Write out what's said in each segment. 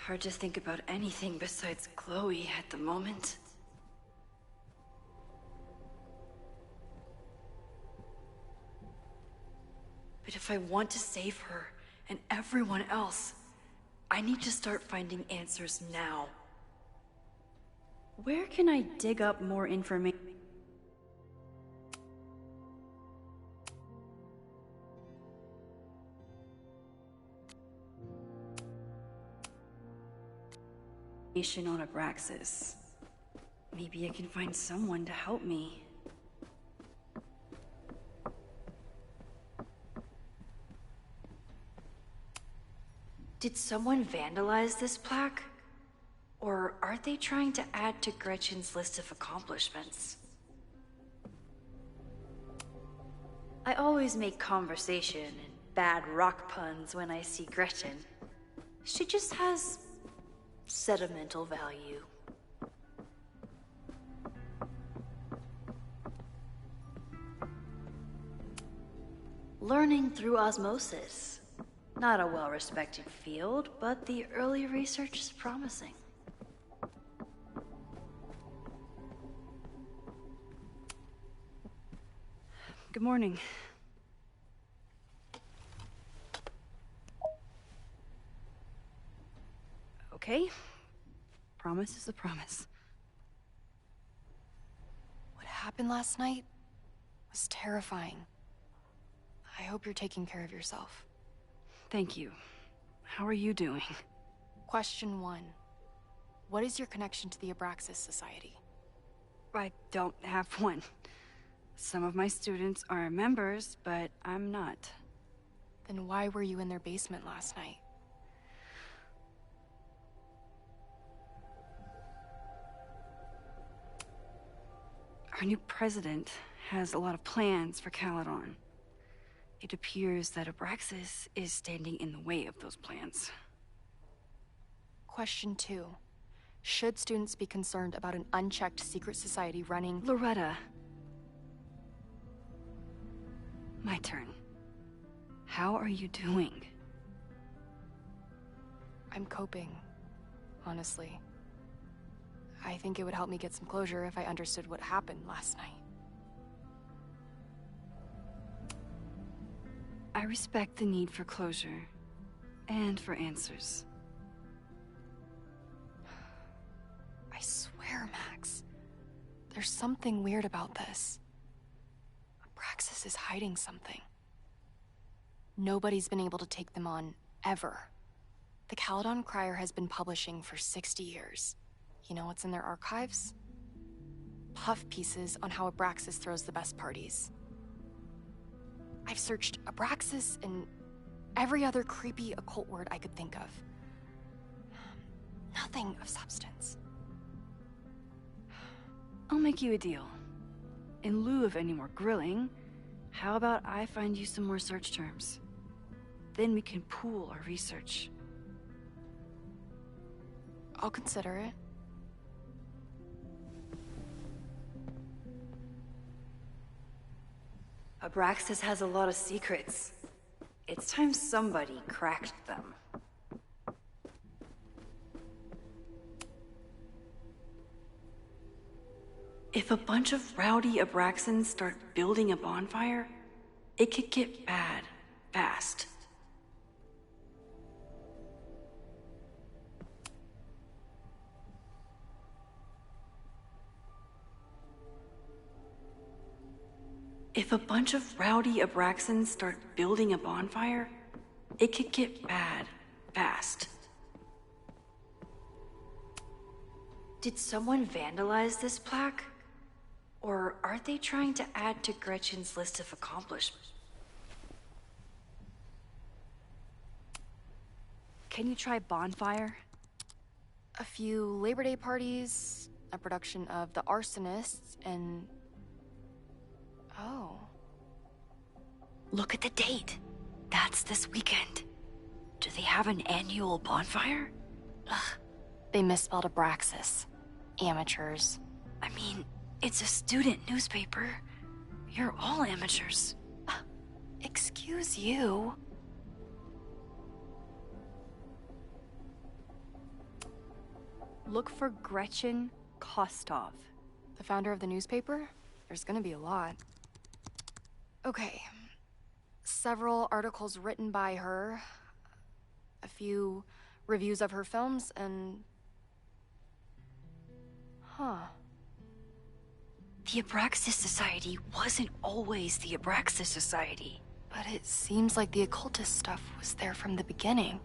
hard to think about anything besides Chloe at the moment. But if I want to save her and everyone else, I need to start finding answers now. Where can I dig up more information? On Abraxas. Maybe I can find someone to help me. Did someone vandalize this plaque? Or are they trying to add to Gretchen's list of accomplishments? I always make conversation and bad rock puns when I see Gretchen. She just has sentimental value. Learning through osmosis. Not a well-respected field, but the early research is promising. Good morning. Okay. Promise is a promise. What happened last night was terrifying. I hope you're taking care of yourself. Thank you. How are you doing? Question 1. What is your connection to the Abraxas Society? I don't have one. Some of my students are members, but I'm not. Then why were you in their basement last night? Our new president has a lot of plans for Caledon. It appears that Abraxas is standing in the way of those plans. Question 2. Should students be concerned about an unchecked secret society running— Loretta. My turn. How are you doing? I'm coping, honestly. I think it would help me get some closure if I understood what happened last night. I respect the need for closure, and for answers. I swear, Max, there's something weird about this. Abraxas is hiding something. Nobody's been able to take them on, ever. The Caledon Crier has been publishing for 60 years. You know what's in their archives? Puff pieces on how Abraxas throws the best parties. I've searched Abraxas and every other creepy occult word I could think of. Nothing of substance. I'll make you a deal. In lieu of any more grilling, how about I find you some more search terms? Then we can pool our research. I'll consider it. Abraxas has a lot of secrets. It's time somebody cracked them. If a bunch of rowdy Abraxans start building a bonfire, it could get bad, fast. If a bunch of rowdy Abraxans start building a bonfire, it could get bad, fast. Did someone vandalize this plaque? Or are they trying to add to Gretchen's list of accomplishments? Can you try bonfire? A few Labor Day parties, a production of The Arsonists, and... Oh. Look at the date. That's this weekend. Do they have an annual bonfire? Ugh. They misspelled Abraxas. Amateurs. I mean, it's a student newspaper. You're all amateurs. Excuse you. Look for Gretchen Kostov. The founder of the newspaper? There's gonna be a lot. Okay. Several articles written by her, a few reviews of her films, and... Huh. The Abraxas Society wasn't always the Abraxas Society. But it seems like the occultist stuff was there from the beginning.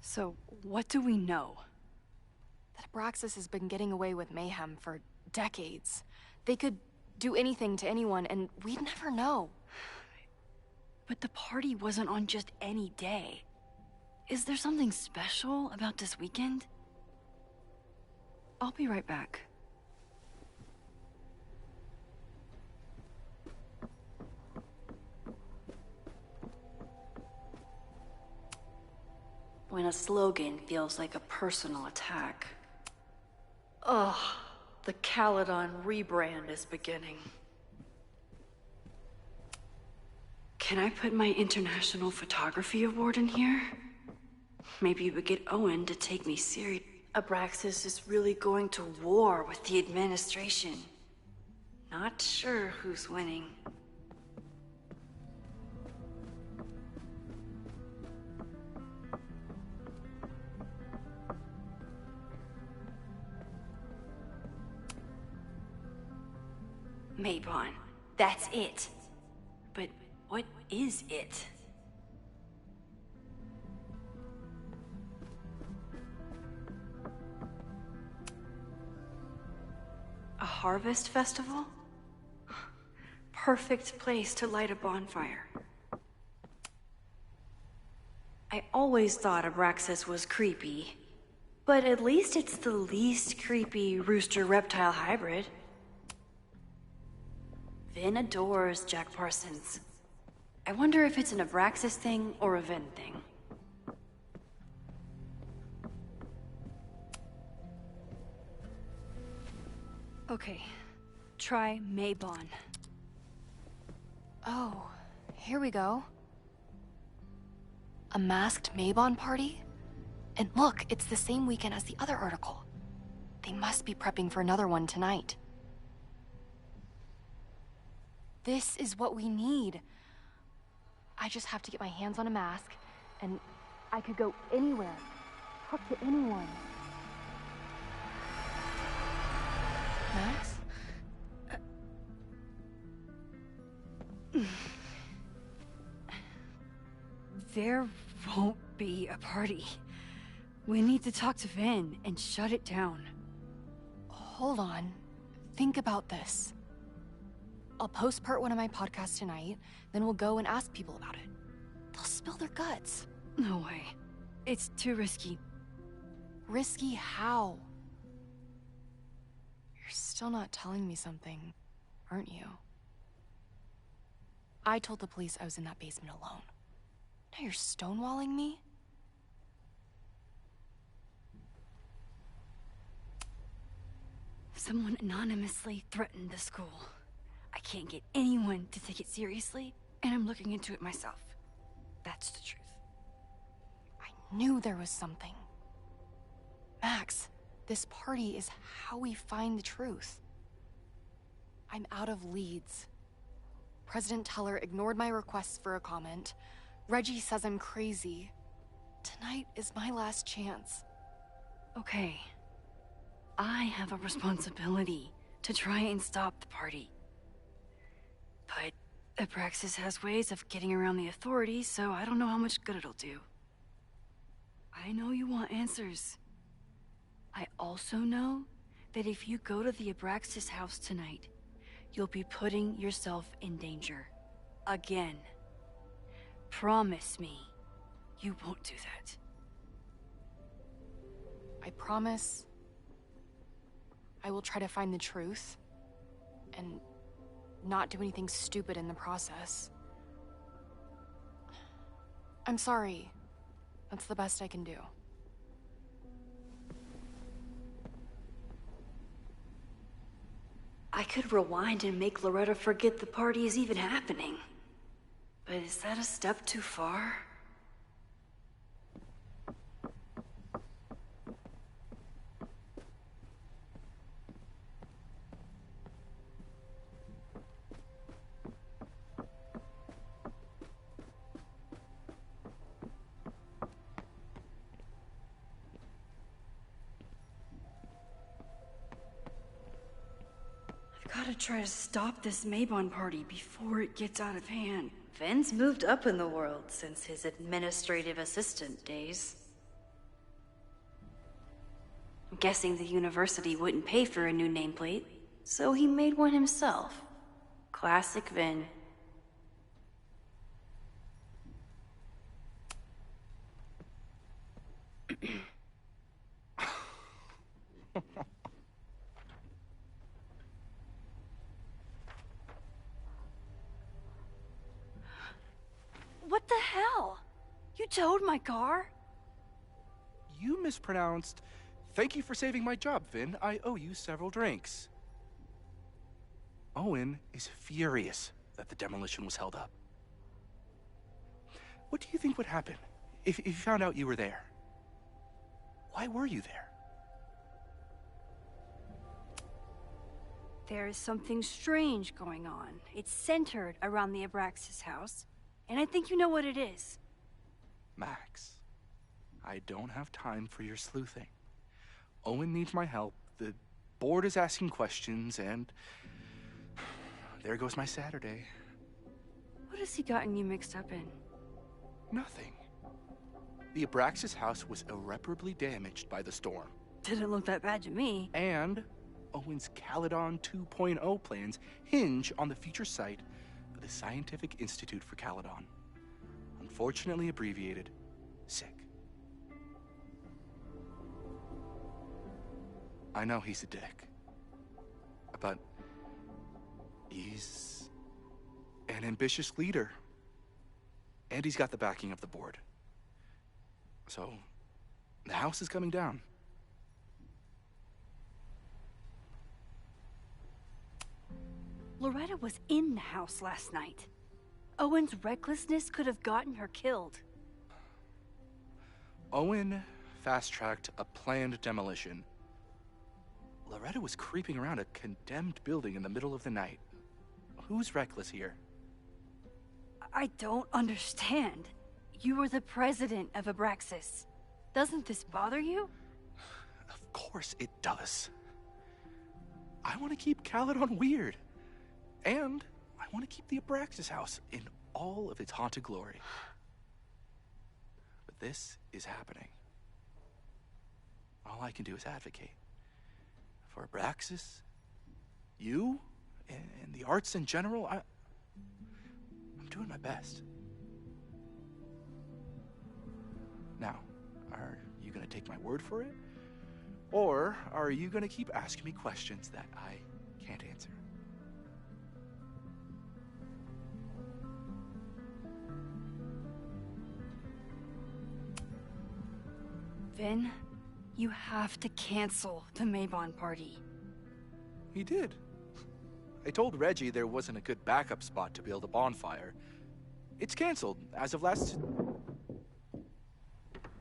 So, what do we know? That Abraxas has been getting away with mayhem for decades. They could do anything to anyone, and we'd never know. But the party wasn't on just any day. Is there something special about this weekend? I'll be right back. When a slogan feels like a personal attack. Ugh, the Caledon rebrand is beginning. Can I put my International Photography Award in here? Maybe we get Owen to take me serious. Abraxas is really going to war with the administration. Not sure who's winning. Maybon, that's it. But what is it? A harvest festival? Perfect place to light a bonfire. I always thought Abraxas was creepy. But at least it's the least creepy rooster-reptile hybrid. Vin adores Jack Parsons. I wonder if it's an Abraxas thing or a Vin thing. Okay, try Maybon. Oh, here we go. A masked Maybon party? And look, it's the same weekend as the other article. They must be prepping for another one tonight. This is what we need. I just have to get my hands on a mask, and I could go anywhere, talk to anyone. Max? There won't be a party. We need to talk to Vin and shut it down. Hold on. Think about this. I'll post part 1 of my podcast tonight, then we'll go and ask people about it. They'll spill their guts. No way. It's too risky. Risky how? You're still not telling me something, aren't you? I told the police I was in that basement alone. Now you're stonewalling me? Someone anonymously threatened the school. I can't get anyone to take it seriously, and I'm looking into it myself. That's the truth. I knew there was something. Max, this party is how we find the truth. I'm out of leads. President Teller ignored my requests for a comment. Reggie says I'm crazy. Tonight is my last chance. Okay. I have a responsibility to try and stop the party. But Abraxas has ways of getting around the authorities, so I don't know how much good it'll do. I know you want answers. I also know that if you go to the Abraxas house tonight, you'll be putting yourself in danger. Again. Promise me you won't do that. I promise I will try to find the truth and not do anything stupid in the process. I'm sorry. That's the best I can do. I could rewind and make Loretta forget the party is even happening. But is that a step too far? Gotta try to stop this Mabon party before it gets out of hand. Finn's moved up in the world since his administrative assistant days. I'm guessing the university wouldn't pay for a new nameplate, so he made one himself. Classic Vin. What the hell? You towed my car? You mispronounced. Thank you for saving my job, Vin. I owe you several drinks. Owen is furious that the demolition was held up. What do you think would happen if he found out you were there? Why were you there? There is something strange going on. It's centered around the Abraxas house, and I think you know what it is. Max, I don't have time for your sleuthing. Owen needs my help, the board is asking questions, and there goes my Saturday. What has he gotten you mixed up in? Nothing. The Abraxas house was irreparably damaged by the storm. Didn't look that bad to me. And Owen's Caledon 2.0 plans hinge on the future site of the Scientific Institute for Caledon. Unfortunately abbreviated, SICK. I know he's a dick, but he's an ambitious leader. And he's got the backing of the board. So, the house is coming down. Loretta was in the house last night. Owen's recklessness could have gotten her killed. Owen fast-tracked a planned demolition. Loretta was creeping around a condemned building in the middle of the night. Who's reckless here? I don't understand. You were the president of Abraxas. Doesn't this bother you? Of course it does. I want to keep Caledon weird. And I want to keep the Abraxas house in all of its haunted glory. But this is happening. All I can do is advocate. For Abraxas, you, and the arts in general, I'm doing my best. Now, are you gonna take my word for it? Or are you gonna keep asking me questions that I can't answer? Vin, you have to cancel the Mabon party. He did. I told Reggie there wasn't a good backup spot to build a bonfire. It's canceled as of last...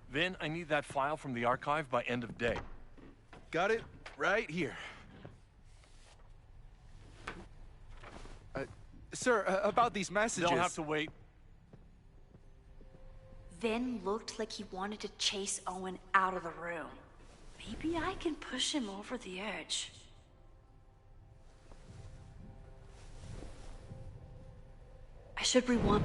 Vin, I need that file from the archive by end of day. Got it right here. Sir, about these messages... They'll have to wait. Vin looked like he wanted to chase Owen out of the room. Maybe I can push him over the edge. I should rewind.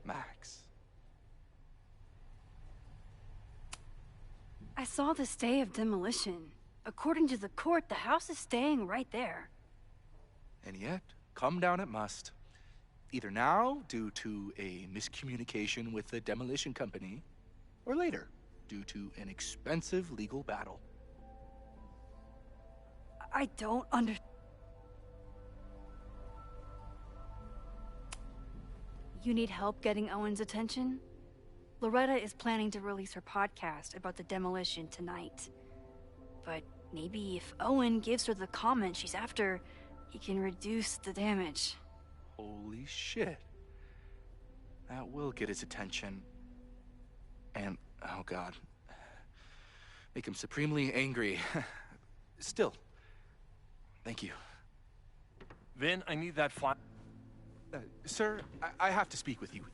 Max. I saw the stay of demolition. According to the court, the house is staying right there. And yet, come down it must. Either now, due to a miscommunication with the demolition company, or later, due to an expensive legal battle. I don't You need help getting Owen's attention? Loretta is planning to release her podcast about the demolition tonight. But maybe if Owen gives her the comment she's after, he can reduce the damage. Holy shit. That will get his attention. And, oh god, make him supremely angry. Still, thank you. Vin, I need that file. Sir, I have to speak with you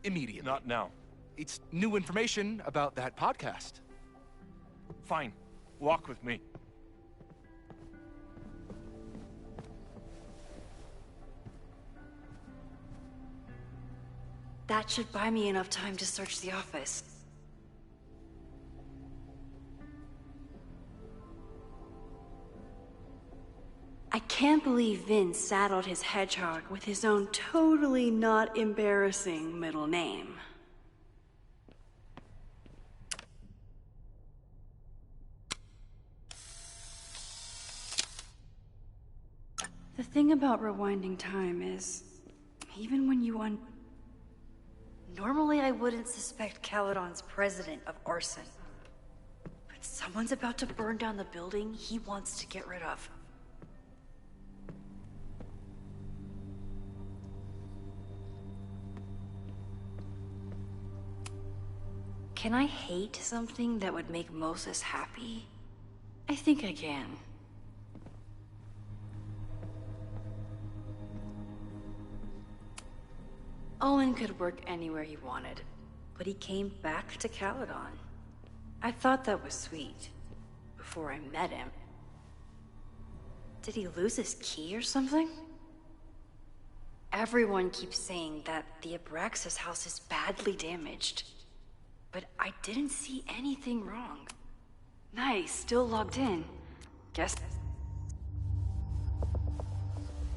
immediately. Not now. It's new information about that podcast. Fine. Walk with me. That should buy me enough time to search the office. I can't believe Vin saddled his hedgehog with his own totally not embarrassing middle name. The thing about rewinding time is, even when you normally I wouldn't suspect Caledon's president of arson. But someone's about to burn down the building he wants to get rid of. Can I hate something that would make Moses happy? I think I can. Owen could work anywhere he wanted, but he came back to Caledon. I thought that was sweet, before I met him. Did he lose his key or something? Everyone keeps saying that the Abraxas house is badly damaged, but I didn't see anything wrong. Nice, still logged in. Guess...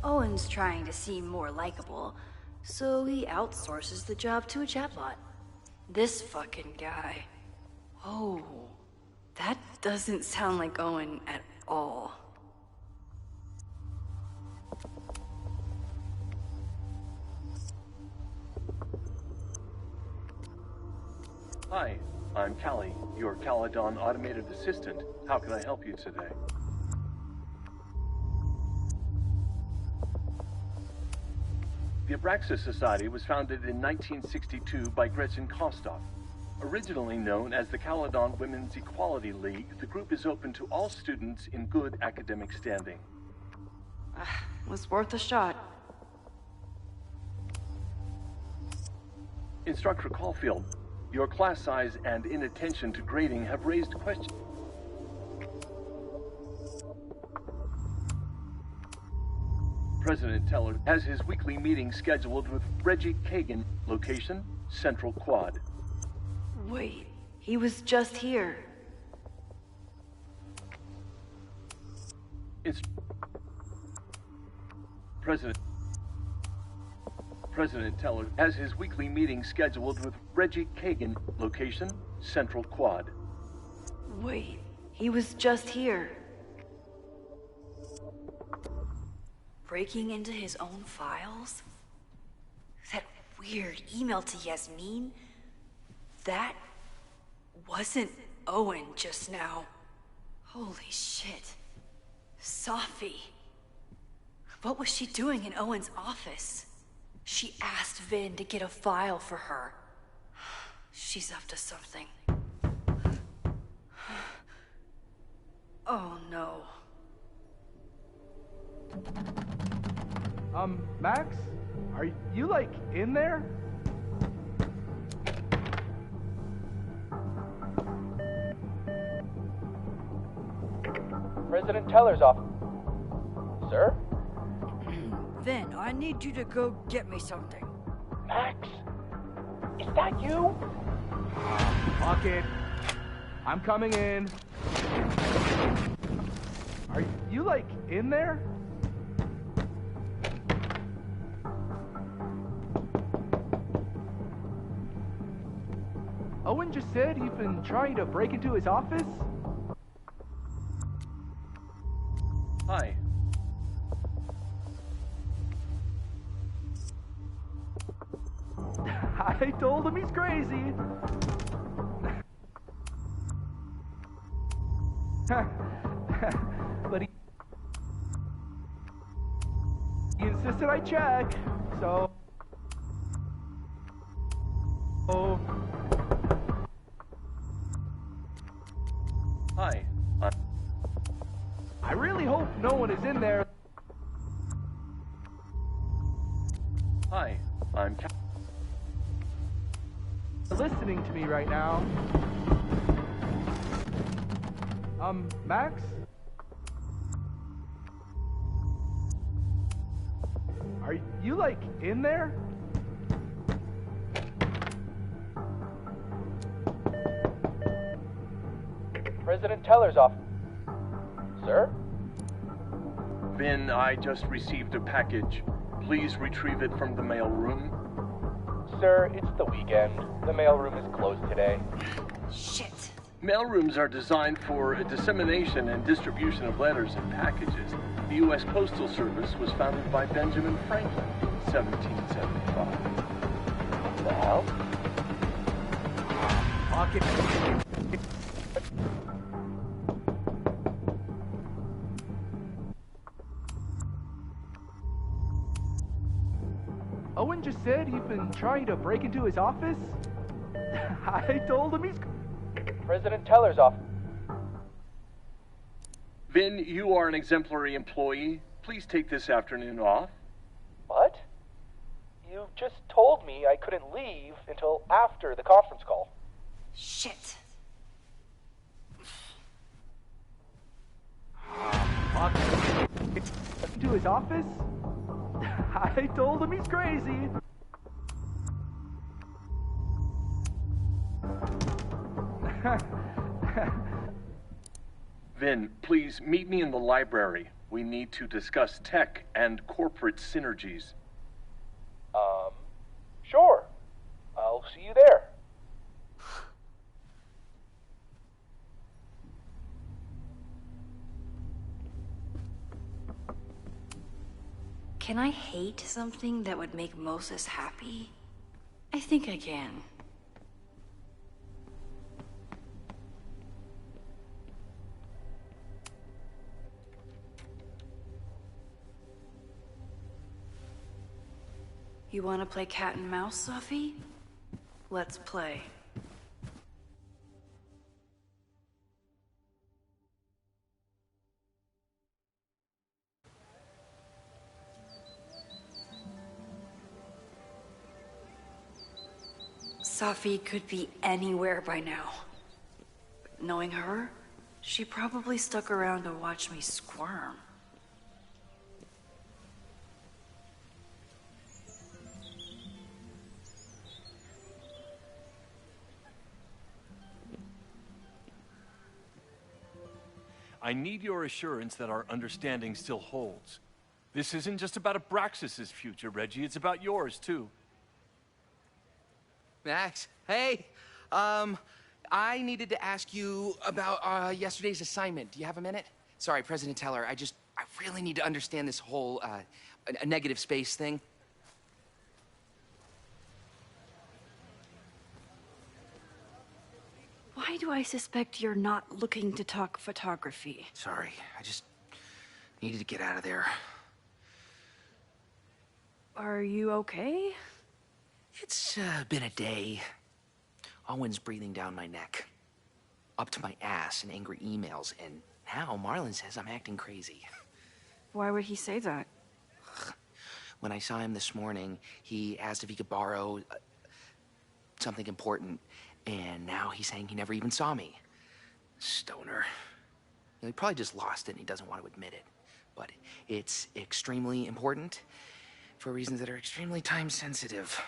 Owen's trying to seem more likable, so he outsources the job to a chatbot. This fucking guy. Oh, that doesn't sound like Owen at all. Hi, I'm Callie, your Caledon automated assistant. How can I help you today? The Abraxas Society was founded in 1962 by Gretchen Kostov. Originally known as the Caledon Women's Equality League, the group is open to all students in good academic standing. Was worth a shot. Instructor Caulfield, your class size and inattention to grading have raised questions. President Teller has his weekly meeting scheduled with Reggie Kagan, location, Central Quad. Wait, he was just here. President Teller has his weekly meeting scheduled with Reggie Kagan, location, Central Quad. Wait, he was just here. Breaking into his own files? That weird email to Yasmin? That wasn't Owen just now. Holy shit. Sophie. What was she doing in Owen's office? She asked Vin to get a file for her. She's up to something. Oh no. Max? Are you, like, in there? President Teller's office. Sir? Vin, I need you to go get me something. Max? Is that you? Fuck it. I'm coming in. Are you, like, in there? Owen just said you've been trying to break into his office? Hi. I told him he's crazy. But he insisted I check, so... Oh. Hi. I really hope no one is in there. Hi. I'm Listening to me right now. Max? Are you, like, in there? President Teller's office. Sir? Vin, I just received a package. Please retrieve it from the mailroom. Sir, it's the weekend. The mailroom is closed today. Shit. Mailrooms are designed for dissemination and distribution of letters and packages. The U.S. Postal Service was founded by Benjamin Franklin in 1775. What the hell? Pocket. Owen just said you've been trying to break into his office? I told him he's... President Teller's office. Vin, you are an exemplary employee. Please take this afternoon off. What? You just told me I couldn't leave until after the conference call. Shit. To his office? I told him he's crazy. Vin, please meet me in the library. We need to discuss tech and corporate synergies. Sure. I'll see you there. Can I hate something that would make Moses happy? I think I can. You want to play cat and mouse, Sophie? Let's play. Sophie could be anywhere by now. But knowing her, she probably stuck around to watch me squirm. I need your assurance that our understanding still holds. This isn't just about Abraxas's future, Reggie. It's about yours, too. Max, hey, I needed to ask you about yesterday's assignment. Do you have a minute? Sorry, President Teller, I really need to understand this whole a negative space thing. Why do I suspect you're not looking to talk photography? Sorry, I just needed to get out of there. Are you okay? It's been a day. Owen's breathing down my neck, up to my ass in angry emails, and now Marlon says I'm acting crazy. Why would he say that? When I saw him this morning, he asked if he could borrow something important, and now he's saying he never even saw me. Stoner. He probably just lost it and he doesn't want to admit it. But it's extremely important for reasons that are extremely time sensitive.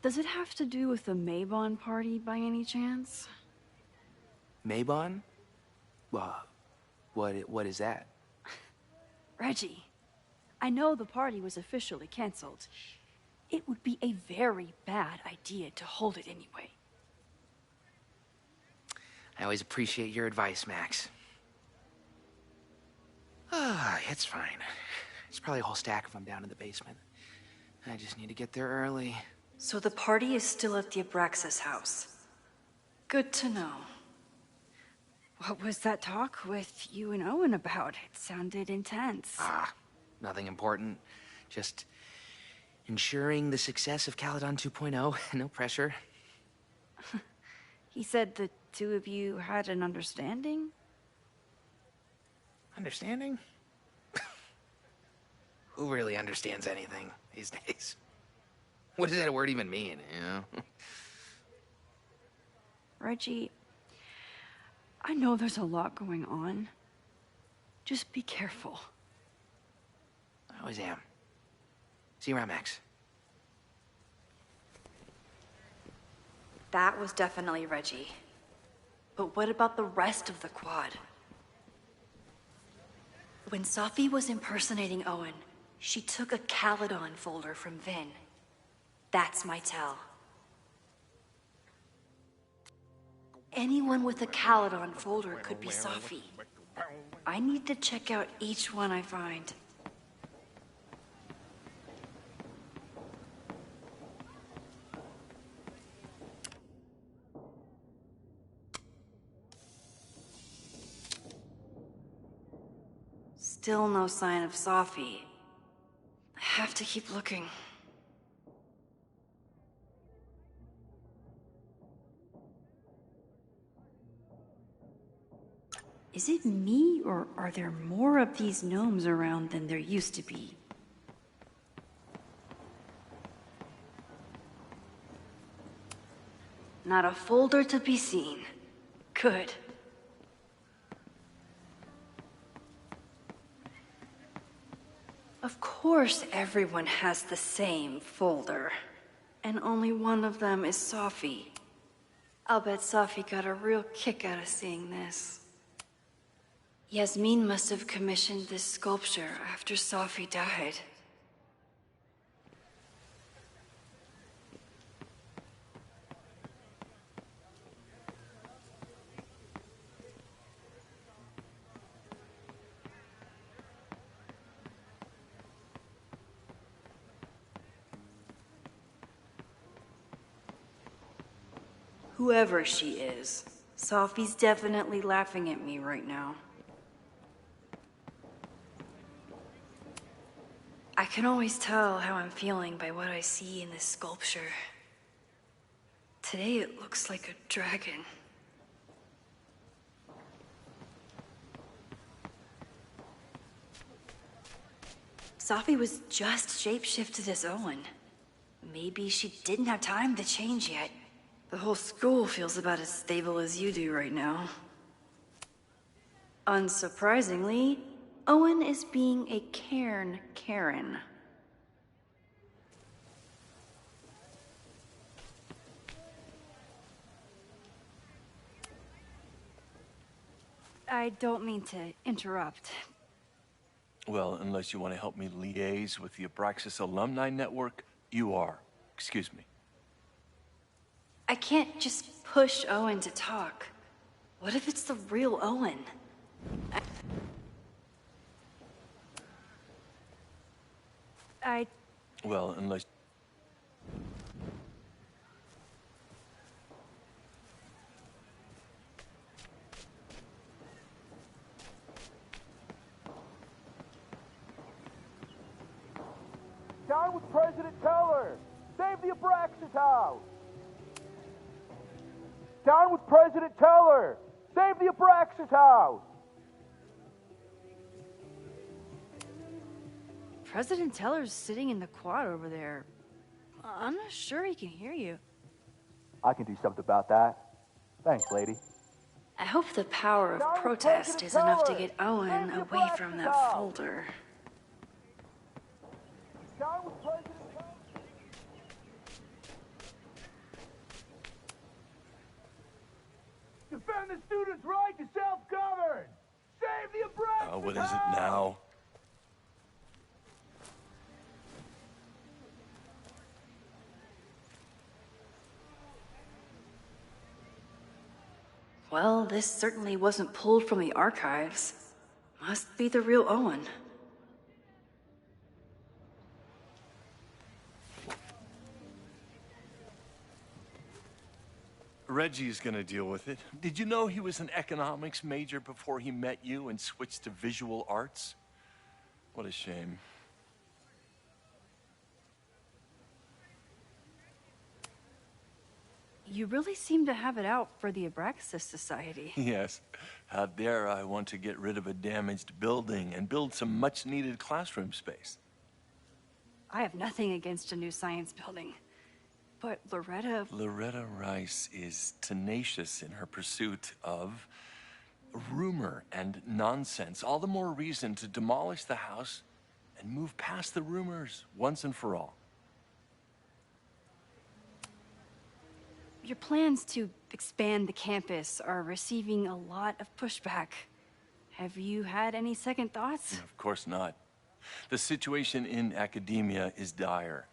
Does it have to do with the Maybon party by any chance? Maybon? What is that? Reggie, I know the party was officially canceled. It would be a very bad idea to hold it anyway. I always appreciate your advice, Max. It's fine. It's probably a whole stack of them down in the basement. I just need to get there early. So the party is still at the Abraxas house. Good to know. What was that talk with you and Owen about? It sounded intense. Nothing important. Just ensuring the success of Caledon 2.0. No pressure. He said the two of you had an understanding? Understanding? Who really understands anything these days? What does that word even mean, you know? Reggie, I know there's a lot going on. Just be careful. I always am. See you around, Max. That was definitely Reggie. But what about the rest of the quad? When Safi was impersonating Owen, she took a Caledon folder from Vin. That's my tell. Anyone with a Caledon folder could be Safi. I need to check out each one I find. Still no sign of Safi. I have to keep looking. Is it me, or are there more of these gnomes around than there used to be? Not a folder to be seen. Good. Of course everyone has the same folder. And only one of them is Safi. I'll bet Safi got a real kick out of seeing this. Yasmin must have commissioned this sculpture after Safi died. Whoever she is, Safi's definitely laughing at me right now. I can always tell how I'm feeling by what I see in this sculpture. Today it looks like a dragon. Safi was just shapeshifted as Owen. Maybe she didn't have time to change yet. The whole school feels about as stable as you do right now. Unsurprisingly, Owen is being a cairn Karen. I don't mean to interrupt. Well, unless you want to help me liaise with the Abraxas Alumni Network, you are. Excuse me. I can't just push Owen to talk. What if it's the real Owen? Well, unless... Down with President Teller! Save the Abraxas house! Down with President Teller! Save the Abraxas house! President Teller's sitting in the quad over there. I'm not sure he can hear you. I can do something about that. Thanks, lady. I hope the power of protest is enough to get Owen away from that folder. Down with President Teller! the students' right to self-govern! Save the Abraxas! What is it now? Well, this certainly wasn't pulled from the archives. Must be the real Owen. Reggie's gonna deal with it. Did you know he was an economics major before he met you and switched to visual arts? What a shame. You really seem to have it out for the Abraxas Society. Yes. How dare I want to get rid of a damaged building and build some much-needed classroom space. I have nothing against a new science building. But Loretta Rice is tenacious in her pursuit of rumor and nonsense. All the more reason to demolish the house and move past the rumors once and for all. Your plans to expand the campus are receiving a lot of pushback. Have you had any second thoughts? Of course not. The situation in academia is dire.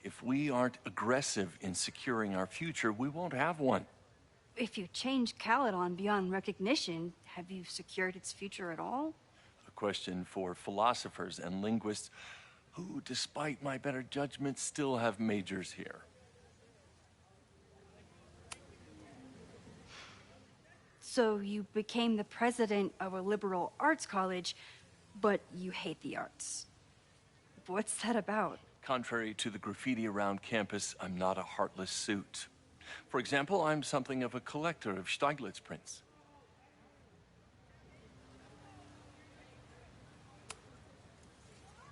If we aren't aggressive in securing our future, we won't have one. If you change Caledon beyond recognition, have you secured its future at all? A question for philosophers and linguists who, despite my better judgment, still have majors here. So you became the president of a liberal arts college, but you hate the arts. What's that about? Contrary to the graffiti around campus, I'm not a heartless suit. For example, I'm something of a collector of Stieglitz prints.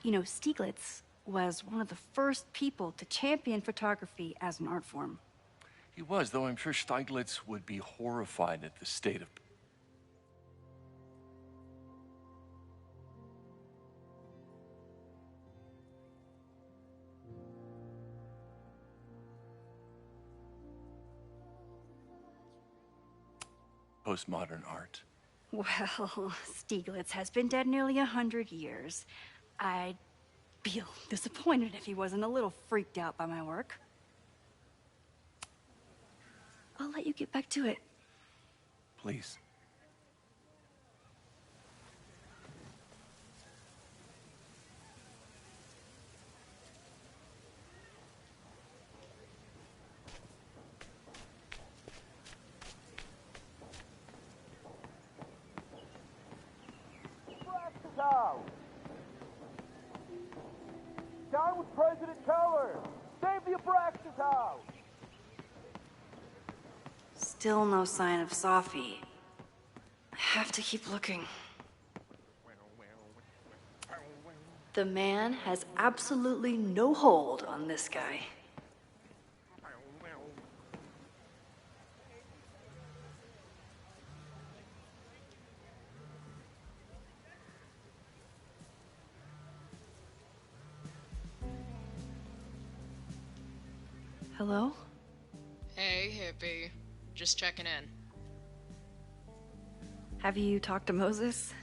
You know, Stieglitz was one of the first people to champion photography as an art form. He was, though I'm sure Stieglitz would be horrified at the state of... postmodern art. Well, Stieglitz has been dead nearly 100 years. I'd feel disappointed if he wasn't a little freaked out by my work. I'll let you get back to it. Please. Down with President Keller! Save the Abraxas house! Still no sign of Sophie. I have to keep looking. The man has absolutely no hold on this guy. Hello? Hey, hippie. Just checking in. Have you talked to Moses?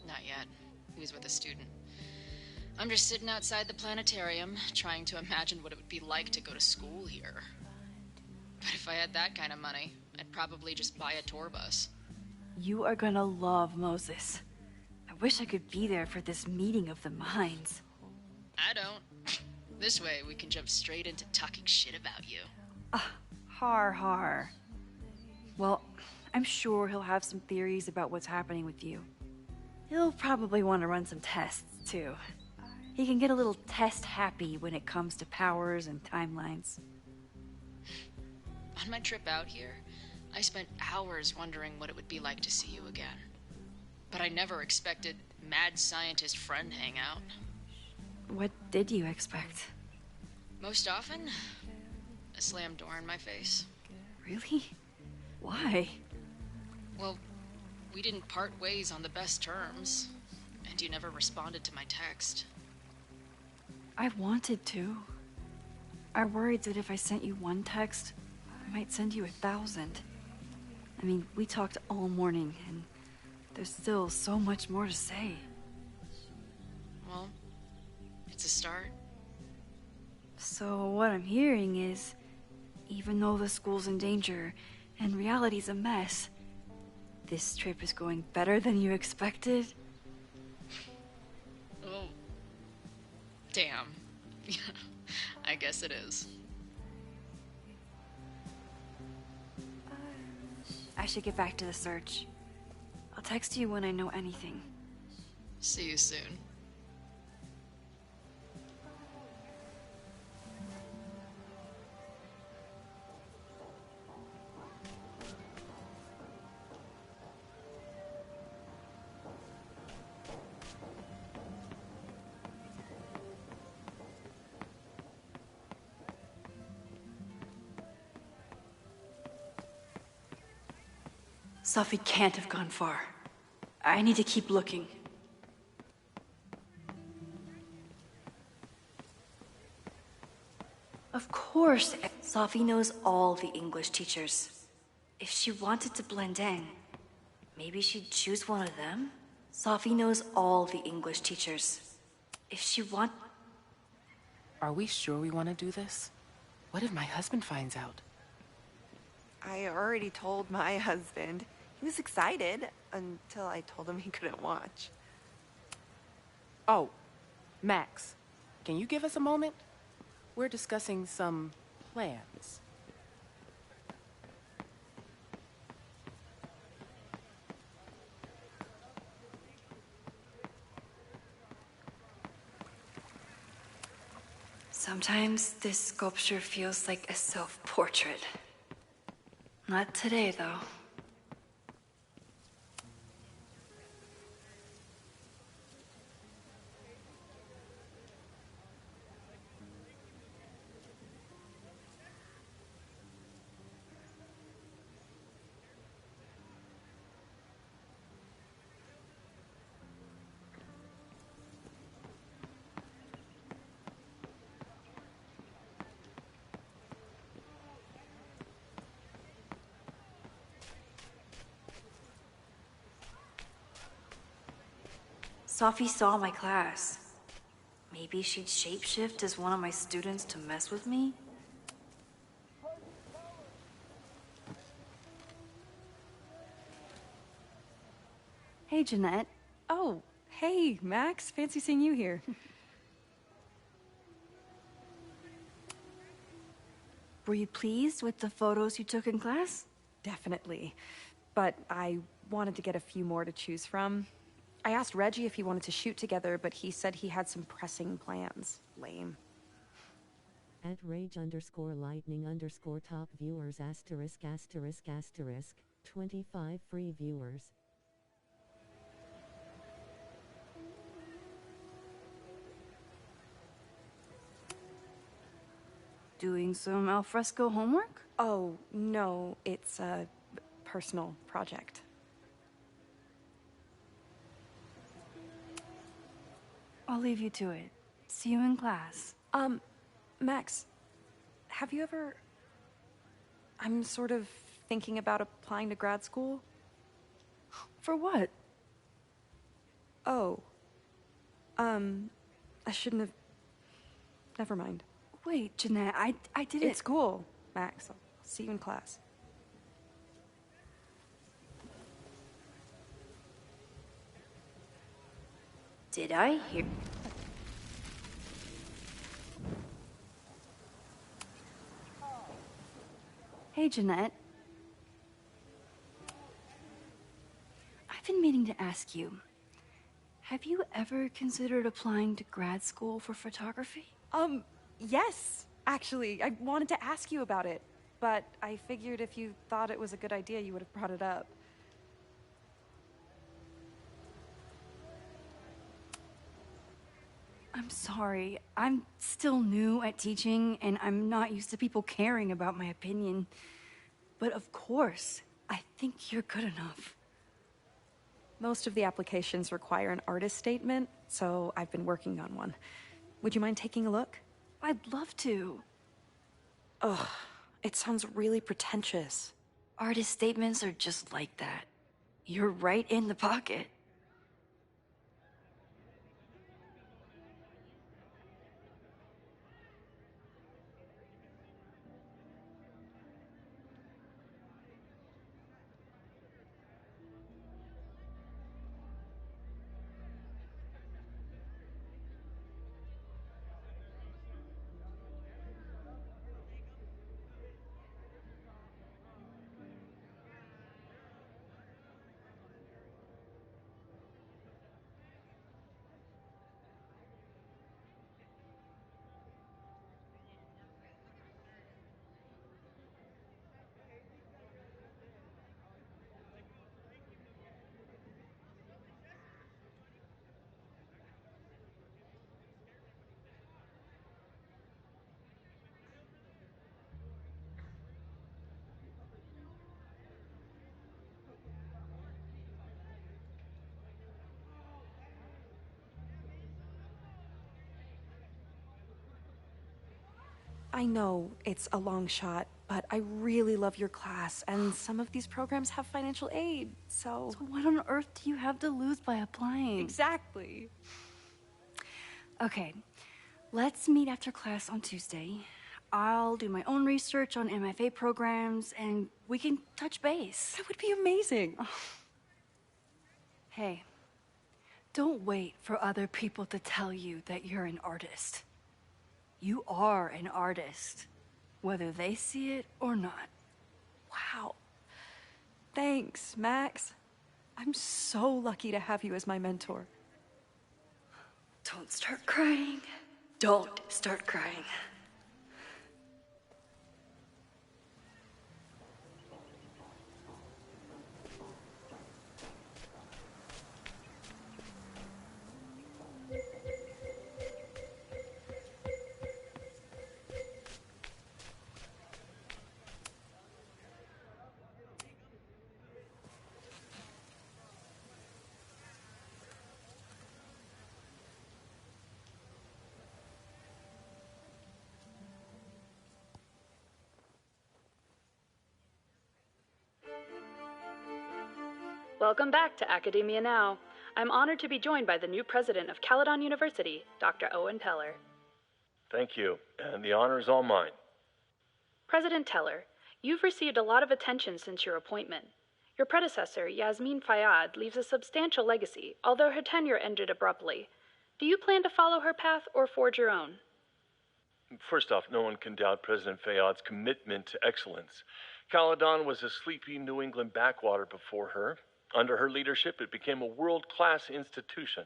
Not yet. He was with a student. I'm just sitting outside the planetarium, trying to imagine what it would be like to go to school here. But if I had that kind of money, I'd probably just buy a tour bus. You are gonna love Moses. I wish I could be there for this meeting of the minds. I don't. This way, we can jump straight into talking shit about you. Har. Well, I'm sure he'll have some theories about what's happening with you. He'll probably want to run some tests, too. He can get a little test-happy when it comes to powers and timelines. On my trip out here, I spent hours wondering what it would be like to see you again. But I never expected mad scientist friend hangout. What did you expect? Most often, a slammed door in my face. Really? Why? Well, we didn't part ways on the best terms, and you never responded to my text. I wanted to. I worried that if I sent you one text, I might send you 1,000. I mean, we talked all morning, and there's still so much more to say. Well, it's a start. So what I'm hearing is, even though the school's in danger and reality's a mess, this trip is going better than you expected? Oh. Damn. I guess it is. I should get back to the search. I'll text you when I know anything. See you soon. Sophie can't have gone far. I need to keep looking. Of course, Sophie knows all the English teachers. If she wanted to blend in, maybe she'd choose one of them? Sophie knows all the English teachers. If she Are we sure we want to do this? What if my husband finds out? I already told my husband. He was excited until I told him he couldn't watch. Oh, Max, can you give us a moment? We're discussing some plans. Sometimes this sculpture feels like a self-portrait. Not today, though. Sophie saw my class. Maybe she'd shapeshift as one of my students to mess with me? Hey, Jeanette. Oh, hey, Max. Fancy seeing you here. Were you pleased with the photos you took in class? Definitely. But I wanted to get a few more to choose from. I asked Reggie if he wanted to shoot together, but he said he had some pressing plans. Lame. At rage_lightning_top viewers ****. 25 free viewers. Doing some alfresco homework? Oh, no, it's a personal project. I'll leave you to it. See you in class. Max, have you ever... I'm sort of thinking about applying to grad school. For what? Oh. I shouldn't have... Never mind. Wait, Jeanette, I didn't... It's cool, Max. I'll see you in class. Did I hear... Hey, Jeanette. I've been meaning to ask you, have you ever considered applying to grad school for photography? Yes, actually. I wanted to ask you about it, but I figured if you thought it was a good idea, you would have brought it up. I'm sorry. I'm still new at teaching, and I'm not used to people caring about my opinion. But of course, I think you're good enough. Most of the applications require an artist statement, so I've been working on one. Would you mind taking a look? I'd love to. Ugh, it sounds really pretentious. Artist statements are just like that. You're right in the pocket. I know it's a long shot, but I really love your class, and some of these programs have financial aid, so... So what on earth do you have to lose by applying? Exactly. Okay, let's meet after class on Tuesday. I'll do my own research on MFA programs, and we can touch base. That would be amazing. Hey, don't wait for other people to tell you that you're an artist. You are an artist, whether they see it or not. Wow. Thanks, Max. I'm so lucky to have you as my mentor. Don't start crying. Don't start crying. Welcome back to Academia Now. I'm honored to be joined by the new president of Caledon University, Dr. Owen Teller. Thank you, and the honor is all mine. President Teller, you've received a lot of attention since your appointment. Your predecessor, Yasmin Fayyad, leaves a substantial legacy, although her tenure ended abruptly. Do you plan to follow her path or forge your own? First off, no one can doubt President Fayyad's commitment to excellence. Caledon was a sleepy New England backwater before her. Under her leadership, it became a world-class institution.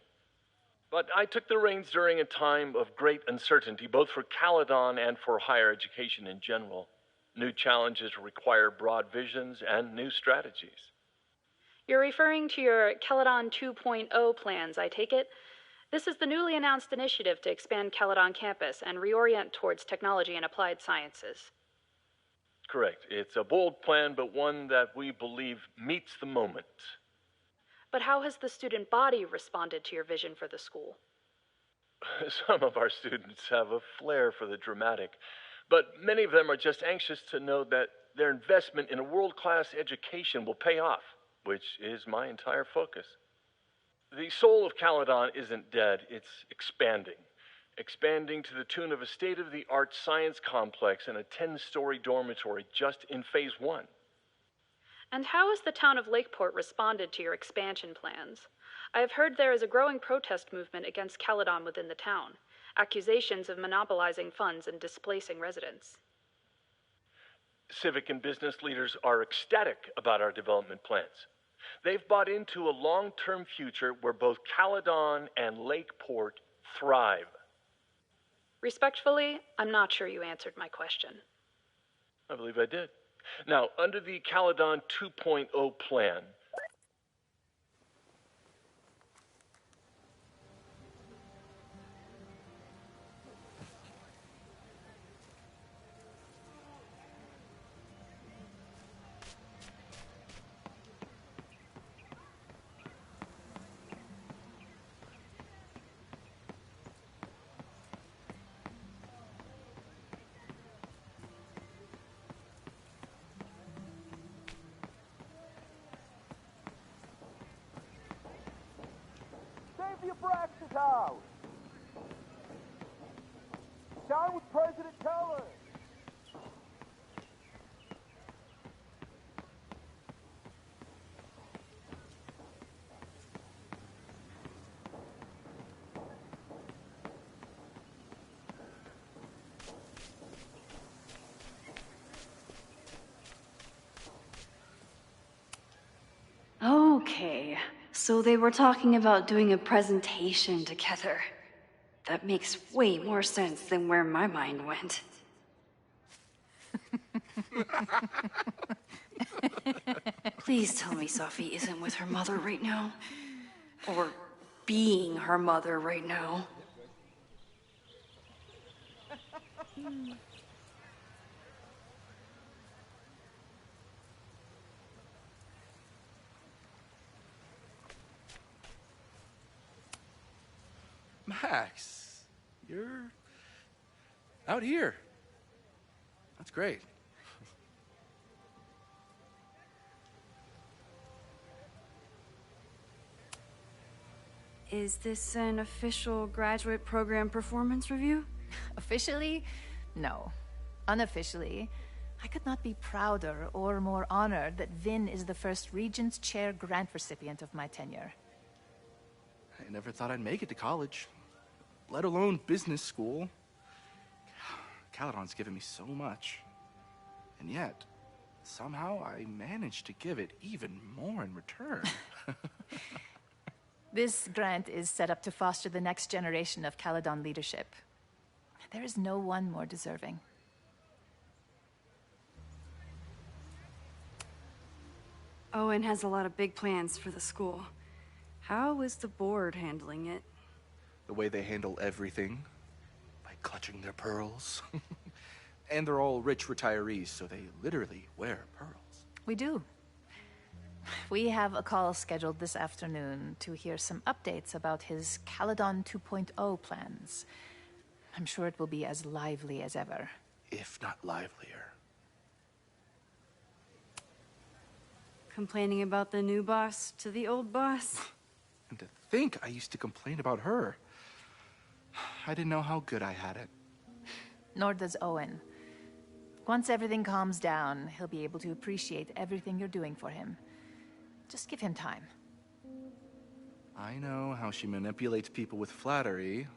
But I took the reins during a time of great uncertainty, both for Caledon and for higher education in general. New challenges require broad visions and new strategies. You're referring to your Caledon 2.0 plans, I take it? This is the newly announced initiative to expand Caledon campus and reorient towards technology and applied sciences. Correct. It's a bold plan, but one that we believe meets the moment. But how has the student body responded to your vision for the school? Some of our students have a flair for the dramatic, but many of them are just anxious to know that their investment in a world-class education will pay off, which is my entire focus. The soul of Caledon isn't dead, it's expanding. Expanding to the tune of a state-of-the-art science complex and a 10-story dormitory just in phase 1. And how has the town of Lakeport responded to your expansion plans? I have heard there is a growing protest movement against Caledon within the town, accusations of monopolizing funds and displacing residents. Civic and business leaders are ecstatic about our development plans. They've bought into a long-term future where both Caledon and Lakeport thrive. Respectfully, I'm not sure you answered my question. I believe I did. Now, under the Caledon 2.0 plan, the Abraxas house! Down with President Teller! Okay, so they were talking about doing a presentation together. That makes way more sense than where my mind went. Please tell me Safi isn't with her mother right now. Or being her mother right now. Max, you're out here. That's great. Is this an official graduate program performance review? Officially? No. Unofficially, I could not be prouder or more honored that Vin is the first Regents Chair grant recipient of my tenure. I never thought I'd make it to college, let alone business school. Caledon's given me so much. And yet, somehow I managed to give it even more in return. This grant is set up to foster the next generation of Caledon leadership. There is no one more deserving. Owen has a lot of big plans for the school. How is the board handling it? The way they handle everything, by clutching their pearls. And they're all rich retirees, so they literally wear pearls. We do. We have a call scheduled this afternoon to hear some updates about his Caledon 2.0 plans. I'm sure it will be as lively as ever. If not livelier. Complaining about the new boss to the old boss? And to think I used to complain about her. I didn't know how good I had it. Nor does Owen. Once everything calms down, he'll be able to appreciate everything you're doing for him. Just give him time. I know how she manipulates people with flattery,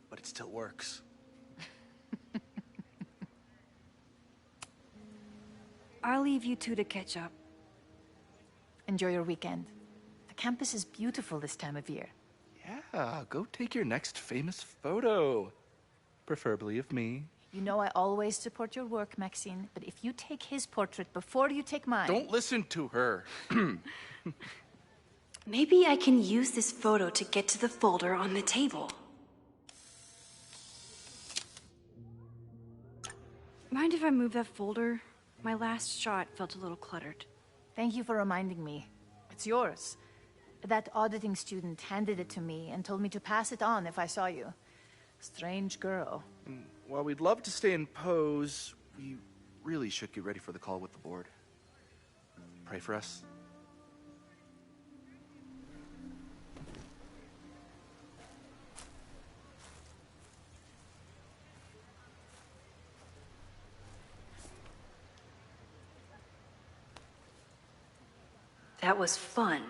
but it still works. I'll leave you two to catch up. Enjoy your weekend. The campus is beautiful this time of year. Yeah, go take your next famous photo. Preferably of me. You know I always support your work, Maxine, but if you take his portrait before you take mine... Don't listen to her. Maybe I can use this photo to get to the folder on the table. Mind if I move that folder? My last shot felt a little cluttered. Thank you for reminding me. It's yours. That auditing student handed it to me and told me to pass it on if I saw you. Strange girl. While we'd love to stay in pose, we really should get ready for the call with the board. Pray for us. That was fun.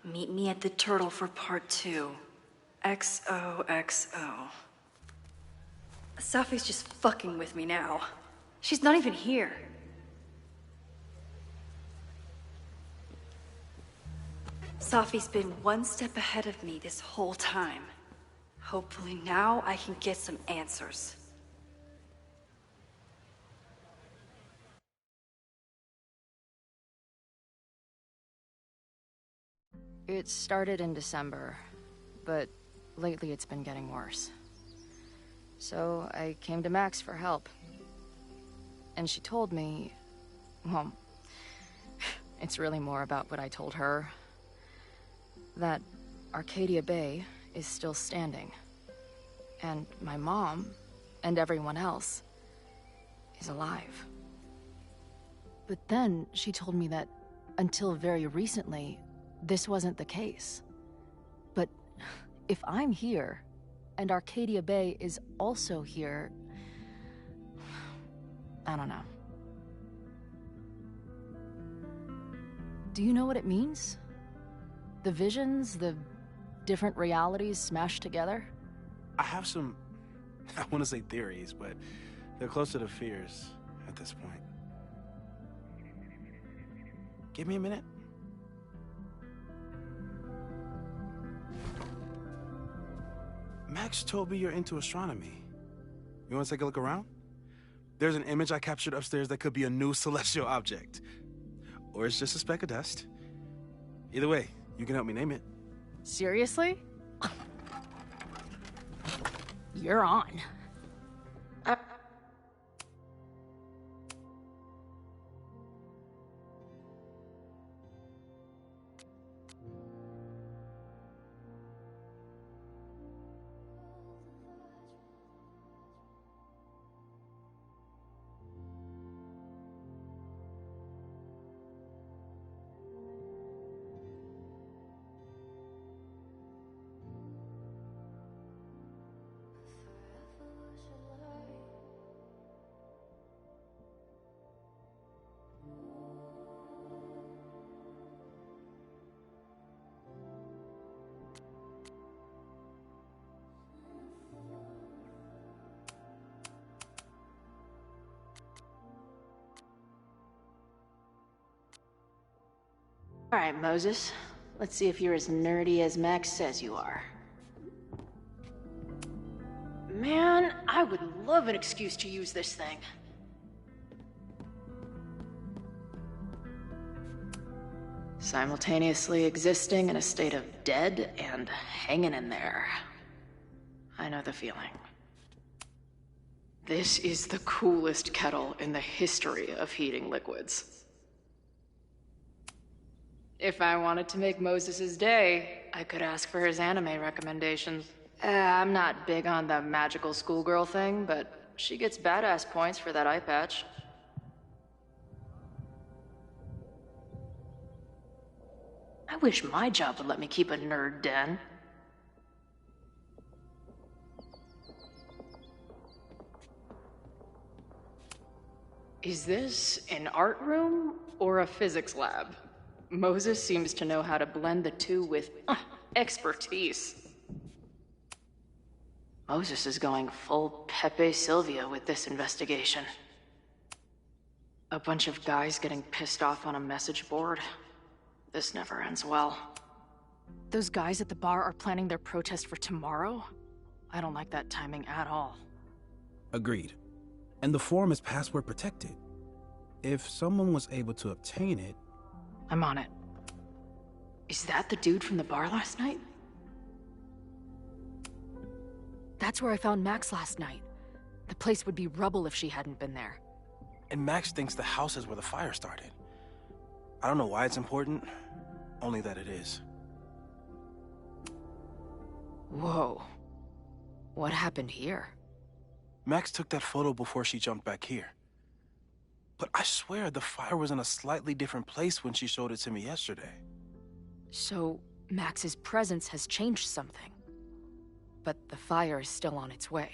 Meet me at the Turtle for part 2. XOXO. Safi's just fucking with me now. She's not even here. Safi's been one step ahead of me this whole time. Hopefully now I can get some answers. It started in December, but lately it's been getting worse. So I came to Max for help. And she told me, well, it's really more about what I told her. That Arcadia Bay is still standing. And my mom, and everyone else, is alive. But then she told me that until very recently, this wasn't the case. But If I'm here, and Arcadia Bay is also here, I don't know. Do you know what it means? The visions, the different realities smashed together? I have some, I want to say theories, but they're closer to fears at this point. Give me a minute. Max told me you're into astronomy. You want to take a look around? There's an image I captured upstairs that could be a new celestial object. Or it's just a speck of dust. Either way, you can help me name it. Seriously? You're on. All right, Moses. Let's see if you're as nerdy as Max says you are. Man, I would love an excuse to use this thing. Simultaneously existing in a state of dead and hanging in there. I know the feeling. This is the coolest kettle in the history of heating liquids. If I wanted to make Moses' day, I could ask for his anime recommendations. I'm not big on the magical schoolgirl thing, but she gets badass points for that eye patch. I wish my job would let me keep a nerd den. Is this an art room or a physics lab? Moses seems to know how to blend the two with expertise. Moses is going full Pepe Sylvia with this investigation. A bunch of guys getting pissed off on a message board. This never ends well. Those guys at the bar are planning their protest for tomorrow? I don't like that timing at all. Agreed. And the forum is password protected. If someone was able to obtain it... I'm on it. Is that the dude from the bar last night? That's where I found Max last night. The place would be rubble if she hadn't been there. And Max thinks the house is where the fire started. I don't know why it's important, only that it is. Whoa. What happened here? Max took that photo before she jumped back here. But I swear the fire was in a slightly different place when she showed it to me yesterday. So, Max's presence has changed something. But the fire is still on its way.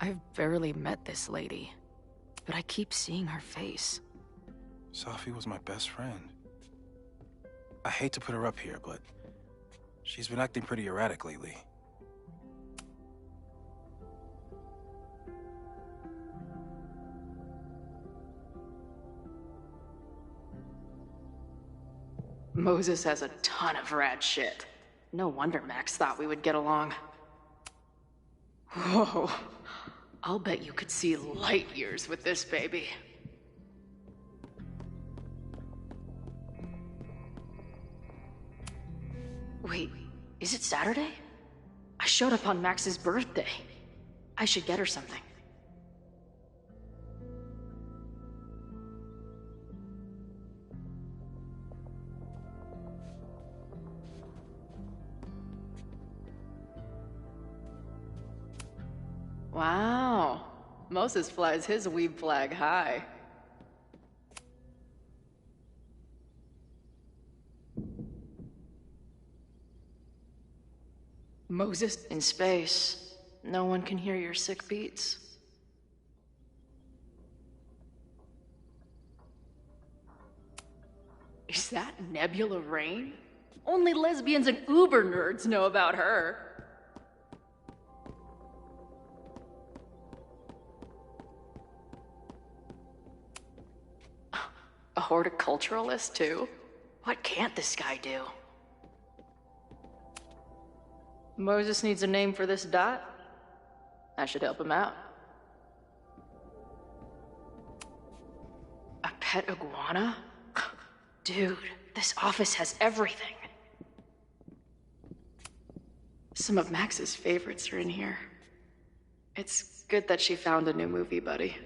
I've barely met this lady, but I keep seeing her face. Safi was my best friend. I hate to put her up here, but she's been acting pretty erratic lately. Moses has a ton of rad shit. No wonder Max thought we would get along. Whoa. I'll bet you could see light years with this baby. Wait, is it Saturday? I showed up on Max's birthday. I should get her something. Wow. Moses flies his weeb flag high. Moses in space. No one can hear your sick beats. Is that Nebula Rain? Only lesbians and uber nerds know about her. A horticulturalist, too? What can't this guy do? Moses needs a name for this dot. I should help him out. A pet iguana? Dude, this office has everything. Some of Max's favorites are in here. It's good that she found a new movie buddy.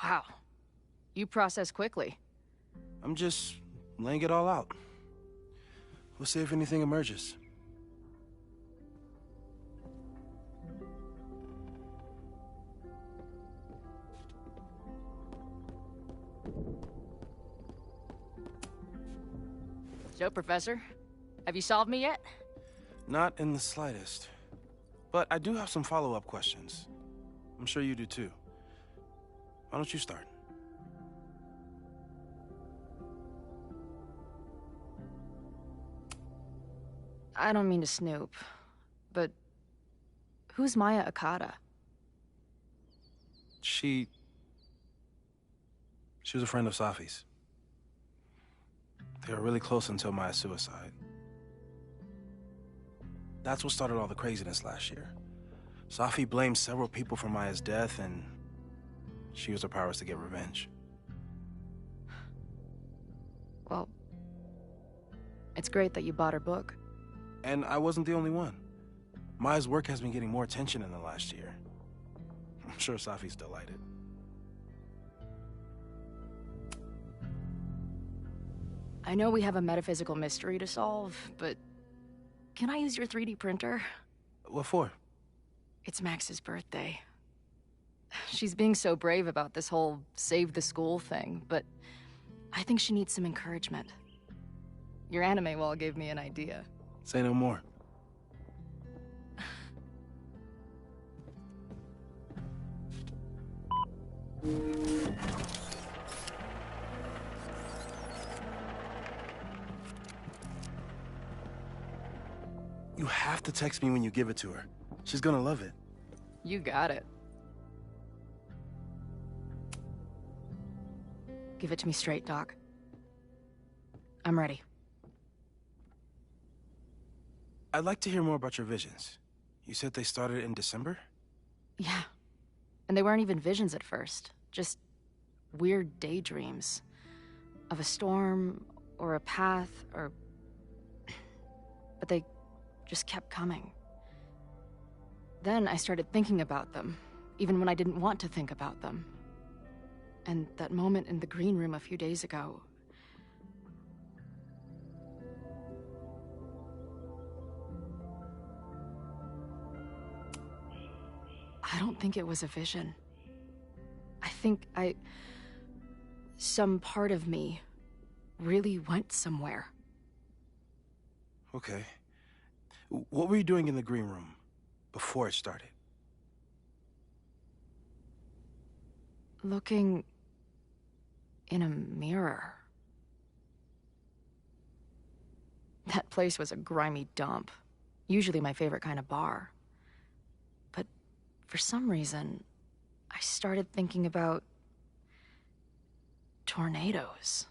Wow. You process quickly. I'm just laying it all out. We'll see if anything emerges. So, Professor, have you solved me yet? Not in the slightest. But I do have some follow-up questions. I'm sure you do too. Why don't you start? I don't mean to snoop, but who's Maya Akata? She was a friend of Safi's. They were really close until Maya's suicide. That's what started all the craziness last year. Safi blamed several people for Maya's death, and she used her powers to get revenge. Well, it's great that you bought her book. And I wasn't the only one. Maya's work has been getting more attention in the last year. I'm sure Safi's delighted. I know we have a metaphysical mystery to solve, but can I use your 3D printer? What for? It's Max's birthday. She's being so brave about this whole save the school thing, but I think she needs some encouragement. Your anime wall gave me an idea. Say no more. You have to text me when you give it to her. She's gonna love it. You got it. Give it to me straight, Doc. I'm ready. I'd like to hear more about your visions. You said they started in December? Yeah. And they weren't even visions at first. Just weird daydreams. Of a storm, or a path, or... But they just kept coming. Then I started thinking about them, even when I didn't want to think about them. And that moment in the green room a few days ago... I don't think it was a vision. I think some part of me really went somewhere. Okay. What were you doing in the green room before it started? Looking in a mirror. That place was a grimy dump. Usually my favorite kind of bar. But for some reason, I started thinking about tornadoes.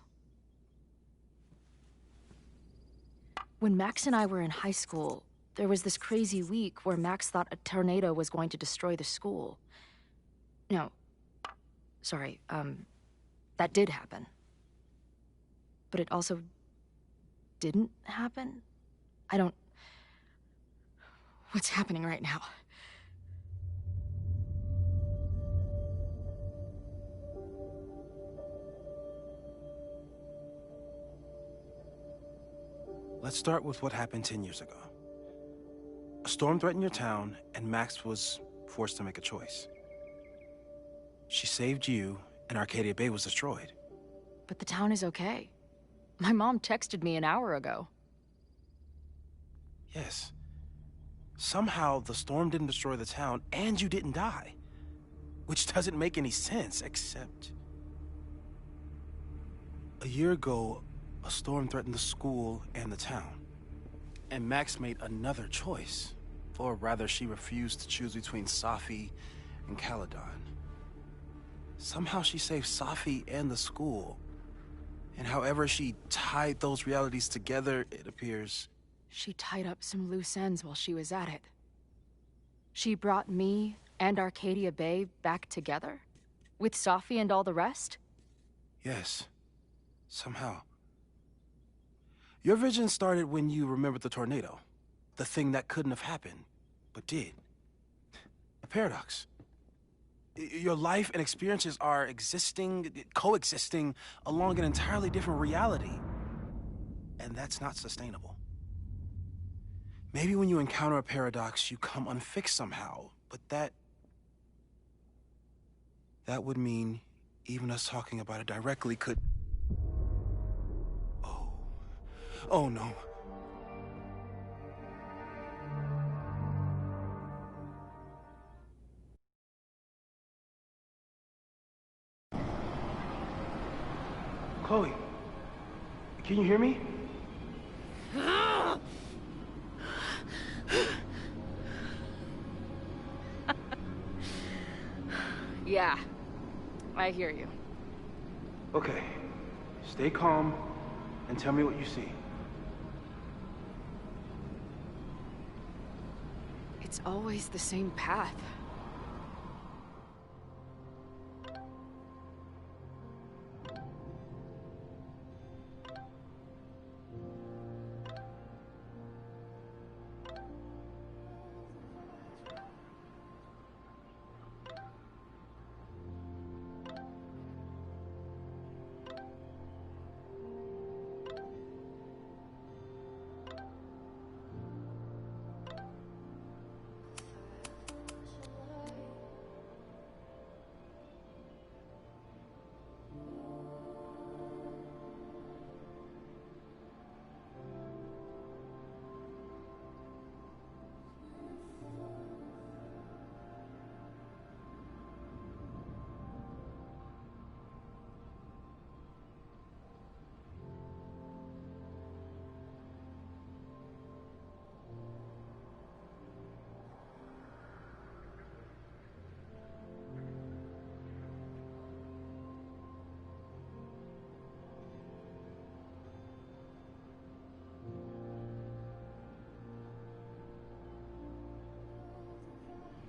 When Max and I were in high school, there was this crazy week where Max thought a tornado was going to destroy the school. No, sorry, that did happen. But it also didn't happen? What's happening right now? Let's start with what happened 10 years ago. A storm threatened your town, and Max was forced to make a choice. She saved you, and Arcadia Bay was destroyed. But the town is okay. My mom texted me an hour ago. Yes. Somehow, the storm didn't destroy the town, and you didn't die. Which doesn't make any sense, except... A year ago, a storm threatened the school and the town. And Max made another choice. Or rather, she refused to choose between Safi and Caledon. Somehow she saved Safi and the school. And however she tied those realities together, it appears... She tied up some loose ends while she was at it. She brought me and Arcadia Bay back together? With Safi and all the rest? Yes. Somehow. Your vision started when you remembered the tornado. The thing that couldn't have happened, but did. A paradox. Your life and experiences are coexisting along an entirely different reality. And that's not sustainable. Maybe when you encounter a paradox, you come unfixed somehow, but that would mean even us talking about it directly could... Oh no. Chloe, can you hear me? Yeah, I hear you. Okay, stay calm and tell me what you see. It's always the same path.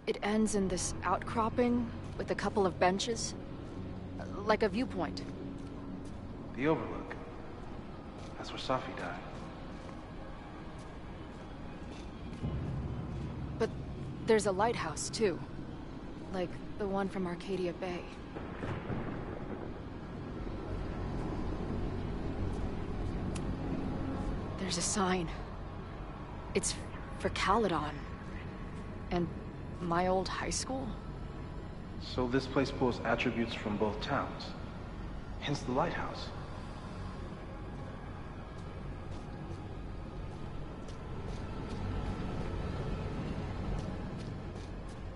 It ends in this outcropping with a couple of benches, like a viewpoint. The Overlook. That's where Safi died. But there's a lighthouse, too. Like the one from Arcadia Bay. There's a sign. It's for Caledon. And my old high school? So this place pulls attributes from both towns. Hence the lighthouse.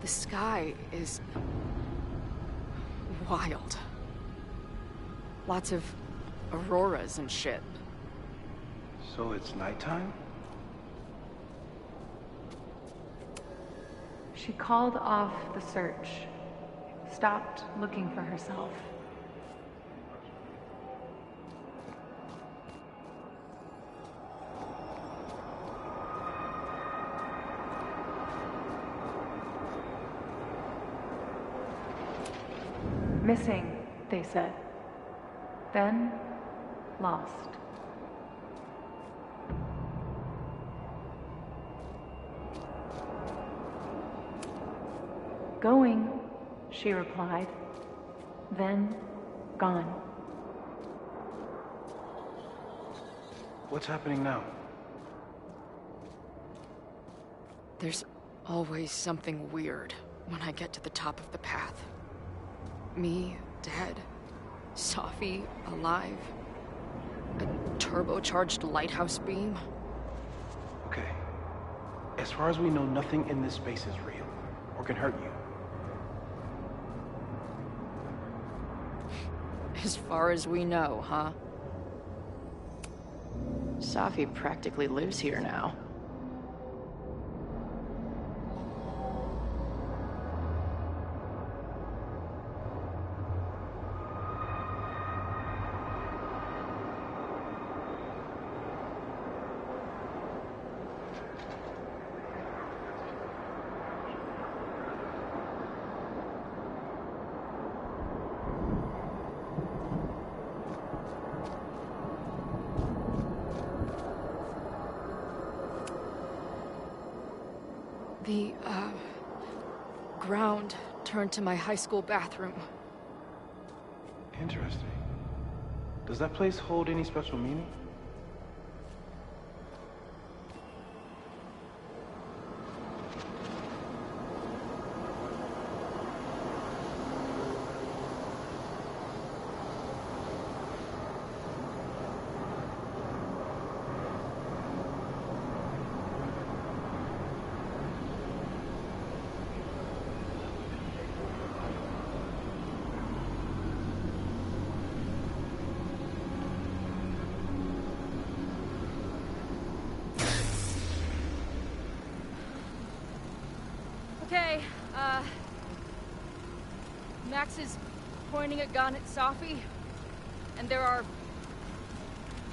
sky is wild. Lots of auroras and shit. So it's nighttime? She called off the search, stopped looking for herself. Missing, they said. Then, lost. Going, she replied. Then, gone. What's happening now? There's always something weird when I get to the top of the path. Me, dead. Safi, alive. A turbocharged lighthouse beam. Okay. As far as we know, nothing in this space is real or can hurt you. As far as we know, huh? Safi practically lives here now. The, ground turned to my high school bathroom. Interesting. Does that place hold any special meaning? Okay, Max is pointing a gun at Safi, and there are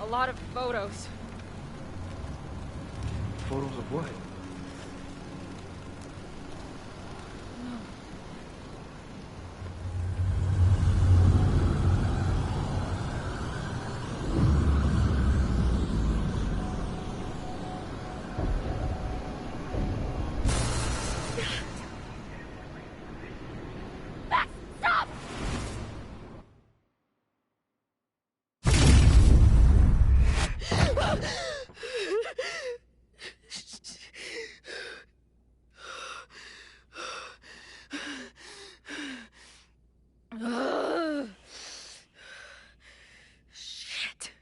a lot of photos. Photos of what? Shit.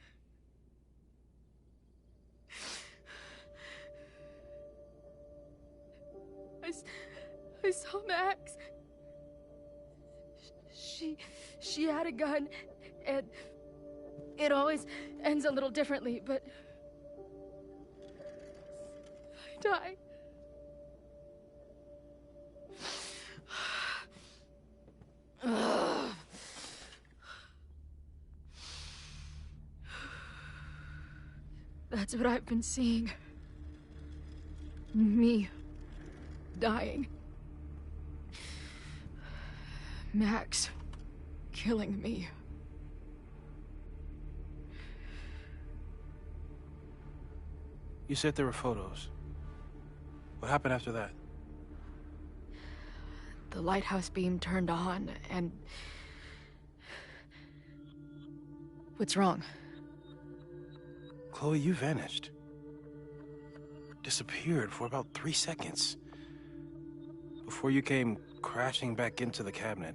I saw Max. She had a gun, and it always ends a little differently, but I died. That's what I've been seeing. Me dying. Max killing me. You said there were photos. What happened after that? The lighthouse beam turned on, and... What's wrong? Chloe, you vanished. Disappeared for about 3 seconds. Before you came crashing back into the cabinet.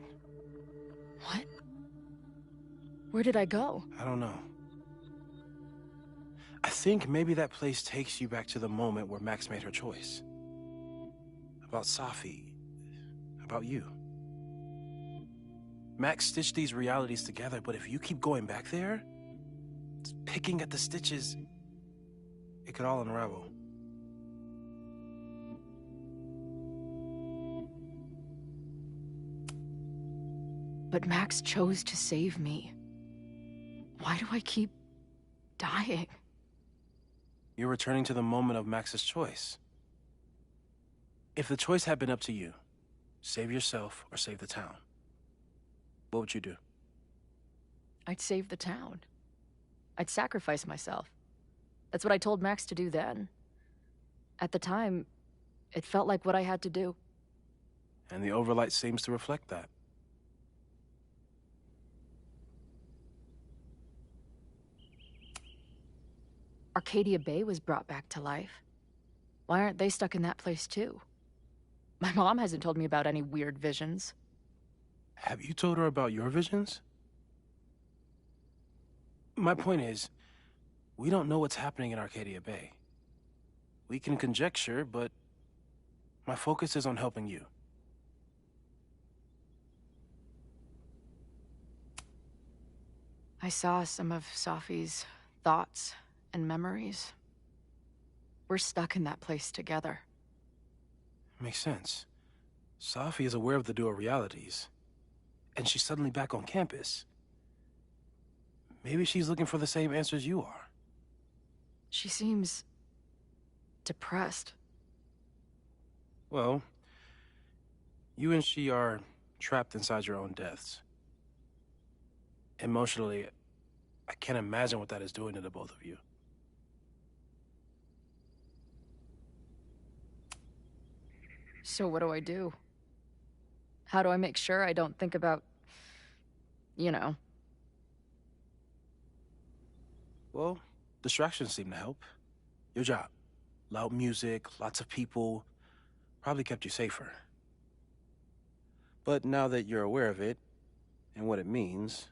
What? Where did I go? I don't know. I think maybe that place takes you back to the moment where Max made her choice. About Safi. about you. Max stitched these realities together, but if you keep going back there, picking at the stitches, it could all unravel. But Max chose to save me. Why do I keep dying? You're returning to the moment of Max's choice. If the choice had been up to you, save yourself or save the town, what would you do? I'd save the town. I'd sacrifice myself. That's what I told Max to do then. At the time, it felt like what I had to do. And the overlight seems to reflect that. Arcadia Bay was brought back to life. Why aren't they stuck in that place too? My mom hasn't told me about any weird visions. Have you told her about your visions? My point is, we don't know what's happening in Arcadia Bay. We can conjecture, but my focus is on helping you. I saw some of Safi's thoughts and memories. We're stuck in that place together. Makes sense. Safi is aware of the dual realities, and she's suddenly back on campus. Maybe she's looking for the same answers you are. She seems depressed. Well, you and she are trapped inside your own deaths. Emotionally, I can't imagine what that is doing to the both of you. So what do I do? How do I make sure I don't think about, you know? Well, distractions seem to help. Your job. Loud music, lots of people, probably kept you safer. But now that you're aware of it, and what it means,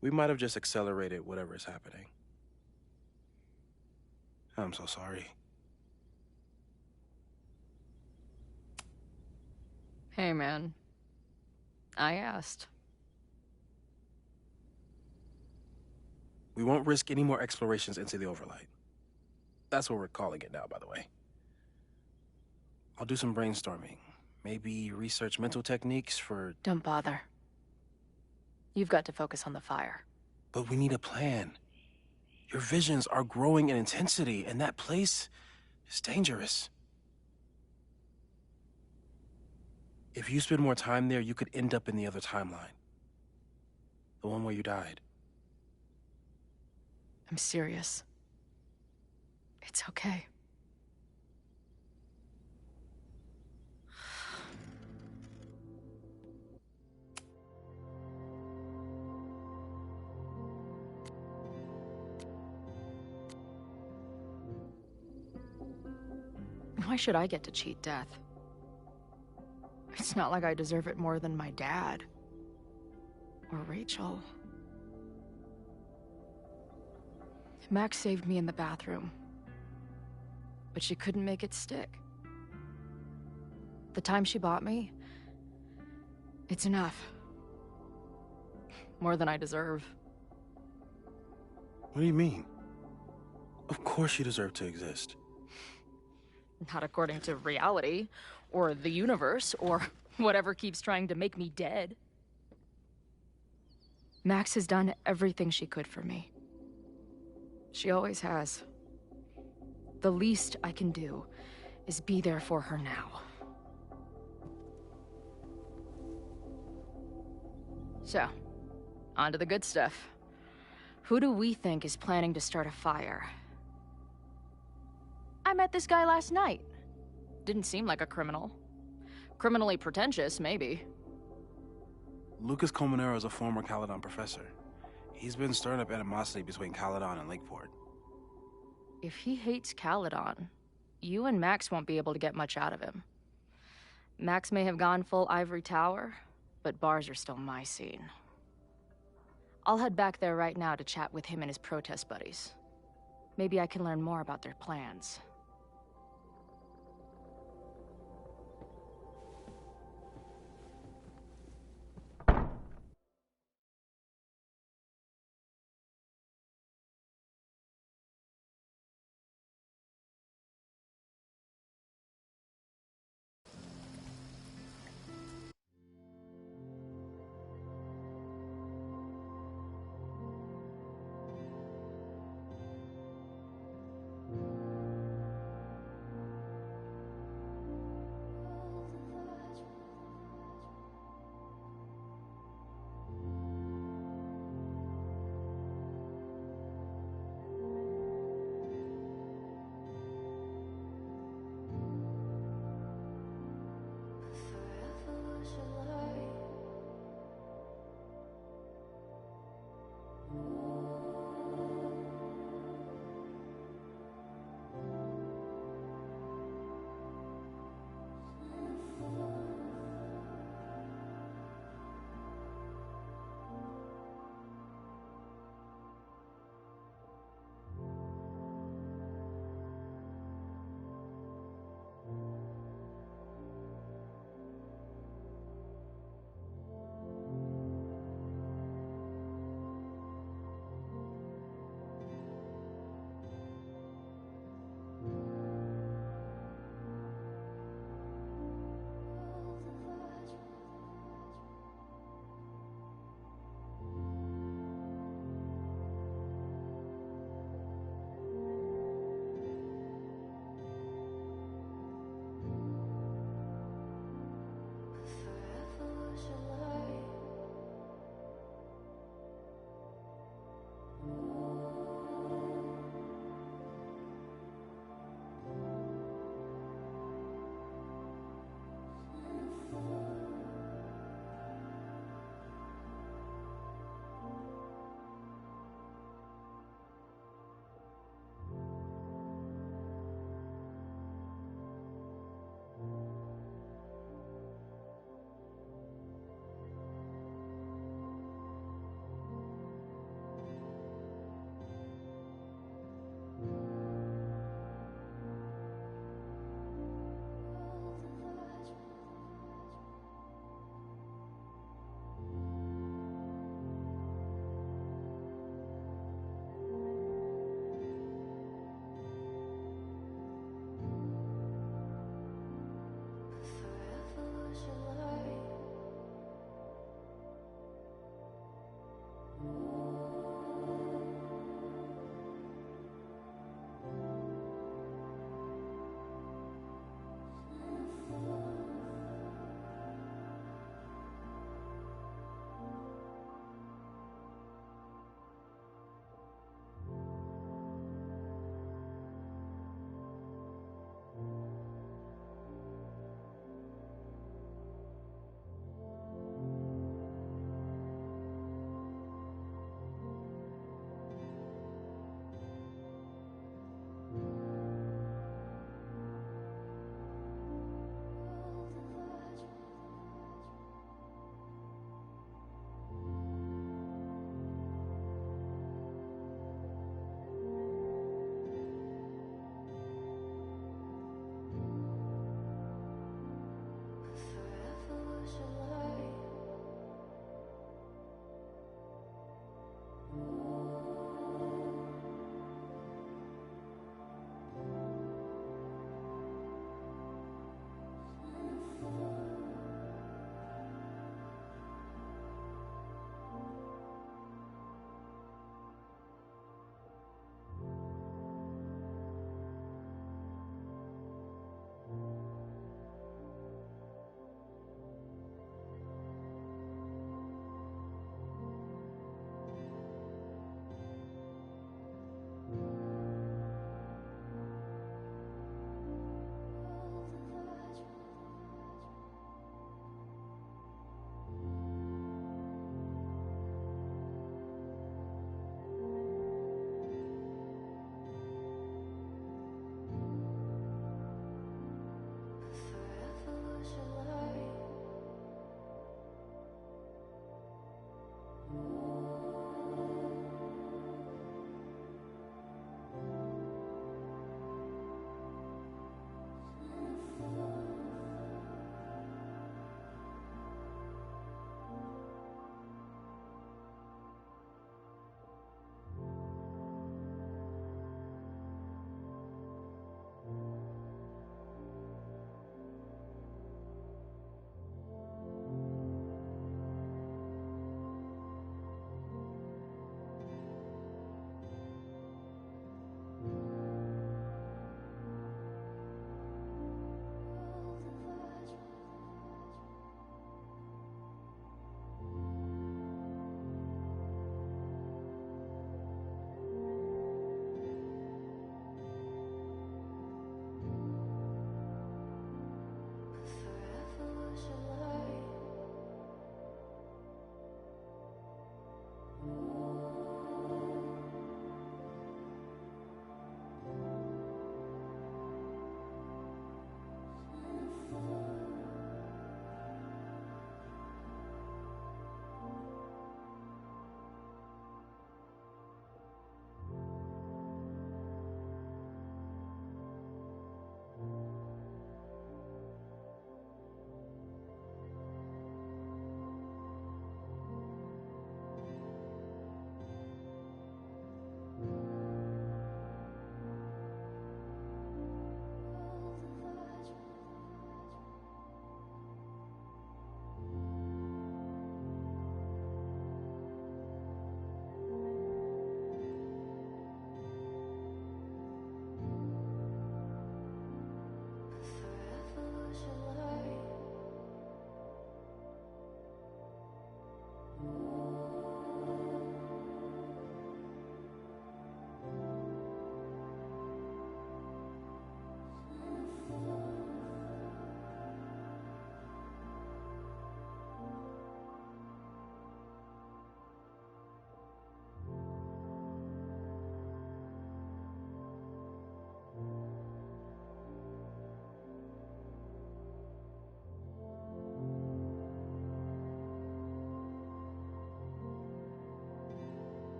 we might have just accelerated whatever is happening. I'm so sorry. Hey, man. I asked. We won't risk any more explorations into the overlight. That's what we're calling it now, by the way. I'll do some brainstorming. Maybe research mental techniques for... Don't bother. You've got to focus on the fire. But we need a plan. Your visions are growing in intensity, and that place is dangerous. If you spend more time there, you could end up in the other timeline. The one where you died. I'm serious. It's okay. Why should I get to cheat death? It's not like I deserve it more than my dad. Or Rachel. Max saved me in the bathroom. But she couldn't make it stick. The time she bought me, it's enough. More than I deserve. What do you mean? Of course you deserve to exist. Not according to reality, or the universe, or whatever keeps trying to make me dead. Max has done everything she could for me. She always has. The least I can do is be there for her now. So, on to the good stuff. Who do we think is planning to start a fire? I met this guy last night. Didn't seem like a criminal. Criminally pretentious, maybe. Lucas Colmenero is a former Caledon professor. He's been stirring up animosity between Caledon and Lakeport. If he hates Caledon, you and Max won't be able to get much out of him. Max may have gone full ivory tower, but bars are still my scene. I'll head back there right now to chat with him and his protest buddies. Maybe I can learn more about their plans.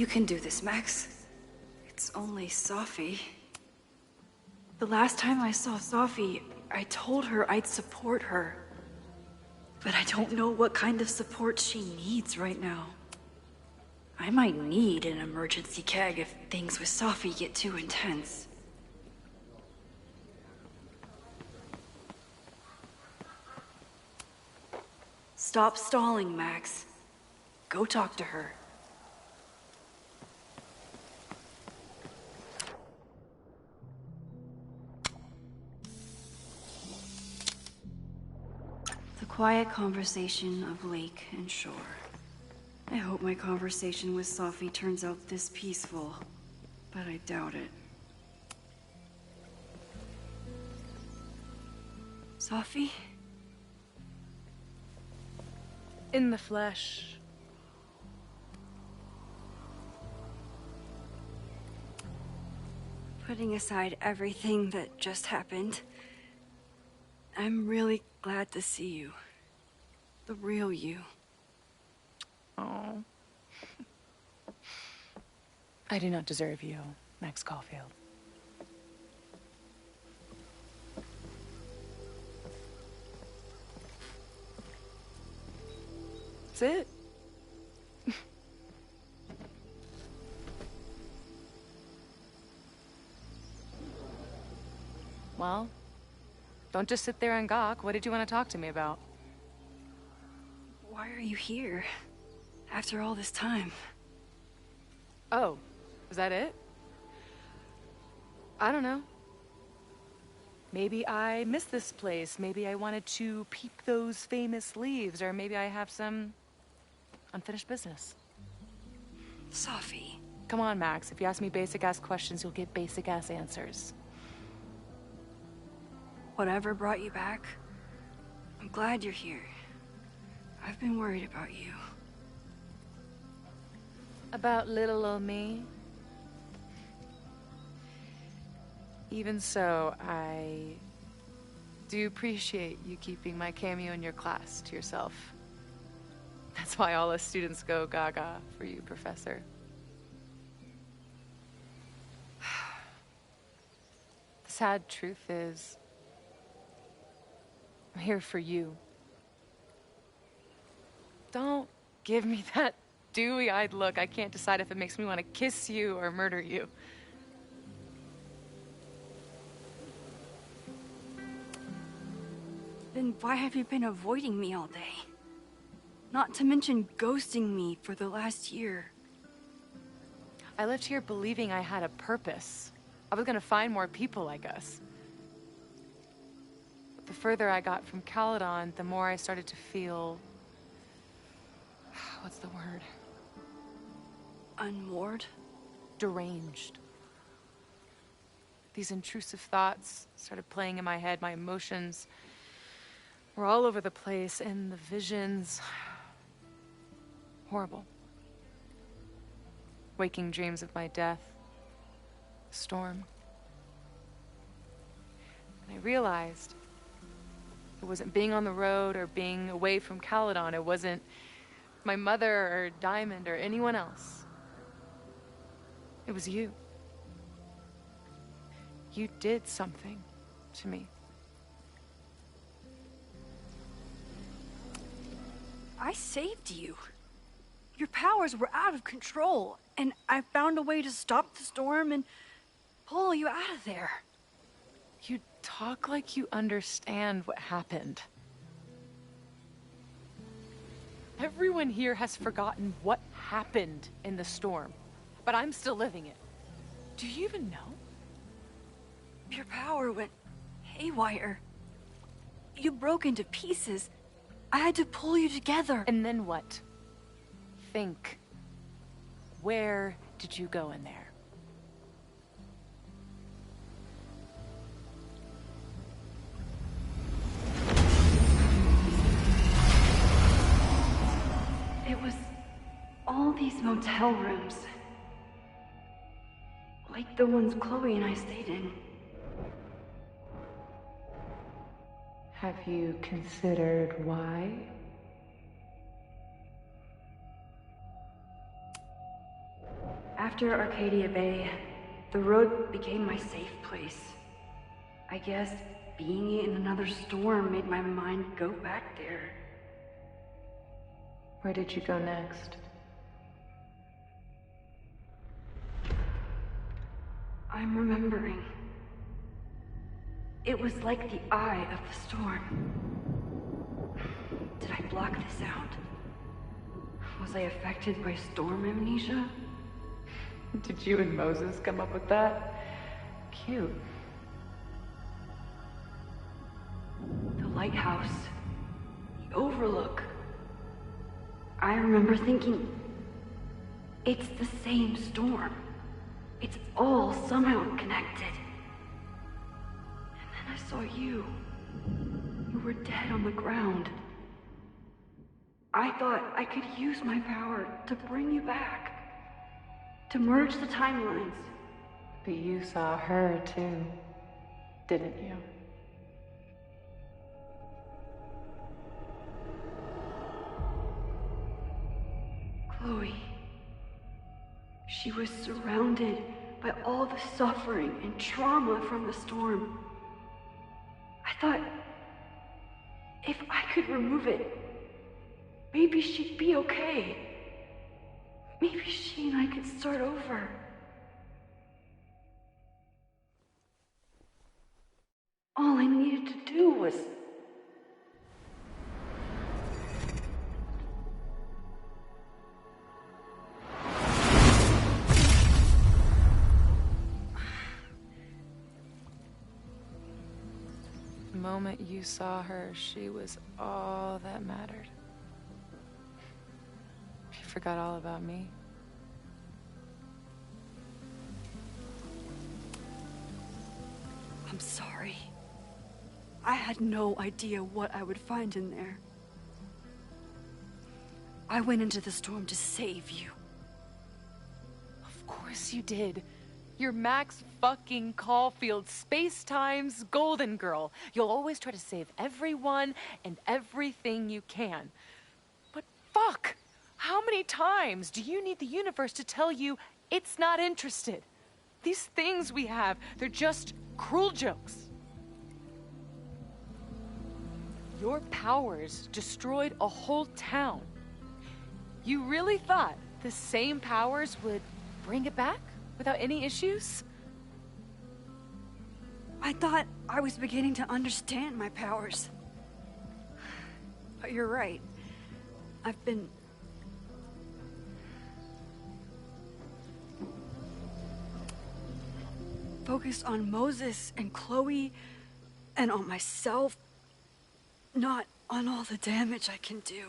You can do this, Max. It's only Sophie. The last time I saw Sophie, I told her I'd support her. But I don't know what kind of support she needs right now. I might need an emergency keg if things with Sophie get too intense. Stop stalling, Max. Go talk to her. The quiet conversation of lake and shore. I hope my conversation with Sophie turns out this peaceful, but I doubt it. Sophie? In the flesh. Putting aside everything that just happened, I'm really glad to see you. The real you. Oh. I do not deserve you, Max Caulfield. That's it. Well, don't just sit there and gawk. What did you want to talk to me about? Why are you here? After all this time? Oh, is that it? I don't know. Maybe I miss this place. Maybe I wanted to peep those famous leaves, or maybe I have some unfinished business. Sophie. Come on, Max. If you ask me basic-ass questions, you'll get basic-ass answers. Whatever brought you back, I'm glad you're here. I've been worried about you. About little old me? Even so, I do appreciate you keeping my cameo in your class to yourself. That's why all us students go gaga for you, Professor. The sad truth is, I'm here for you. Don't give me that dewy-eyed look. I can't decide if it makes me want to kiss you or murder you. Then why have you been avoiding me all day? Not to mention ghosting me for the last year. I left here believing I had a purpose. I was gonna find more people like us. But the further I got from Caledon, the more I started to feel... what's the word? Unmoored? Deranged. These intrusive thoughts started playing in my head. My emotions were all over the place, and the visions... horrible. Waking dreams of my death. A storm. And I realized it wasn't being on the road or being away from Caledon. It wasn't my mother or Diamond or anyone else. It was you. You did something to me. I saved you. Your powers were out of control, and I found a way to stop the storm and pull you out of there. You talk like you understand what happened. Everyone here has forgotten what happened in the storm, but I'm still living it. Do you even know? Your power went haywire. You broke into pieces. I had to pull you together. And then what? Think. Where did you go in there? It was all these motel rooms. Like the ones Chloe and I stayed in. Have you considered why? After Arcadia Bay, the road became my safe place. I guess being in another storm made my mind go back there. Where did you go next? I'm remembering. It was like the eye of the storm. Did I block this out? Was I affected by storm amnesia? Did you and Moses come up with that? Cute. The lighthouse. The overlook. I remember thinking, it's the same storm. It's all somehow connected. And then I saw you. You were dead on the ground. I thought I could use my power to bring you back. To merge the timelines. But you saw her too, didn't you? Chloe. She was surrounded by all the suffering and trauma from the storm. I thought, if I could remove it, maybe she'd be okay. Maybe she and I could start over. All I needed to do was... The moment you saw her, she was all that mattered. You forgot all about me. I'm sorry. I had no idea what I would find in there. I went into the storm to save you. Of course you did. You're Max fucking Caulfield, Space-Time's golden girl. You'll always try to save everyone and everything you can. But fuck! How many times do you need the universe to tell you it's not interested? These things we have, they're just cruel jokes. Your powers destroyed a whole town. You really thought the same powers would bring it back without any issues? I thought I was beginning to understand my powers. But you're right. I've been... focused on Moses and Chloe and on myself, not on all the damage I can do.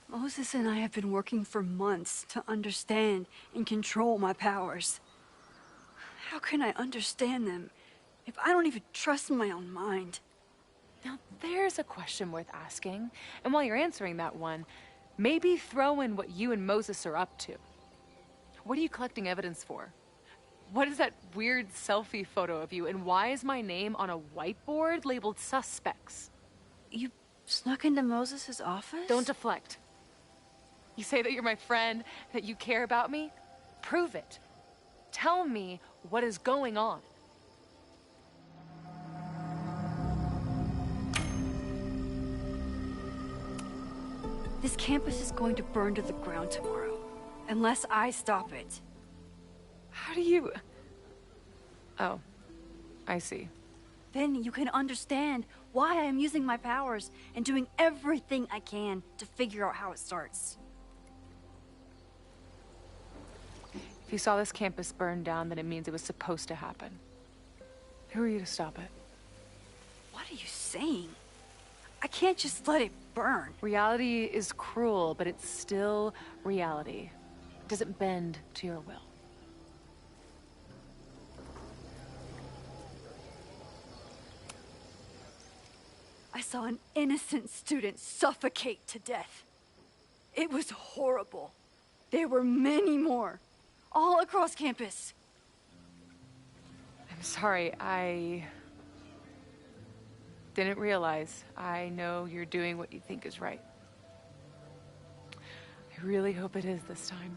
Moses and I have been working for months to understand and control my powers. How can I understand them if I don't even trust my own mind? Now there's a question worth asking, and while you're answering that one, maybe throw in what you and Moses are up to. What are you collecting evidence for? What is that weird selfie photo of you, and why is my name on a whiteboard labeled suspects? You snuck into Moses' office? Don't deflect. You say that you're my friend, that you care about me? Prove it. Tell me what is going on. This campus is going to burn to the ground tomorrow, unless I stop it. How do you... Oh, I see. Then you can understand why I am using my powers and doing everything I can to figure out how it starts. If you saw this campus burn down, then it means it was supposed to happen. Who are you to stop it? What are you saying? I can't just let it burn. Reality is cruel, but it's still reality. It doesn't bend to your will. I saw an innocent student suffocate to death. It was horrible. There were many more, all across campus. I'm sorry, I didn't realize. I know you're doing what you think is right. I really hope it is this time.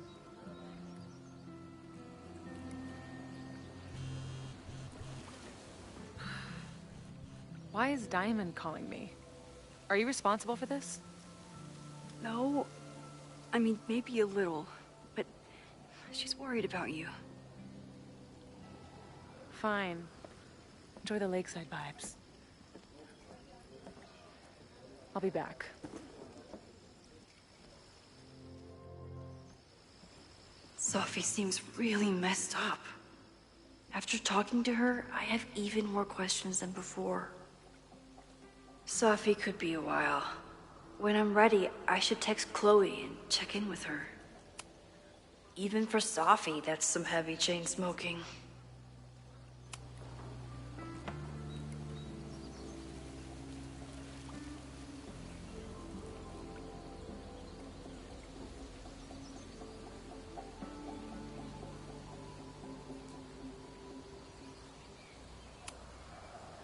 Why is Diamond calling me? Are you responsible for this? No. I mean, maybe a little, but she's worried about you. Fine. Enjoy the lakeside vibes. I'll be back. Sophie seems really messed up. After talking to her, I have even more questions than before. Sophie could be a while. When I'm ready, I should text Chloe and check in with her. Even for Sophie, that's some heavy chain smoking.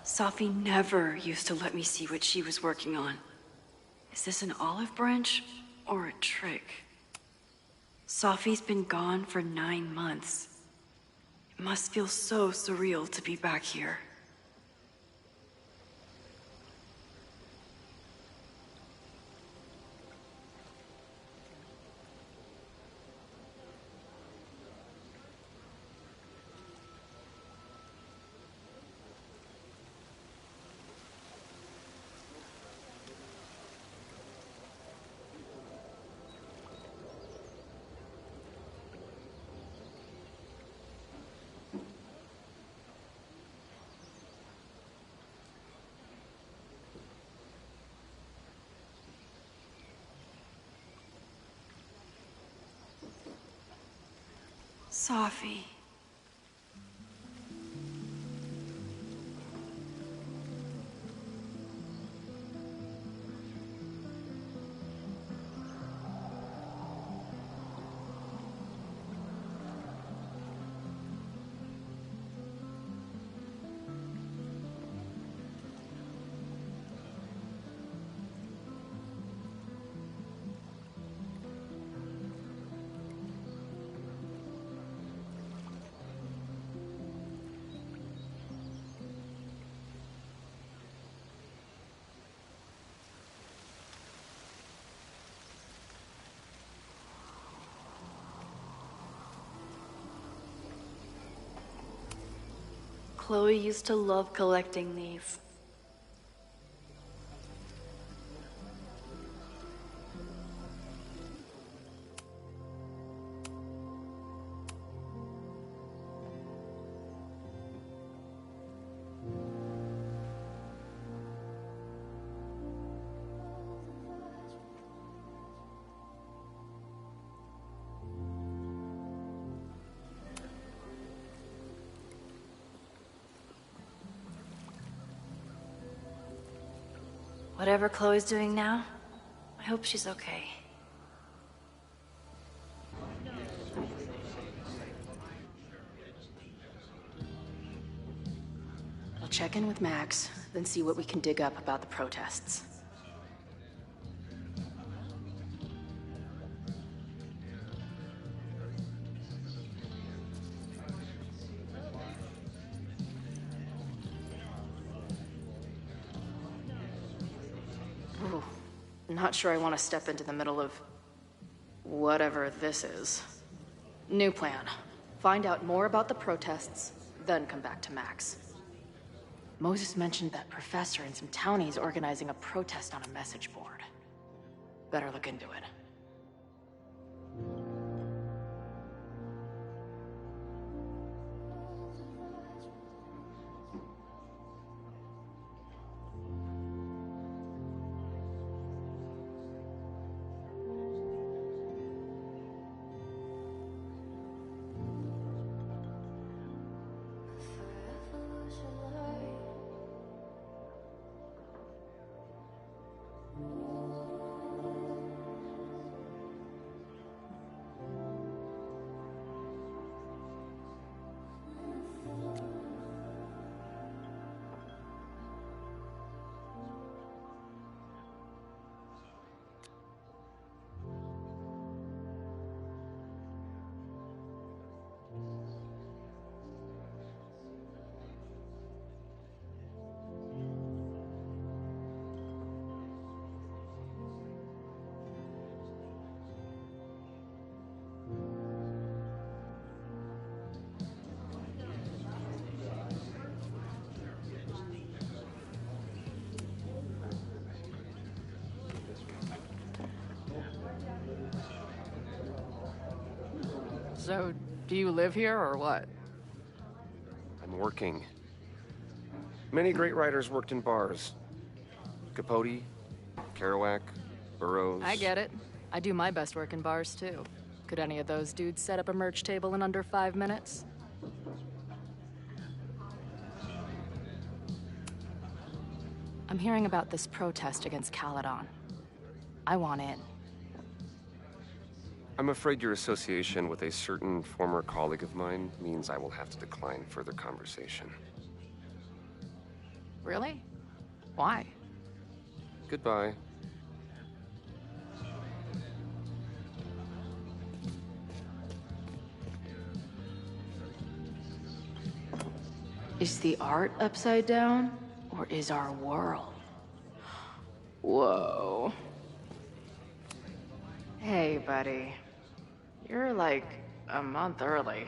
Sophie never used to let me see what she was working on. Is this an olive branch or a trick? Sophie's been gone for 9 months. It must feel so surreal to be back here. Sophie. Chloe used to love collecting these. Whatever Chloe's doing now, I hope she's okay. I'll check in with Max, then see what we can dig up about the protests. Ooh, not sure I want to step into the middle of whatever this is. New plan. Find out more about the protests, then come back to Max. Moses mentioned that professor and some townies organizing a protest on a message board. Better look into it. So, do you live here or what? I'm working. Many great writers worked in bars. Capote, Kerouac, Burroughs. I get it. I do my best work in bars, too. Could any of those dudes set up a merch table in under 5 minutes? I'm hearing about this protest against Caledon. I want in. I'm afraid your association with a certain former colleague of mine means I will have to decline further conversation. Really? Why? Goodbye. Is the art upside down, or is our world? Whoa. Hey, buddy. You're like a month early.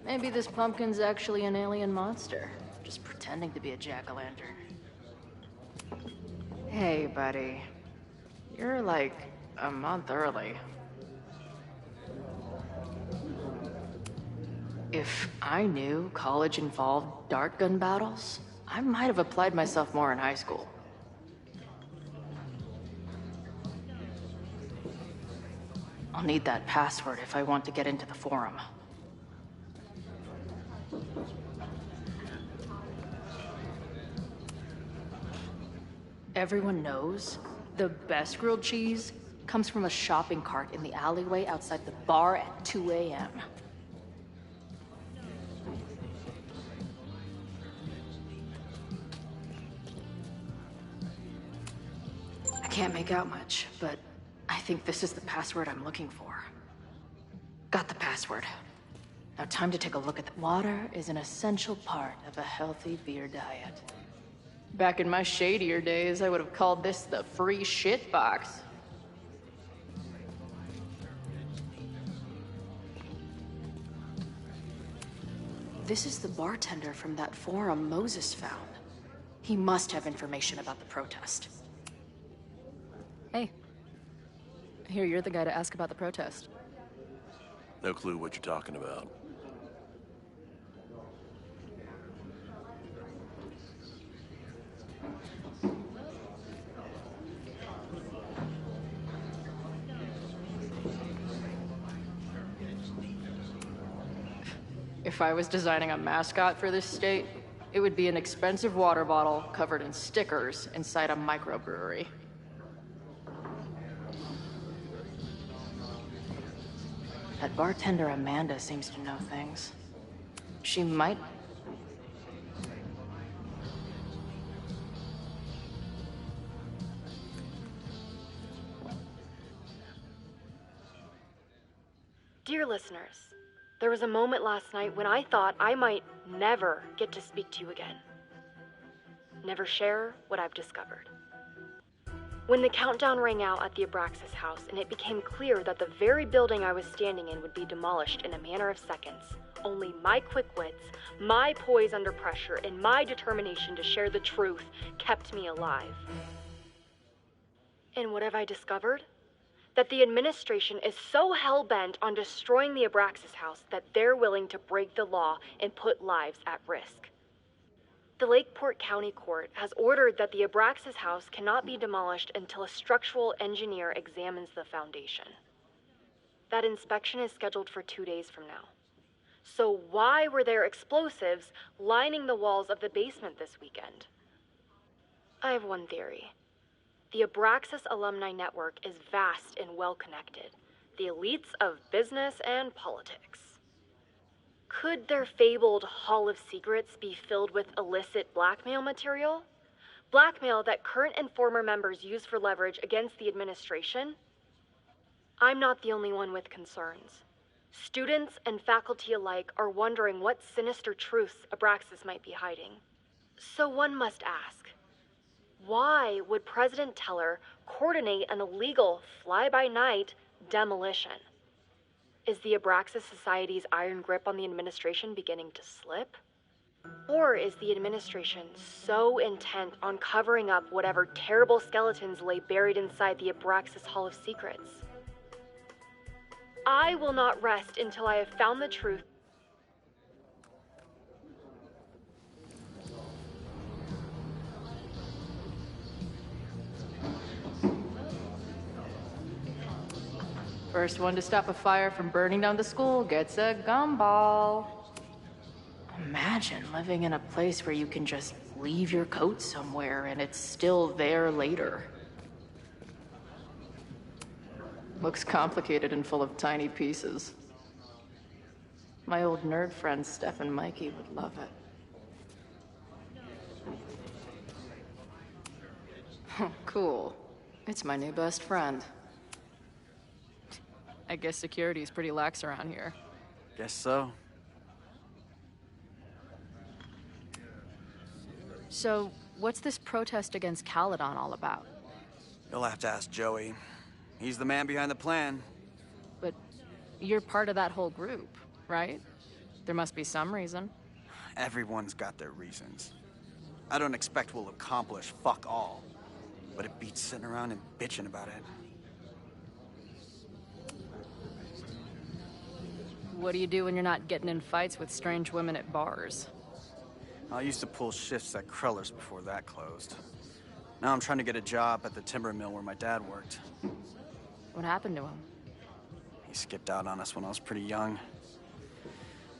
Maybe this pumpkin's actually an alien monster, just pretending to be a jack-o'-lantern. Hey, buddy. You're like a month early. If I knew college involved dart gun battles, I might have applied myself more in high school. I'll need that password if I want to get into the forum. Everyone knows the best grilled cheese comes from a shopping cart in the alleyway outside the bar at 2 a.m. I can't make out much, but I think this is the password I'm looking for. Got the password. Now time to take a look at the water is an essential part of a healthy beer diet. Back in my shadier days, I would have called this the free shit box. This is the bartender from that forum Moses found. He must have information about the protest. Hey. I hear you're the guy to ask about the protest. No clue what you're talking about. If I was designing a mascot for this state, it would be an expensive water bottle covered in stickers inside a microbrewery. That bartender Amanda seems to know things. She might... Dear listeners, there was a moment last night when I thought I might never get to speak to you again. Never share what I've discovered. When the countdown rang out at the Abraxas house and it became clear that the very building I was standing in would be demolished in a matter of seconds, only my quick wits, my poise under pressure, and my determination to share the truth kept me alive. And what have I discovered? That the administration is so hell-bent on destroying the Abraxas house that they're willing to break the law and put lives at risk. The Lakeport County Court has ordered that the Abraxas house cannot be demolished until a structural engineer examines the foundation. That inspection is scheduled for 2 days from now. So why were there explosives lining the walls of the basement this weekend? I have one theory. The Abraxas alumni network is vast and well-connected, the elites of business and politics. Could their fabled Hall of Secrets be filled with illicit blackmail material? Blackmail that current and former members use for leverage against the administration? I'm not the only one with concerns. Students and faculty alike are wondering what sinister truths Abraxas might be hiding. So one must ask, why would President Teller coordinate an illegal fly-by-night demolition? Is the Abraxas Society's iron grip on the administration beginning to slip? Or is the administration so intent on covering up whatever terrible skeletons lay buried inside the Abraxas Hall of Secrets? I will not rest until I have found the truth. First one to stop a fire from burning down the school gets a gumball. Imagine living in a place where you can just leave your coat somewhere and it's still there later. Looks complicated and full of tiny pieces. My old nerd friends Steph and Mikey would love it. Cool. It's my new best friend. I guess security's pretty lax around here. Guess so. So, what's this protest against Caledon all about? You'll have to ask Joey. He's the man behind the plan. But you're part of that whole group, right? There must be some reason. Everyone's got their reasons. I don't expect we'll accomplish fuck all, but it beats sitting around and bitching about it. What do you do when you're not getting in fights with strange women at bars? I used to pull shifts at Kreller's before that closed. Now I'm trying to get a job at the timber mill where my dad worked. What happened to him? He skipped out on us when I was pretty young.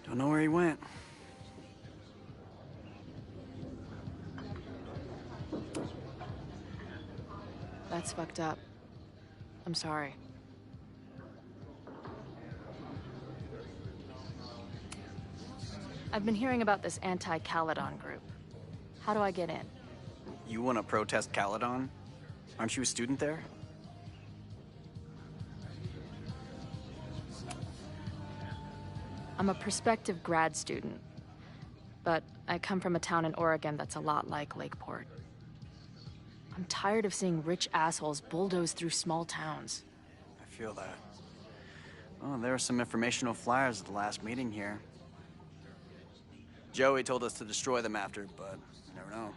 Don't know where he went. That's fucked up. I'm sorry. I've been hearing about this anti-Caledon group. How do I get in? You want to protest Caledon? Aren't you a student there? I'm a prospective grad student, but I come from a town in Oregon that's a lot like Lakeport. I'm tired of seeing rich assholes bulldoze through small towns. I feel that. Well, there were some informational flyers at the last meeting here. Joey told us to destroy them after, but you never know.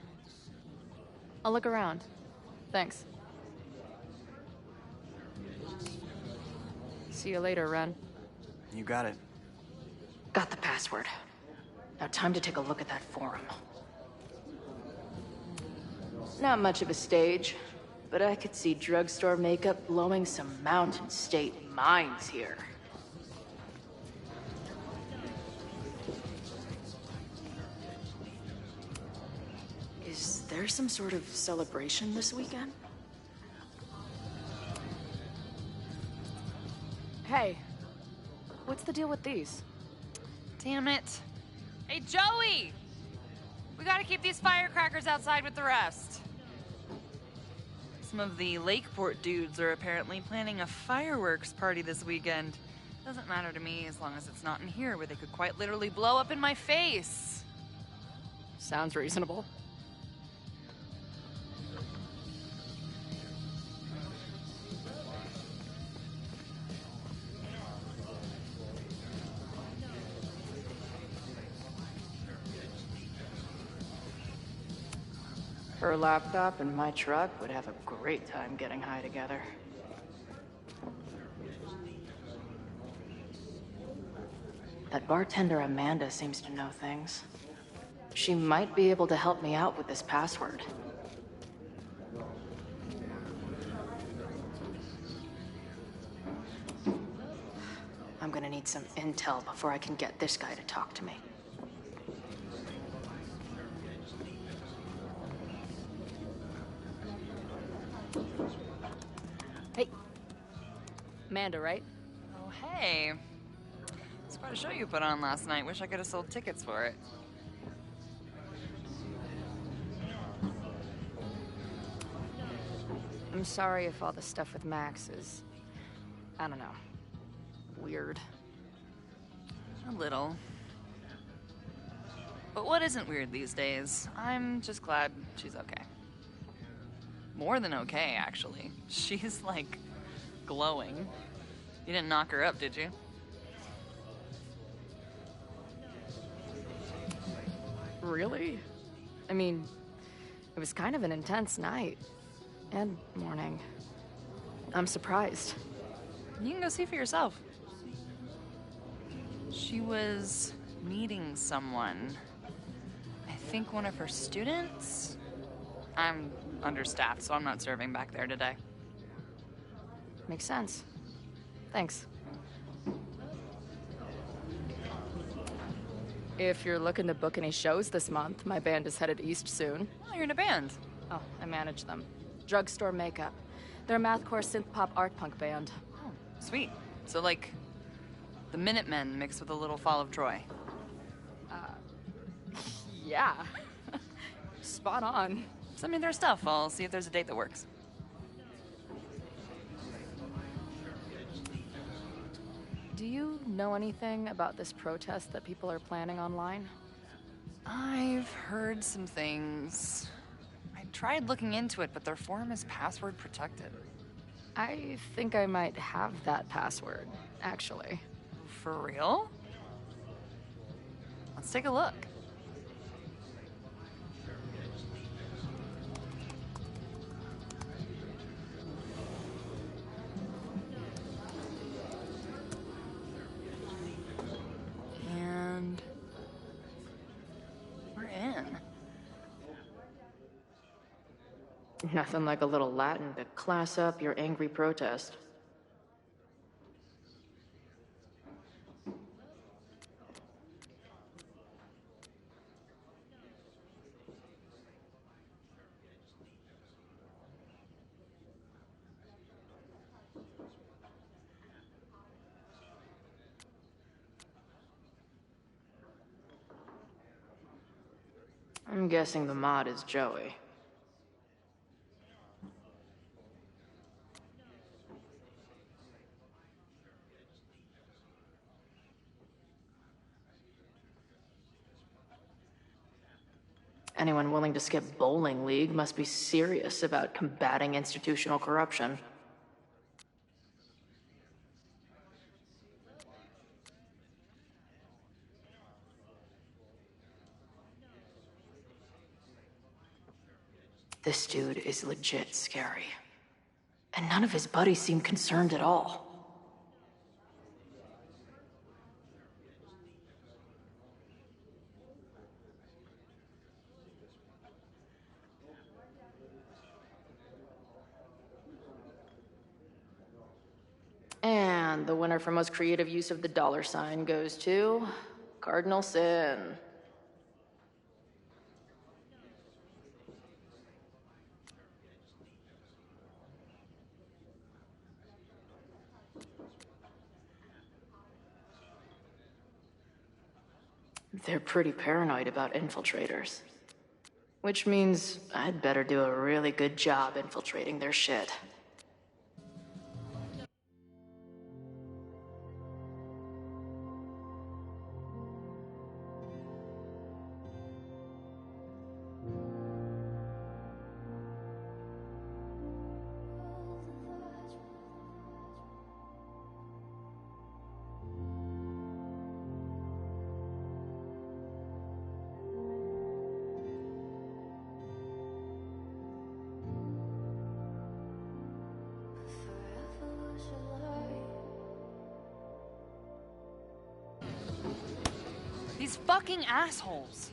I'll look around. Thanks. See you later, Ren. You got it. Got the password. Now time to take a look at that forum. Not much of a stage, but I could see drugstore makeup blowing some Mountain State minds here. Is there some sort of celebration this weekend? Hey, what's the deal with these? Damn it. Hey, Joey! We gotta keep these firecrackers outside with the rest. Some of the Lakeport dudes are apparently planning a fireworks party this weekend. Doesn't matter to me as long as it's not in here where they could quite literally blow up in my face. Sounds reasonable. Her laptop and my truck would have a great time getting high together. That bartender Amanda seems to know things. She might be able to help me out with this password. I'm gonna need some intel before I can get this guy to talk to me. Hey. Amanda, right? Oh, hey. It's quite a show you put on last night. Wish I could have sold tickets for it. I'm sorry if all the stuff with Max is, I don't know, weird. A little. But what isn't weird these days? I'm just glad she's okay. More than okay, actually. She's, like, glowing. You didn't knock her up, did you? Really? I mean, it was kind of an intense night. And morning. I'm surprised. You can go see for yourself. She was meeting someone. I think one of her students? I'm understaffed, so I'm not serving back there today. Makes sense. Thanks. If you're looking to book any shows this month, my band is headed east soon. Oh, you're in a band. Oh, I manage them. Drugstore Makeup. They're a mathcore synth-pop art punk band. Oh, sweet. So, like, the Minutemen mixed with a little Fall of Troy. Yeah. Spot on. Send me their stuff. I'll see if there's a date that works. Do you know anything about this protest that people are planning online? I've heard some things. I tried looking into it, but their forum is password protected. I think I might have that password, actually. For real? Let's take a look. And we're in. Nothing like a little Latin to class up your angry protest. I'm guessing the mod is Joey. Anyone willing to skip bowling league must be serious about combating institutional corruption. This dude is legit scary. And none of his buddies seem concerned at all. And the winner for most creative use of the dollar sign goes to Cardinal Sin. They're pretty paranoid about infiltrators. Which means I'd better do a really good job infiltrating their shit. These fucking assholes.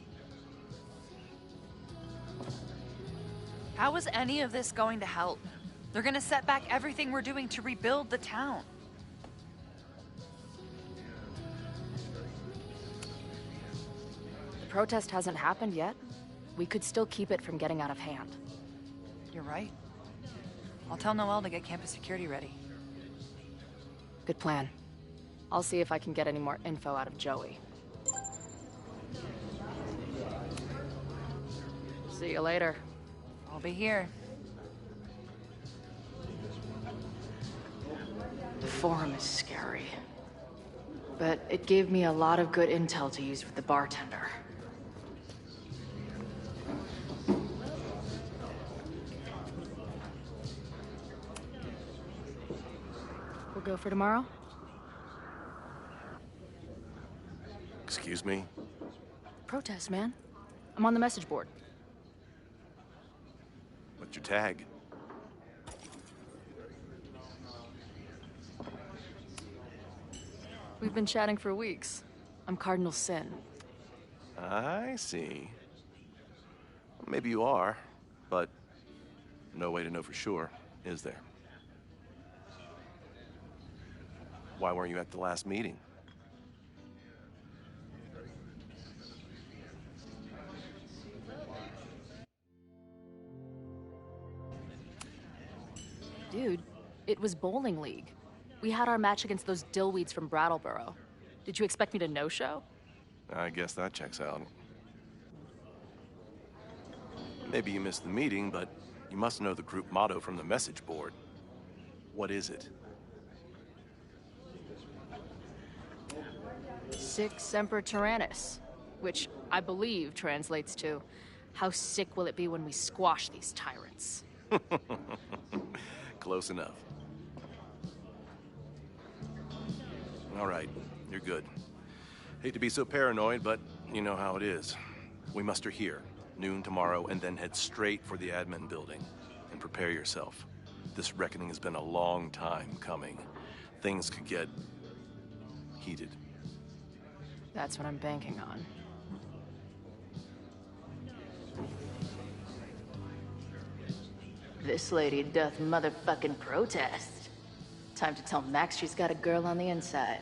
How is any of this going to help? They're gonna set back everything we're doing to rebuild the town. The protest hasn't happened yet. We could still keep it from getting out of hand. You're right. I'll tell Noelle to get campus security ready. Good plan. I'll see if I can get any more info out of Joey. See you later. I'll be here. The forum is scary. But it gave me a lot of good intel to use with the bartender. We'll go for tomorrow? Excuse me? Protest, man. I'm on the message board. What's your tag? We've been chatting for weeks. I'm Cardinal Sin. I see. Maybe you are, but no way to know for sure, is there? Why weren't you at the last meeting? Dude, it was bowling league. We had our match against those dillweeds from Brattleboro. Did you expect me to no-show? I guess that checks out. Maybe you missed the meeting, but you must know the group motto from the message board. What is it? Sic Semper Tyrannis, which I believe translates to, how sick will it be when we squash these tyrants? Close enough. All right, you're good. Hate to be so paranoid, but you know how it is. We muster here, noon tomorrow, and then head straight for the admin building. And prepare yourself. This reckoning has been a long time coming. Things could get heated. That's what I'm banking on. This lady doth motherfucking protest. Time to tell Max she's got a girl on the inside.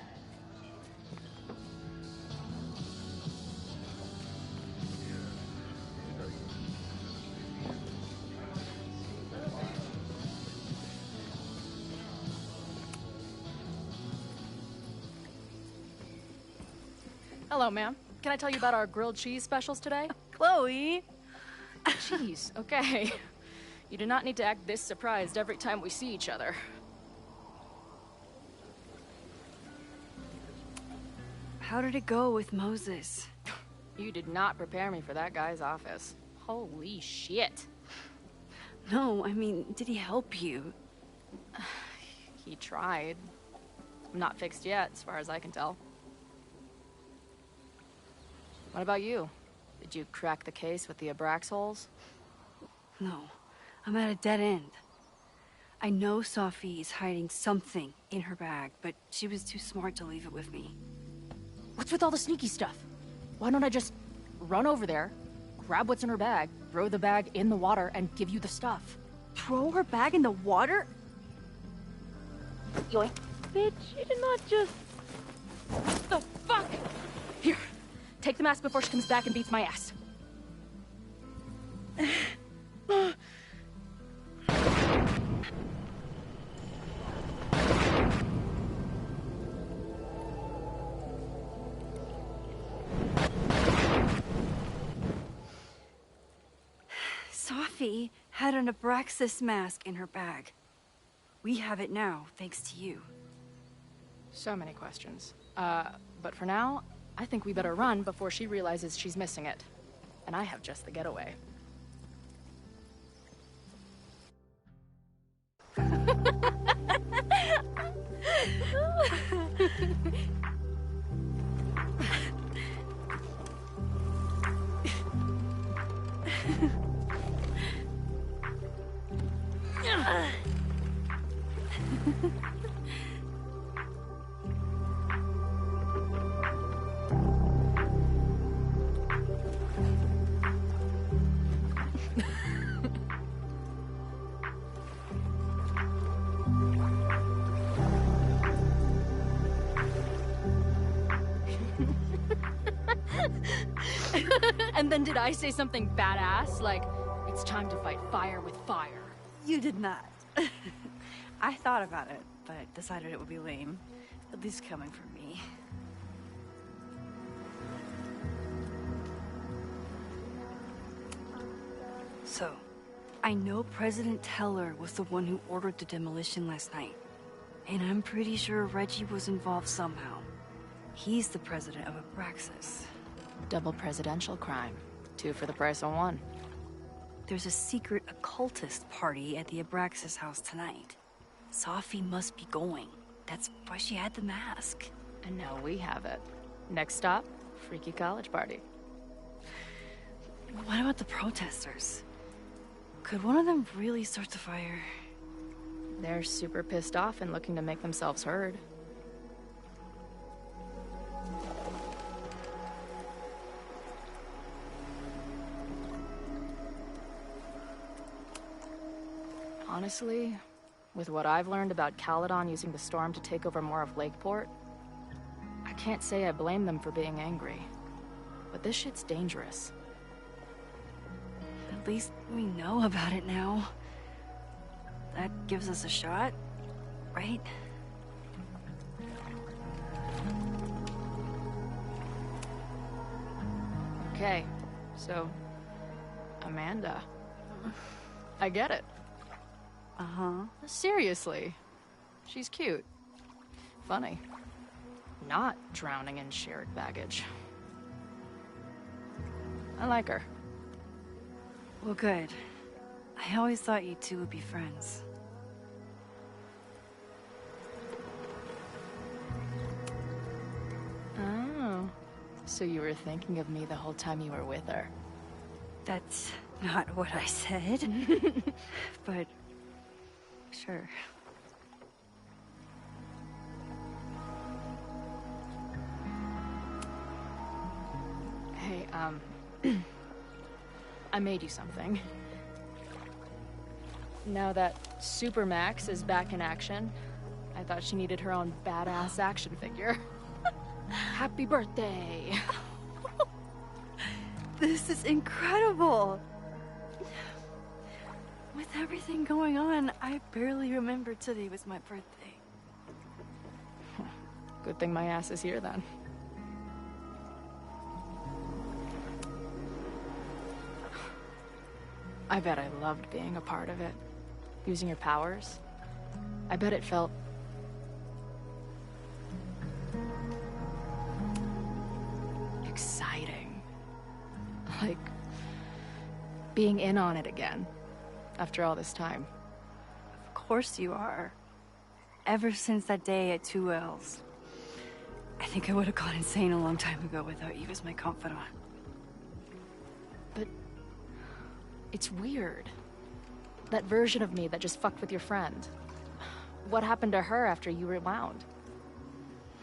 Hello, ma'am. Can I tell you about our grilled cheese specials today? Chloe! Jeez, okay. You do not need to act this surprised every time we see each other. How did it go with Moses? You did not prepare me for that guy's office. Holy shit. No, I mean, did he help you? He tried. I'm not fixed yet, as far as I can tell. What about you? Did you crack the case with the Abrax holes? No, I'm at a dead end. I know Sophie is hiding something in her bag, but she was too smart to leave it with me. What's with all the sneaky stuff? Why don't I just run over there, grab what's in her bag, throw the bag in the water, and give you the stuff? Throw her bag in the water? Yoink. Bitch, you did not just... What the fuck? Here, take the mask before she comes back and beats my ass. Sophie had an Abraxas mask in her bag. We have it now, thanks to you. So many questions. But for now, I think we better run before she realizes she's missing it. And I have just the getaway. And then did I say something badass? Like, it's time to fight fire with fire. You did not. I thought about it, but decided it would be lame. At least coming from me. So, I know President Teller was the one who ordered the demolition last night. And I'm pretty sure Reggie was involved somehow. He's the president of Abraxas. Double presidential crime. 2 for the price of 1. There's a secret occultist party at the Abraxas house tonight. Sophie must be going. That's why she had the mask. And now we have it. Next stop, freaky college party. What about the protesters? Could one of them really start the fire? They're super pissed off and looking to make themselves heard. Honestly, with what I've learned about Caledon using the storm to take over more of Lakeport, I can't say I blame them for being angry. But this shit's dangerous. At least we know about it now. That gives us a shot, right? Okay, so... Amanda. I get it. Uh-huh. Seriously. She's cute. Funny. Not drowning in shared baggage. I like her. Well, good. I always thought you two would be friends. Oh. So you were thinking of me the whole time you were with her? That's not what I said. But... sure. Hey, I made you something. Now that Super Max is back in action, I thought she needed her own badass action figure. Happy birthday! This is incredible! With everything going on, I barely remembered today was my birthday. Good thing my ass is here then. I bet I loved being a part of it. Using your powers. I bet it felt... exciting. Like... being in on it again. After all this time. Of course you are. Ever since that day at 2Ls. I think I would have gone insane a long time ago without you as my confidant. But... it's weird. That version of me that just fucked with your friend. What happened to her after you rewound?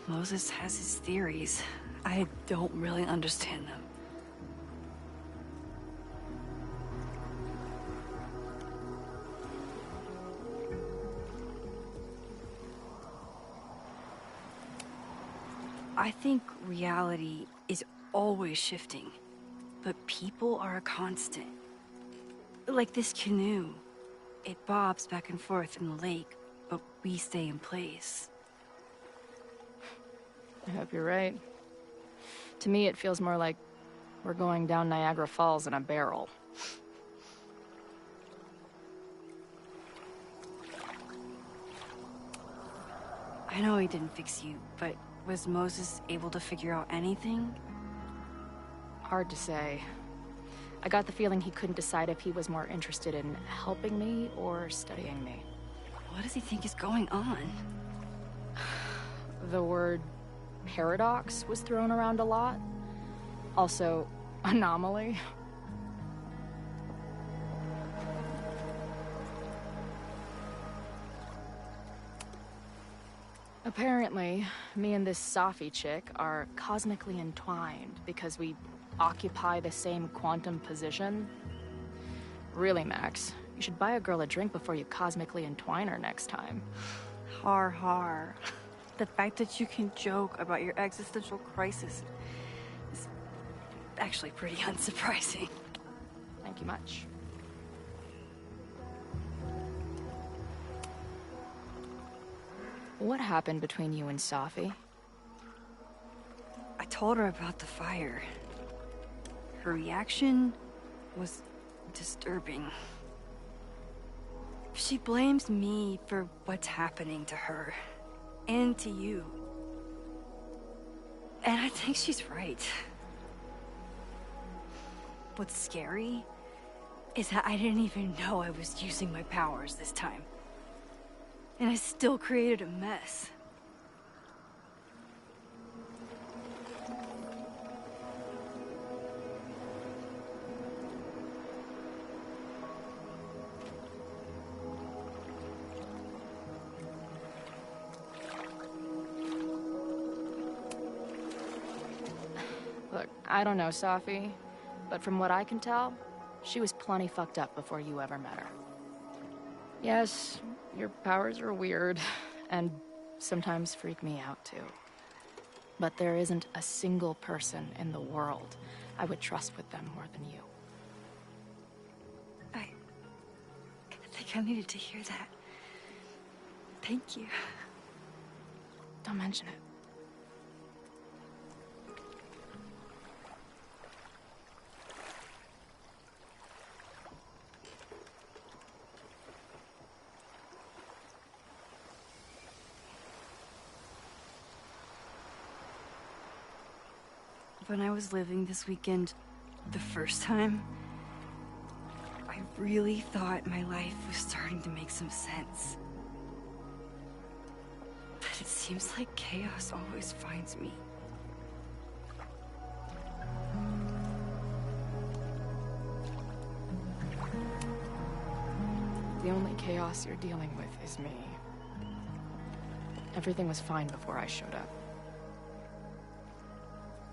Moses has his theories. I don't really understand them. I think reality is always shifting, but people are a constant. Like this canoe. It bobs back and forth in the lake, but we stay in place. I hope you're right. To me, it feels more like we're going down Niagara Falls in a barrel. I know he didn't fix you, but was Moses able to figure out anything? Hard to say. I got the feeling he couldn't decide if he was more interested in helping me or studying me. What does he think is going on? The word paradox was thrown around a lot. Also, anomaly. Apparently, me and this Safi chick are cosmically entwined because we occupy the same quantum position. Really, Max, you should buy a girl a drink before you cosmically entwine her next time. Har har. The fact that you can joke about your existential crisis is actually pretty unsurprising. Thank you much. What happened between you and Safi? I told her about the fire. Her reaction was disturbing. She blames me for what's happening to her and to you. And I think she's right. What's scary is that I didn't even know I was using my powers this time. And I still created a mess. Look, I don't know Safi, but from what I can tell, she was plenty fucked up before you ever met her. Yes, your powers are weird, and sometimes freak me out too. But there isn't a single person in the world I would trust with them more than you. I think I needed to hear that. Thank you. Don't mention it. When I was living this weekend, the first time, I really thought my life was starting to make some sense. But it seems like chaos always finds me. The only chaos you're dealing with is me. Everything was fine before I showed up.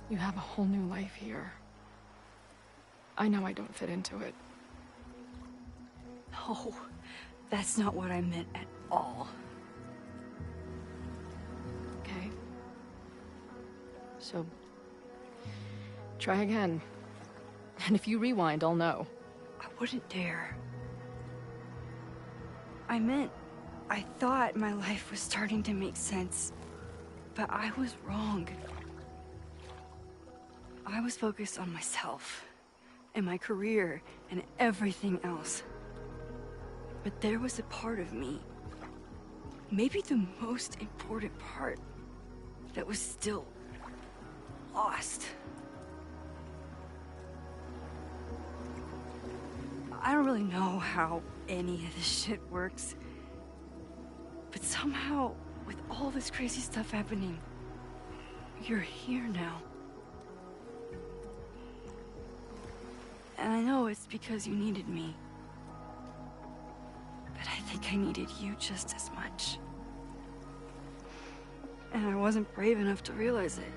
You have a whole new life here. I know I don't fit into it. No, that's not what I meant at all. Okay. So, try again. And if you rewind, I'll know. I wouldn't dare. I meant, I thought my life was starting to make sense, but I was wrong. I was focused on myself, and my career, and everything else. But there was a part of me, maybe the most important part, that was still lost. I don't really know how any of this shit works, but somehow, with all this crazy stuff happening, you're here now. And I know it's because you needed me. But I think I needed you just as much. And I wasn't brave enough to realize it.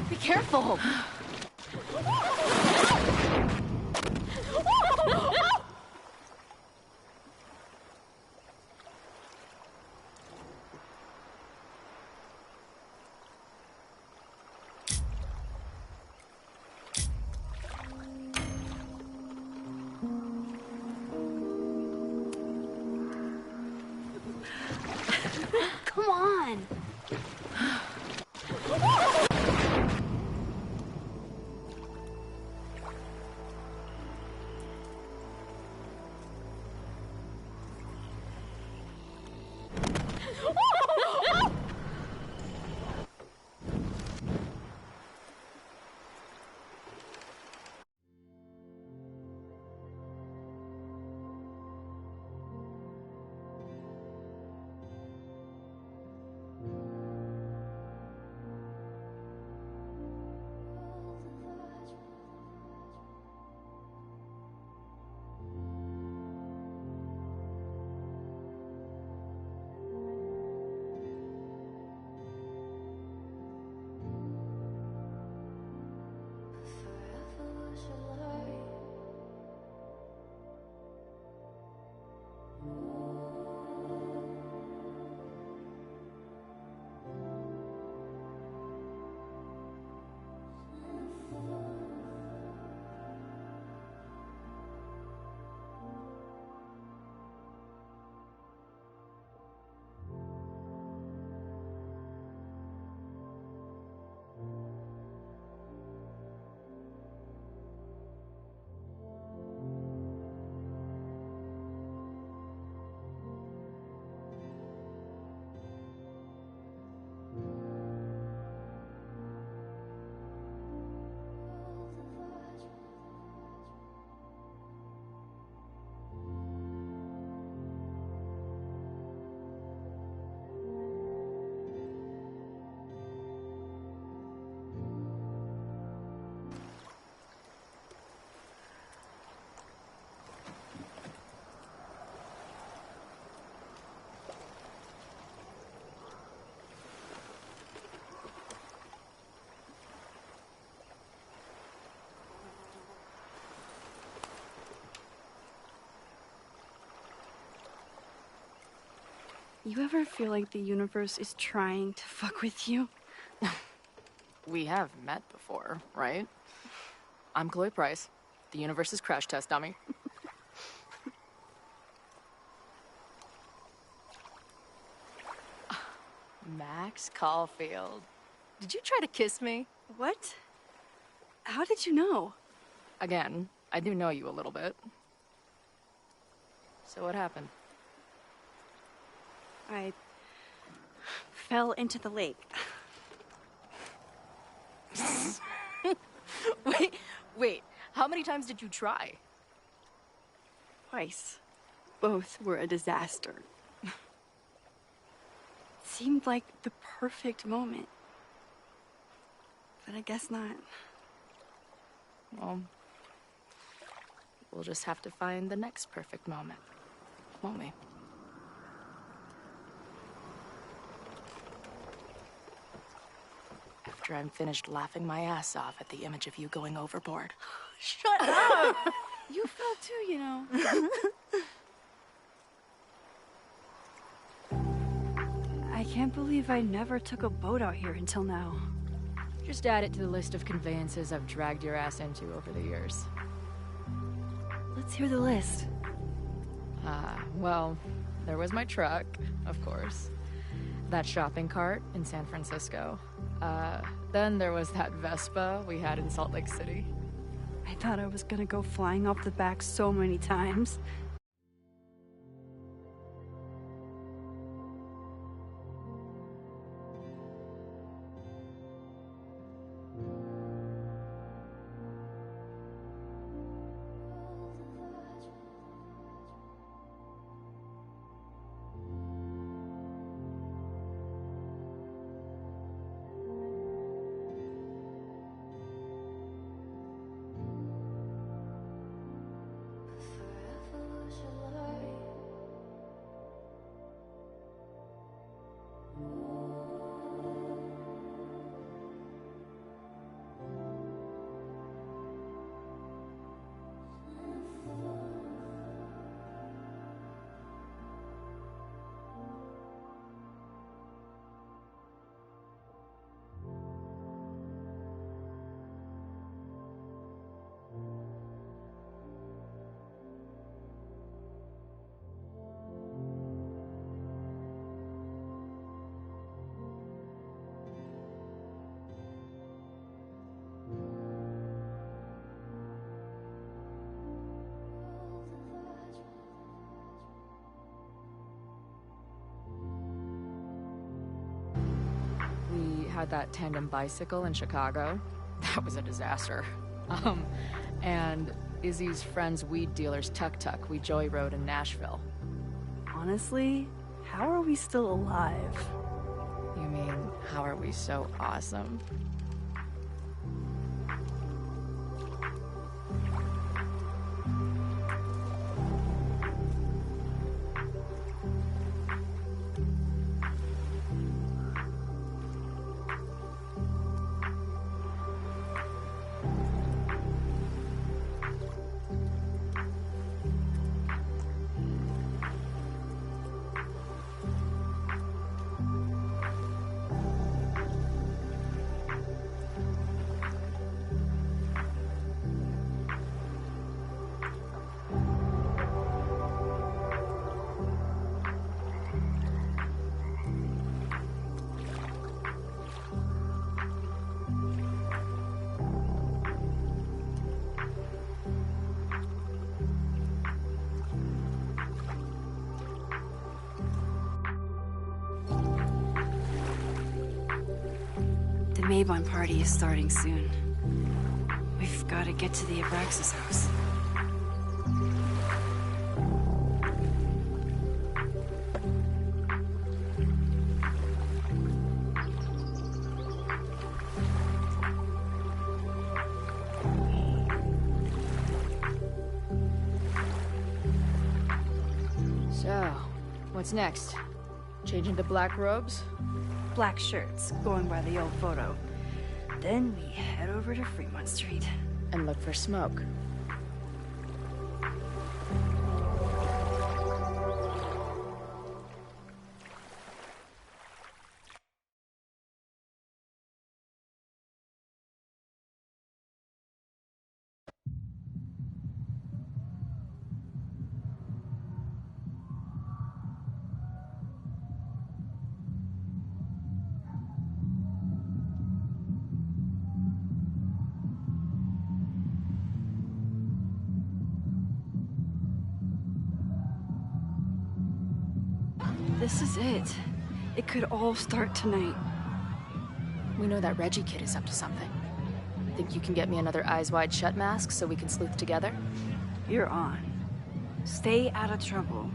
Be careful! Come on! You ever feel like the universe is trying to fuck with you? We have met before, right? I'm Chloe Price, the universe's crash test dummy. Max Caulfield. Did you try to kiss me? What? How did you know? Again, I do know you a little bit. So what happened? I fell into the lake. Wait, how many times did you try? Twice. Both were a disaster. Seemed like the perfect moment. But I guess not. Well, we'll just have to find the next perfect moment, won't we? After I'm finished laughing my ass off at the image of you going overboard. Shut up! You fell too, you know. I can't believe I never took a boat out here until now. Just add it to the list of conveyances I've dragged your ass into over the years. Let's hear the list. Well, there was my truck, of course. That shopping cart in San Francisco. Then there was that Vespa we had in Salt Lake City. I thought I was gonna go flying off the back so many times. Had that tandem bicycle in Chicago. That was a disaster. And Izzy's friend's weed dealer's tuk-tuk we joy rode in Nashville. Honestly, how are we still alive? You mean, how are we so awesome? The Mabon party is starting soon. We've got to get to the Abraxas house. So, what's next? Change into black robes? Black shirts, going by the old photo. Then we head over to Fremont Street. And look for smoke. This is it. It could all start tonight. We know that Reggie kid is up to something. Think you can get me another Eyes Wide Shut mask so we can sleuth together? You're on. Stay out of trouble.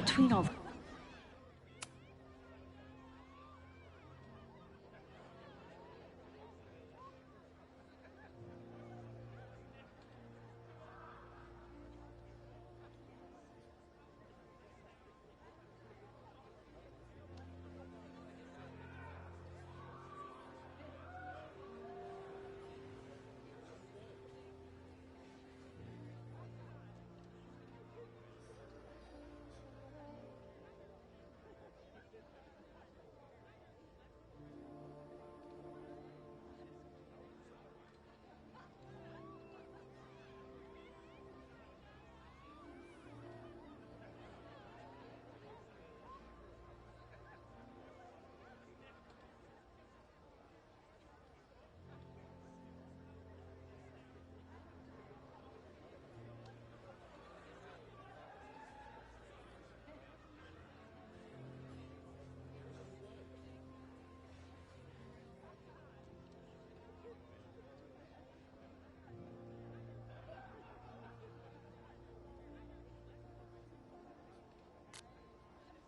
Between all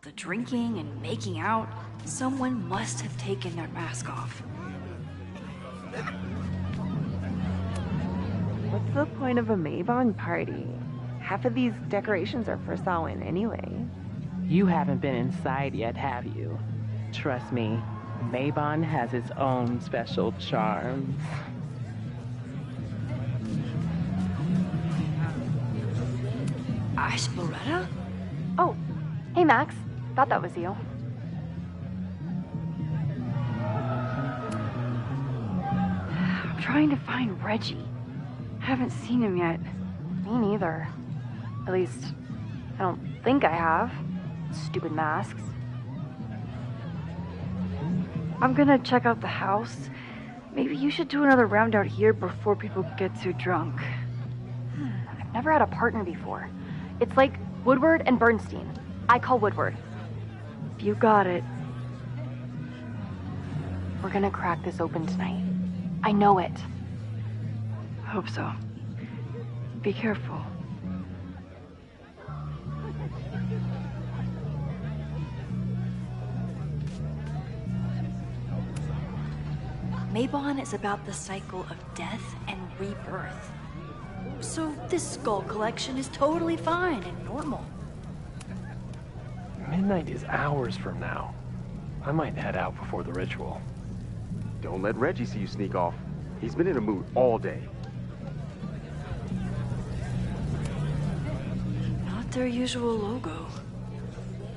the drinking and making out, someone must have taken their mask off. What's the point of a Mabon party? Half of these decorations are for Samhain anyway. You haven't been inside yet, have you? Trust me, Mabon has its own special charms. Ashboretta? Oh, hey Max. Thought that was you. I'm trying to find Reggie. Haven't seen him yet. Me neither. At least, I don't think I have. Stupid masks. I'm gonna check out the house. Maybe you should do another round out here before people get too drunk. I've never had a partner before. It's like Woodward and Bernstein. I call Woodward. You got it. We're gonna crack this open tonight. I know it. Hope so. Be careful. Mabon is about the cycle of death and rebirth. So this skull collection is totally fine and normal. Midnight is hours from now. I might head out before the ritual. Don't let Reggie see you sneak off. He's been in a mood all day. Not their usual logo.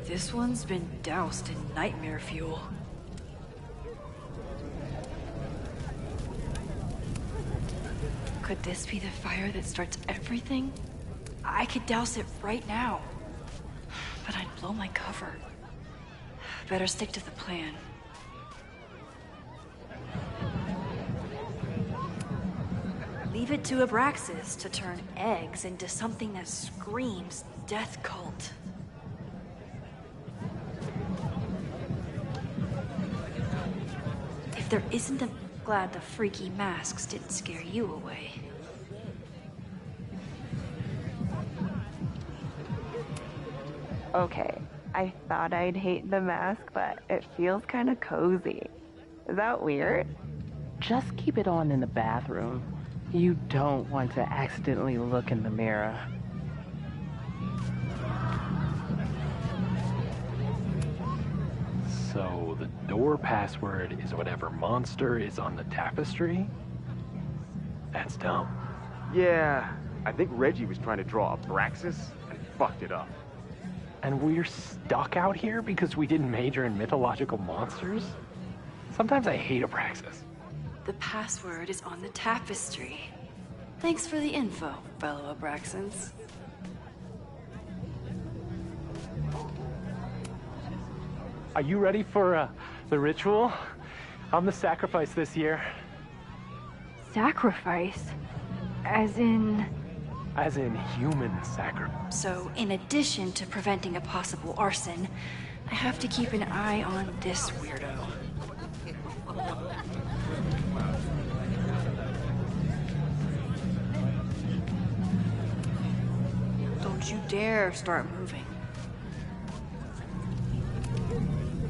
This one's been doused in nightmare fuel. Could this be the fire that starts everything? I could douse it right now. But I'd blow my cover. Better stick to the plan. Leave it to Abraxas to turn eggs into something that screams death cult. If there isn't a... Glad the freaky masks didn't scare you away. Okay, I thought I'd hate the mask, but it feels kind of cozy. Is that weird? Just keep it on in the bathroom. You don't want to accidentally look in the mirror. So the door password is whatever monster is on the tapestry? That's dumb. Yeah, I think Reggie was trying to draw Abraxas and fucked it up. And we're stuck out here because we didn't major in mythological monsters? Sometimes I hate Abraxas. The password is on the tapestry. Thanks for the info, fellow Abraxans. Are you ready for the ritual? I'm the sacrifice this year. Sacrifice? As in human sacrifice. So, in addition to preventing a possible arson, I have to keep an eye on this weirdo. Don't you dare start moving.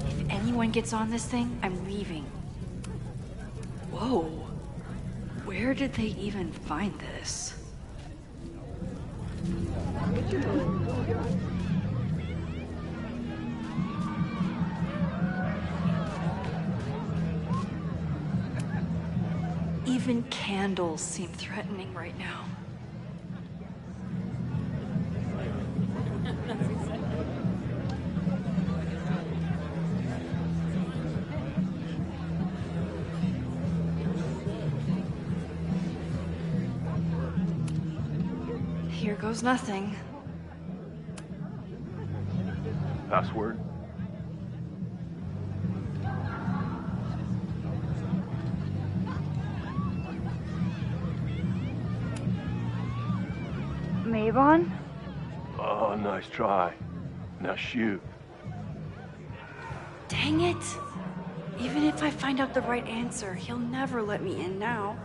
If anyone gets on this thing, I'm leaving. Whoa. Where did they even find this? Even candles seem threatening right now. Here goes nothing. Password? Mavon? Oh, nice try. Now shoot. Dang it! Even if I find out the right answer, he'll never let me in now.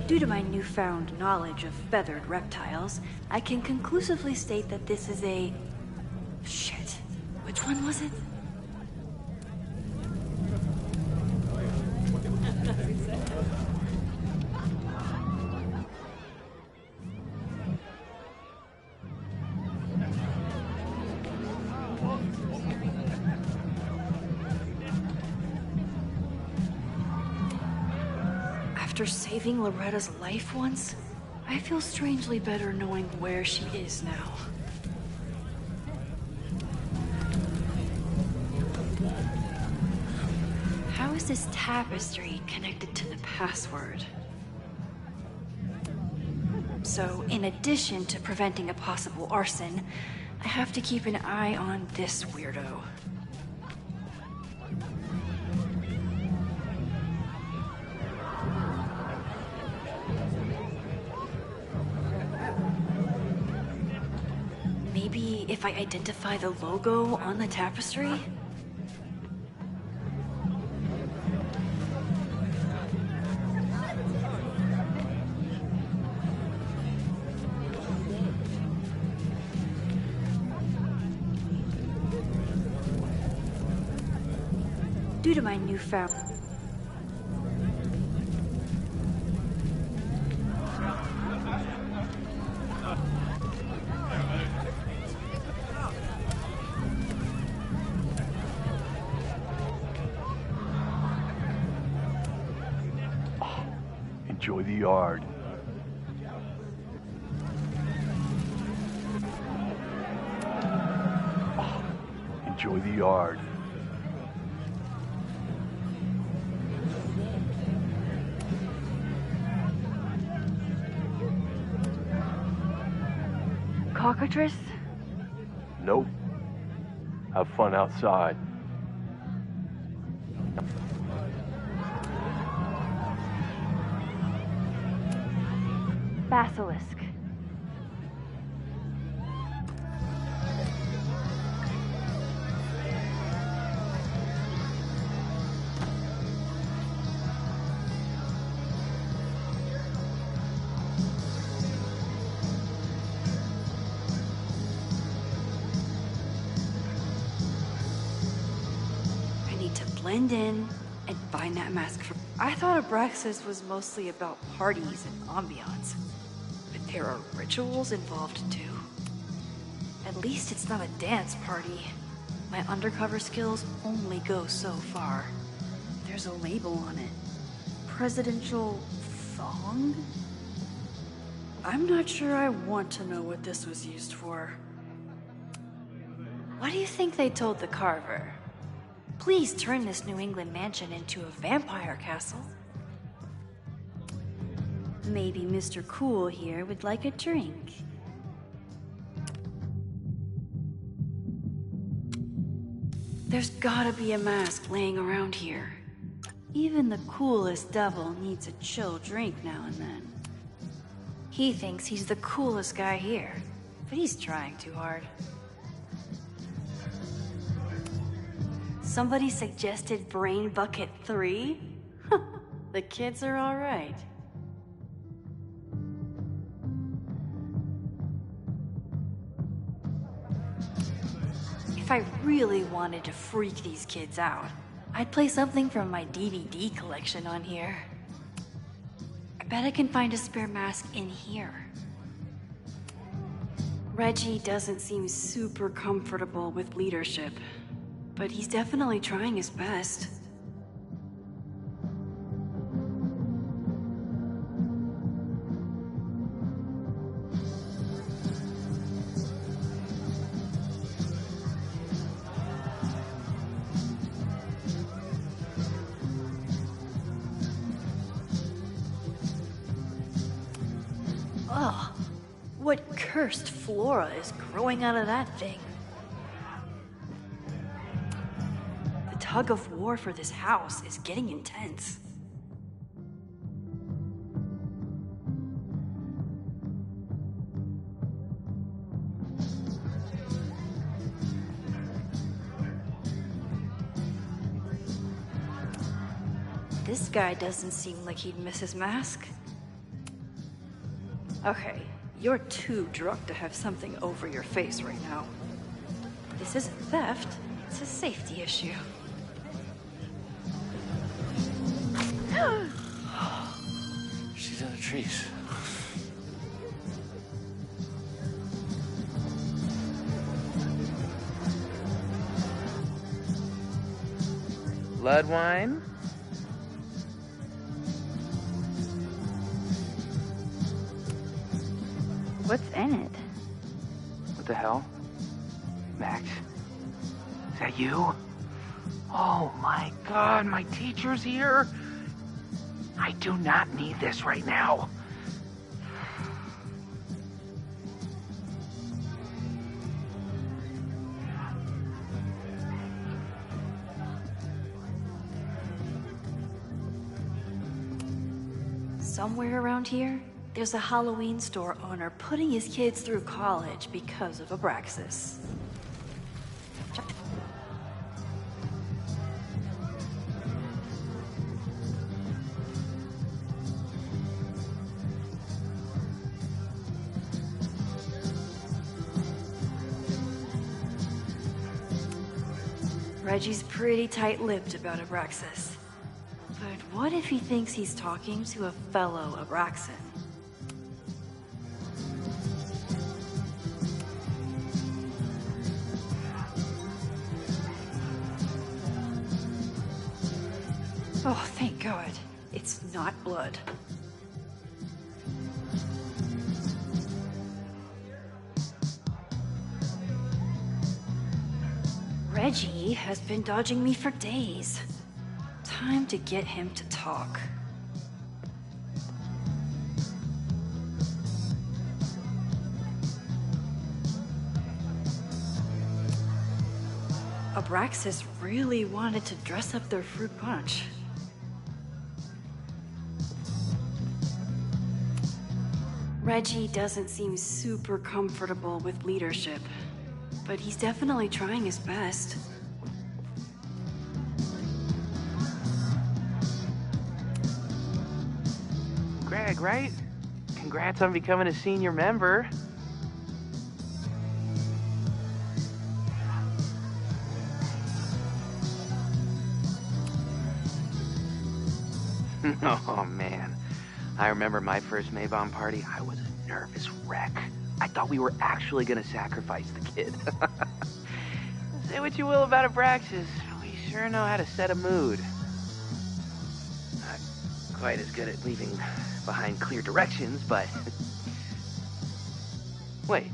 Due to my newfound knowledge of feathered reptiles, I can conclusively state that this is a... Shit. Which one was it? After saving Loretta's life once, I feel strangely better knowing where she is now. How is this tapestry connected to the password? So, in addition to preventing a possible arson, I have to keep an eye on this weirdo. Maybe if I identify the logo on the tapestry? Due to my newfound... Enjoy the yard. Enjoy the yard. Cockatrice? Nope. Have fun outside. Basilisk. I need to blend in and find that mask for... I thought Abraxas was mostly about parties and ambiance. But there are rituals involved too. At least it's not a dance party. My undercover skills only go so far. There's a label on it. Presidential thong? I'm not sure I want to know what this was used for. What do you think they told the carver? Please turn this New England mansion into a vampire castle. Maybe Mr. Cool here would like a drink. There's gotta be a mask laying around here. Even the coolest devil needs a chill drink now and then. He thinks he's the coolest guy here, but he's trying too hard. Somebody suggested Brain Bucket 3? The kids are all right. If I really wanted to freak these kids out, I'd play something from my DVD collection on here. I bet I can find a spare mask in here. Reggie doesn't seem super comfortable with leadership, but he's definitely trying his best. Ugh, what cursed flora is growing out of that thing? The tug of war for this house is getting intense. This guy doesn't seem like he'd miss his mask. Okay, you're too drunk to have something over your face right now. This isn't theft, it's a safety issue. She's in the trees. Blood wine? What's in it? What the hell? Max? Is that you? Oh my god, my teacher's here? I do not need this right now. Somewhere around here, there's a Halloween store owner putting his kids through college because of Abraxas. Reggie's pretty tight-lipped about Abraxas. But what if he thinks he's talking to a fellow Abraxan? Oh, thank God. It's not blood. Reggie has been dodging me for days. Time to get him to talk. Abraxas really wanted to dress up their fruit punch. Reggie doesn't seem super comfortable with leadership, but he's definitely trying his best. Greg, right? Congrats on becoming a senior member. Oh, man. I remember my first Maybon party. I was a nervous wreck. I thought we were actually gonna sacrifice the kid. Say what you will about Abraxas, we sure know how to set a mood. Not quite as good at leaving behind clear directions, but... Wait.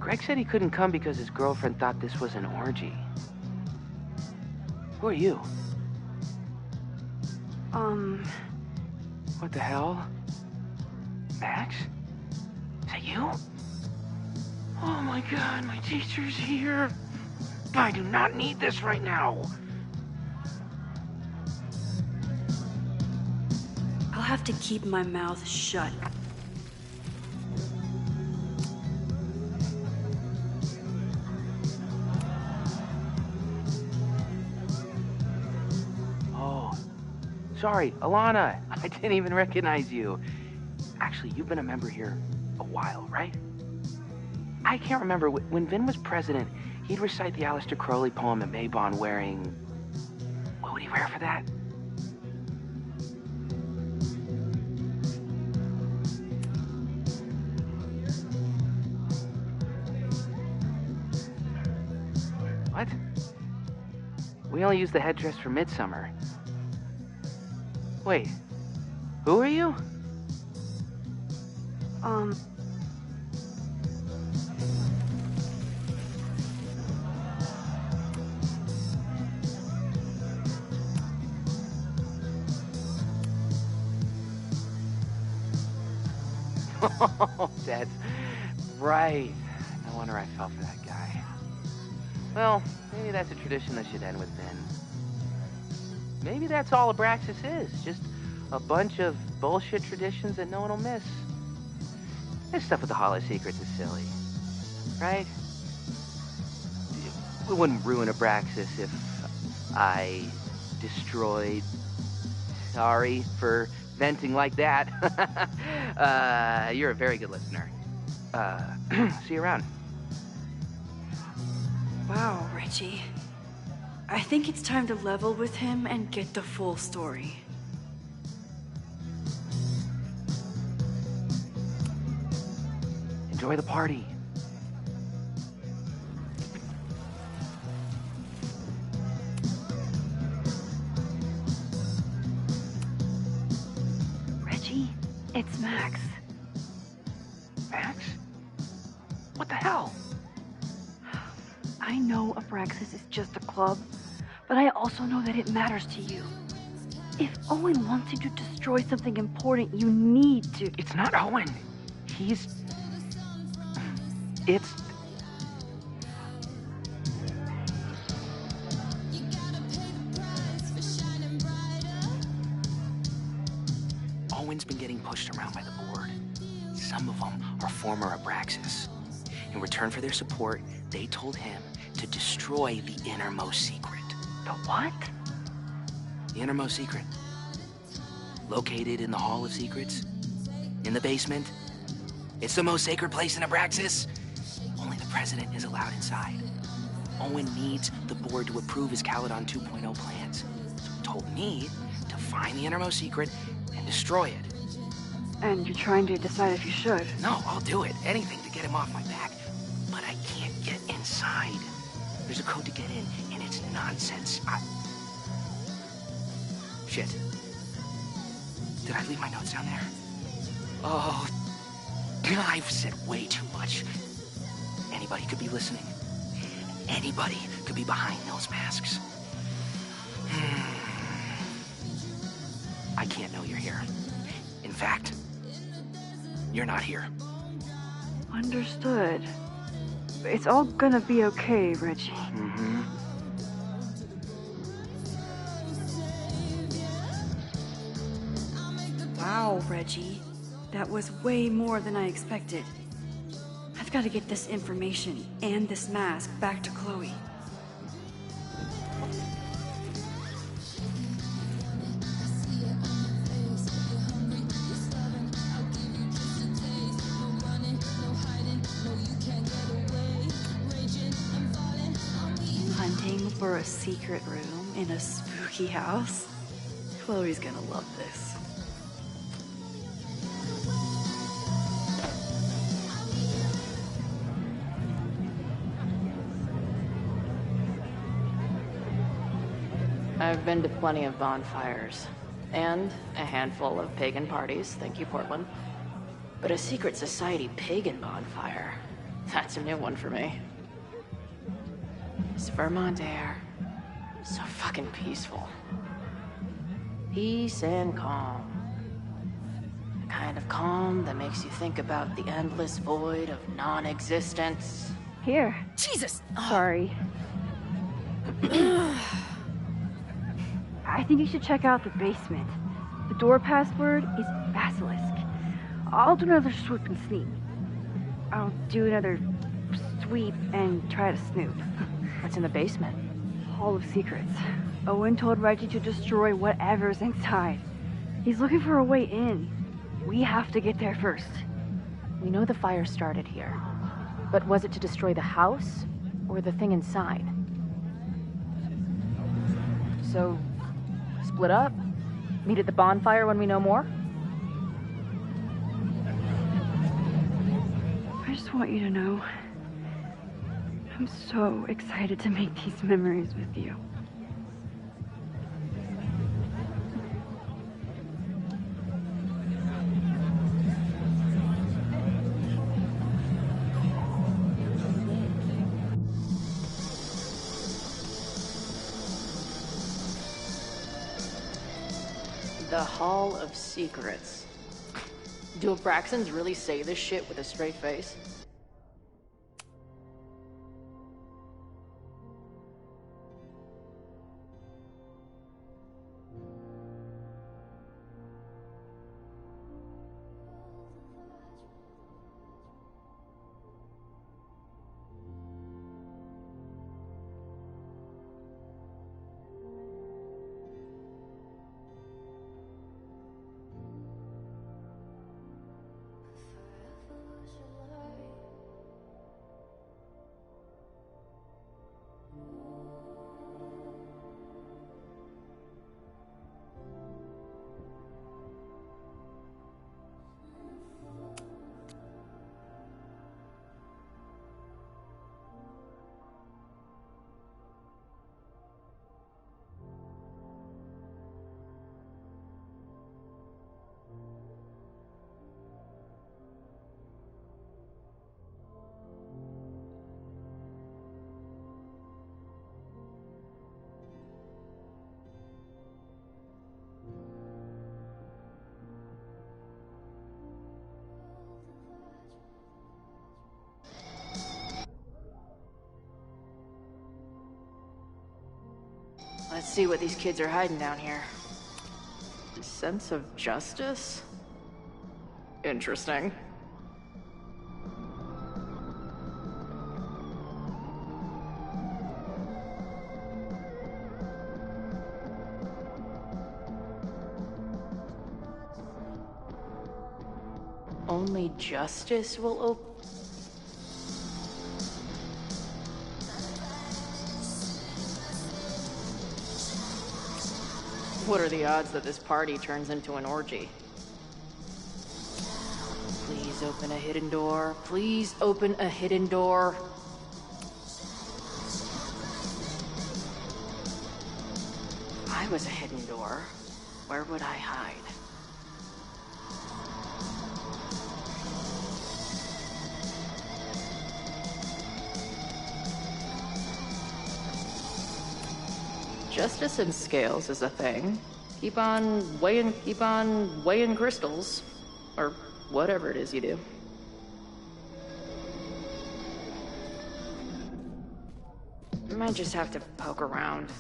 Greg said he couldn't come because his girlfriend thought this was an orgy. Who are you? What the hell? Max? Is that you? Oh my god, my teacher's here. I do not need this right now. I'll have to keep my mouth shut. Oh, sorry, Alana. I didn't even recognize you. Actually, you've been a member here a while, right? I can't remember. When Vin was president, he'd recite the Aleister Crowley poem at Maybon wearing... What would he wear for that? What? We only use the headdress for midsummer. Wait, who are you? Oh, that's right. No wonder I fell for that guy. Well, maybe that's a tradition that should end with Vin. Maybe that's all Abraxas is. Just a bunch of bullshit traditions that no one will miss. This stuff with the Hollow Secrets is silly. Right? We wouldn't ruin Abraxas if I destroyed... Sorry for venting like that. You're a very good listener. See you around. Wow, Richie. I think it's time to level with him and get the full story. Enjoy the party. Reggie, it's Max. Max? What the hell? I know Abraxas is just a club, but I also know that it matters to you. If Owen wants you to destroy something important, you need to... It's not Owen. It's... Owen's been getting pushed around by the board. Some of them are former Abraxas. In return for their support, they told him to destroy the innermost secret. The what? The innermost secret. Located in the Hall of Secrets. In the basement. It's the most sacred place in Abraxas. Only the president is allowed inside. Owen needs the board to approve his Caledon 2.0 plans. So he told me to find the innermost secret and destroy it. And you're trying to decide if you should? No, I'll do it. Anything to get him off my back. But I can't get inside. There's a code to get in, and it's nonsense. Shit. Did I leave my notes down there? Oh, I've said way too much. Anybody could be listening. Anybody could be behind those masks. I can't know you're here. In fact, you're not here. Understood. It's all gonna be okay, Reggie. Mm-hmm. Wow, Reggie. That was way more than I expected. I've got to get this information and this mask back to Chloe. Hunting for a secret room in a spooky house? Chloe's gonna love this. I've been to plenty of bonfires, and a handful of pagan parties, thank you, Portland. But a secret society pagan bonfire? That's a new one for me. This Vermont air, so fucking peaceful. Peace and calm. The kind of calm that makes you think about the endless void of non-existence. Here. Jesus! Sorry. I think you should check out the basement. The door password is Basilisk. I'll do another swoop and sneak. I'll do another sweep and try to snoop. What's in the basement? Hall of Secrets. Owen told Reggie to destroy whatever's inside. He's looking for a way in. We have to get there first. We know the fire started here. But was it to destroy the house or the thing inside? So, split up? Meet at the bonfire when we know more? I just want you to know, I'm so excited to make these memories with you. The Hall of Secrets. Do Abraxans really say this shit with a straight face? Let's see what these kids are hiding down here. Sense of justice? Interesting. Only justice will open. What are the odds that this party turns into an orgy? Please open a hidden door. Please open a hidden door. If I was a hidden door, where would I hide? Justice in scales is a thing. Keep on weighing crystals. Or whatever it is you do. I might just have to poke around.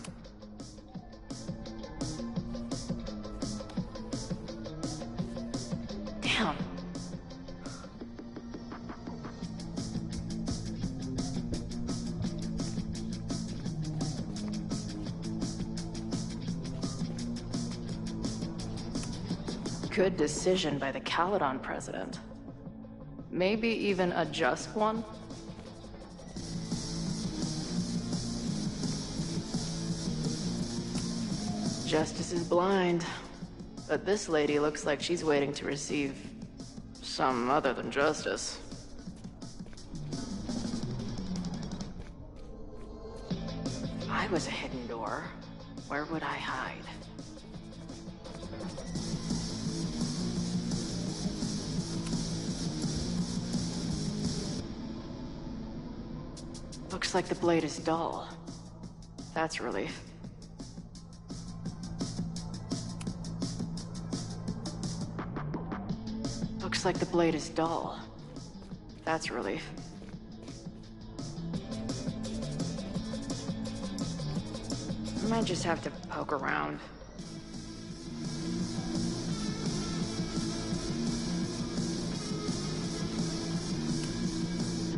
Damn. Good decision by the Caledon president. Maybe even a just one? Justice is blind, but this lady looks like she's waiting to receive some other than justice. If I was a hidden door, where would I hide? Looks like the blade is dull. That's a relief. Looks like the blade is dull. That's a relief. I might just have to poke around.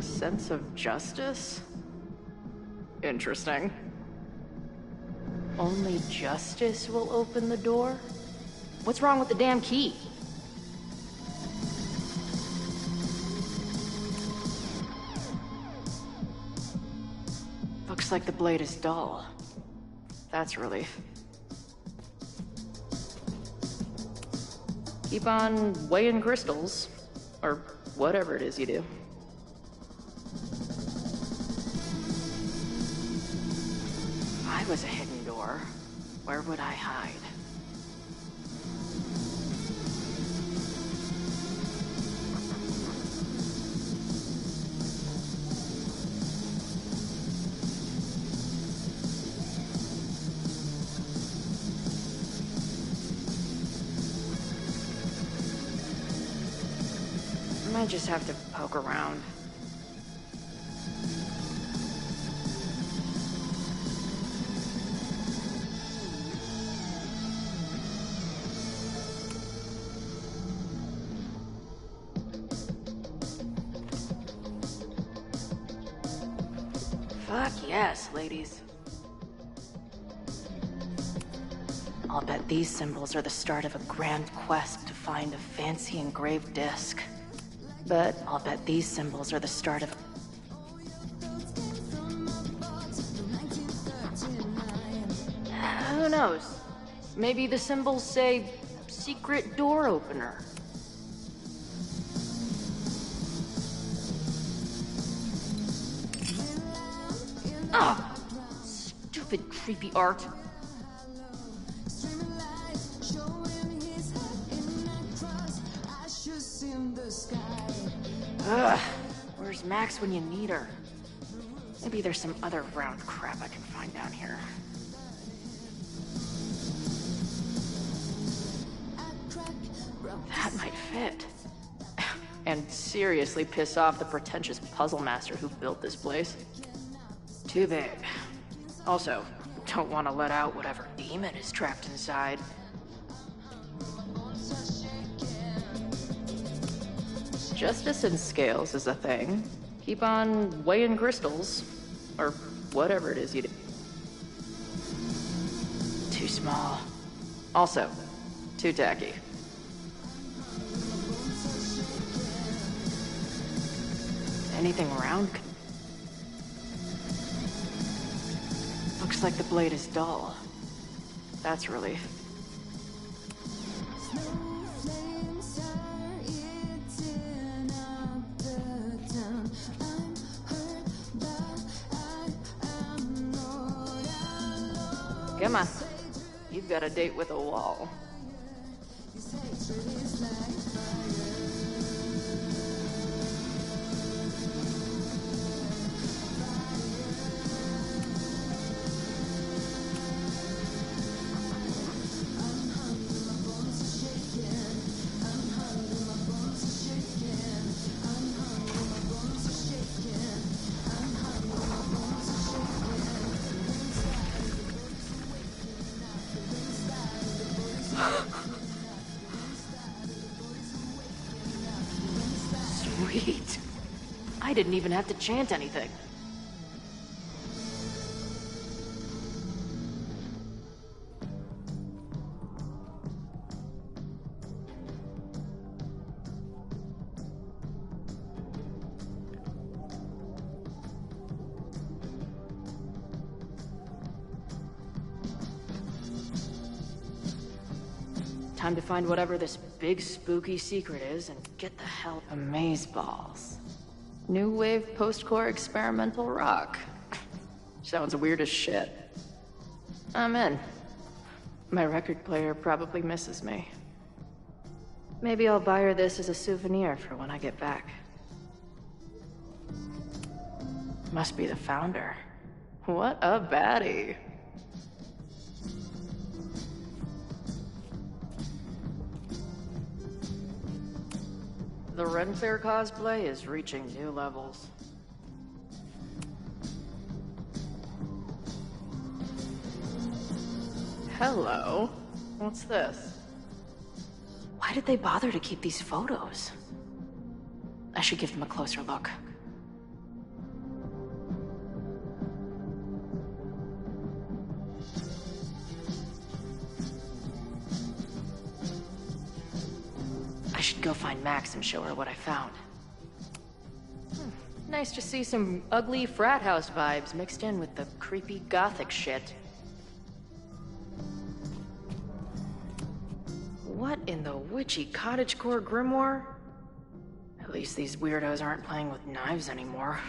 Sense of justice? Interesting. Only justice will open the door? What's wrong with the damn key? Looks like the blade is dull. That's a relief. Keep on weighing crystals. Or whatever it is you do. If I was a hidden door, where would I hide? I might just have to poke around. Fuck yes, ladies. I'll bet these symbols are the start of a grand quest to find a fancy engraved disc. But I'll bet these symbols are the start of... Who knows? Maybe the symbols say, secret door opener. Oh, stupid creepy art. Ugh, where's Max when you need her? Maybe there's some other round crap I can find down here. That might fit. And seriously piss off the pretentious puzzle master who built this place. Too big. Also, don't want to let out whatever demon is trapped inside. Justice in scales is a thing. Keep on weighing crystals. Or whatever it is you do. Too small. Also, too tacky. Anything around? Looks like the blade is dull. That's a relief. Come on. You've got a date with a wall. Sweet. I didn't even have to chant anything. Time to find whatever this big spooky secret is and get the hell... Amazeballs. New wave post-core experimental rock. Sounds weird as shit. I'm in. My record player probably misses me. Maybe I'll buy her this as a souvenir for when I get back. Must be the founder. What a baddie. The Renfair cosplay is reaching new levels. Hello. What's this? Why did they bother to keep these photos? I should give them a closer look. I should go find Max and show her what I found. Nice to see some ugly frat house vibes mixed in with the creepy gothic shit. What in the witchy cottagecore grimoire? At least these weirdos aren't playing with knives anymore.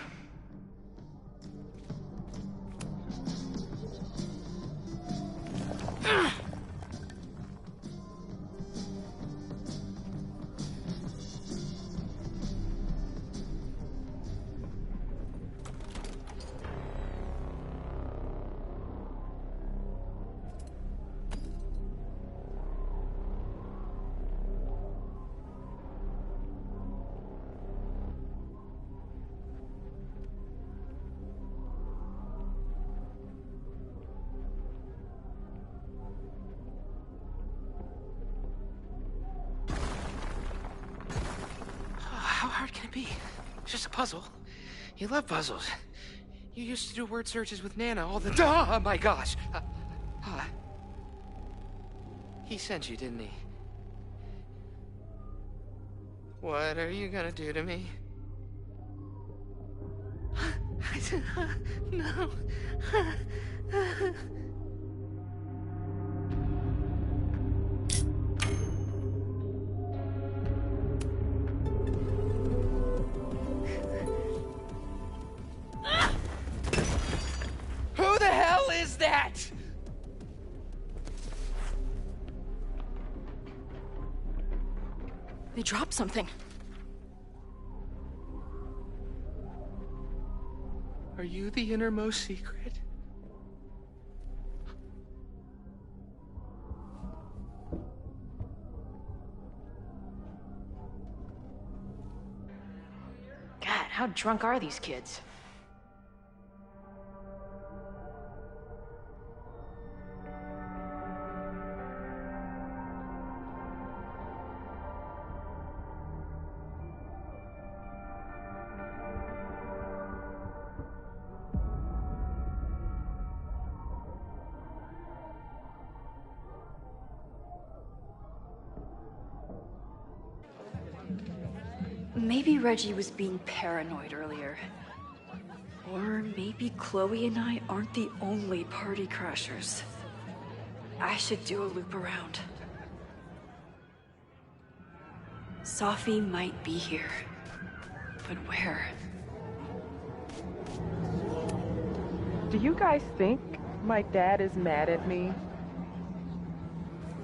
How hard can it be? It's just a puzzle. You love puzzles. You used to do word searches with Nana all the time. Oh my gosh. He sent you, didn't he? What are you gonna do to me? No. Who the hell is that? They dropped something. Are you the innermost secret? God, how drunk are these kids? Maybe Reggie was being paranoid earlier. Or maybe Chloe and I aren't the only party crashers. I should do a loop around. Sophie might be here. But where? Do you guys think my dad is mad at me?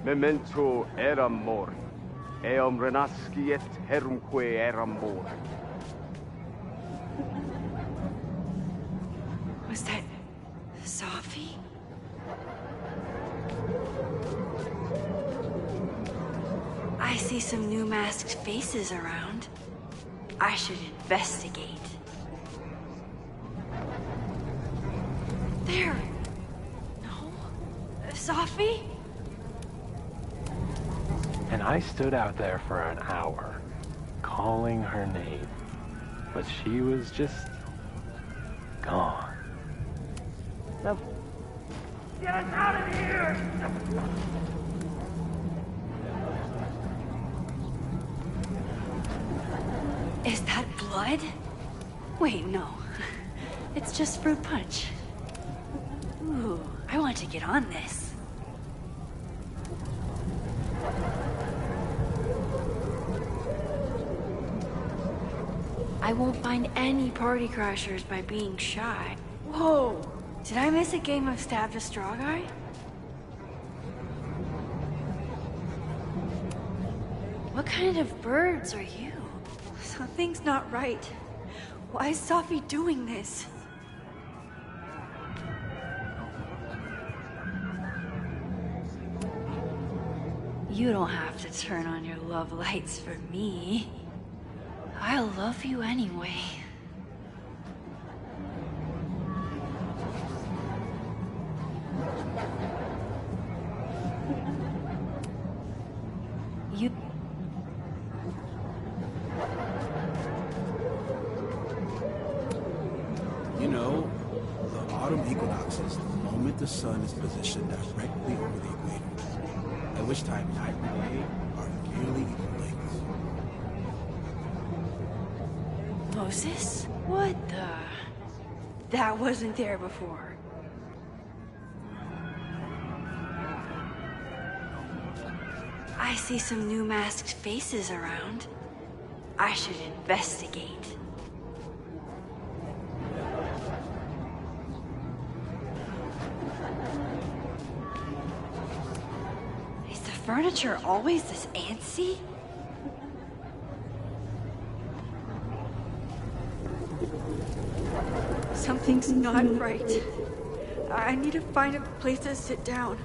Memento eram mori. Eum renasciet herumque eram mori. Was that Sophie? I see some new masked faces around. I should investigate. There! No? Sophie? And I stood out there for an hour, calling her name. But she was just gone. Now, get us out of here! Is that blood? Wait, no. It's just fruit punch. Ooh, I want to get on this. I won't find any party crashers by being shy. Whoa! Did I miss a game of Stab the Straw Guy? What kind of birds are you? Something's not right. Why is Sophie doing this? You don't have to turn on your love lights for me. I love you anyway. You... You know, the autumn equinox is the moment the sun is positioned directly over the equator, at which time night and day are nearly equal lengths. Moses? What the... That wasn't there before. I see some new masked faces around. I should investigate. Is the furniture always this antsy? Something's not right. I need to find a place to sit down.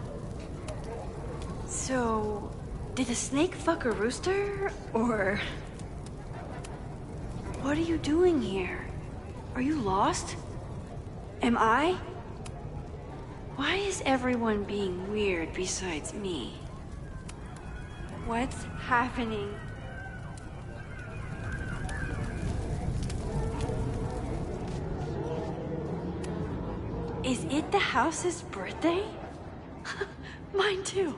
So, did a snake fuck a rooster, or... What are you doing here? Are you lost? Am I? Why is everyone being weird besides me? What's happening? Is it the house's birthday? Mine too.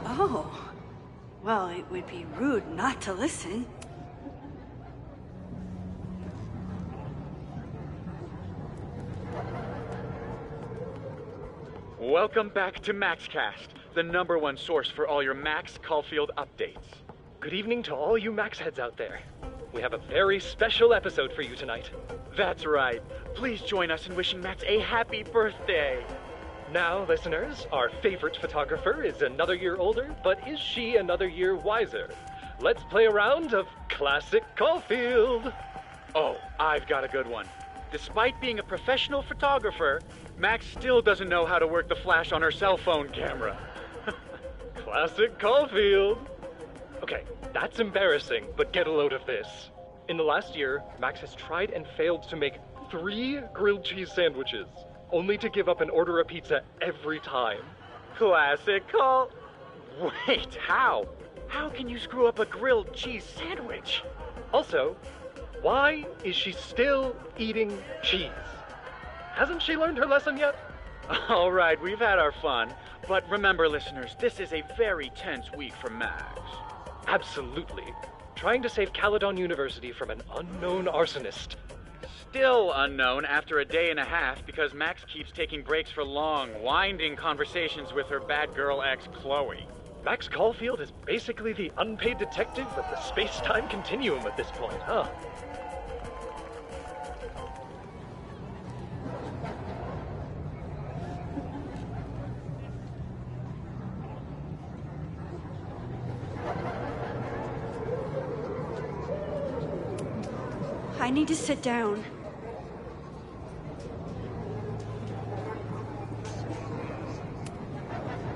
Oh. Well, it would be rude not to listen. Welcome back to MaxCast, the #1 source for all your Max Caulfield updates. Good evening to all you Max heads out there. We have a very special episode for you tonight. That's right. Please join us in wishing Max a happy birthday. Now, listeners, our favorite photographer is another year older, but is she another year wiser? Let's play a round of Classic Caulfield. Oh, I've got a good one. Despite being a professional photographer, Max still doesn't know how to work the flash on her cell phone camera. Classic Caulfield. Okay, that's embarrassing, but get a load of this. In the last year, Max has tried and failed to make 3 grilled cheese sandwiches, only to give up and order a pizza every time. Classic Caul... Wait, how? How can you screw up a grilled cheese sandwich? Also, why is she still eating cheese? Hasn't she learned her lesson yet? All right, we've had our fun. But remember, listeners, this is a very tense week for Max. Absolutely. Trying to save Caledon University from an unknown arsonist. Still unknown after a day and a half because Max keeps taking breaks for long, winding conversations with her bad girl ex, Chloe. Max Caulfield is basically the unpaid detective of the space-time continuum at this point, huh? I need to sit down.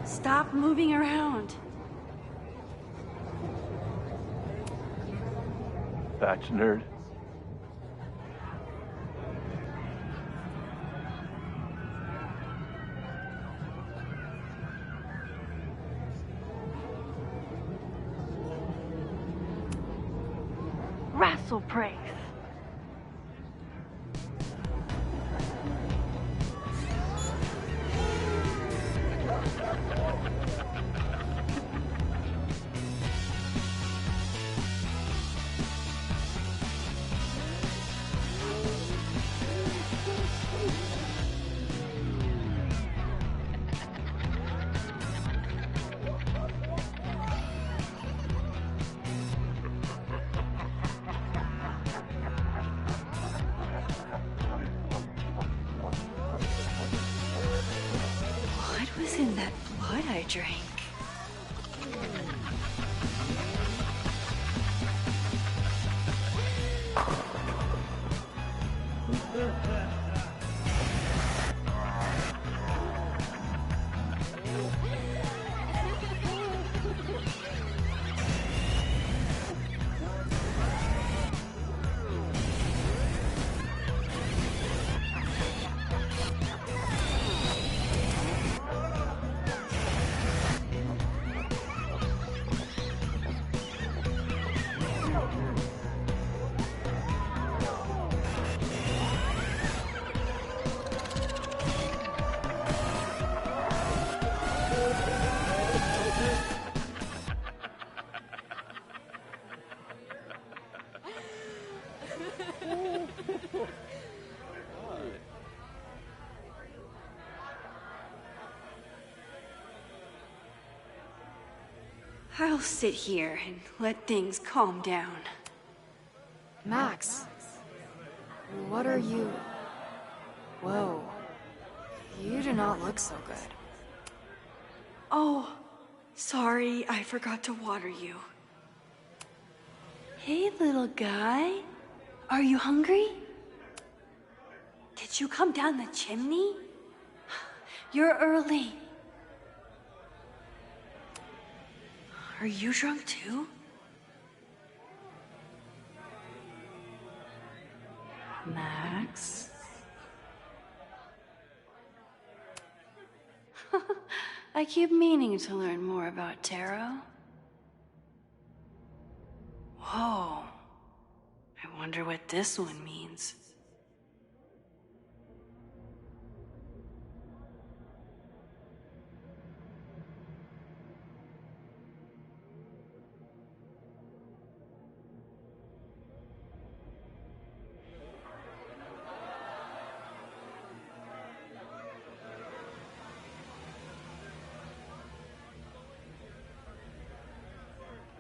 Stop moving around. Batch nerd. Rassle praise. What was in that blood I drank? I'll sit here and let things calm down. Max, what are you... Whoa. You do not look so good. Oh, sorry, I forgot to water you. Hey, little guy. Are you hungry? Did you come down the chimney? You're early. Are you drunk too? Max? I keep meaning to learn more about tarot. Whoa. I wonder what this one means.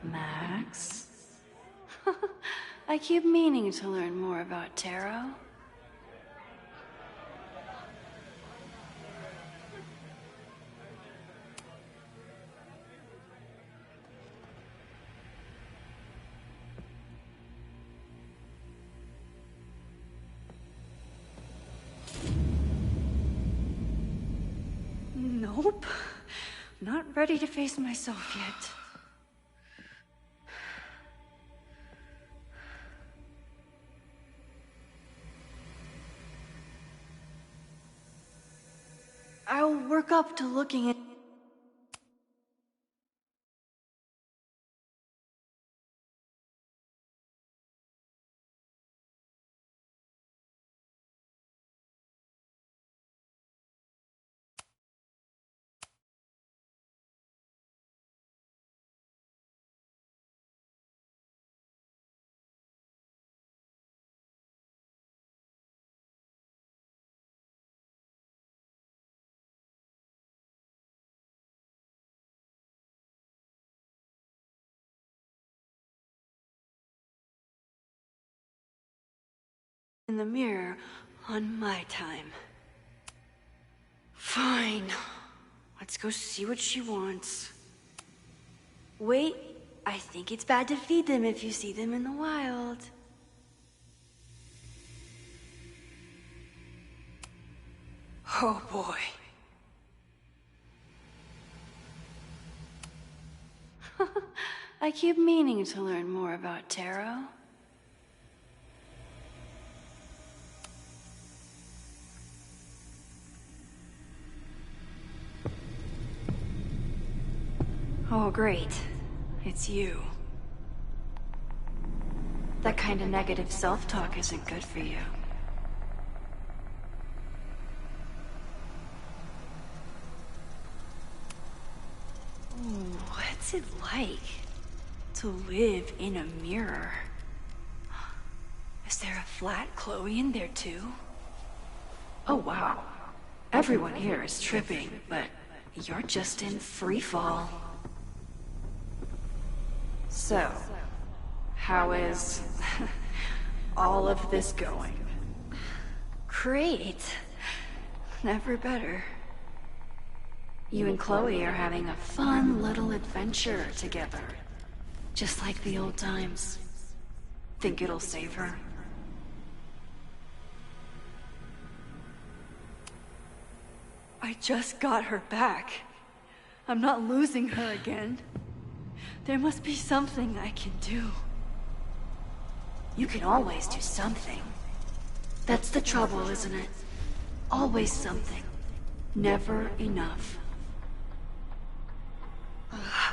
Max? I keep meaning to learn more about tarot. Nope. Not ready to face myself yet. I'll work up to looking at... in the mirror on my time. Fine. Let's go see what she wants. Wait, I think it's bad to feed them if you see them in the wild. Oh boy. I keep meaning to learn more about tarot. Oh, great. It's you. That kind of negative self-talk isn't good for you. Ooh, what's it like to live in a mirror? Is there a flat Chloe in there too? Oh wow. Everyone here is tripping, but you're just in free fall. So, how is all of this going? Great. Never better. You and Chloe are having a fun little adventure together. Just like the old times. Think it'll save her? I just got her back. I'm not losing her again. There must be something I can do. You can always do something. That's the trouble, isn't it? Always something. Never enough.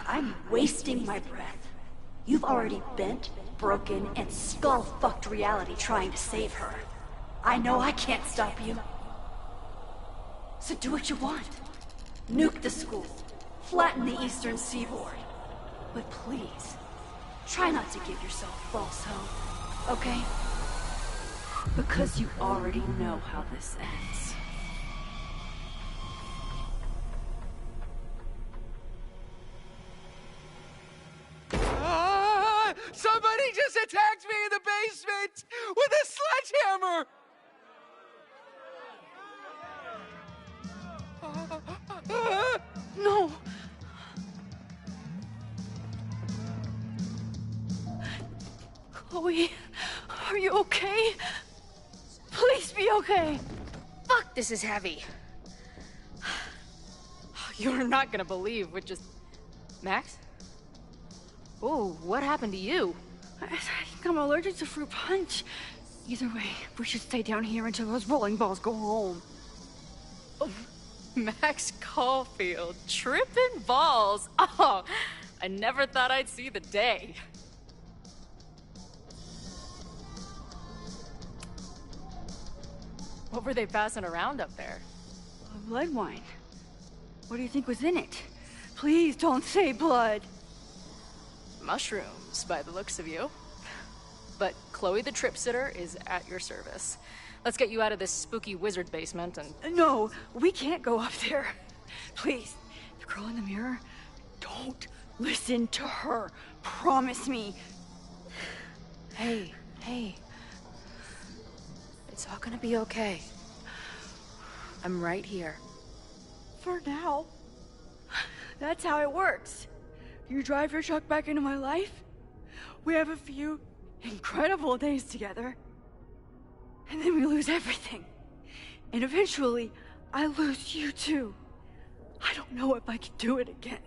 I'm wasting my breath. You've already bent, broken, and skull-fucked reality trying to save her. I know I can't stop you. So do what you want. Nuke the school. Flatten the eastern seaboard. But please, try not to give yourself false hope, okay? Because you already know how this ends. Somebody just attacked me in the basement with a sledgehammer! No! Chloe, are you okay? Please be okay! Fuck, this is heavy. You're not gonna believe what just... Max? Oh, what happened to you? I think I'm allergic to fruit punch. Either way, we should stay down here until those bowling balls go home. Oh, Max Caulfield, tripping balls. Oh, I never thought I'd see the day. What were they passing around up there? Blood wine. What do you think was in it? Please don't say blood. Mushrooms, by the looks of you. But Chloe the Trip Sitter is at your service. Let's get you out of this spooky wizard basement and... No, we can't go up there. Please, the girl in the mirror, don't listen to her. Promise me. Hey. It's all gonna be okay. I'm right here. For now. That's how it works. You drive your truck back into my life. We have a few incredible days together. And then we lose everything. And eventually, I lose you too. I don't know if I can do it again.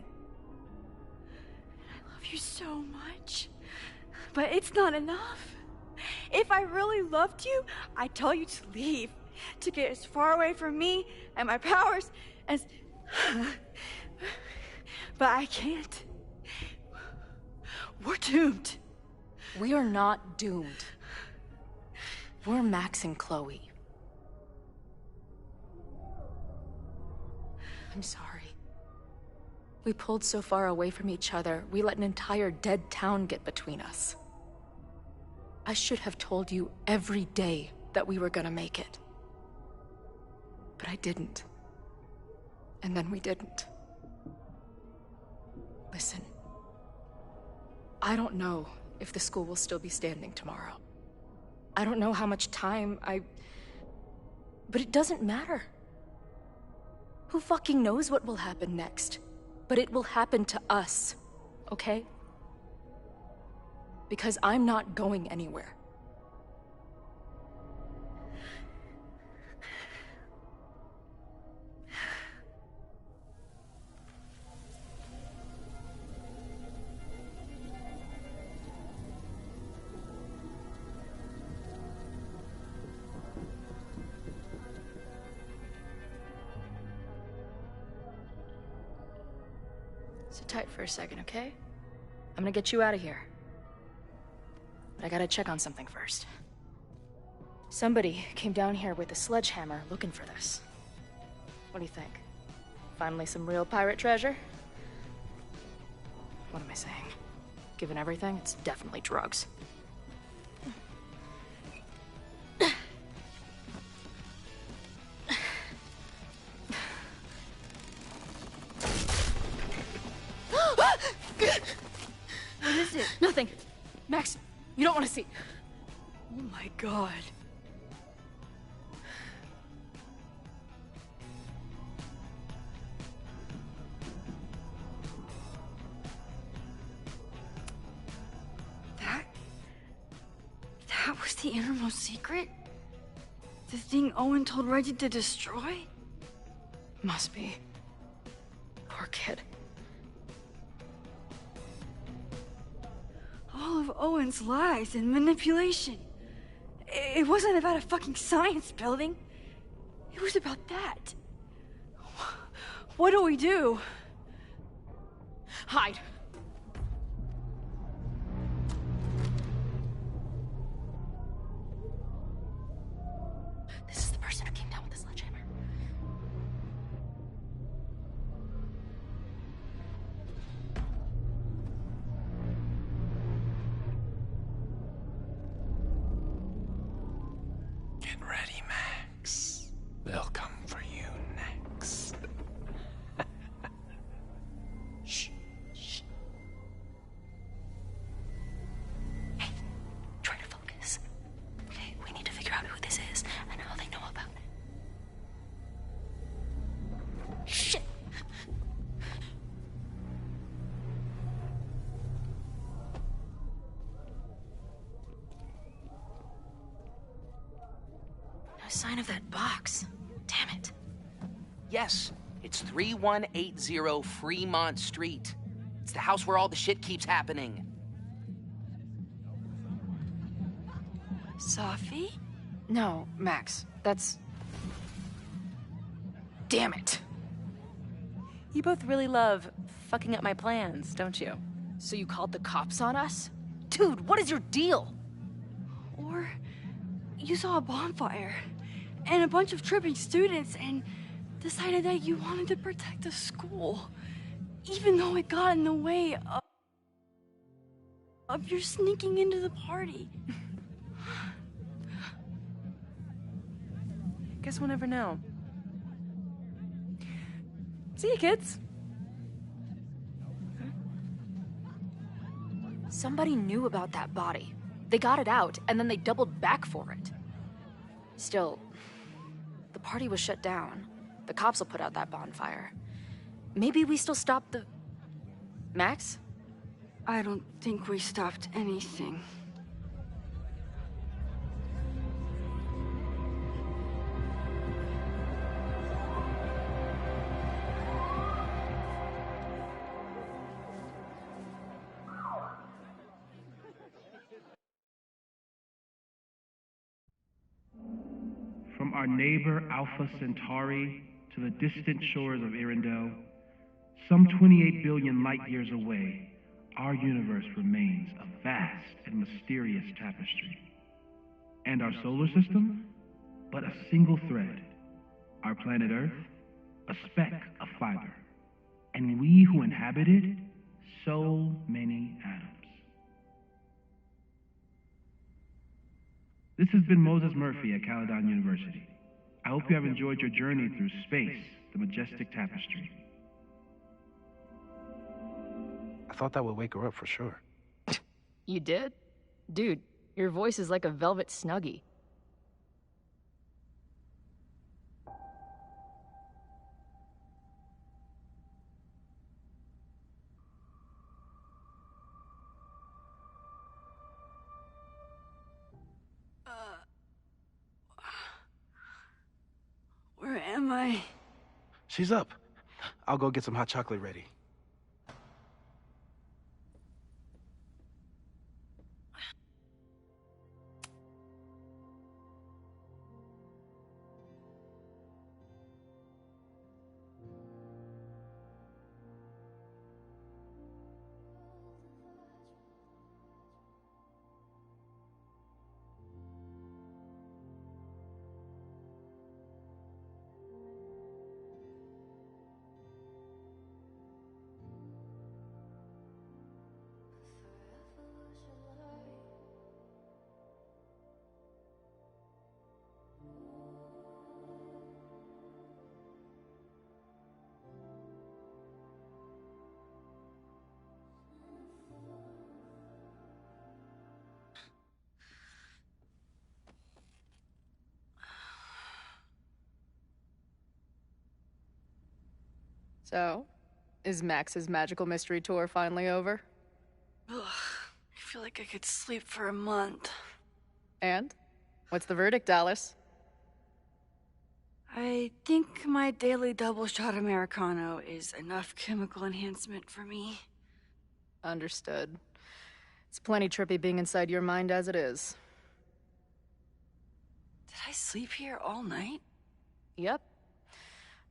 I love you so much. But it's not enough. If I really loved you, I'd tell you to leave. To get as far away from me and my powers as... But I can't. We're doomed. We are not doomed. We're Max and Chloe. I'm sorry. We pulled so far away from each other, we let an entire dead town get between us. I should have told you every day that we were gonna make it. But I didn't. And then we didn't. Listen. I don't know if the school will still be standing tomorrow. I don't know how much time But it doesn't matter. Who fucking knows what will happen next? But it will happen to us, okay? Because I'm not going anywhere. Sit tight for a second, okay? I'm gonna get you out of here. But I gotta check on something first. Somebody came down here with a sledgehammer looking for this. What do you think? Finally some real pirate treasure? What am I saying? Given everything, it's definitely drugs. What is it? Nothing. Max, you don't want to see. Oh my god. That was the innermost secret? The thing Owen told Reggie to destroy? Must be. Poor kid. All of Owen's lies and manipulation. It wasn't about a fucking science building. It was about that. What do we do? Hide. This is the person who came down with the sledgehammer. Get ready, Max. They'll come for you next. Shh. Shh. sign of that box. Damn it. Yes, it's 3180 Fremont Street. It's the house where all the shit keeps happening. Safi? No, Max. That's... Damn it. You both really love fucking up my plans, don't you? So you called the cops on us? Dude, what is your deal? Or you saw a bonfire and a bunch of tripping students and decided that you wanted to protect the school, even though it got in the way of your sneaking into the party. Guess we'll never know. See you, kids. Somebody knew about that body. They got it out, and then they doubled back for it. Still, the party was shut down. The cops will put out that bonfire. Maybe we still stop the... Max? I don't think we stopped anything. From our neighbor Alpha Centauri to the distant shores of Arendelle, some 28 billion light years away, our universe remains a vast and mysterious tapestry. And our solar system, but a single thread. Our planet Earth, a speck of fiber. And we who inhabit it, so many atoms. This has been Moses Murphy at Caledon University. I hope you have enjoyed your journey through space, the majestic tapestry. I thought that would wake her up for sure. You did? Dude, your voice is like a velvet snuggie. Where am I? She's up. I'll go get some hot chocolate ready. So, is Max's magical mystery tour finally over? Ugh, I feel like I could sleep for a month. And? What's the verdict, Alice? I think my daily double shot Americano is enough chemical enhancement for me. Understood. It's plenty trippy being inside your mind as it is. Did I sleep here all night? Yep.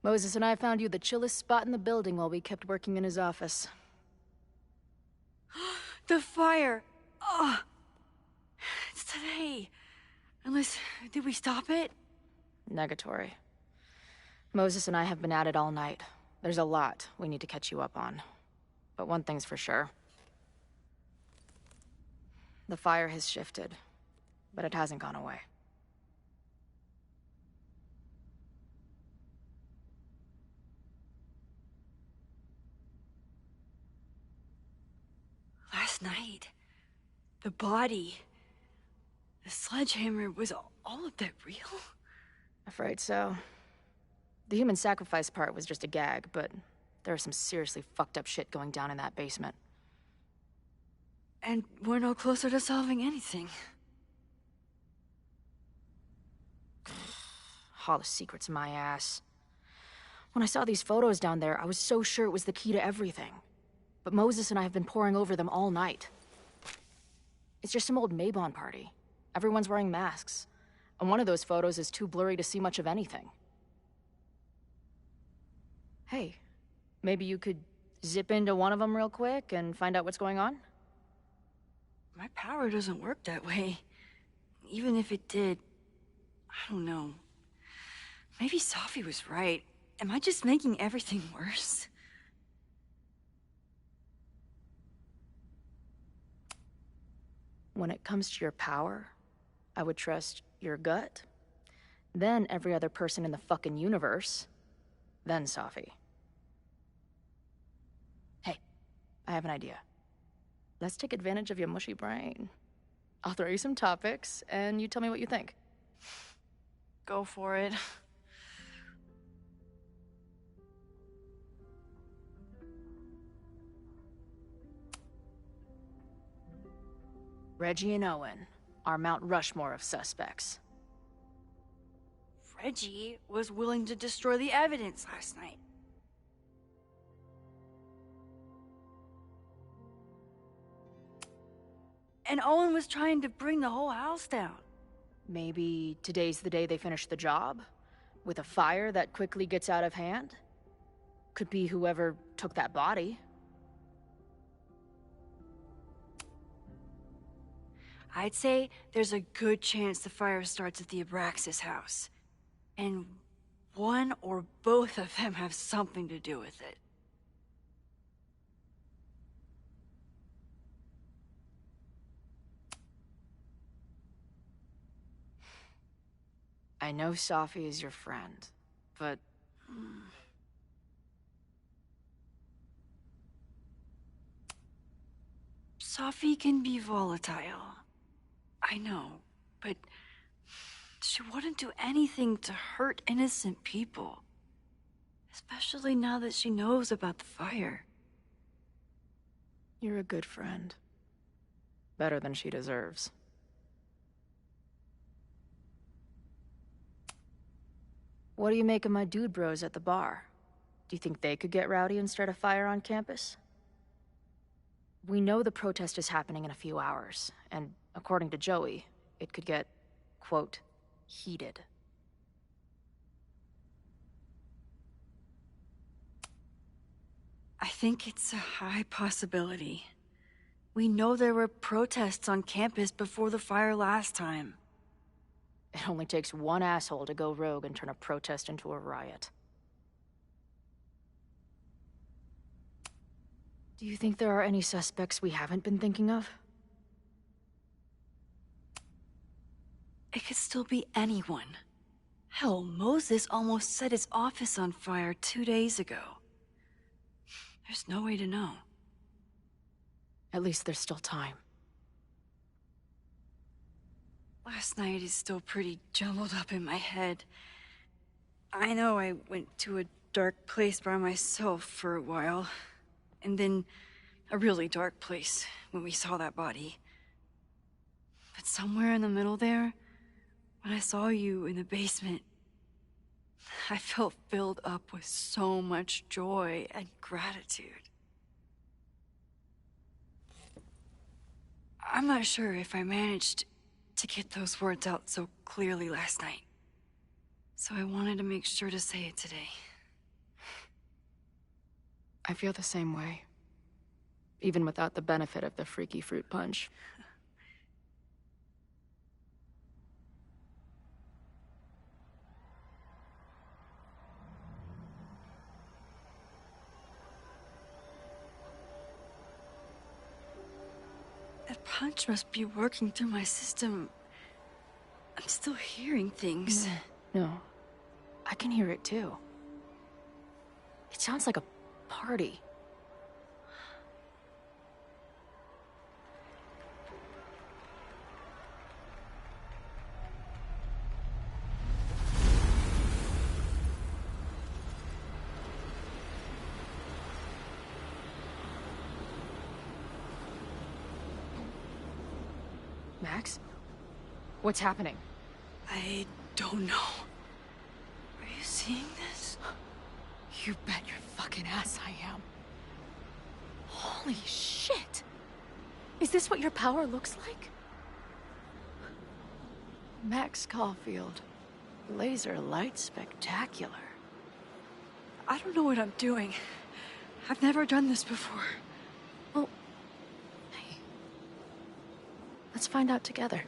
Moses and I found you the chillest spot in the building while we kept working in his office. The fire! Ugh! It's today. Unless, did we stop it? Negatory. Moses and I have been at it all night. There's a lot we need to catch you up on. But one thing's for sure. The fire has shifted, but it hasn't gone away. Last night, the body, the sledgehammer, was all of that real? Afraid so. The human sacrifice part was just a gag, but there's some seriously fucked up shit going down in that basement. And we're no closer to solving anything. All the secrets my ass. When I saw these photos down there, I was so sure it was the key to everything. But Moses and I have been poring over them all night. It's just some old Mabon party. Everyone's wearing masks. And one of those photos is too blurry to see much of anything. Hey, maybe you could zip into one of them real quick and find out what's going on? My power doesn't work that way. Even if it did, I don't know. Maybe Safi was right. Am I just making everything worse? When it comes to your power, I would trust your gut, then every other person in the fucking universe, then Safi. Hey, I have an idea. Let's take advantage of your mushy brain. I'll throw you some topics, and you tell me what you think. Go for it. Reggie and Owen are Mount Rushmore of suspects. Reggie was willing to destroy the evidence last night. And Owen was trying to bring the whole house down. Maybe today's the day they finish the job? With a fire that quickly gets out of hand? Could be whoever took that body. I'd say there's a good chance the fire starts at the Abraxas house. And one or both of them have something to do with it. I know Safi is your friend, but... Safi can be volatile. I know, but she wouldn't do anything to hurt innocent people. Especially now that she knows about the fire. You're a good friend. Better than she deserves. What do you make of my dude bros at the bar? Do you think they could get rowdy and start a fire on campus? We know the protest is happening in a few hours, and according to Joey, it could get, quote, heated. I think it's a high possibility. We know there were protests on campus before the fire last time. It only takes one asshole to go rogue and turn a protest into a riot. Do you think there are any suspects we haven't been thinking of? It could still be anyone. Hell, Moses almost set his office on fire 2 days ago. There's no way to know. At least there's still time. Last night is still pretty jumbled up in my head. I know I went to a dark place by myself for a while. And then a really dark place when we saw that body. But somewhere in the middle there, when I saw you in the basement, I felt filled up with so much joy and gratitude. I'm not sure if I managed to get those words out so clearly last night. So I wanted to make sure to say it today. I feel the same way. Even without the benefit of the freaky fruit punch. That punch must be working through my system. I'm still hearing things. No. I can hear it too. It sounds like a party. Max? What's happening? I don't know. seeing this? You bet your fucking ass I am. Holy shit! Is this what your power looks like? Max Caulfield. Laser light spectacular. I don't know what I'm doing. I've never done this before. Well, hey. Let's find out together.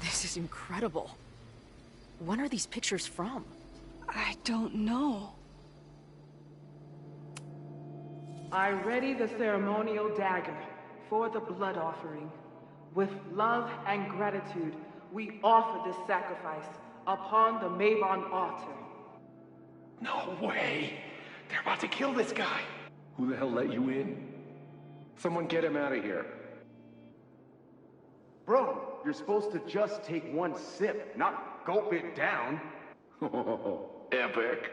This is incredible. When are these pictures from? I don't know. I ready the ceremonial dagger for the blood offering. With love and gratitude, we offer this sacrifice upon the Mavon altar. No way! They're about to kill this guy! Who the hell let you in? Someone get him out of here. Bro, you're supposed to just take one sip, not gulp it down. Epic.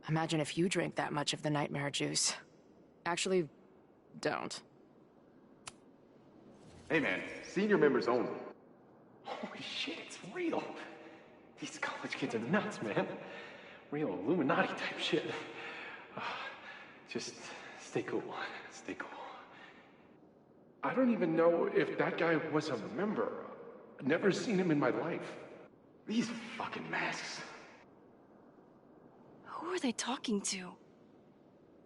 Imagine if you drank that much of the nightmare juice. Actually, don't. Hey man, senior members only. Holy shit, it's real! These college kids are nuts, man. Real Illuminati type shit. Just stay cool. Stay cool. I don't even know if that guy was a member. Never seen him in my life. These fucking masks. Who are they talking to?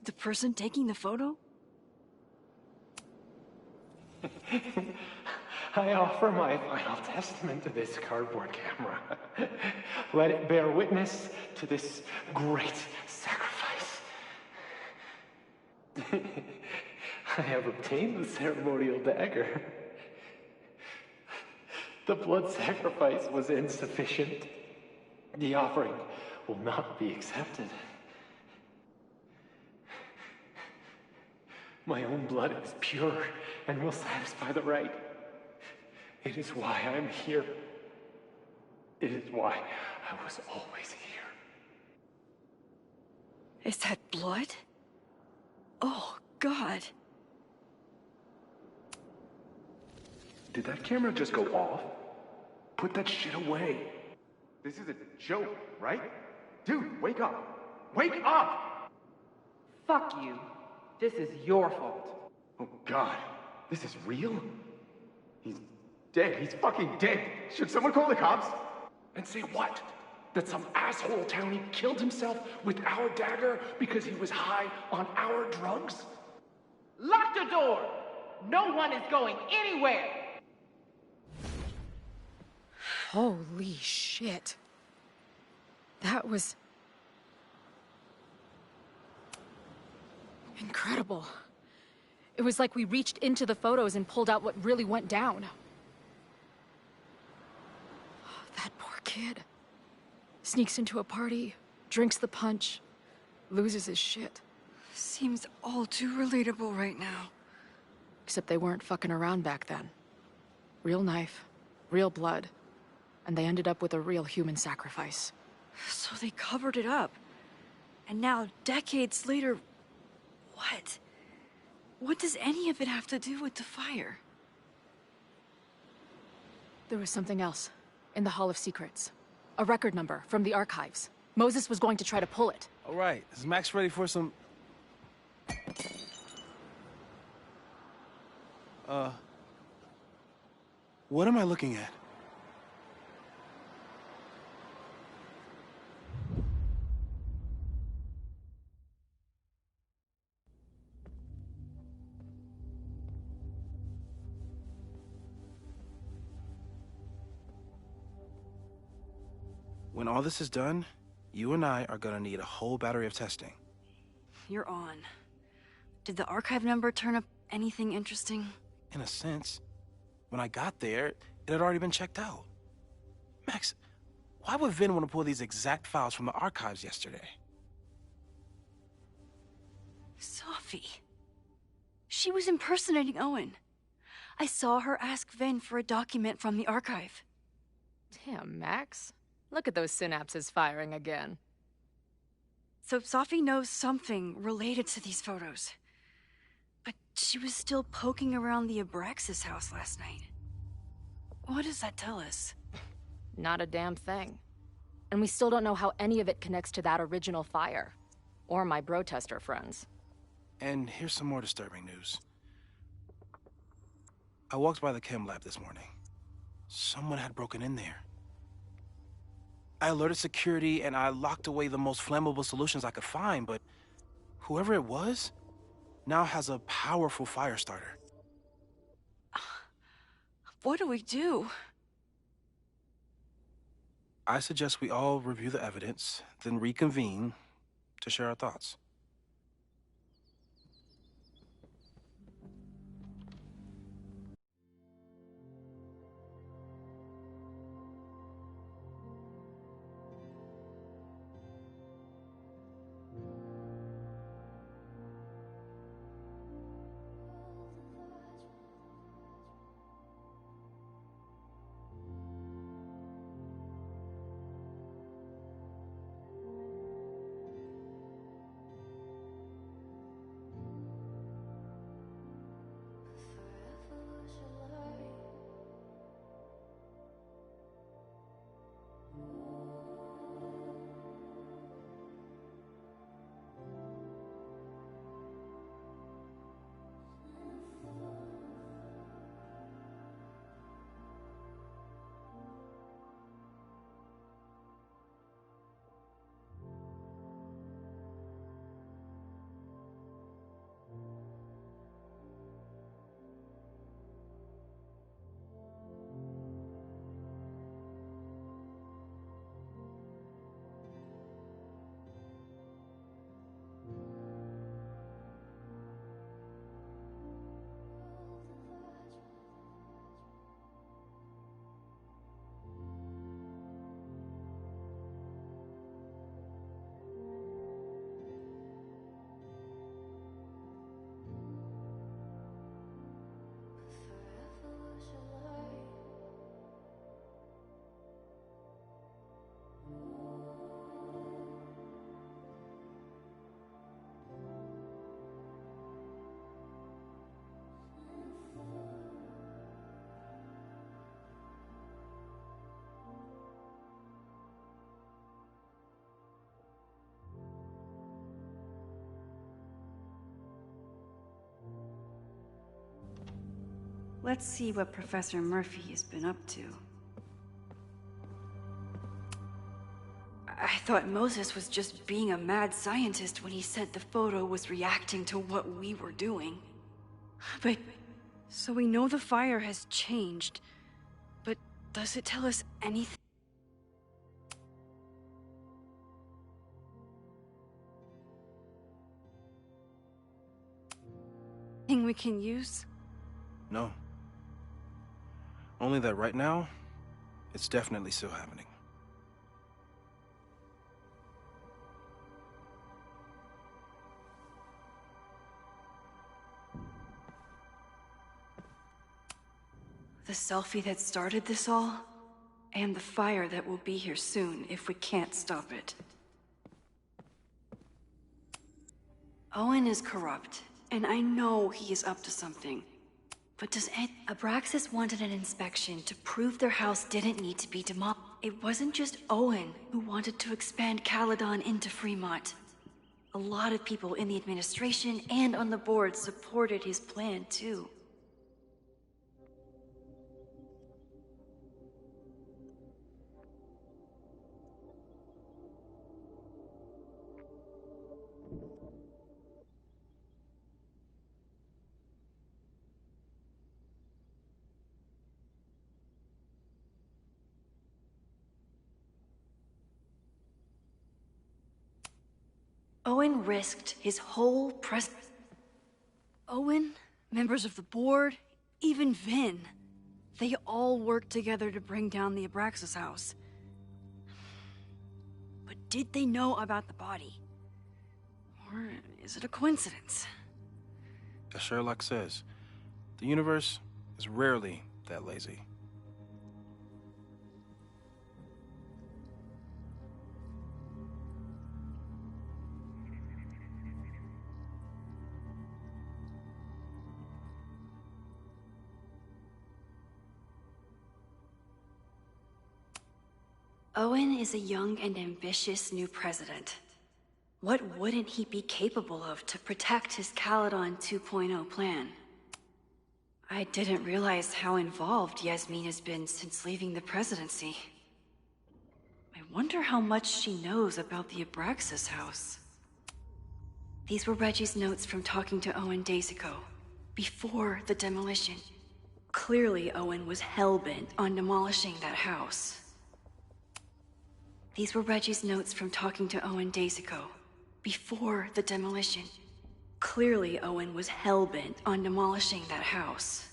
The person taking the photo? I offer my final testament to this cardboard camera. Let it bear witness to this great sacrifice. I have obtained the ceremonial dagger. The blood sacrifice was insufficient. The offering will not be accepted. My own blood is pure and will satisfy the rite. It is why I'm here. It is why I was always here. Is that blood? Oh, God. Did that camera just go off? Put that shit away. This is a joke, right? Dude, wake up! Wake up! Fuck you. This is your fault. Oh God, this is real? He's dead. He's fucking dead. Should someone call the cops? And say what? That some asshole townie killed himself with our dagger because he was high on our drugs? Lock the door! No one is going anywhere! Holy shit. That was... incredible. It was like we reached into the photos and pulled out what really went down. That poor kid. Sneaks into a party, drinks the punch, loses his shit. Seems all too relatable right now. Except they weren't fucking around back then. Real knife, real blood, and they ended up with a real human sacrifice. So they covered it up. And now, decades later, what? What does any of it have to do with the fire? There was something else. In the Hall of Secrets. A record number from the archives. Moses was going to try to pull it. All right, is Max ready for some... What am I looking at? When all this is done, you and I are gonna need a whole battery of testing. You're on. Did the archive number turn up anything interesting? In a sense. When I got there, it had already been checked out. Max, why would Vin want to pull these exact files from the archives yesterday? Sophie. She was impersonating Owen. I saw her ask Vin for a document from the archive. Damn, Max. Look at those synapses firing again. So Sophie knows something related to these photos. But she was still poking around the Abraxas house last night. What does that tell us? Not a damn thing. And we still don't know how any of it connects to that original fire. Or my bro-tester friends. And here's some more disturbing news. I walked by the chem lab this morning. Someone had broken in there. I alerted security and I locked away the most flammable solutions I could find, but whoever it was now has a powerful fire starter. What do we do? I suggest we all review the evidence, then reconvene to share our thoughts. Let's see what Professor Murphy has been up to. I thought Moses was just being a mad scientist when he said the photo was reacting to what we were doing. But, so we know the fire has changed, but does it tell us anything? We can use? No. Only that right now, it's definitely still happening. The selfie that started this all, and the fire that will be here soon if we can't stop it. Owen is corrupt, and I know he is up to something. But does Abraxas wanted an inspection to prove their house didn't need to be demolished. It wasn't just Owen who wanted to expand Caledon into Fremont. A lot of people in the administration and on the board supported his plan, too. Owen risked his whole Owen, members of the board, even Vin. They all worked together to bring down the Abraxas house. But did they know about the body? Or is it a coincidence? As Sherlock says, the universe is rarely that lazy. Owen is a young and ambitious new president. What wouldn't he be capable of to protect his Caledon 2.0 plan? I didn't realize how involved Yasmin has been since leaving the presidency. I wonder how much she knows about the Abraxas house. These were Reggie's notes from talking to Owen days ago, before the demolition. Clearly, Owen was hell-bent on demolishing that house. These were Reggie's notes from talking to Owen days ago, before the demolition. Clearly, Owen was hell-bent on demolishing that house.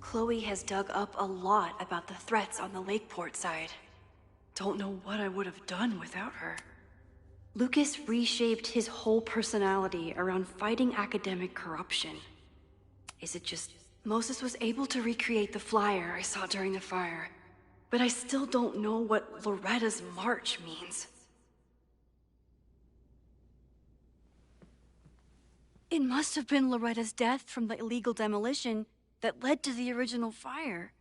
Chloe has dug up a lot about the threats on the Lakeport side. Don't know what I would have done without her. Lucas reshaped his whole personality around fighting academic corruption. Is it just... Moses was able to recreate the flyer I saw during the fire, but I still don't know what Loretta's march means. It must have been Loretta's death from the illegal demolition that led to the original fire.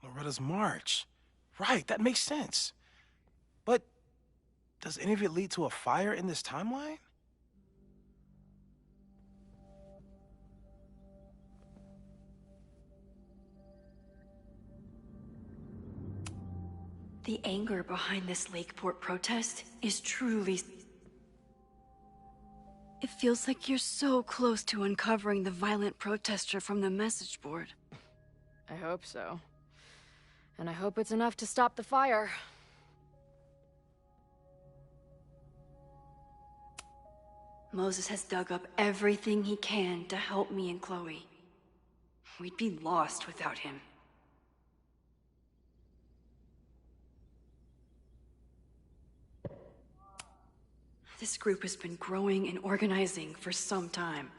Loretta's march. Right, that makes sense. But does any of it lead to a fire in this timeline? The anger behind this Lakeport protest is truly... It feels like you're so close to uncovering the violent protester from the message board. I hope so. And I hope it's enough to stop the fire. Moses has dug up everything he can to help me and Chloe. We'd be lost without him. This group has been growing and organizing for some time,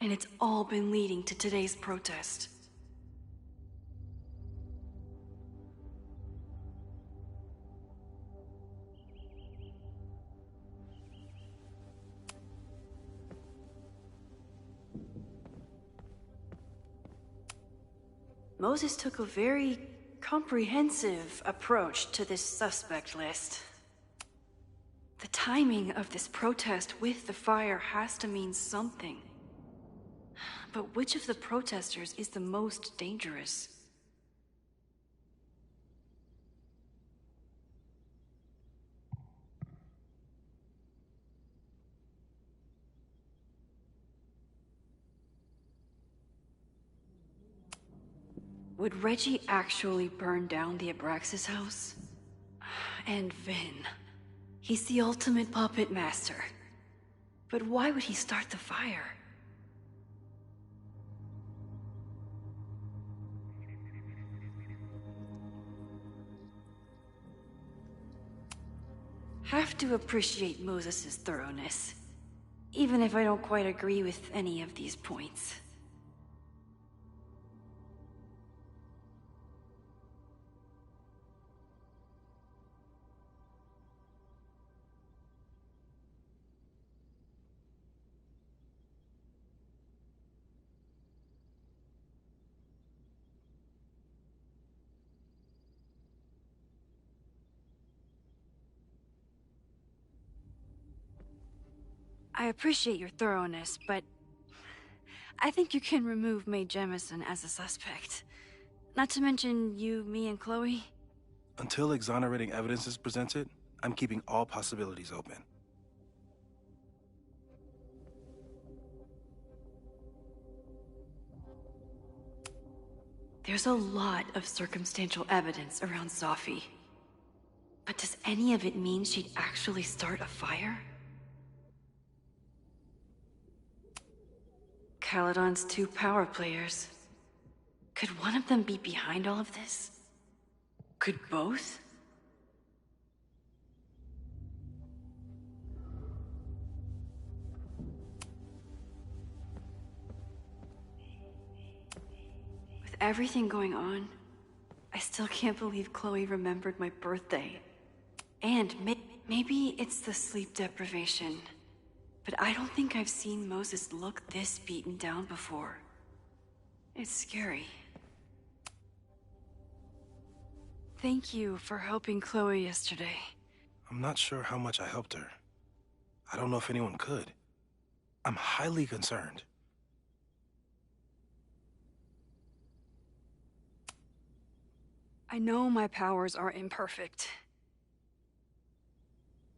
and it's all been leading to today's protest. Moses took a very comprehensive approach to this suspect list. The timing of this protest with the fire has to mean something. But which of the protesters is the most dangerous? Would Reggie actually burn down the Abraxas house? And Vin. He's the ultimate puppet master. But why would he start the fire? Have to appreciate Moses' thoroughness, even if I don't quite agree with any of these points. I appreciate your thoroughness, but I think you can remove Mae Jemison as a suspect. Not to mention you, me, and Chloe. Until exonerating evidence is presented, I'm keeping all possibilities open. There's a lot of circumstantial evidence around Sophie. But does any of it mean she'd actually start a fire? Caledon's 2 power players. Could one of them be behind all of this? Could both? With everything going on, I still can't believe Chloe remembered my birthday. And maybe it's the sleep deprivation, but I don't think I've seen Moses look this beaten down before. It's scary. Thank you for helping Chloe yesterday. I'm not sure how much I helped her. I don't know if anyone could. I'm highly concerned. I know my powers are imperfect,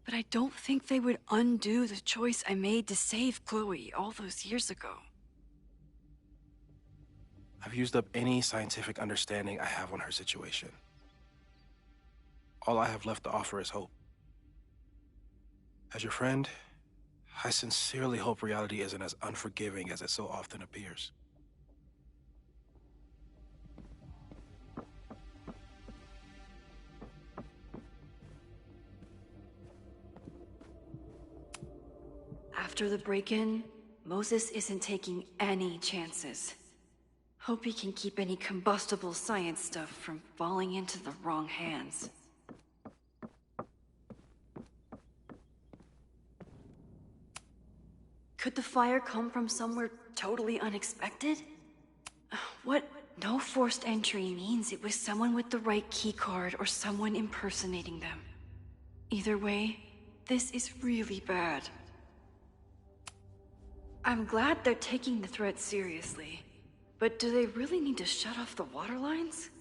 but I don't think they would undo the choice I made to save Chloe all those years ago. I've used up any scientific understanding I have on her situation. All I have left to offer is hope. As your friend, I sincerely hope reality isn't as unforgiving as it so often appears. After the break-in, Moses isn't taking any chances. Hope he can keep any combustible science stuff from falling into the wrong hands. Could the fire come from somewhere totally unexpected? What no forced entry means it was someone with the right keycard or someone impersonating them. Either way, this is really bad. I'm glad they're taking the threat seriously, but do they really need to shut off the water lines?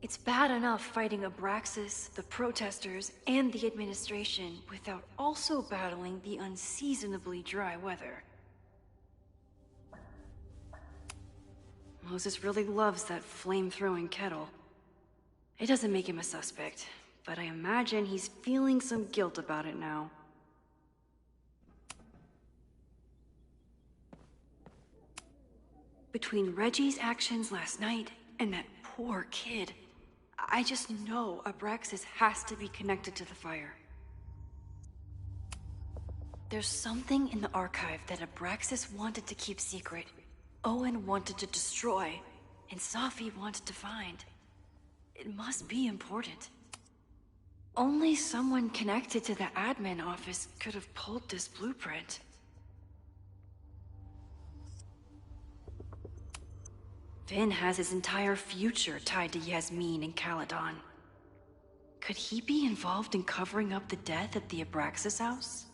It's bad enough fighting Abraxas, the protesters, and the administration without also battling the unseasonably dry weather. Moses really loves that flame-throwing kettle. It doesn't make him a suspect, but I imagine he's feeling some guilt about it now. Between Reggie's actions last night and that poor kid, I just know Abraxas has to be connected to the fire. There's something in the archive that Abraxas wanted to keep secret, Owen wanted to destroy, and Safi wanted to find. It must be important. Only someone connected to the admin office could have pulled this blueprint. Finn has his entire future tied to Yasmin and Caledon. Could he be involved in covering up the death at the Abraxas house?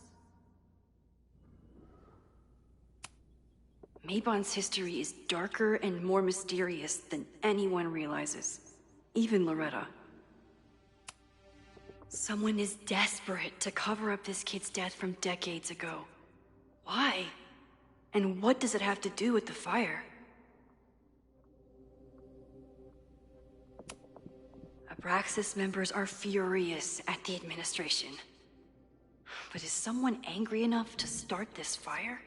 Mabon's history is darker and more mysterious than anyone realizes, even Loretta. Someone is desperate to cover up this kid's death from decades ago. Why? And what does it have to do with the fire? Abraxas members are furious at the administration. But is someone angry enough to start this fire?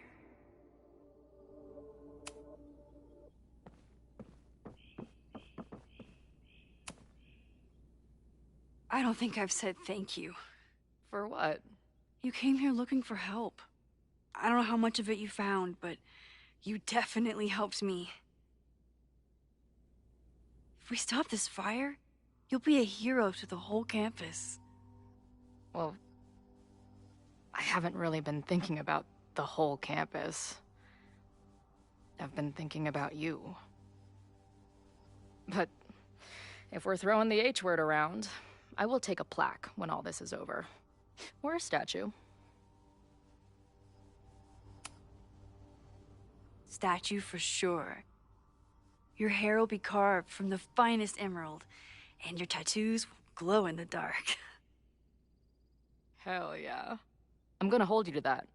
I don't think I've said thank you. For what? You came here looking for help. I don't know how much of it you found, but you definitely helped me. If we stop this fire, you'll be a hero to the whole campus. Well, I haven't really been thinking about the whole campus. I've been thinking about you. But if we're throwing the H word around, I will take a plaque when all this is over. Or a statue. Statue for sure. Your hair will be carved from the finest emerald, and your tattoos will glow in the dark. Hell yeah. I'm gonna hold you to that.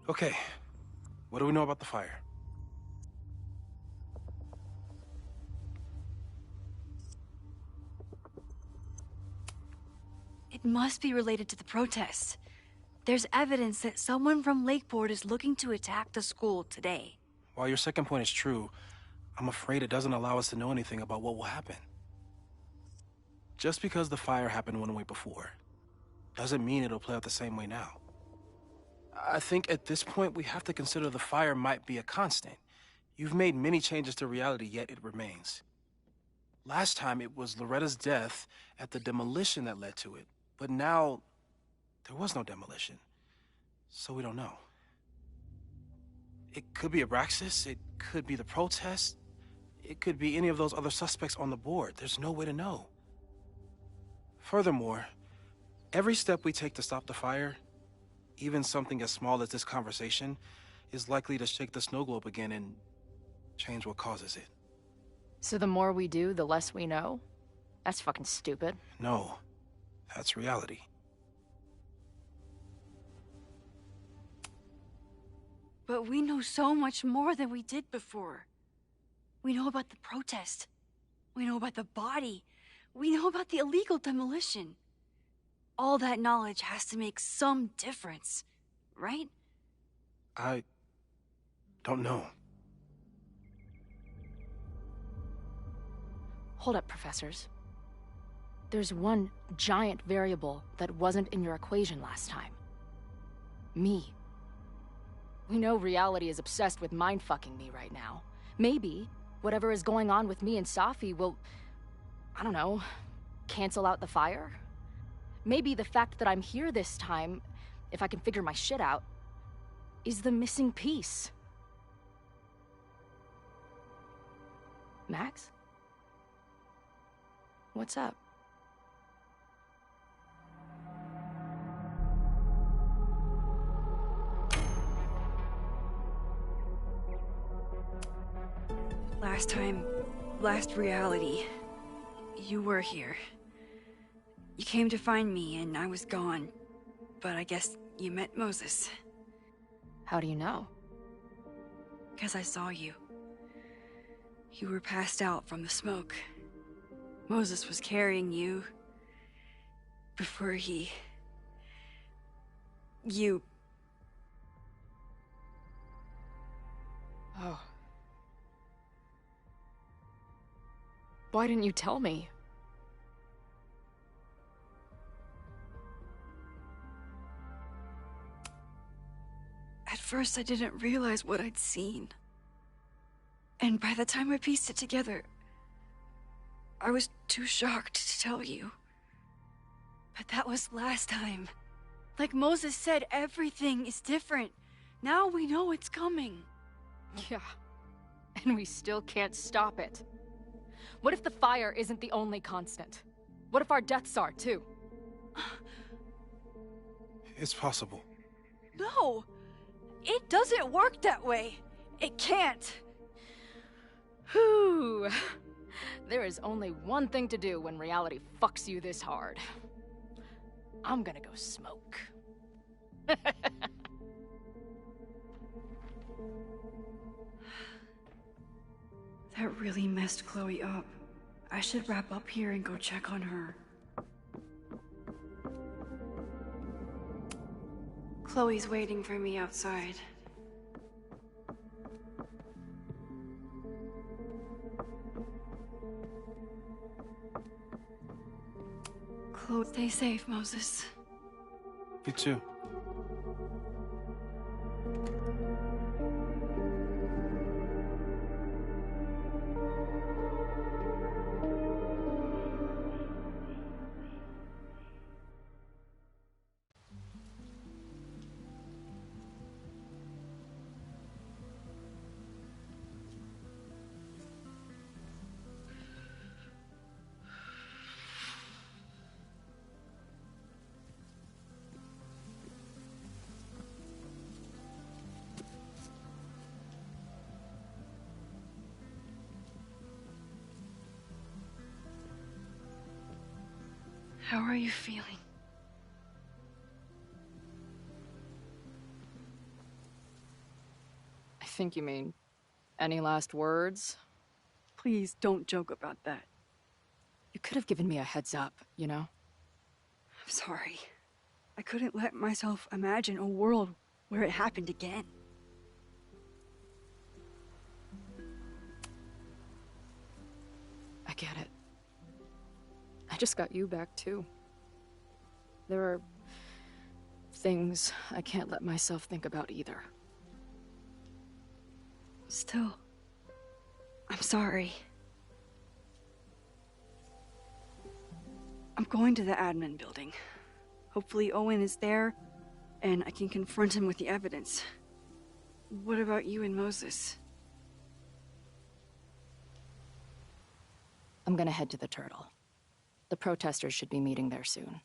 Okay, what do we know about the fire? must be related to the protests. There's evidence that someone from Lakeport is looking to attack the school today. While your second point is true, I'm afraid it doesn't allow us to know anything about what will happen. Just because the fire happened one way before, doesn't mean it'll play out the same way now. I think at this point we have to consider the fire might be a constant. You've made many changes to reality, yet it remains. Last time it was Loretta's death at the demolition that led to it, but now there was no demolition, so we don't know. It could be Abraxas, it could be the protest, it could be any of those other suspects on the board. There's no way to know. Furthermore, every step we take to stop the fire, even something as small as this conversation, is likely to shake the snow globe again and change what causes it. So the more we do, the less we know? That's fucking stupid. No, that's reality. But we know so much more than we did before. We know about the protest. We know about the body. We know about the illegal demolition. All that knowledge has to make some difference, right? I don't know. Hold up, professors. There's one giant variable that wasn't in your equation last time. Me. We know reality is obsessed with mind-fucking me right now. Maybe whatever is going on with me and Safi will, I don't know, cancel out the fire? Maybe the fact that I'm here this time, if I can figure my shit out, is the missing piece. Max? What's up? Last reality, you were here. You came to find me and I was gone, but I guess you met Moses. How do you know? 'Cause I saw you. You were passed out from the smoke. Moses was carrying you before you... Oh. Why didn't you tell me? At first, I didn't realize what I'd seen. And by the time I pieced it together, I was too shocked to tell you. But that was last time. Like Moses said, everything is different. Now we know it's coming. Yeah. And we still can't stop it. What if the fire isn't the only constant? What if our deaths are, too? It's possible. No! It doesn't work that way. It can't. Whew. There is only one thing to do when reality fucks you this hard. I'm gonna go smoke. That really messed Chloe up. I should wrap up here and go check on her. Chloe's waiting for me outside. Chloe, stay safe, Moses. You too. How are you feeling? I think you mean, any last words? Please don't joke about that. You could have given me a heads up, you know? I'm sorry. I couldn't let myself imagine a world where it happened again. I get it. I just got you back, too. There are things I can't let myself think about either. Still, I'm sorry. I'm going to the admin building. Hopefully Owen is there, and I can confront him with the evidence. What about you and Moses? I'm gonna head to the Turtle. The protesters should be meeting there soon.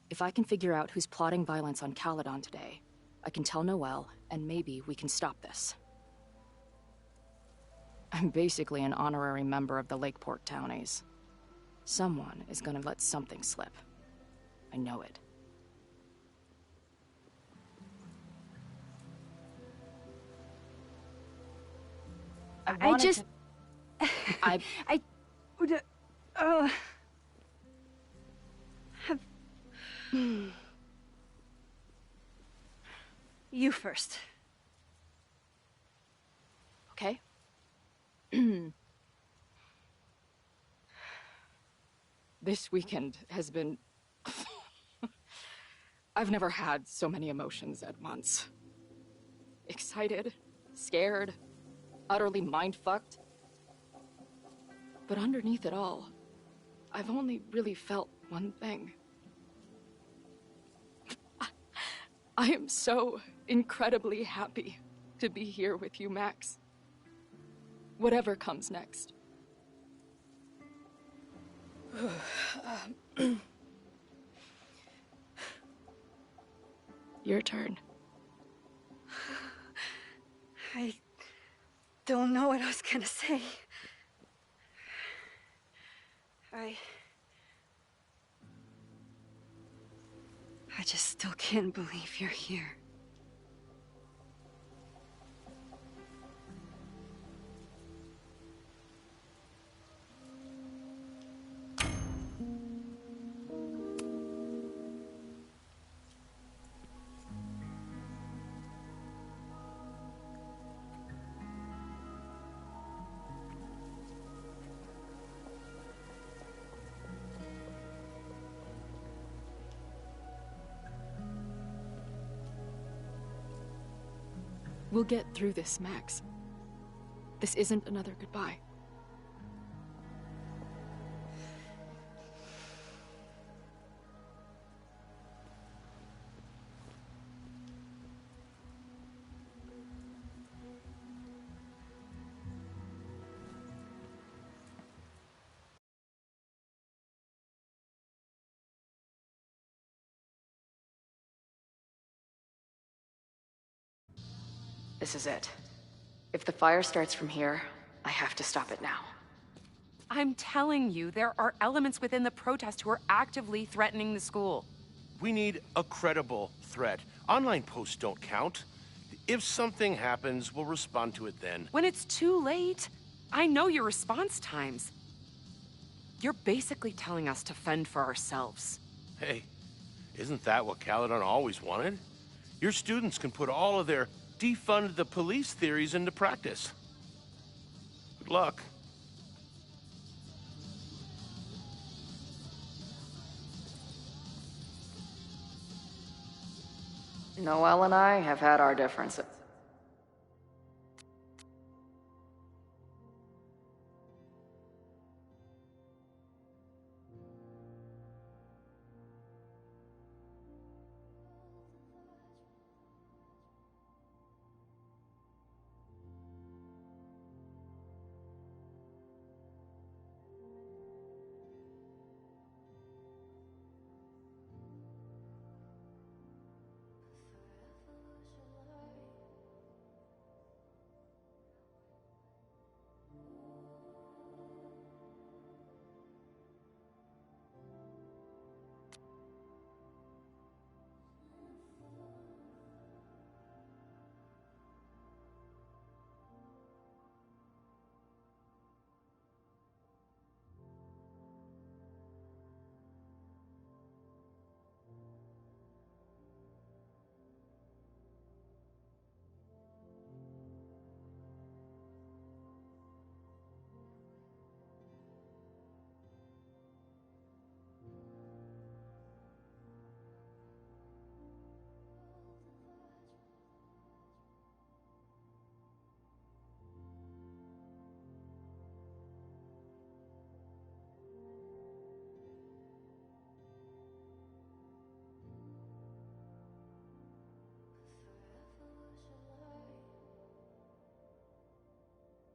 If I can figure out who's plotting violence on Caledon today, I can tell Noelle, and maybe we can stop this. I'm basically an honorary member of the Lakeport Townies. Someone is gonna let something slip. I know it. I just... I would... have... You first. Okay. This weekend has been... I've never had so many emotions at once. Excited, scared, utterly mind-fucked. But underneath it all, I've only really felt one thing. I am so incredibly happy to be here with you, Max. Whatever comes next. Your turn. I don't know what I was gonna say. I just still can't believe you're here. We'll get through this, Max. This isn't another goodbye. This is it. If the fire starts from here, I have to stop it now. I'm telling you, there are elements within the protest who are actively threatening the school. We need a credible threat. Online posts don't count. If something happens, we'll respond to it then. When it's too late, I know your response times. You're basically telling us to fend for ourselves. Hey, isn't that what Caledon always wanted? Your students can put all of their defund the police theories into practice. Good luck. Noelle and I have had our differences.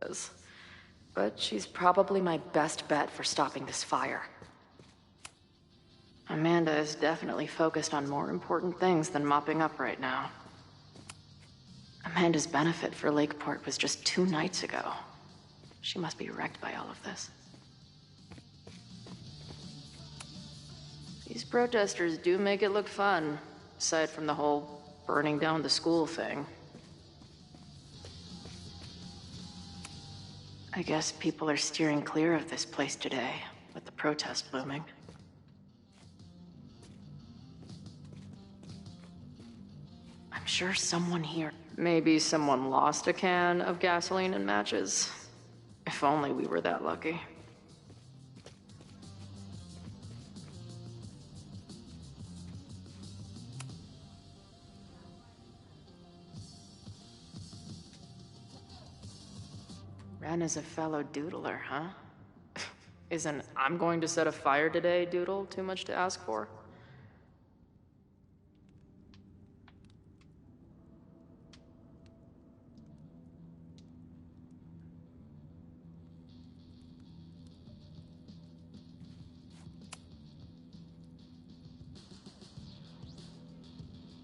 is. But she's probably my best bet for stopping this fire. Amanda is definitely focused on more important things than mopping up right now. Amanda's benefit for Lakeport was just 2 nights ago. She must be wrecked by all of this. These protesters do make it look fun, aside from the whole burning down the school thing. I guess people are steering clear of this place today, with the protest looming. I'm sure someone here... Maybe someone lost a can of gasoline and matches. If only we were that lucky. Ren is a fellow doodler, huh? Isn't "I'm going to set a fire today" doodle too much to ask for?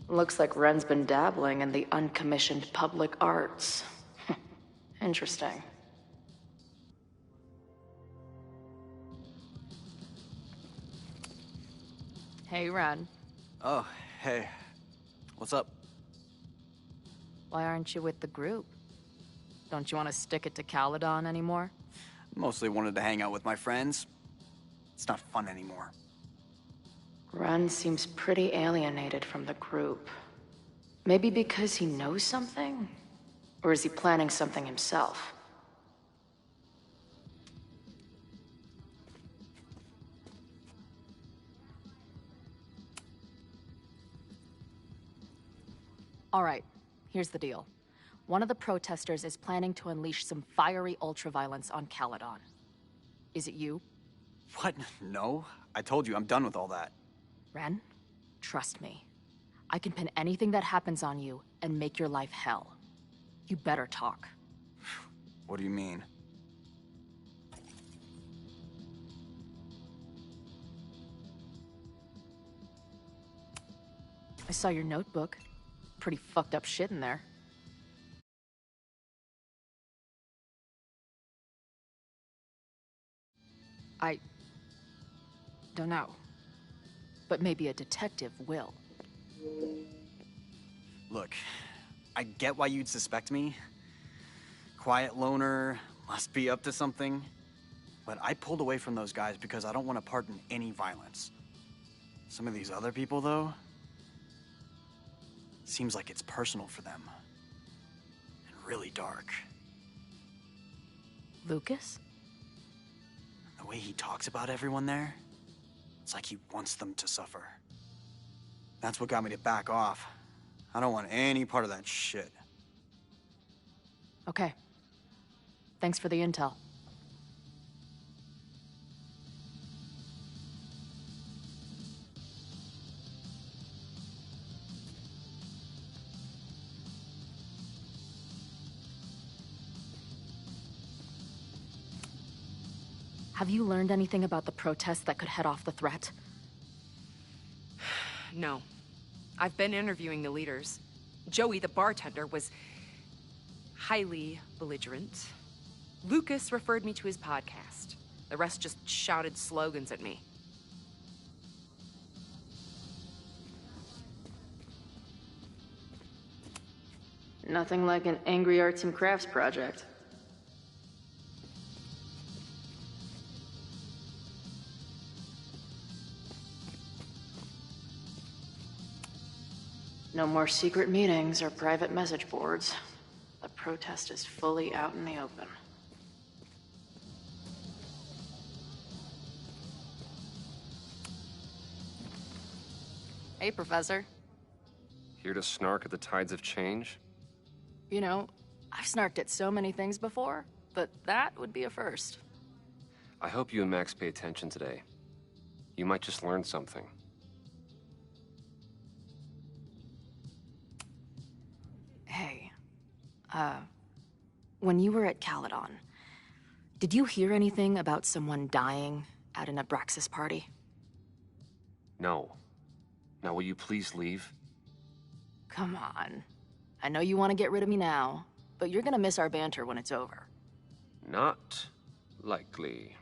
Looks like Ren's been dabbling in the uncommissioned public arts. Interesting. Hey, Ren. Oh, hey. What's up? Why aren't you with the group? Don't you want to stick it to Caledon anymore? Mostly wanted to hang out with my friends. It's not fun anymore. Ren seems pretty alienated from the group. Maybe because he knows something? Or is he planning something himself? All right, here's the deal. One of the protesters is planning to unleash some fiery ultraviolence on Caledon. Is it you? What? No. I told you, I'm done with all that. Ren, trust me. I can pin anything that happens on you and make your life hell. You better talk. What do you mean? I saw your notebook. Pretty fucked up shit in there. I don't know. But maybe a detective will. Look, I get why you'd suspect me. Quiet loner, must be up to something. But I pulled away from those guys because I don't want to part in any violence. Some of these other people, though, seems like it's personal for them. And really dark. Lucas? The way he talks about everyone there, it's like he wants them to suffer. That's what got me to back off. I don't want any part of that shit. Okay. Thanks for the intel. Have you learned anything about the protests that could head off the threat? No. I've been interviewing the leaders. Joey, the bartender, was highly belligerent. Lucas referred me to his podcast. The rest just shouted slogans at me. Nothing like an angry arts and crafts project. No more secret meetings or private message boards. The protest is fully out in the open. Hey, Professor. Here to snark at the tides of change? You know, I've snarked at so many things before, but that would be a first. I hope you and Max pay attention today. You might just learn something. Hey, when you were at Caledon, did you hear anything about someone dying at an Abraxas party? No. Now, will you please leave? Come on. I know you want to get rid of me now, but you're gonna miss our banter when it's over. Not likely.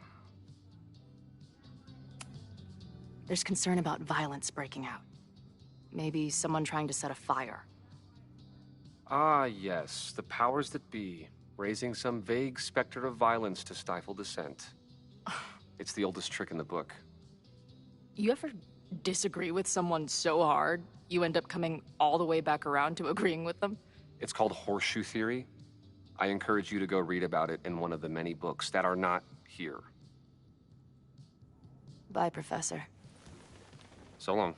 There's concern about violence breaking out. Maybe someone trying to set a fire. Ah, yes. The powers that be, raising some vague specter of violence to stifle dissent. It's the oldest trick in the book. You ever disagree with someone so hard, you end up coming all the way back around to agreeing with them? It's called horseshoe theory. I encourage you to go read about it in one of the many books that are not here. Bye, Professor. So long.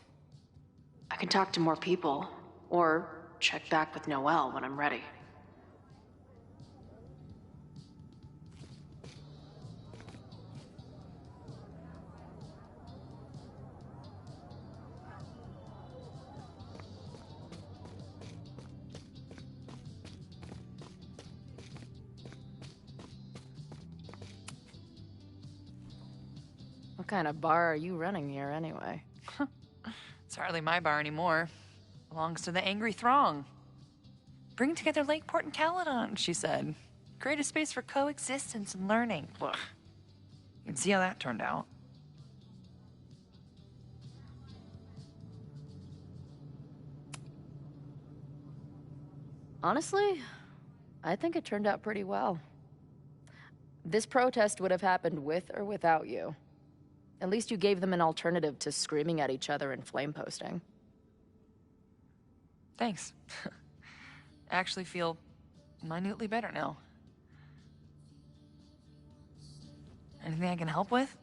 I can talk to more people, or check back with Noelle when I'm ready. What kind of bar are you running here, anyway? It's hardly my bar anymore. Belongs to the angry throng. Bring together Lakeport and Caledon, she said. Create a space for coexistence and learning. Ugh. You can see how that turned out. Honestly, I think it turned out pretty well. This protest would have happened with or without you. At least you gave them an alternative to screaming at each other and flame posting. Thanks. I actually feel minutely better now. Anything I can help with?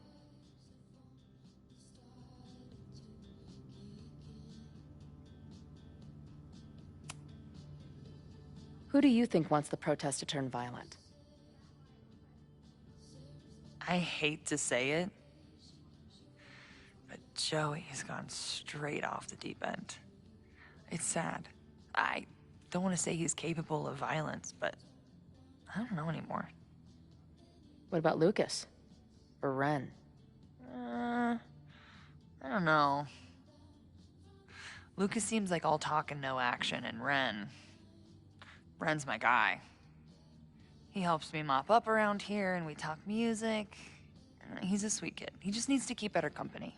Who do you think wants the protest to turn violent? I hate to say it, but Joey has gone straight off the deep end. It's sad. I don't want to say he's capable of violence, but I don't know anymore. What about Lucas? Or Ren? I don't know. Lucas seems like all talk and no action, and Ren's my guy. He helps me mop up around here, and we talk music. He's a sweet kid. He just needs to keep better company.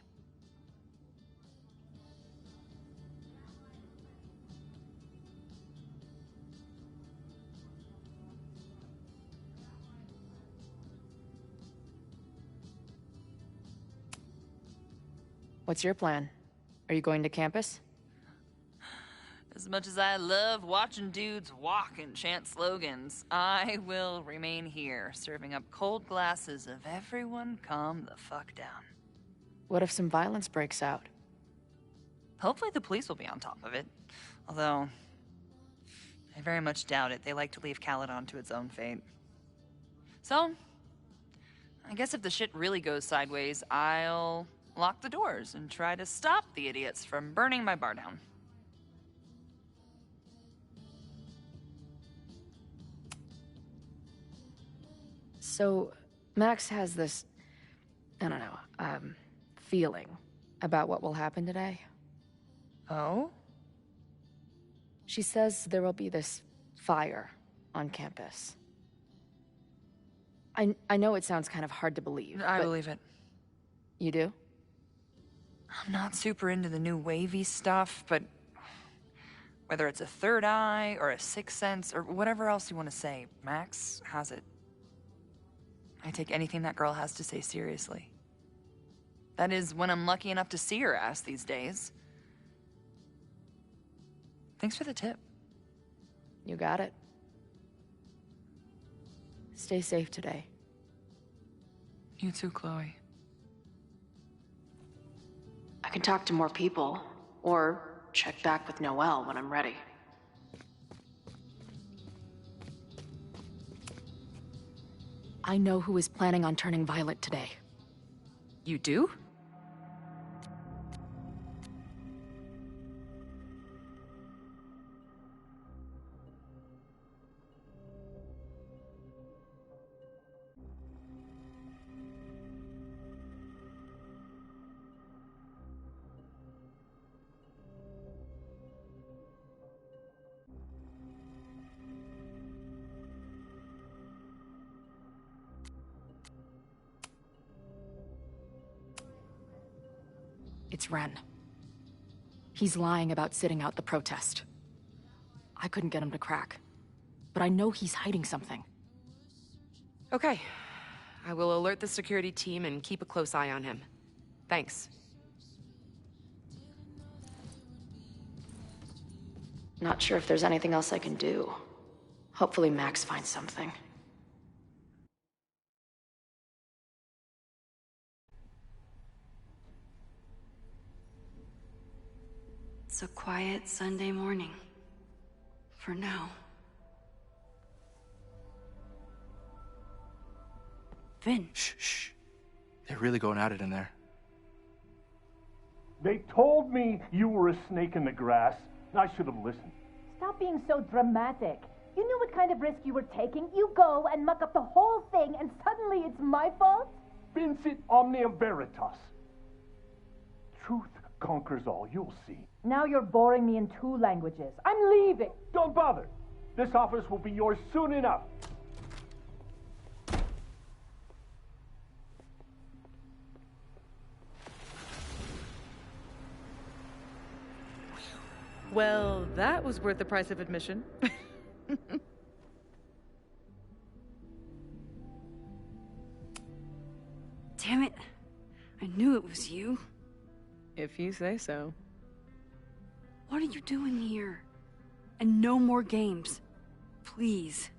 What's your plan? Are you going to campus? As much as I love watching dudes walk and chant slogans, I will remain here, serving up cold glasses of everyone calm the fuck down. What if some violence breaks out? Hopefully the police will be on top of it. Although, I very much doubt it. They like to leave Caledon to its own fate. So, I guess if the shit really goes sideways, I'll lock the doors and try to stop the idiots from burning my bar down. So, Max has this, I don't know, feeling about what will happen today. Oh? She says there will be this fire on campus. I know it sounds kind of hard to believe. I believe it. You do? I'm not super into the new wavy stuff, but whether it's a third eye or a sixth sense or whatever else you want to say, Max has it. I take anything that girl has to say seriously. That is, when I'm lucky enough to see her ass these days. Thanks for the tip. You got it. Stay safe today. You too, Chloe. I can talk to more people, or check back with Noelle when I'm ready. I know who is planning on turning violent today. You do? It's Ren. He's lying about sitting out the protest. I couldn't get him to crack, but I know he's hiding something. Okay. I will alert the security team and keep a close eye on him. Thanks. Not sure if there's anything else I can do. Hopefully Max finds something. It's a quiet Sunday morning. For now. Vin. Shh. They're really going at it in there. They told me you were a snake in the grass. I should have listened. Stop being so dramatic. You knew what kind of risk you were taking. You go and muck up the whole thing, and suddenly it's my fault? Vincit omnia veritas. Truth conquers all, you'll see. Now you're boring me in 2 languages. I'm leaving. Don't bother. This office will be yours soon enough. Well, that was worth the price of admission. Damn it. I knew it was you. If you say so. What are you doing here? And no more games. Please.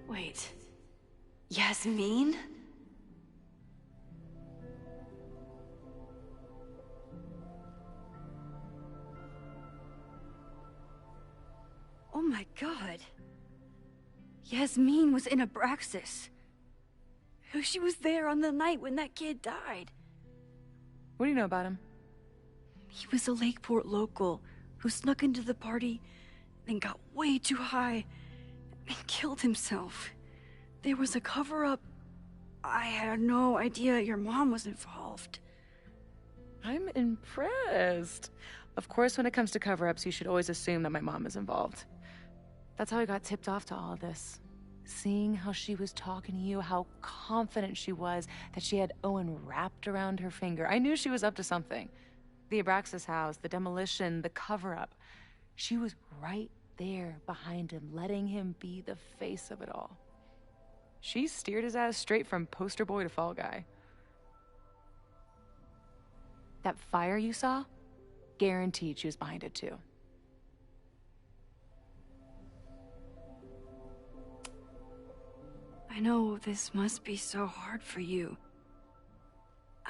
Wait. Yasmin? Oh my god. Yasmin was in Abraxas. She was there on the night when that kid died. What do you know about him? He was a Lakeport local who snuck into the party, then got way too high and killed himself. There was a cover-up. I had no idea your mom was involved. I'm impressed. Of course, when it comes to cover-ups, you should always assume that my mom is involved. That's how I got tipped off to all of this. Seeing how she was talking to you, how confident she was that she had Owen wrapped around her finger. I knew she was up to something. The Abraxas house, the demolition, the cover-up. She was right there behind him, letting him be the face of it all. She steered his ass straight from poster boy to fall guy. That fire you saw? Guaranteed she was behind it too. I know this must be so hard for you.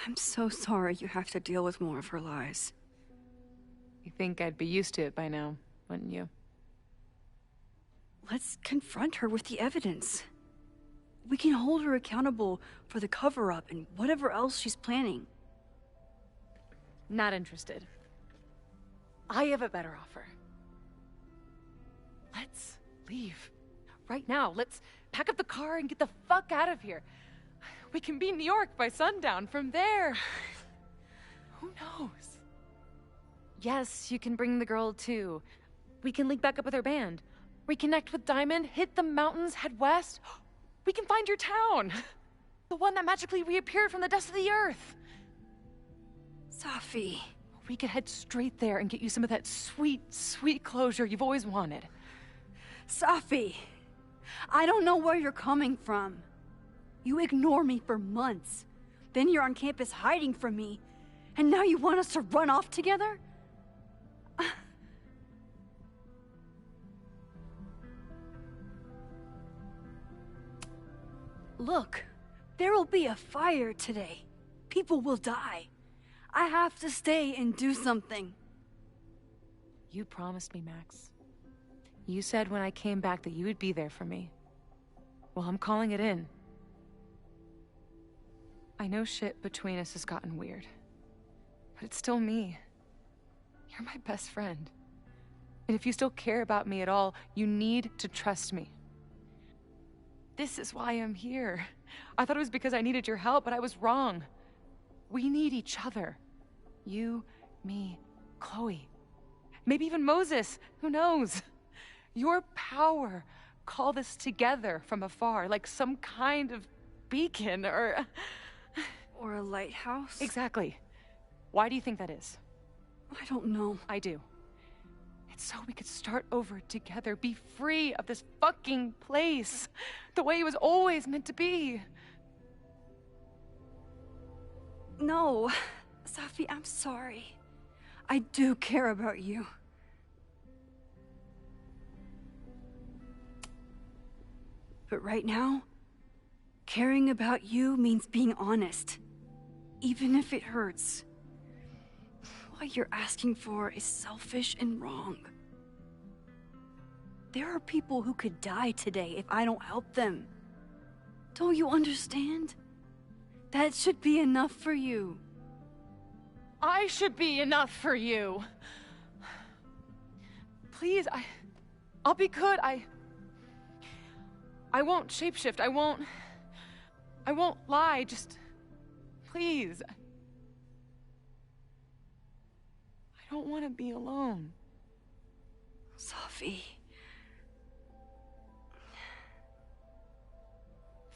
I'm so sorry you have to deal with more of her lies. You think I'd be used to it by now, wouldn't you? Let's confront her with the evidence. We can hold her accountable for the cover-up and whatever else she's planning. Not interested. I have a better offer. Let's leave. Right now, let's pack up the car and get the fuck out of here. We can be in New York by sundown. From there, who knows? Yes, you can bring the girl too. We can link back up with her band. Reconnect with Diamond, hit the mountains, head west. We can find your town. The one that magically reappeared from the dust of the earth. Safi. We could head straight there and get you some of that sweet, sweet closure you've always wanted. Safi, I don't know where you're coming from. You ignore me for months. Then you're on campus hiding from me. And now you want us to run off together? Look, there will be a fire today. People will die. I have to stay and do something. You promised me, Max. You said when I came back that you would be there for me. Well, I'm calling it in. I know shit between us has gotten weird. But it's still me. You're my best friend. And if you still care about me at all, you need to trust me. This is why I'm here. I thought it was because I needed your help, but I was wrong. We need each other. You, me, Chloe. Maybe even Moses. Who knows? Your power called us together from afar, like some kind of beacon or... Or a lighthouse? Exactly. Why do you think that is? I don't know. I do. It's so we could start over together, be free of this fucking place, the way it was always meant to be. No, Safi, I'm sorry. I do care about you. But right now, caring about you means being honest, even if it hurts. What you're asking for is selfish and wrong. There are people who could die today if I don't help them. Don't you understand? That should be enough for you. I should be enough for you. Please, I'll be good. I won't shapeshift. I won't lie. Just, please. I don't want to be alone. Safi.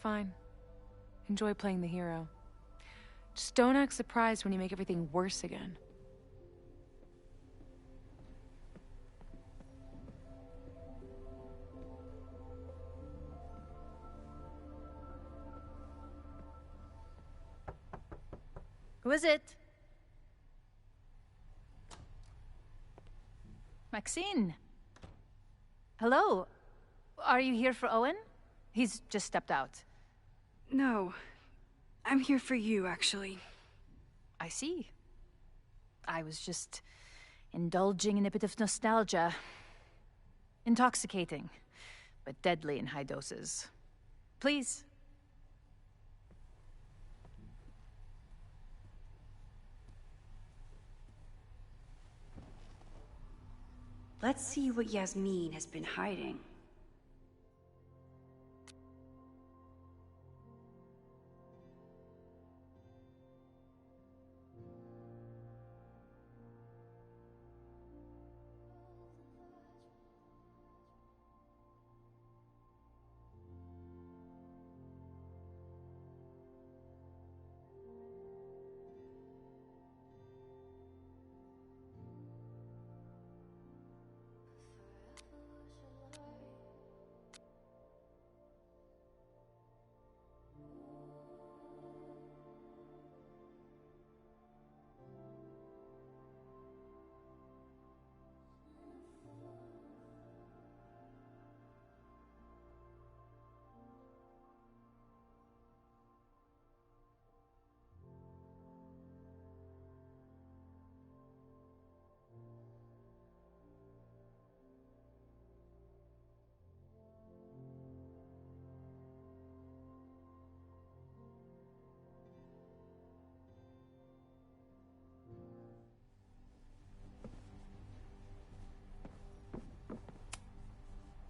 Fine. Enjoy playing the hero. Just don't act surprised when you make everything worse again. Who is it? Maxine. Hello. Are you here for Owen? He's just stepped out. No. I'm here for you, actually. I see. I was just indulging in a bit of nostalgia. Intoxicating, but deadly in high doses. Please. Let's see what Yasmin has been hiding.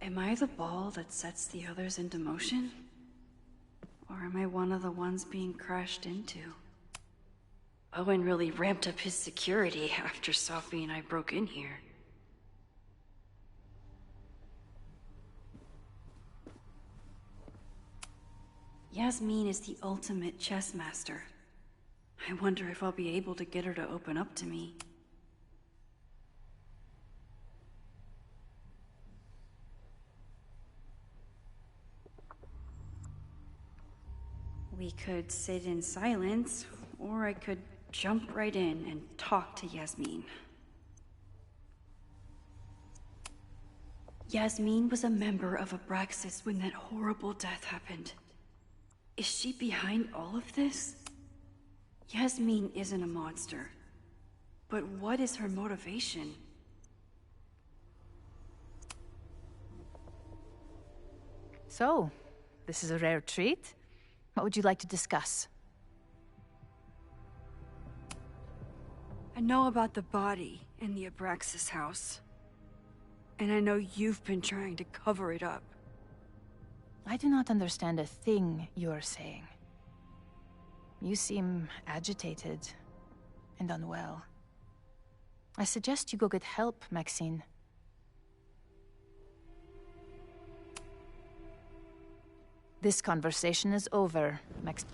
Am I the ball that sets the others into motion? Or am I one of the ones being crashed into? Owen really ramped up his security after Sophie and I broke in here. Yasmin is the ultimate chess master. I wonder if I'll be able to get her to open up to me. We could sit in silence, or I could jump right in and talk to Yasmin. Yasmin was a member of Abraxas when that horrible death happened. Is she behind all of this? Yasmin isn't a monster. But what is her motivation? So, this is a rare treat. What would you like to discuss? I know about the body in the Abraxas house. And I know you've been trying to cover it up. I do not understand a thing you are saying. You seem agitated and unwell. I suggest you go get help, Maxine. This conversation is over, Max.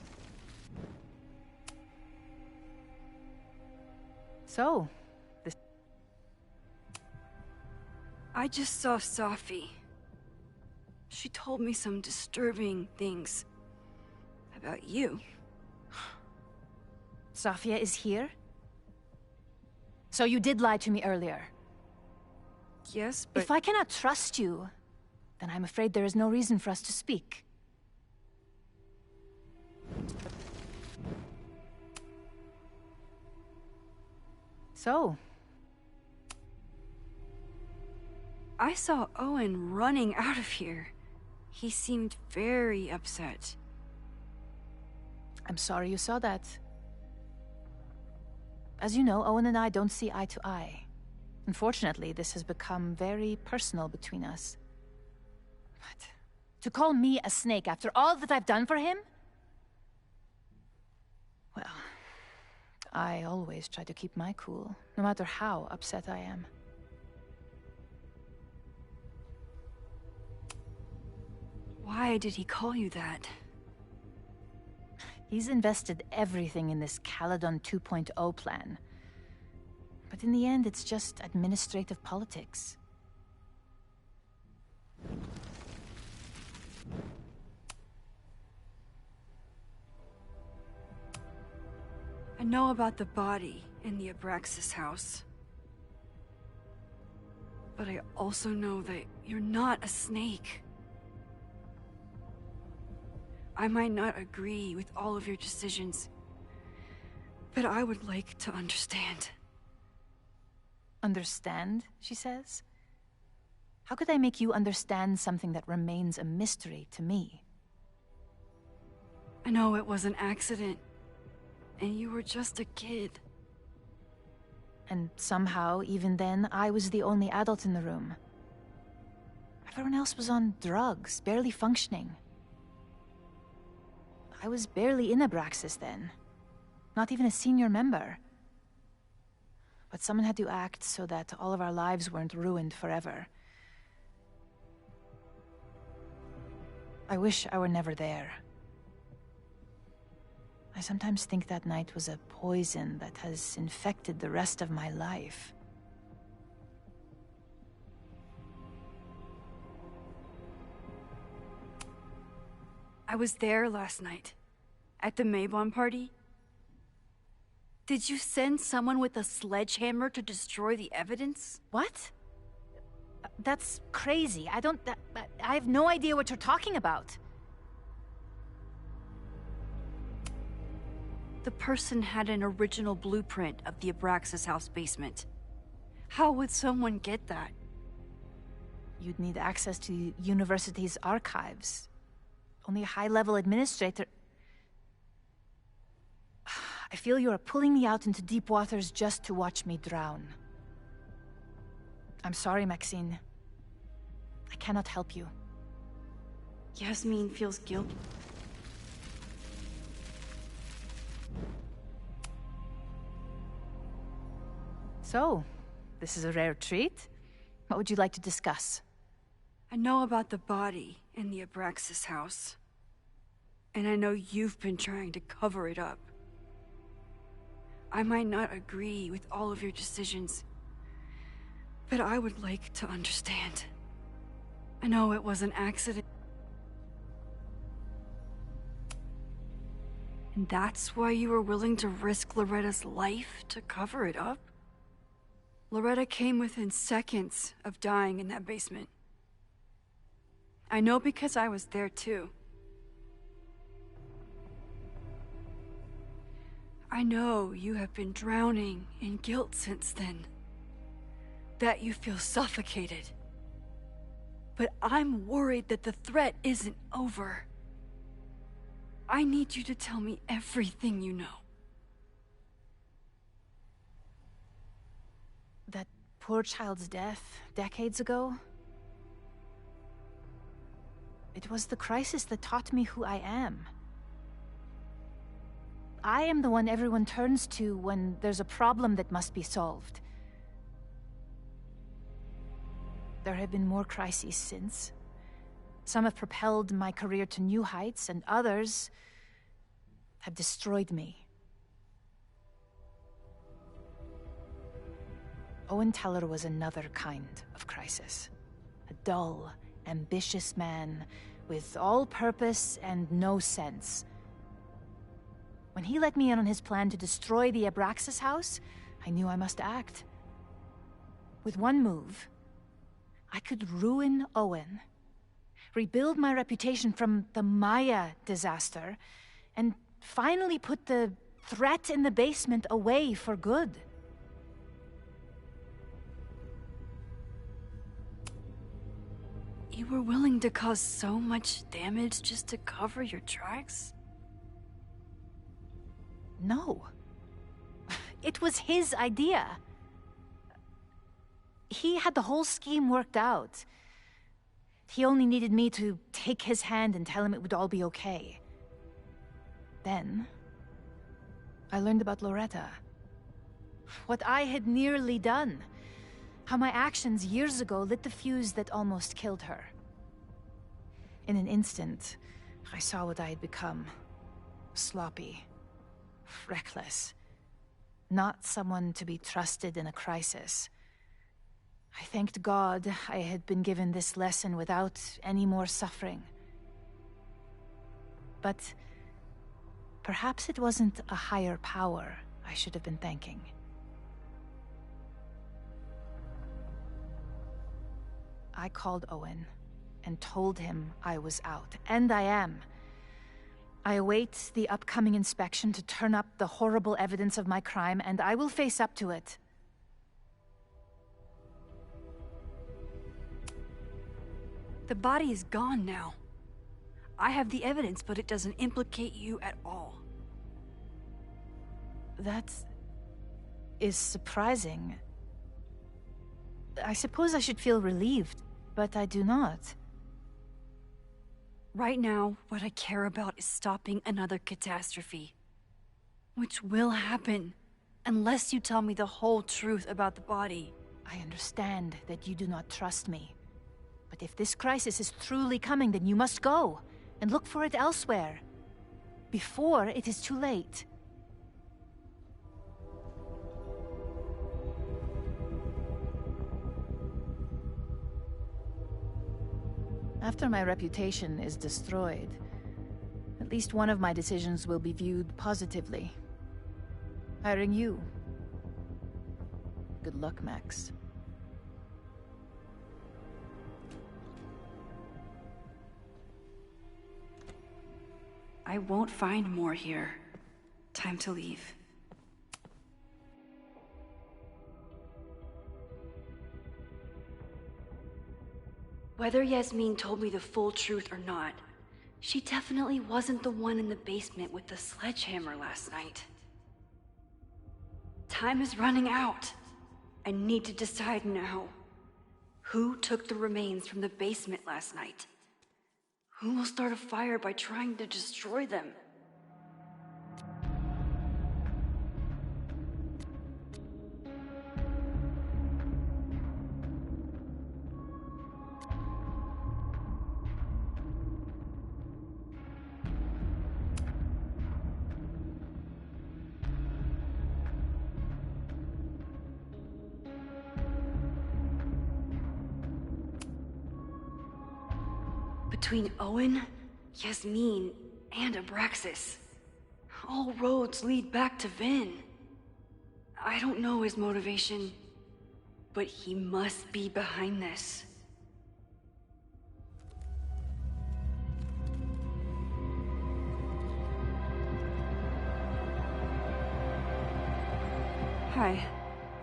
So, this... I just saw Sophie. She told me some disturbing things about you. Sophia is here? So you did lie to me earlier? Yes, but... If I cannot trust you, then I'm afraid there is no reason for us to speak. So... I saw Owen running out of here. He seemed very upset. I'm sorry you saw that. As you know, Owen and I don't see eye to eye. Unfortunately, this has become very personal between us. But to call me a snake after all that I've done for him? Well, I always try to keep my cool, no matter how upset I am. Why did he call you that? He's invested everything in this Caledon 2.0 plan. But in the end, it's just administrative politics. I know about the body in the Abraxas house. But I also know that you're not a snake. I might not agree with all of your decisions, but I would like to understand. Understand, she says? How could I make you understand something that remains a mystery to me? I know it was an accident, and you were just a kid. And somehow, even then, I was the only adult in the room. Everyone else was on drugs, barely functioning. I was barely in Abraxas then. Not even a senior member. But someone had to act so that all of our lives weren't ruined forever. I wish I were never there. I sometimes think that night was a poison that has infected the rest of my life. I was there last night, at the Maybon party. Did you send someone with a sledgehammer to destroy the evidence? What? That's crazy. I have no idea what you're talking about. The person had an original blueprint of the Abraxas house basement. How would someone get that? You'd need access to the university's archives. Only a high-level administrator... I feel you are pulling me out into deep waters just to watch me drown. I'm sorry, Maxine. I cannot help you. Yasmin feels guilt. So, this is a rare treat. What would you like to discuss? I know about the body in the Abraxas house. And I know you've been trying to cover it up. I might not agree with all of your decisions, but I would like to understand. I know it was an accident. And that's why you were willing to risk Loretta's life to cover it up? Loretta came within seconds of dying in that basement. I know because I was there too. I know you have been drowning in guilt since then. That you feel suffocated. But I'm worried that the threat isn't over. I need you to tell me everything you know. That poor child's death decades ago? It was the crisis that taught me who I am. I am the one everyone turns to when there's a problem that must be solved. There have been more crises since. Some have propelled my career to new heights, and others have destroyed me. Owen Teller was another kind of crisis. A dull, ambitious man with all purpose and no sense. When he let me in on his plan to destroy the Abraxas house, I knew I must act. With one move, I could ruin Owen, rebuild my reputation from the Maya disaster, and finally put the threat in the basement away for good. You were willing to cause so much damage just to cover your tracks? No. It was his idea. He had the whole scheme worked out. He only needed me to take his hand and tell him it would all be okay. Then, I learned about Loretta. What I had nearly done. How my actions years ago lit the fuse that almost killed her. In an instant, I saw what I had become. Sloppy. Reckless. Not someone to be trusted in a crisis. I thanked God I had been given this lesson without any more suffering. But perhaps it wasn't a higher power I should have been thanking. I called Owen and told him I was out, and I am. I await the upcoming inspection to turn up the horrible evidence of my crime, and I will face up to it. The body is gone now. I have the evidence, but it doesn't implicate you at all. That is surprising. I suppose I should feel relieved, but I do not. Right now, what I care about is stopping another catastrophe. Which will happen, unless you tell me the whole truth about the body. I understand that you do not trust me. But if this crisis is truly coming, then you must go, and look for it elsewhere. Before it is too late. After my reputation is destroyed, at least one of my decisions will be viewed positively. Hiring you. Good luck, Max. I won't find more here. Time to leave. Whether Yasmin told me the full truth or not, she definitely wasn't the one in the basement with the sledgehammer last night. Time is running out. I need to decide now. Who took the remains from the basement last night? Who will start a fire by trying to destroy them? Between Owen, Yasmin, and Abraxas, all roads lead back to Vin. I don't know his motivation, but he must be behind this. Hi.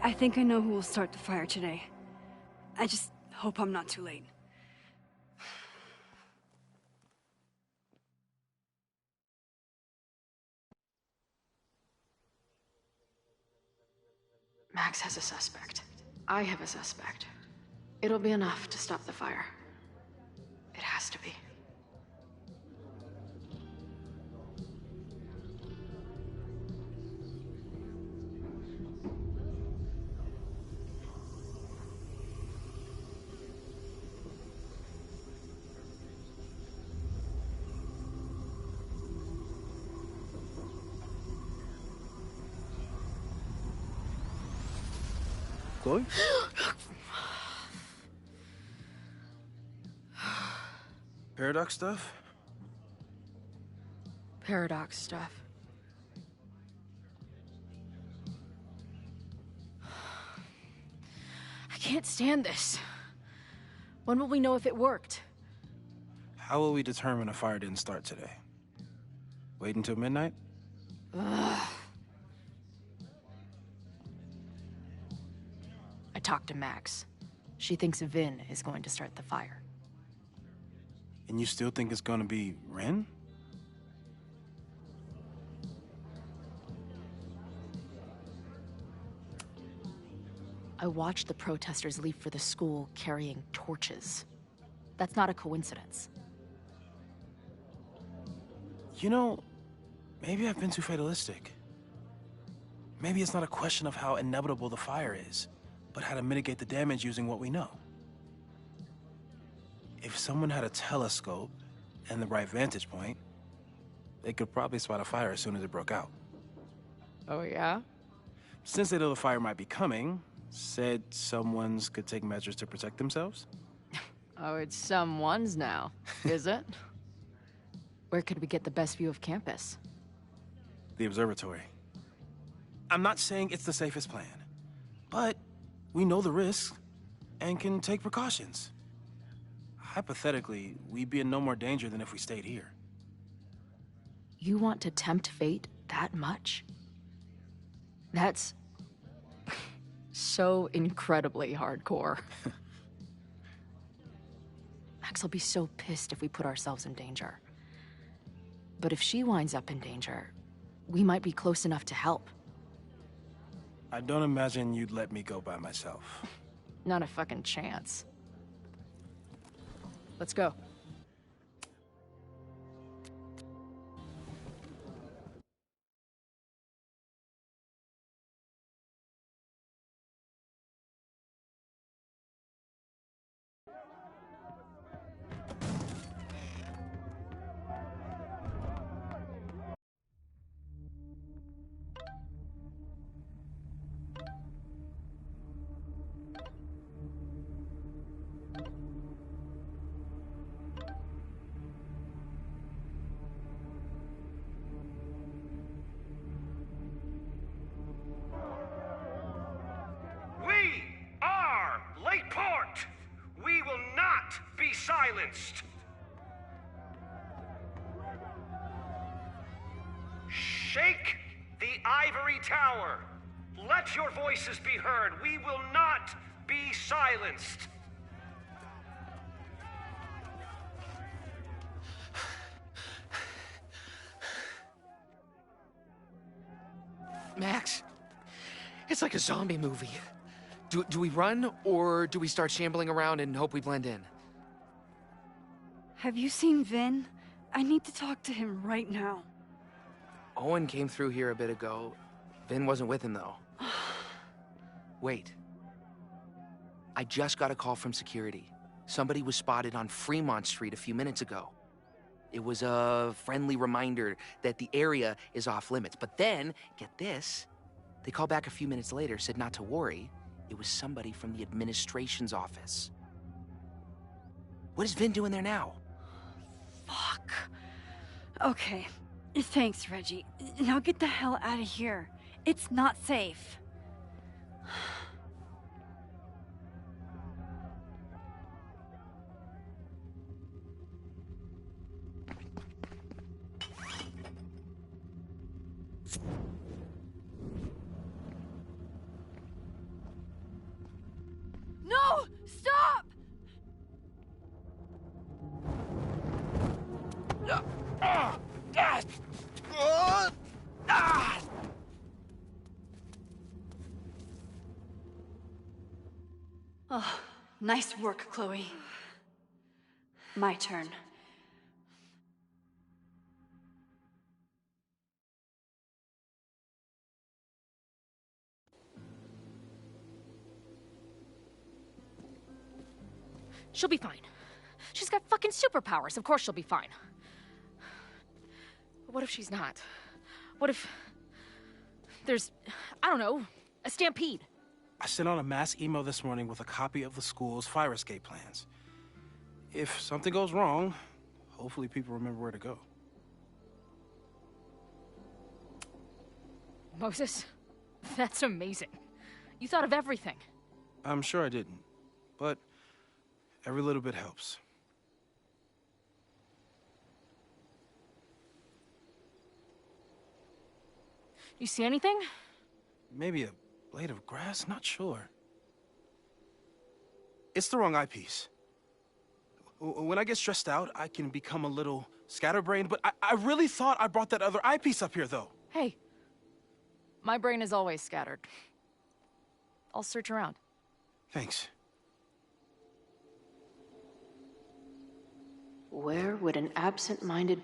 I think I know who will start the fire today. I just hope I'm not too late. Max has a suspect. I have a suspect. It'll be enough to stop the fire. It has to be. Chloe? Paradox stuff? Paradox stuff. I can't stand this. When will we know if it worked? How will we determine a fire didn't start today? Wait until midnight? Ugh. I talked to Max. She thinks Vin is going to start the fire. And you still think it's gonna be Ren? I watched the protesters leave for the school carrying torches. That's not a coincidence. You know, maybe I've been too fatalistic. Maybe it's not a question of how inevitable the fire is, but how to mitigate the damage using what we know. If someone had a telescope and the right vantage point, they could probably spot a fire as soon as it broke out. Oh, yeah? Since they know the fire might be coming, said someone's could take measures to protect themselves? Oh, it's someone's now, is it? Where could we get the best view of campus? The observatory. I'm not saying it's the safest plan, but we know the risks and can take precautions. Hypothetically, we'd be in no more danger than if we stayed here. You want to tempt fate that much? That's so incredibly hardcore. Max will be so pissed if we put ourselves in danger. But if she winds up in danger, we might be close enough to help. I don't imagine you'd let me go by myself. Not a fucking chance. Let's go. We are Lakeport! We will not be silenced! Shake the ivory tower! Let your voices be heard! We will not be silenced! Max, it's like a zombie movie. Do we run, or do we start shambling around and hope we blend in? Have you seen Vin? I need to talk to him right now. Owen came through here a bit ago. Vin wasn't with him, though. Wait. I just got a call from security. Somebody was spotted on Fremont Street a few minutes ago. It was a friendly reminder that the area is off limits. But then, get this, they called back a few minutes later, said not to worry. It was somebody from the administration's office. What is Vin doing there now? Fuck. Okay. Thanks, Reggie. Now get the hell out of here. It's not safe. No! Stop! Oh, nice work, Chloe. My turn. She'll be fine. She's got fucking superpowers. Of course she'll be fine. But what if she's not? What if there's, I don't know, a stampede? I sent out a mass email this morning with a copy of the school's fire escape plans. If something goes wrong, hopefully people remember where to go. Moses, that's amazing. You thought of everything. I'm sure I didn't, but every little bit helps. You see anything? Maybe a blade of grass? Not sure. It's the wrong eyepiece. When I get stressed out, I can become a little scatterbrained, but I really thought I brought that other eyepiece up here, though. Hey, my brain is always scattered. I'll search around. Thanks. Where would an absent-minded...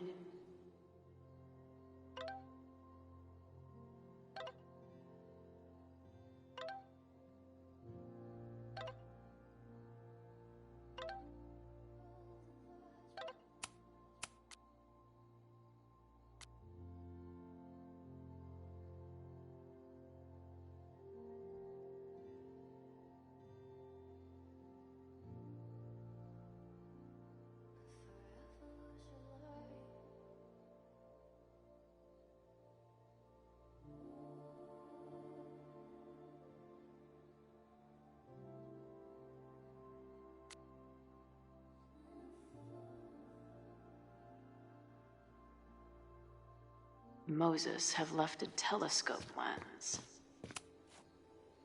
Moses have left a telescope lens.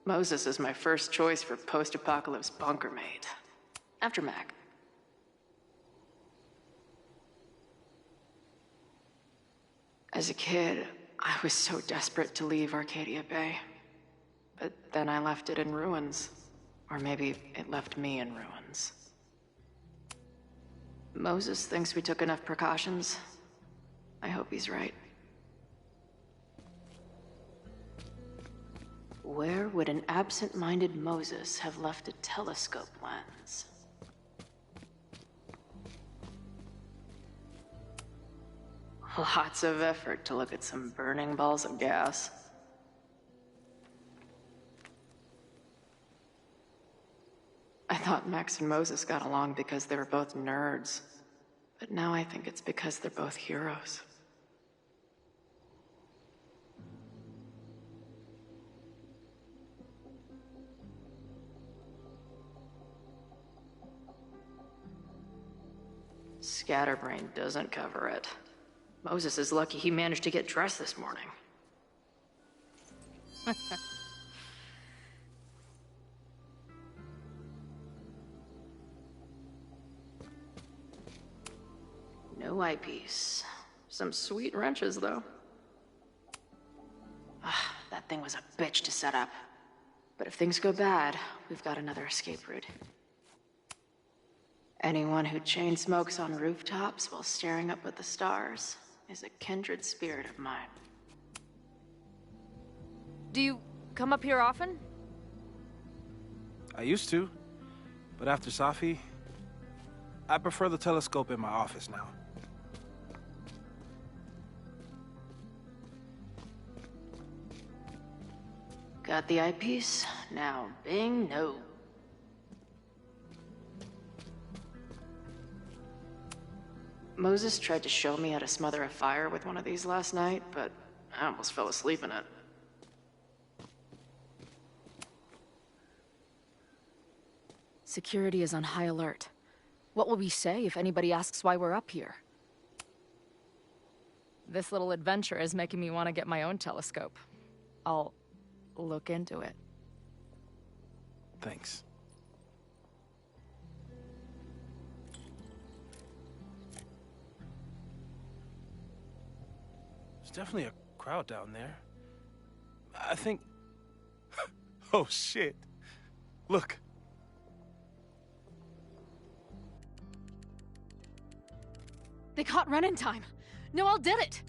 Moses is my first choice for post-apocalypse bunker mate. After Mac. As a kid, I was so desperate to leave Arcadia Bay. But then I left it in ruins. Or maybe it left me in ruins. Moses thinks we took enough precautions. I hope he's right. Where would an absent-minded Moses have left a telescope lens? Lots of effort to look at some burning balls of gas. I thought Max and Moses got along because they were both nerds. But now I think it's because they're both heroes. Scatterbrain doesn't cover it. Moses is lucky he managed to get dressed this morning. No eyepiece. Some sweet wrenches, though. That thing was a bitch to set up. But if things go bad, we've got another escape route. Anyone who chain smokes on rooftops while staring up at the stars is a kindred spirit of mine. Do you come up here often? I used to, but after Safi, I prefer the telescope in my office now. Got the eyepiece? Now bing, no. Moses tried to show me how to smother a fire with one of these last night, but I almost fell asleep in it. Security is on high alert. What will we say if anybody asks why we're up here? This little adventure is making me want to get my own telescope. I'll look into it. Thanks. There's definitely a crowd down there. I think... Oh, shit. Look. They caught Ren in time. Noel did it.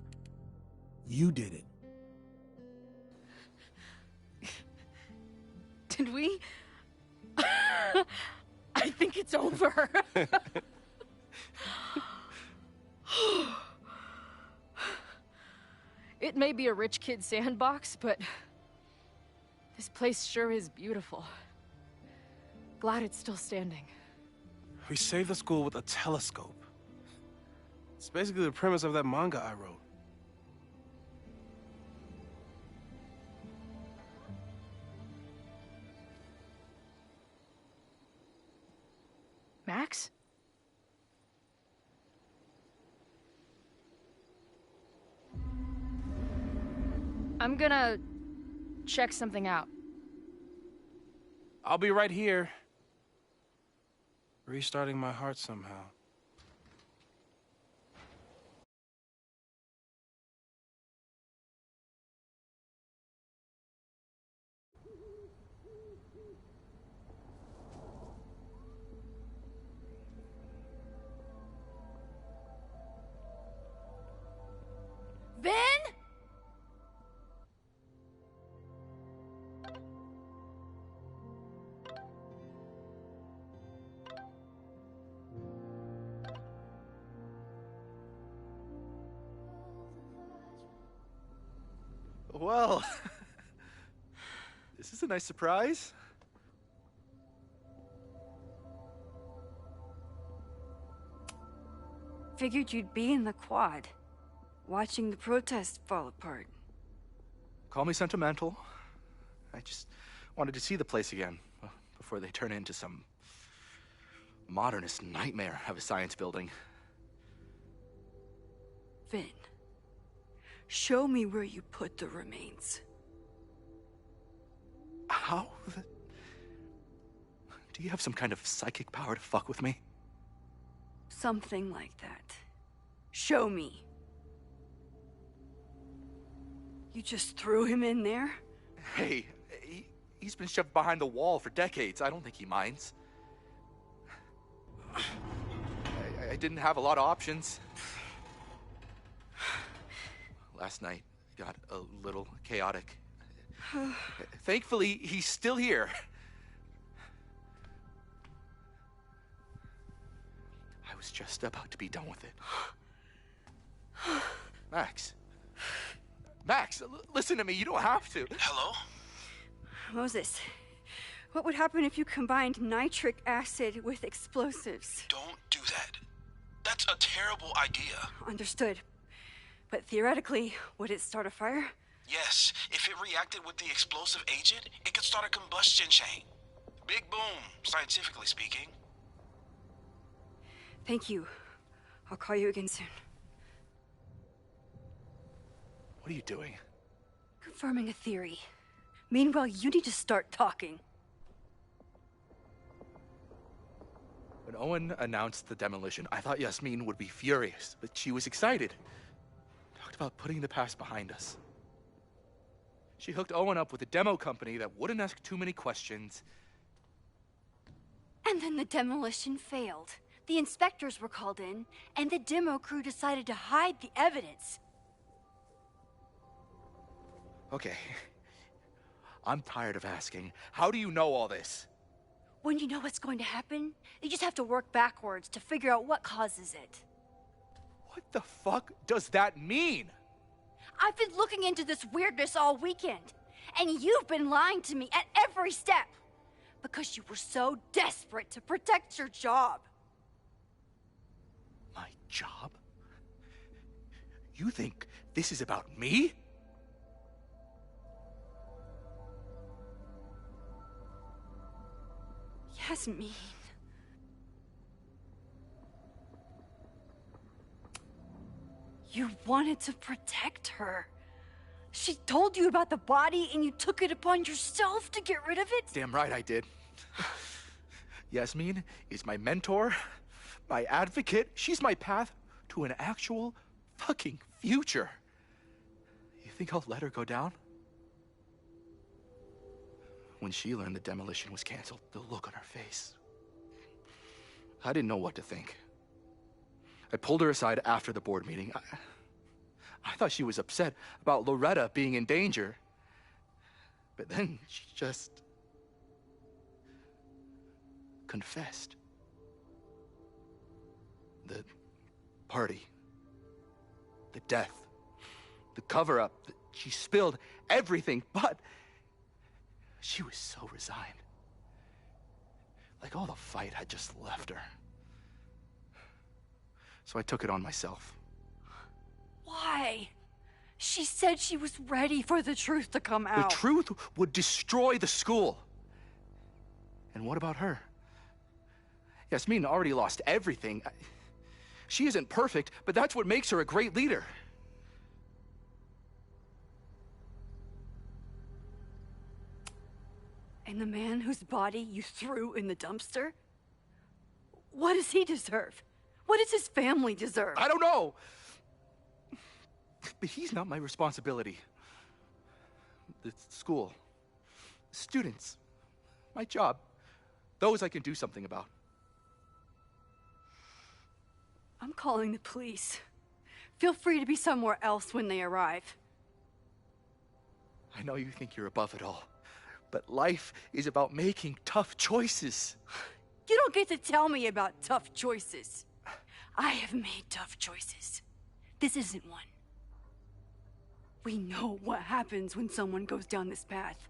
You did it. Did we? I think it's over. It may be a rich kid's sandbox, but this place sure is beautiful. Glad it's still standing. We saved the school with a telescope. It's basically the premise of that manga I wrote. Max? I'm gonna check something out. I'll be right here. Restarting my heart somehow. Vin? Well, this is a nice surprise. Figured you'd be in the quad, watching the protests fall apart. Call me sentimental. I just wanted to see the place again before they turn into some modernist nightmare of a science building. Vin, show me where you put the remains. How? Do you have some kind of psychic power to fuck with me? Something like that. Show me. You just threw him in there? Hey, he's been shoved behind the wall for decades. I don't think he minds. I didn't have a lot of options. Last night got a little chaotic. Thankfully, he's still here. I was just about to be done with it. Max. Max, listen to me. You don't have to. Hello? Moses, what would happen if you combined nitric acid with explosives? Don't do that. That's a terrible idea. Understood. But theoretically, would it start a fire? Yes, if it reacted with the explosive agent, it could start a combustion chain. Big boom, scientifically speaking. Thank you. I'll call you again soon. What are you doing? Confirming a theory. Meanwhile, you need to start talking. When Owen announced the demolition, I thought Yasmin would be furious, but she was excited. Talked about putting the past behind us. She hooked Owen up with a demo company that wouldn't ask too many questions. And then the demolition failed. The inspectors were called in, and the demo crew decided to hide the evidence. Okay. I'm tired of asking. How do you know all this? When you know what's going to happen, you just have to work backwards to figure out what causes it. What the fuck does that mean? I've been looking into this weirdness all weekend, and you've been lying to me at every step because you were so desperate to protect your job. My job? You think this is about me? Yasmin. You wanted to protect her. She told you about the body and you took it upon yourself to get rid of it? Damn right I did. Yasmin is my mentor, my advocate. She's my path to an actual fucking future. You think I'll let her go down? When she learned the demolition was canceled, the look on her face. I didn't know what to think. I pulled her aside after the board meeting. I thought she was upset about Loretta being in danger. But then she just confessed. The party, the death, the cover-up, she spilled everything, but she was so resigned. Like all the fight had just left her. So I took it on myself. Why? She said she was ready for the truth to come out. The truth would destroy the school. And what about her? Yasmin already lost everything. She isn't perfect, but that's what makes her a great leader. And the man whose body you threw in the dumpster? What does he deserve? What does his family deserve? I don't know. But he's not my responsibility. The school, students, my job, those I can do something about. I'm calling the police. Feel free to be somewhere else when they arrive. I know you think you're above it all, but life is about making tough choices. You don't get to tell me about tough choices. I have made tough choices. This isn't one. We know what happens when someone goes down this path.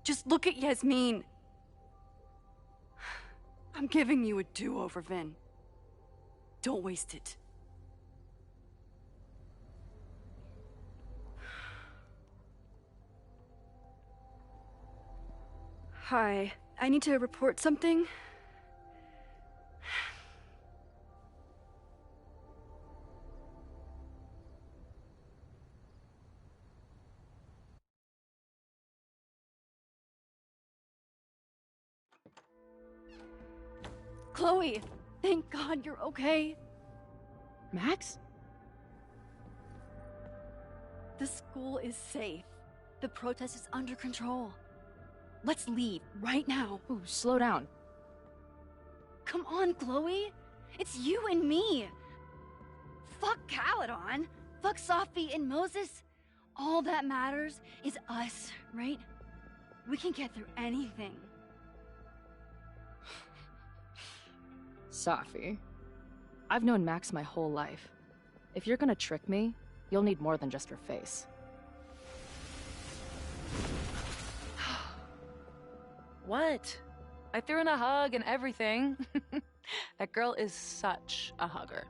Just look at Yasmin. I'm giving you a do-over, Vin. Don't waste it. Hi, I need to report something. Chloe, thank God you're okay. Max? The school is safe. The protest is under control. Let's leave right now. Ooh, slow down. Come on, Chloe. It's you and me. Fuck Caledon. Fuck Sophie and Moses. All that matters is us, right? We can get through anything. Sophie, I've known Max my whole life. If you're gonna trick me, you'll need more than just her face. What? I threw in a hug and everything. That girl is such a hugger.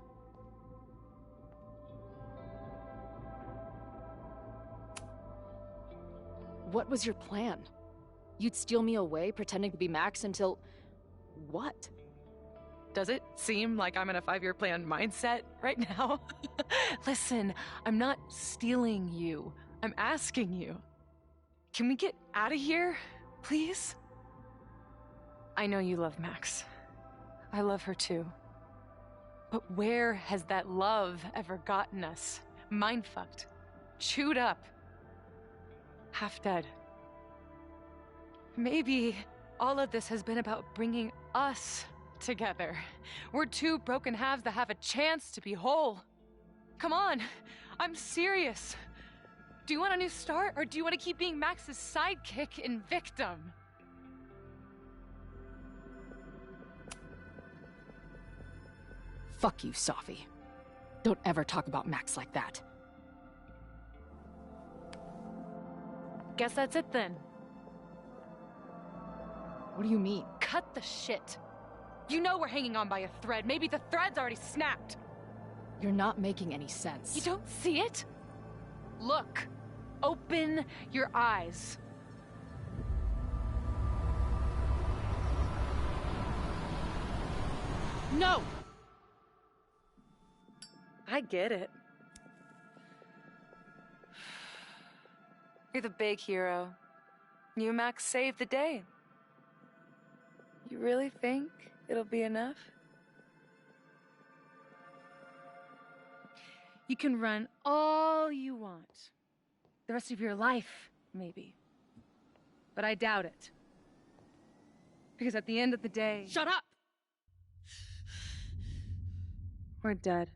What was your plan? You'd steal me away, pretending to be Max until... what? Does it seem like I'm in a 5-year plan mindset right now? Listen, I'm not stealing you. I'm asking you. Can we get out of here, please? I know you love Max. I love her too. But where has that love ever gotten us? Mind-fucked. Chewed up. half dead. Maybe all of this has been about bringing us together. We're two broken halves that have a chance to be whole. Come on, I'm serious. Do you want a new start, or do you want to keep being Max's sidekick and victim? Fuck you, Safi. Don't ever talk about Max like that. Guess that's it then. What do you mean? Cut the shit. You know we're hanging on by a thread. Maybe the thread's already snapped. You're not making any sense. You don't see it? Look. Open your eyes. No! I get it. You're the big hero. You and Max saved the day. You really think it'll be enough? You can run all you want. The rest of your life, maybe. But I doubt it. Because at the end of the day... Shut up! We're dead.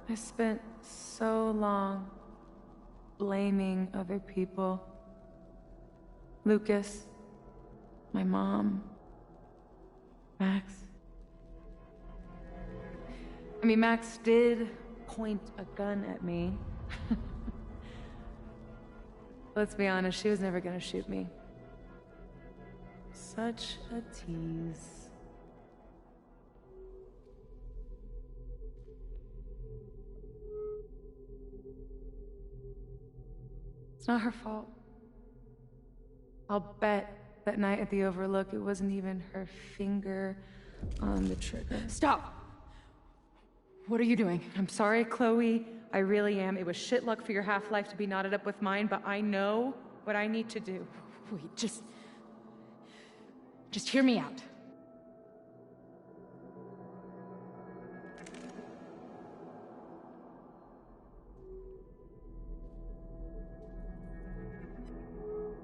I spent so long blaming other people. Lucas, my mom, Max. I mean, Max did point a gun at me. Let's be honest, she was never gonna shoot me. Such a tease. It's not her fault. I'll bet that night at the Overlook it wasn't even her finger on the trigger. Stop! What are you doing? I'm sorry, Chloe. I really am. It was shit luck for your half-life to be knotted up with mine, but I know what I need to do. Wait, just hear me out.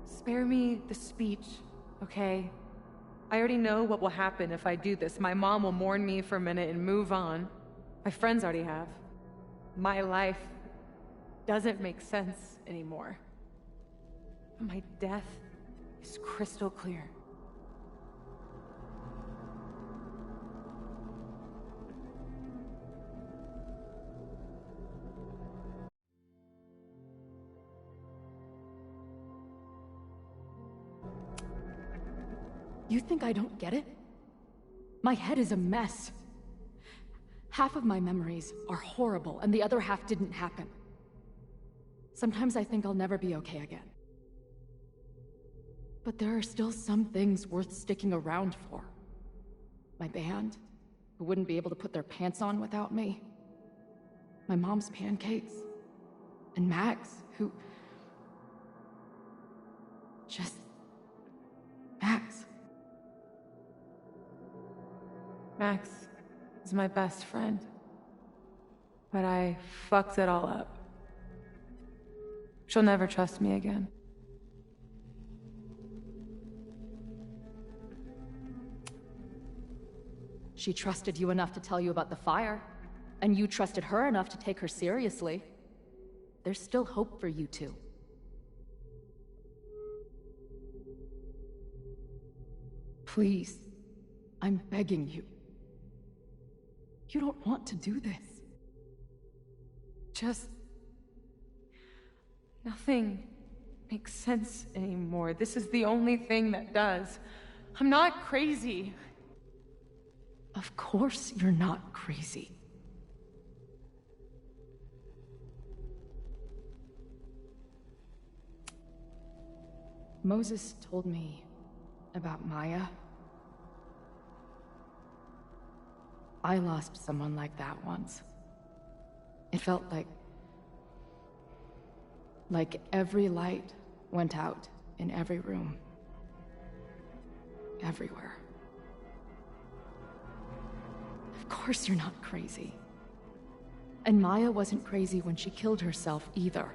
Spare me the speech, okay? I already know what will happen if I do this. My mom will mourn me for a minute and move on. My friends already have. My life doesn't make sense anymore. But my death is crystal clear. You think I don't get it? My head is a mess. Half of my memories are horrible, and the other half didn't happen. Sometimes I think I'll never be okay again. But there are still some things worth sticking around for. My band, who wouldn't be able to put their pants on without me. My mom's pancakes. And Max, who... just... Max. Max is my best friend. But I fucked it all up. She'll never trust me again. She trusted you enough to tell you about the fire, and you trusted her enough to take her seriously. There's still hope for you two. Please, I'm begging you. You don't want to do this. Just... nothing makes sense anymore. This is the only thing that does. I'm not crazy. Of course you're not crazy. Moses told me about Maya. I lost someone like that once. It felt like every light went out in every room. Everywhere. Of course you're not crazy. And Maya wasn't crazy when she killed herself either.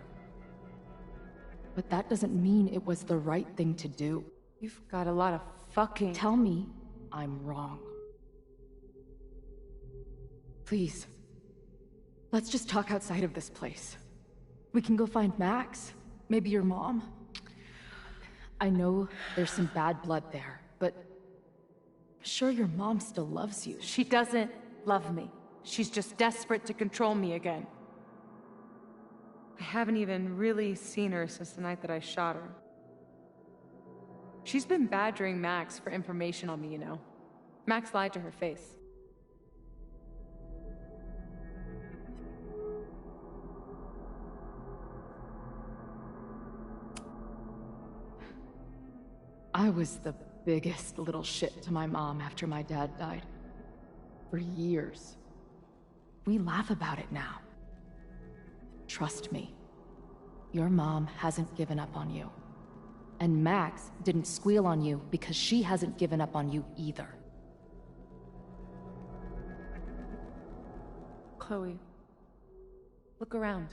But that doesn't mean it was the right thing to do. You've got a lot of fucking... Tell me I'm wrong. Please. Let's just talk outside of this place. We can go find Max. Maybe your mom. I know there's some bad blood there, but... sure, your mom still loves you. She doesn't love me. She's just desperate to control me again. I haven't even really seen her since the night that I shot her. She's been badgering Max for information on me, you know. Max lied to her face. I was the biggest little shit to my mom after my dad died. For years. We laugh about it now. Trust me. Your mom hasn't given up on you. And Max didn't squeal on you because she hasn't given up on you either. Chloe, look around.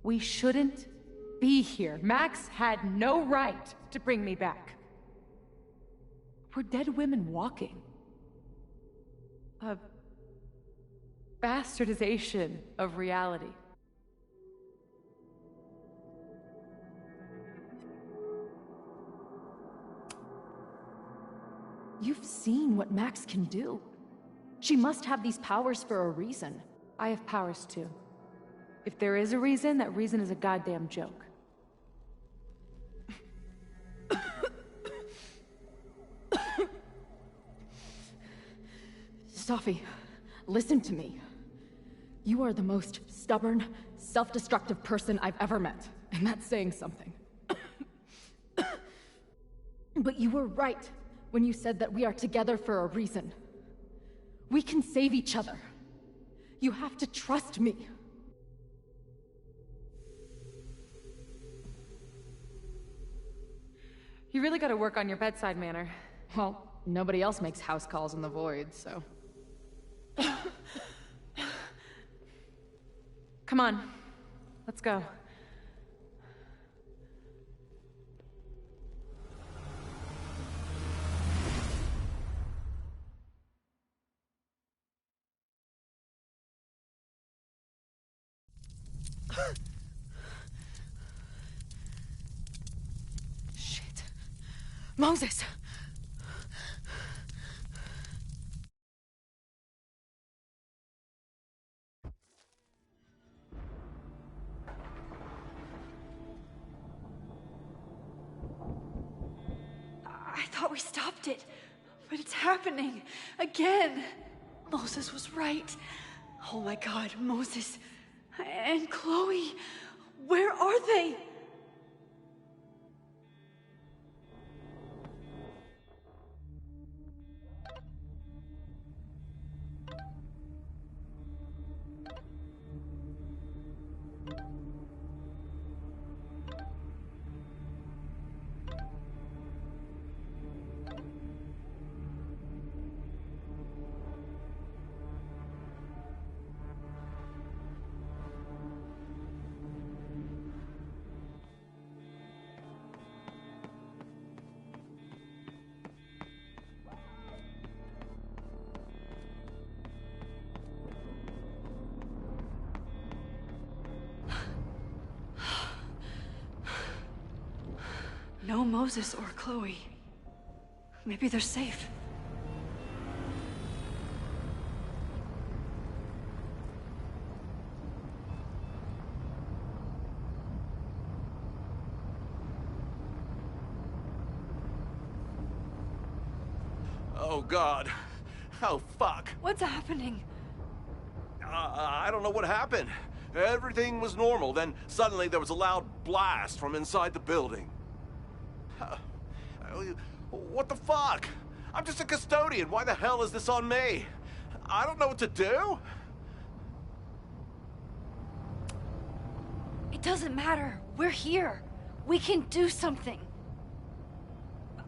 We shouldn't be here. Max had no right to bring me back. We're dead women walking. A bastardization of reality. You've seen what Max can do. She must have these powers for a reason. I have powers too. If there is a reason, that reason is a goddamn joke. Safi, listen to me. You are the most stubborn, self-destructive person I've ever met, and that's saying something. But you were right when you said that we are together for a reason. We can save each other. You have to trust me. You really gotta work on your bedside manner. Well, nobody else makes house calls in the void, so... Come on, let's go. Shit. Moses! I thought we stopped it, but it's happening again. Moses was right. Oh my God, Moses and Chloe, where are they? No Moses or Chloe. Maybe they're safe. Oh, God. Oh, fuck. What's happening? I don't know what happened. Everything was normal, then suddenly there was a loud blast from inside the building. What the fuck? I'm just a custodian. Why the hell is this on me? I don't know what to do. It doesn't matter. We're here. We can do something.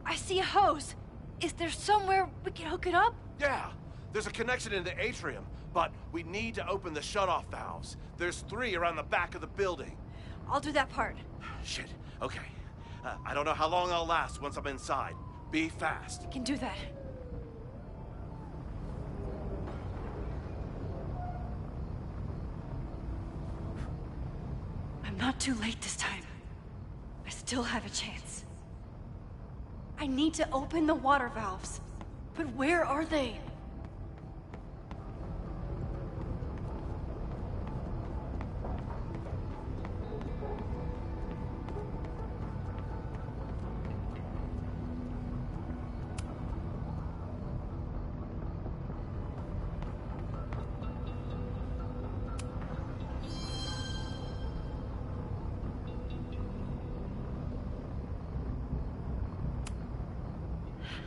I see a hose. Is there somewhere we can hook it up? Yeah, there's a connection in the atrium, but we need to open the shutoff valves. There's 3 around the back of the building. I'll do that part. Shit, okay. I don't know how long I'll last once I'm inside. Be fast. I can do that. I'm not too late this time. I still have a chance. I need to open the water valves. But where are they?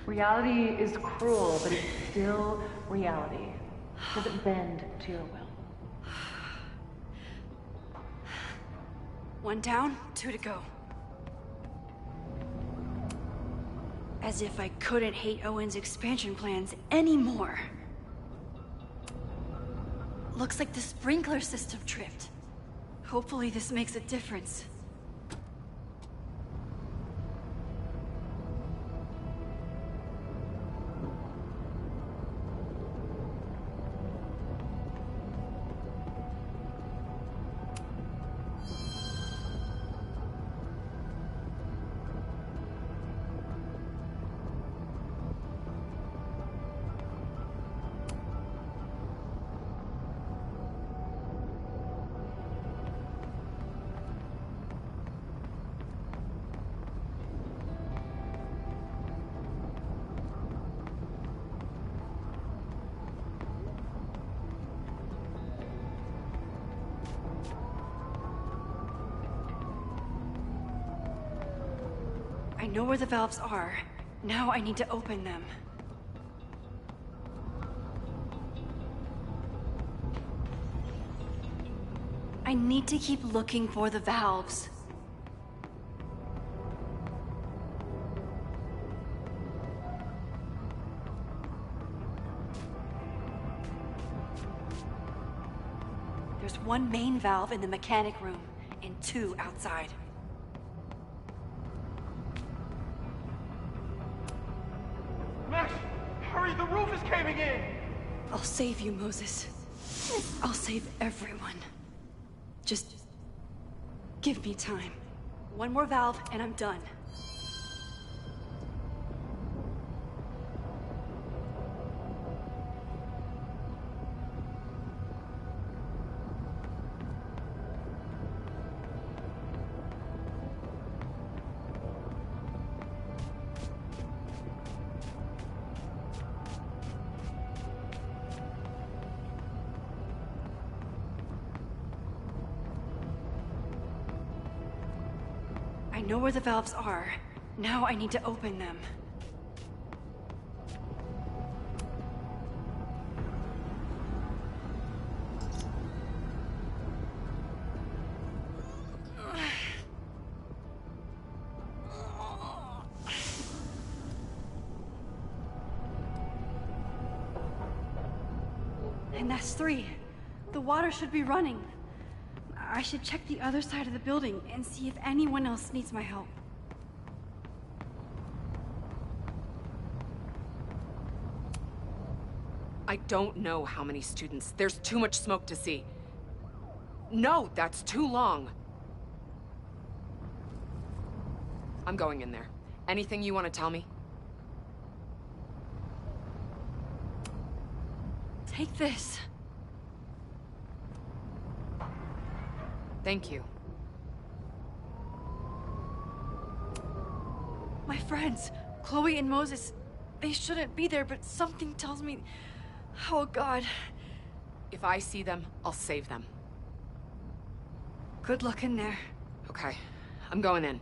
Reality is cruel, but it's still reality. Doesn't bend to your will. 1 down, 2 to go. As if I couldn't hate Owen's expansion plans anymore. Looks like the sprinkler system tripped. Hopefully this makes a difference. I know where the valves are. Now I need to open them. I need to keep looking for the valves. There's 1 main valve in the mechanic room and 2 outside. Max, hurry, the roof is caving in! I'll save you, Moses. I'll save everyone. Just give me time. 1 more valve and I'm done. I know where the valves are. Now I need to open them. And that's 3. The water should be running. I should check the other side of the building and see if anyone else needs my help. I don't know how many students. There's too much smoke to see. No, that's too long. I'm going in there. Anything you want to tell me? Take this. Thank you. My friends, Chloe and Moses, they shouldn't be there, but something tells me... Oh, God. If I see them, I'll save them. Good luck in there. Okay, I'm going in.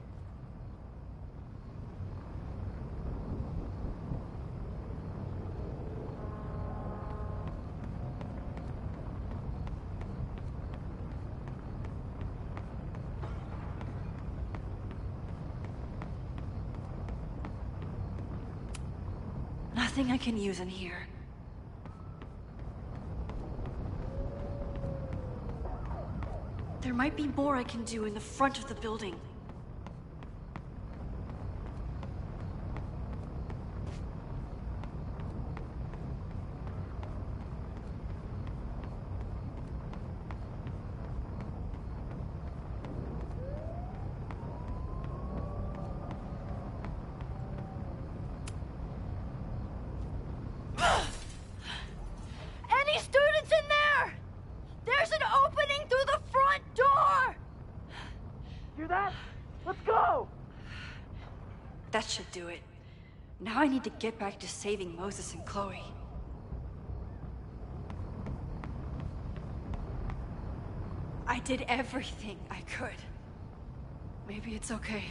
Nothing I can use in here. There might be more I can do in the front of the building. Any students in there? There's an opening through the front door! Hear that? Let's go! That should do it. Now I need to get back to saving Moses and Chloe. I did everything I could. Maybe it's okay.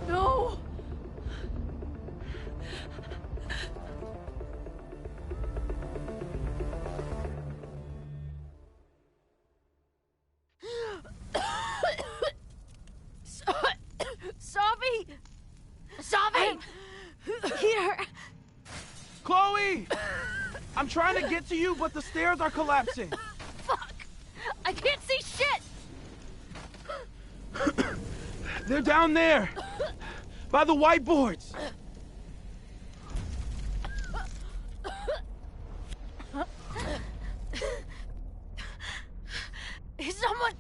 No! Savi! Savi! Here! Chloe! I'm trying to get to you, but the stairs are collapsing. Fuck! I can't see shit! They're down there! By the whiteboards! Is someone...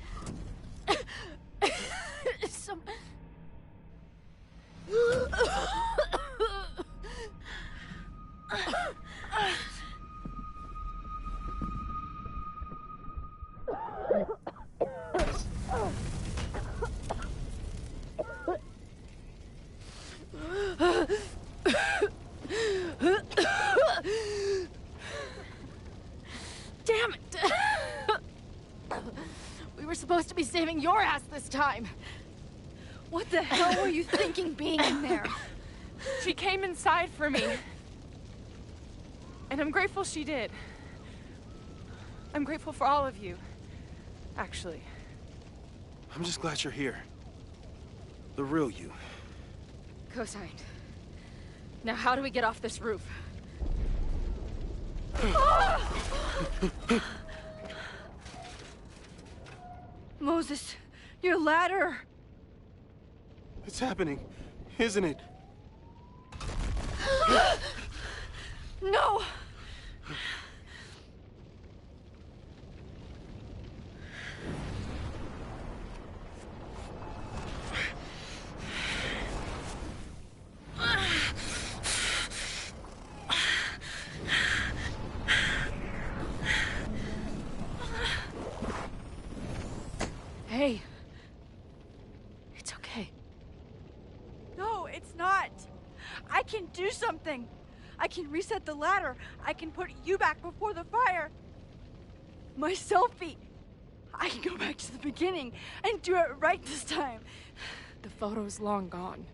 Some... Damn it! We were supposed to be saving your ass this time. What the hell were you thinking being in there? She came inside for me. And I'm grateful she did. I'm grateful for all of you, actually. I'm just glad you're here. The real you. Co-signed. Now how do we get off this roof? Moses, your ladder! It's happening, isn't it? No! Hey. It's okay. No, it's not. I can do something. I can reset the ladder. I can put you back before the fire. My selfie. I can go back to the beginning and do it right this time. The photo's long gone.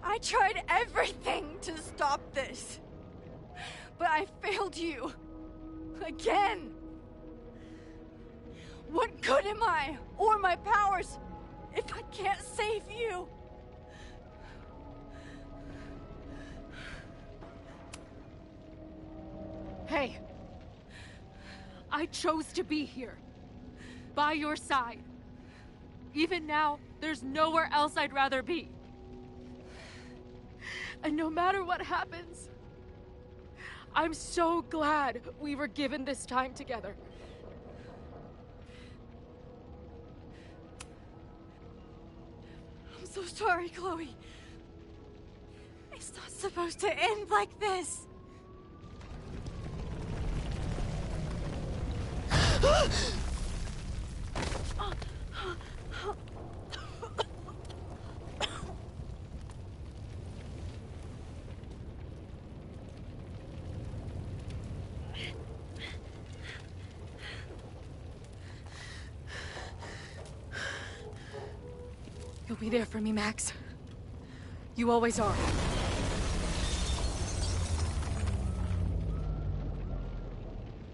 I tried everything to stop this. But I failed you. Again. What good am I, or my powers, if I can't save you? Hey, I chose to be here, by your side. Even now, there's nowhere else I'd rather be. And no matter what happens, I'm so glad we were given this time together. I'm so sorry, Chloe. It's not supposed to end like this. You'll be there for me, Max. You always are.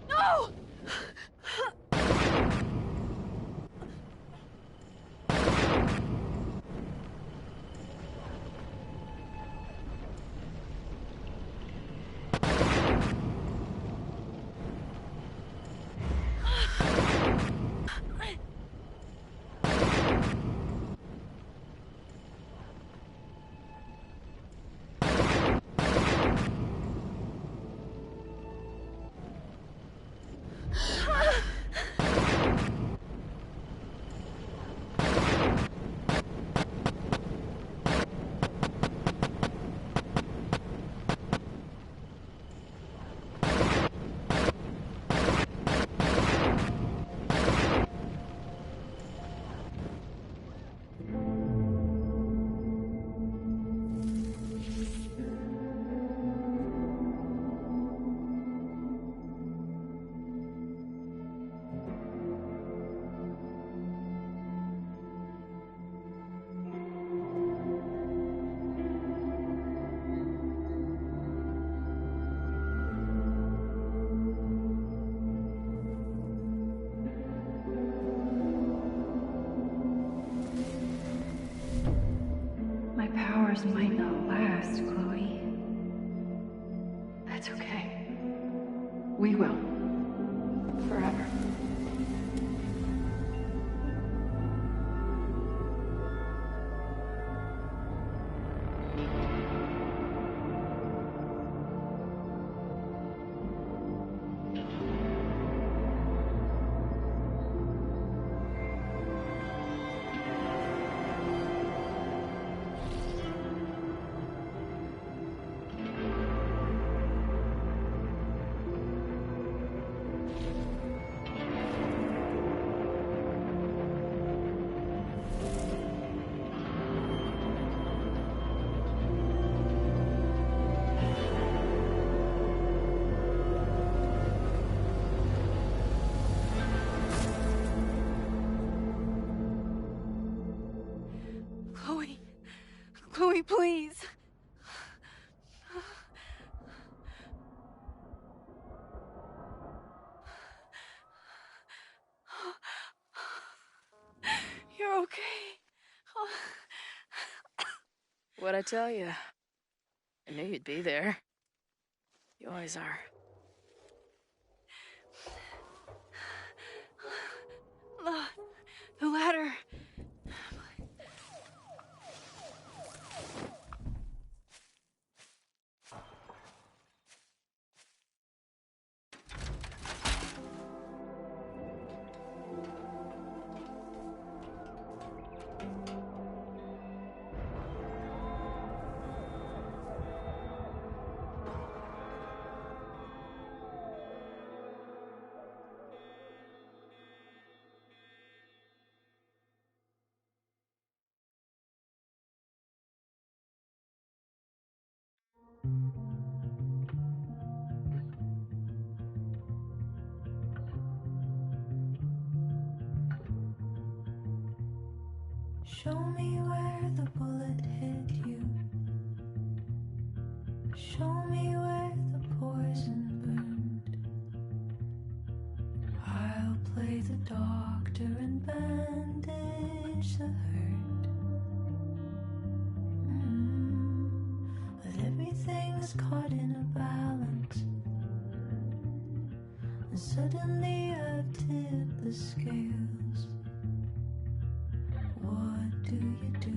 No! My powers might not last, Chloe. That's okay. We will. Forever. Chloe, please. You're okay. What'd I tell you? I knew you'd be there. You always are. The ladder. Show me where the bullet hit you. Show me where the poison burned. I'll play the doctor. was caught in a balance, and suddenly I've tipped the scales. What do you do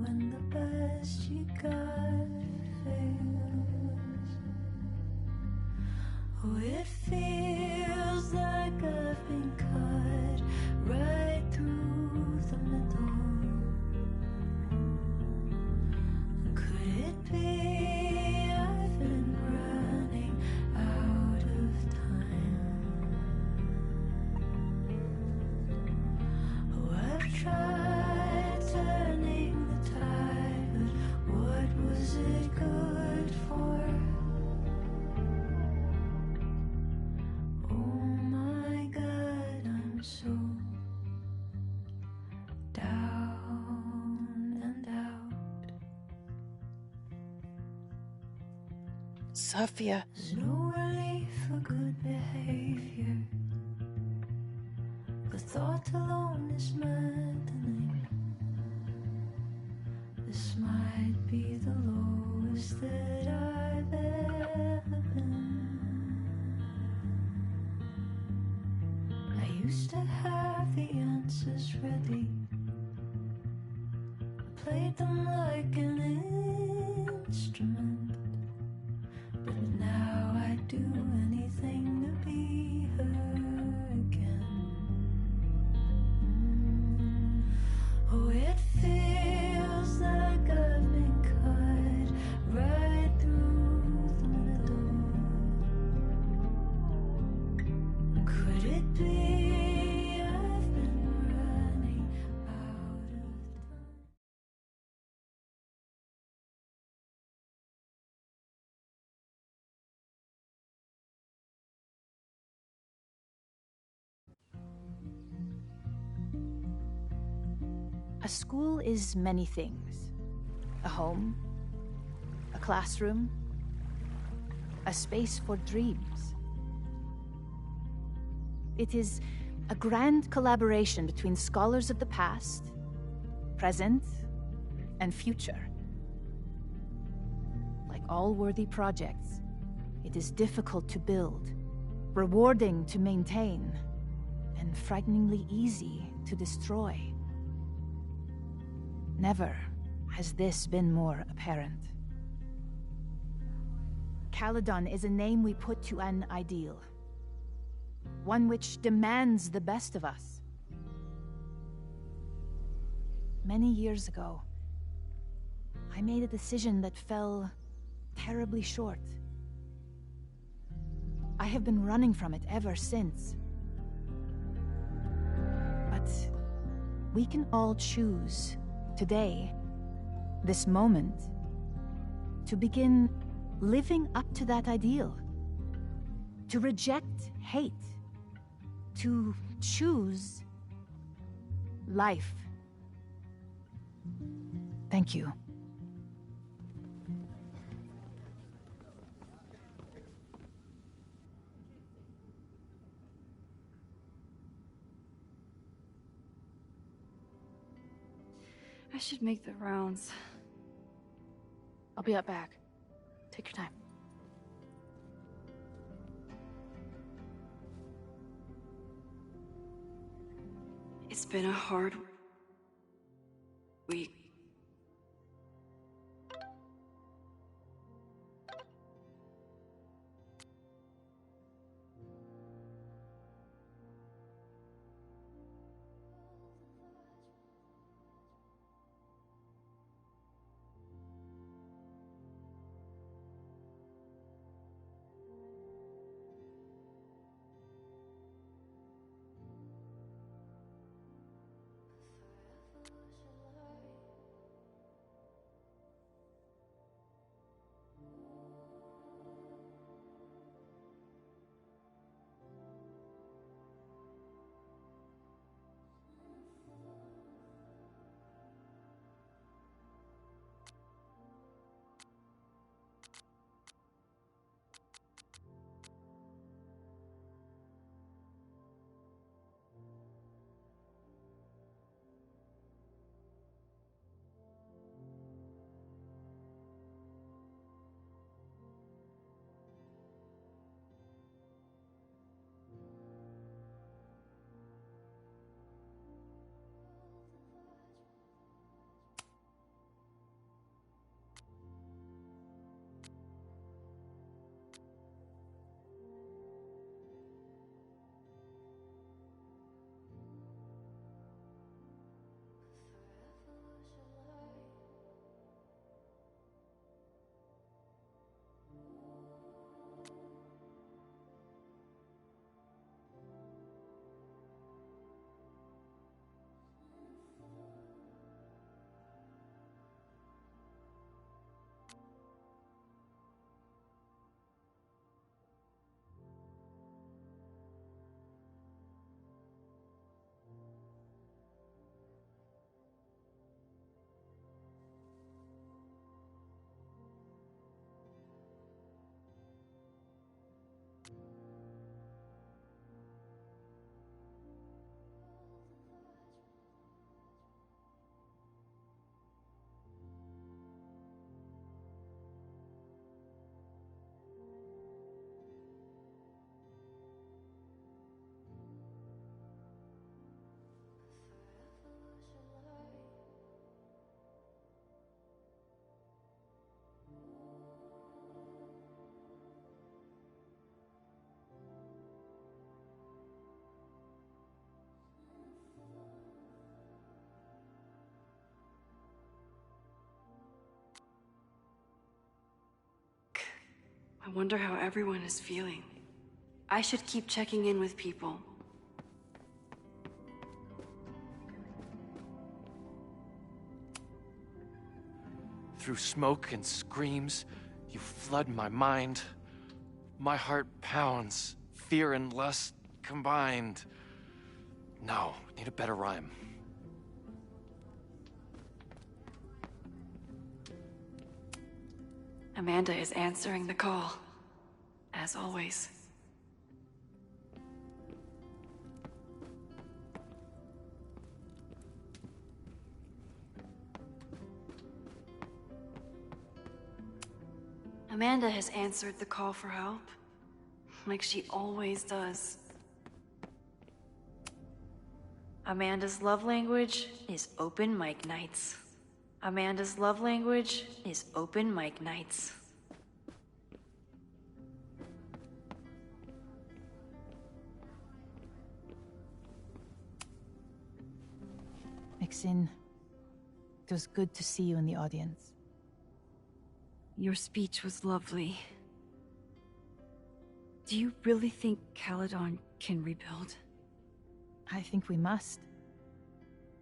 when the best you got fails? Oh, it feels like I've been cut right through the middle. Could it be I've been running out of time? Oh, I've tried turning the tide, but what was it good for? Oh my God, I'm so down and out. Sophia. There's no relief for good behavior. The thought alone is maddening. This might be the lowest that I've ever been. I used to have the answers ready. I played them like an instrument. But now I'd do anything to be her again. Oh, it feels like I've been cut right through the middle. Could it be I've been running out of time? A school is many things. A home, a classroom, a space for dreams. It is a grand collaboration between scholars of the past, present, and future. Like all worthy projects, it is difficult to build, rewarding to maintain, and frighteningly easy to destroy. Never has this been more apparent. Caledon is a name we put to an ideal. One which demands the best of us. Many years ago, I made a decision that fell terribly short. I have been running from it ever since. But we can all choose today, this moment, to begin living up to that ideal. To reject hate. To choose life. Thank you. I should make the rounds. I'll be up back. Take your time. It's been a hard week. I wonder how everyone is feeling. I should keep checking in with people. Through smoke and screams, you flood my mind. My heart pounds, fear and lust combined. No, need a better rhyme. Amanda is answering the call, as always. Amanda has answered the call for help, like she always does. Amanda's love language is open mic nights. Amanda's love language is open mic nights. Maxine, it was good to see you in the audience. Your speech was lovely. Do you really think Caledon can rebuild? I think we must.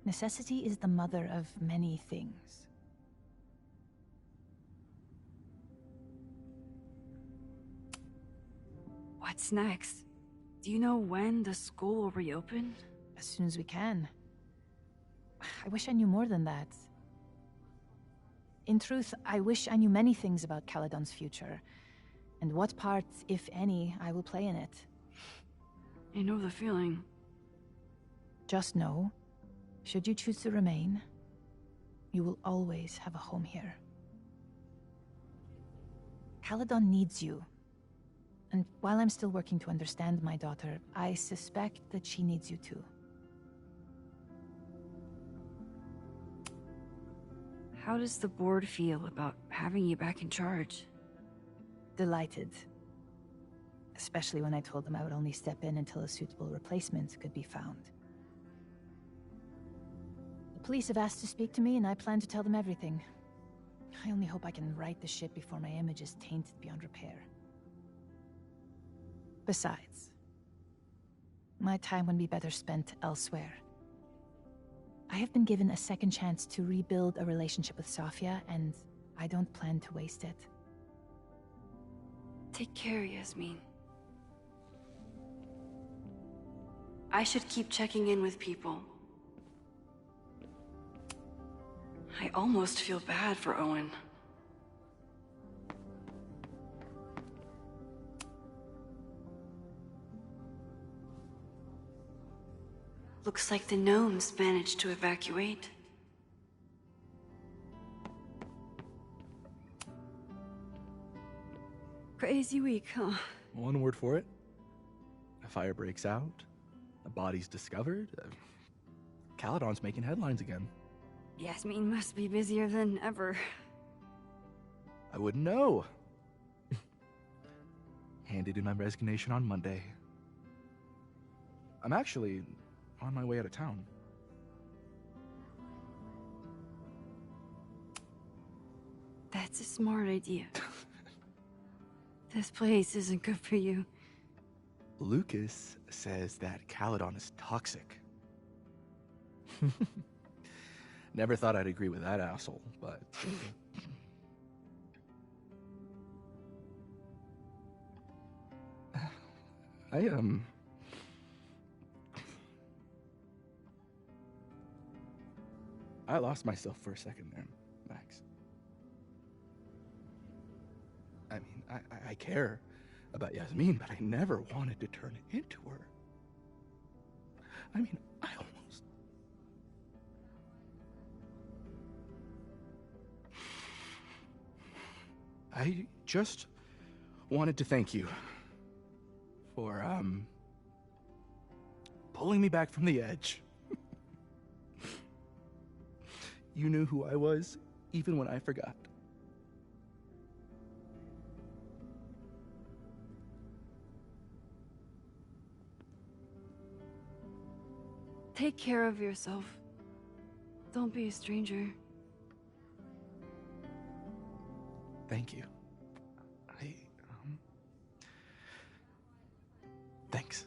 Necessity is the mother of many things. What's next? Do you know when the school will reopen? As soon as we can. I wish I knew more than that. In truth, I wish I knew many things about Caledon's future, and what part, if any, I will play in it. I know the feeling. Just know, should you choose to remain, you will always have a home here. Caledon needs you. And while I'm still working to understand my daughter, I suspect that she needs you too. How does the board feel about having you back in charge? Delighted. Especially when I told them I would only step in until a suitable replacement could be found. The police have asked to speak to me, and I plan to tell them everything. I only hope I can right the ship before my image is tainted beyond repair. Besides, my time would be better spent elsewhere. I have been given a second chance to rebuild a relationship with Safia, and I don't plan to waste it. Take care, Yasmin. I should keep checking in with people. I almost feel bad for Owen. Looks like the gnomes managed to evacuate. Crazy week, huh? One word for it. A fire breaks out. A body's discovered. Caledon's making headlines again. Yasmin must be busier than ever. I wouldn't know. Handed in my resignation on Monday. I'm actually on my way out of town. That's a smart idea. This place isn't good for you. Lucas says that Caledon is toxic. Never thought I'd agree with that asshole, but... I lost myself for a second there, Max. I mean, I care about Yasmin, but I never wanted to turn it into her. I mean, I almost... I just wanted to thank you for, pulling me back from the edge. You knew who I was, even when I forgot. Take care of yourself. Don't be a stranger. Thank you. Thanks.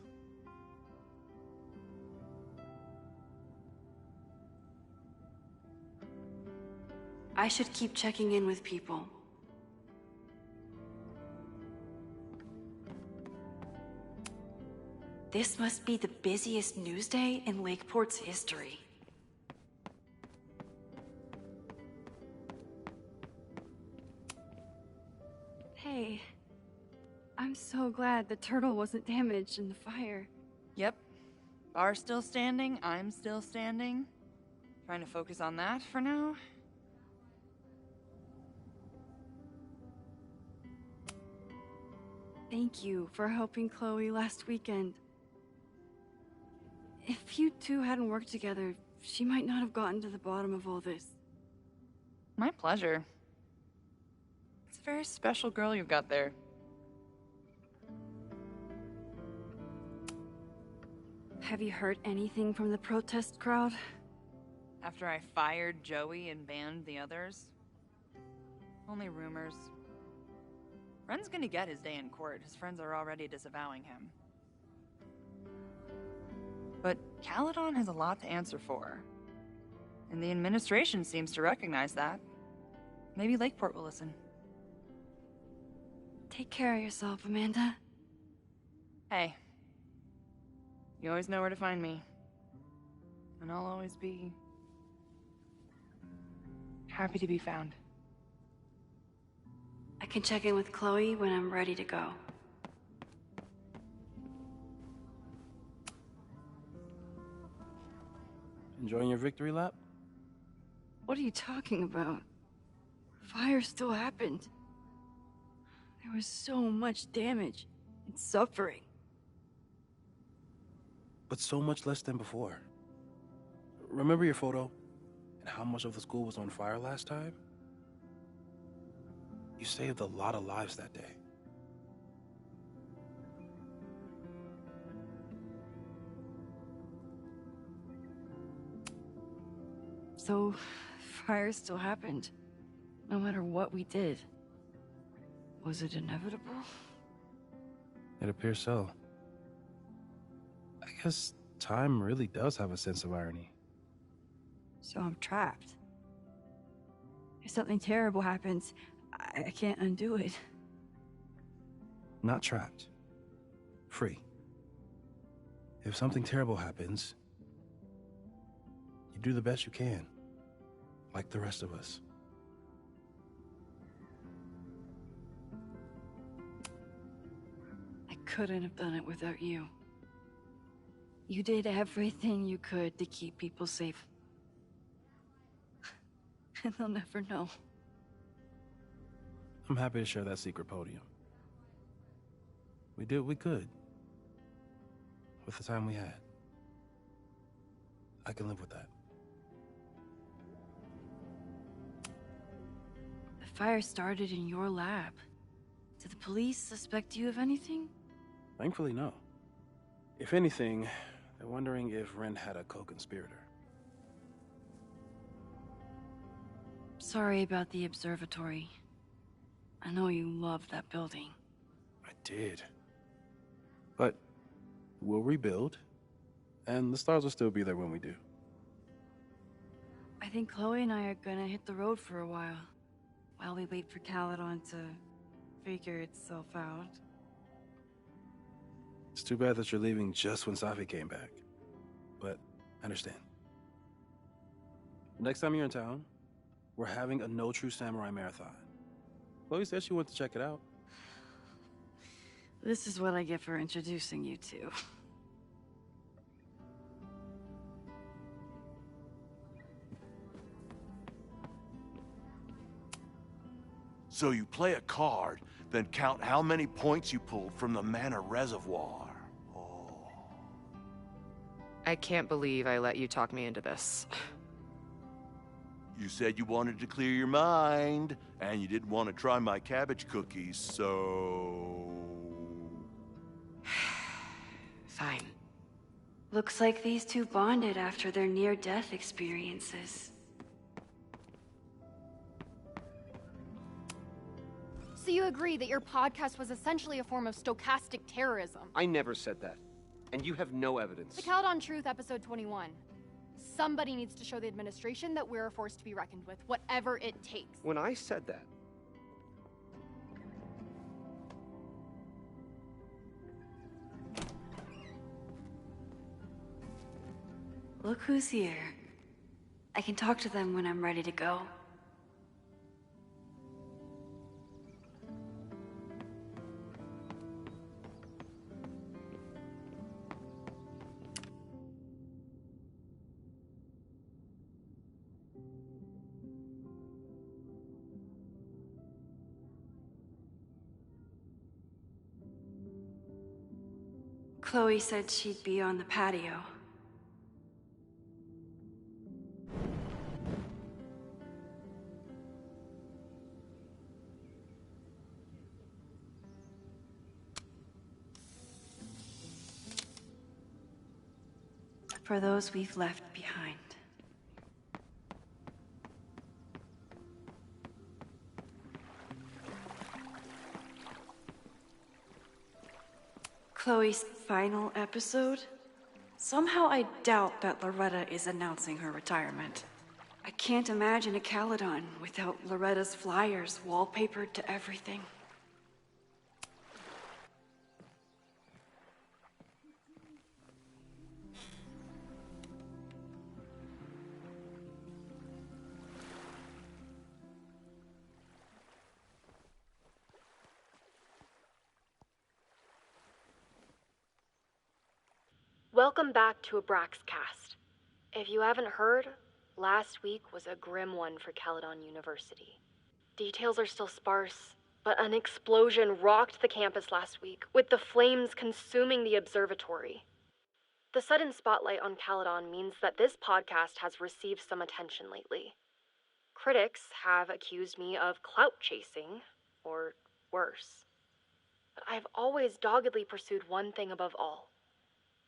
I should keep checking in with people. This must be the busiest news day in Lakeport's history. Hey, I'm so glad the turtle wasn't damaged in the fire. Yep. Bar's still standing, I'm still standing. Trying to focus on that for now. Thank you for helping Chloe last weekend. If you two hadn't worked together, she might not have gotten to the bottom of all this. My pleasure. It's a very special girl you've got there. Have you heard anything from the protest crowd? After I fired Joey and banned the others? Only rumors. Ren's gonna get his day in court. His friends are already disavowing him. But Caledon has a lot to answer for. And the administration seems to recognize that. Maybe Lakeport will listen. Take care of yourself, Amanda. Hey. You always know where to find me. And I'll always be happy to be found. I can check in with Chloe when I'm ready to go. Enjoying your victory lap? What are you talking about? Fire still happened. There was so much damage and suffering. But so much less than before. Remember your photo? And how much of the school was on fire last time? You saved a lot of lives that day. So, fire still happened. No matter what we did. Was it inevitable? It appears so. I guess time really does have a sense of irony. So I'm trapped. If something terrible happens, I can't undo it. Not trapped. Free. If something terrible happens, you do the best you can. Like the rest of us. I couldn't have done it without you. You did everything you could to keep people safe. And they'll never know. I'm happy to share that secret podium. We did what we could. With the time we had. I can live with that. The fire started in your lab. Did the police suspect you of anything? Thankfully, no. If anything, they're wondering if Ren had a co-conspirator. Sorry about the observatory. I know you loved that building. I did. But we'll rebuild, and the stars will still be there when we do. I think Chloe and I are gonna hit the road for a while we wait for Caledon to figure itself out. It's too bad that you're leaving just when Safi came back. But I understand. Next time you're in town, we're having a No True Samurai marathon. Chloe said she went to check it out. This is what I get for introducing you to. So you play a card, then count how many points you pulled from the mana reservoir. I can't believe I let you talk me into this. You said you wanted to clear your mind, and you didn't want to try my cabbage cookies, so... Fine. Looks like these two bonded after their near-death experiences. So you agree that your podcast was essentially a form of stochastic terrorism? I never said that. And you have no evidence. The Caledon Truth, episode 21. Somebody needs to show the administration that we're a force to be reckoned with, whatever it takes. When I said that, Look who's here. I can talk to them when I'm ready to go. Chloe said she'd be on the patio. For those we've left behind. Chloe's final episode? Somehow I doubt that Loretta is announcing her retirement. I can't imagine a Caledon without Loretta's flyers wallpapered to everything. Welcome back to Abraxcast. If you haven't heard, last week was a grim one for Caledon University. Details are still sparse, but an explosion rocked the campus last week, with the flames consuming the observatory. The sudden spotlight on Caledon means that this podcast has received some attention lately. Critics have accused me of clout chasing, or worse. But I've always doggedly pursued one thing above all.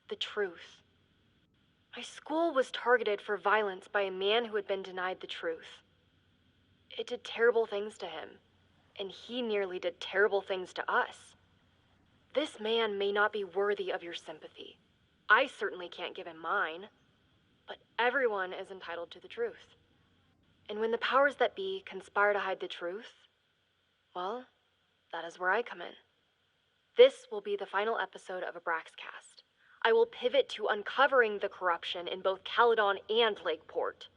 The truth. My school was targeted for violence by a man who had been denied the truth. It did terrible things to him, and he nearly did terrible things to us. This man may not be worthy of your sympathy. I certainly can't give him mine, but everyone is entitled to the truth. And when the powers that be conspire to hide the truth, well, that is where I come in. This will be the final episode of Abraxcast. I will pivot to uncovering the corruption in both Caledon and Lakeport.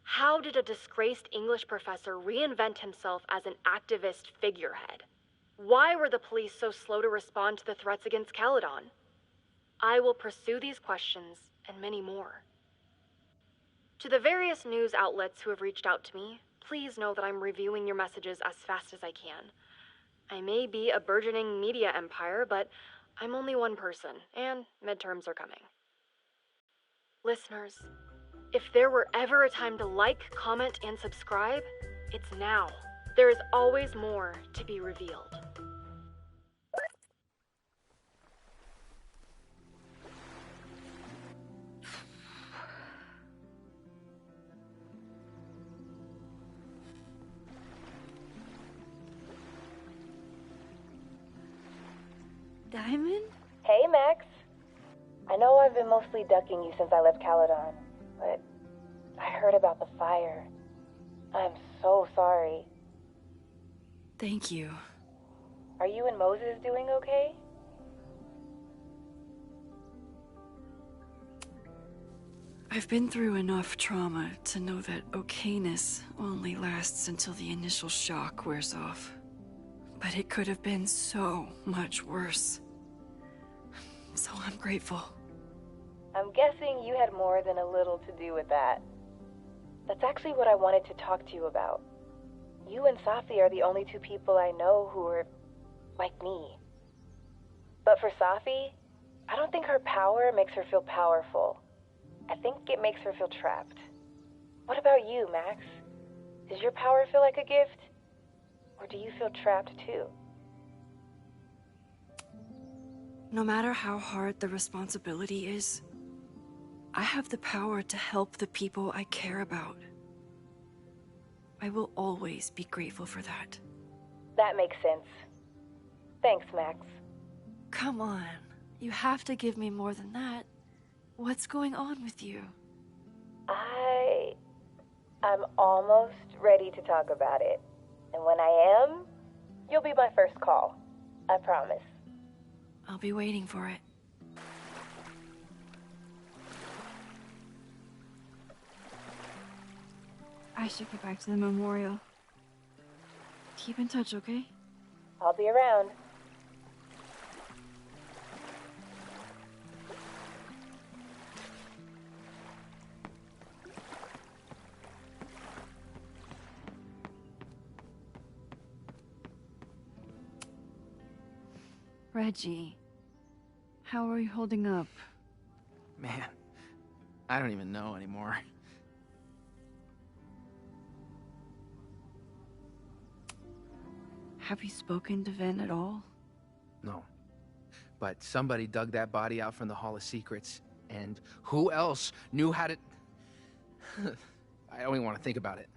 How did a disgraced English professor reinvent himself as an activist figurehead? Why were the police so slow to respond to the threats against Caledon? I will pursue these questions and many more. To the various news outlets who have reached out to me, please know that I'm reviewing your messages as fast as I can. I may be a burgeoning media empire, but I'm only one person, and midterms are coming. Listeners, if there were ever a time to like, comment, and subscribe, it's now. There is always more to be revealed. Diamond? Hey, Max. I know I've been mostly ducking you since I left Caledon, but I heard about the fire. I'm so sorry. Thank you. Are you and Moses doing okay? I've been through enough trauma to know that okayness only lasts until the initial shock wears off. But it could have been so much worse. So I'm grateful. I'm guessing you had more than a little to do with that. That's actually what I wanted to talk to you about. You and Safi are the only two people I know who are like me. But for Safi, I don't think her power makes her feel powerful. I think it makes her feel trapped. What about you, Max? Does your power feel like a gift? Or do you feel trapped too? No matter how hard the responsibility is, I have the power to help the people I care about. I will always be grateful for that. That makes sense. Thanks, Max. Come on. You have to give me more than that. What's going on with you? I'm almost ready to talk about it. And when I am, you'll be my first call. I promise. I'll be waiting for it. I should get back to the memorial. Keep in touch, okay? I'll be around. Reggie, how are you holding up? Man, I don't even know anymore. Have you spoken to Ven at all? No. But somebody dug that body out from the Hall of Secrets, and who else knew how to... I don't even want to think about it.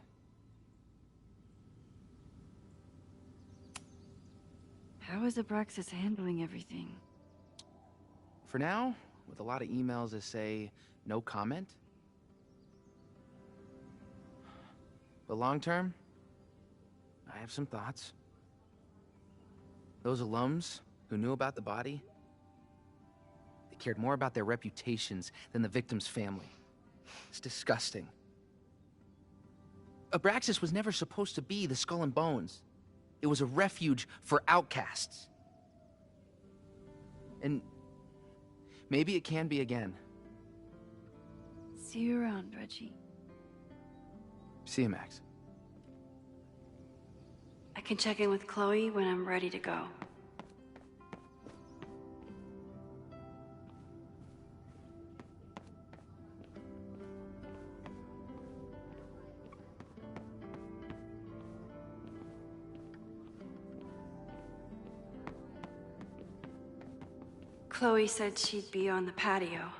How is Abraxas handling everything? For now, with a lot of emails that say no comment. But long term, I have some thoughts. Those alums who knew about the body, they cared more about their reputations than the victim's family. It's disgusting. Abraxas was never supposed to be the Skull and Bones. It was a refuge for outcasts. And maybe it can be again. See you around, Reggie. See you, Max. I can check in with Chloe when I'm ready to go. Chloe said she'd be on the patio.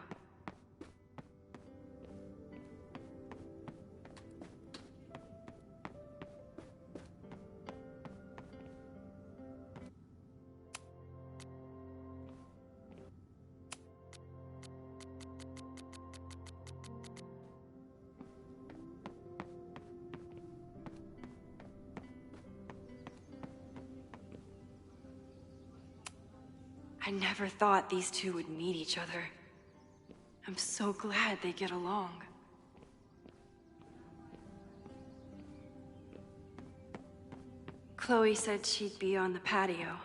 I never thought these two would meet each other. I'm so glad they get along. Chloe said she'd be on the patio.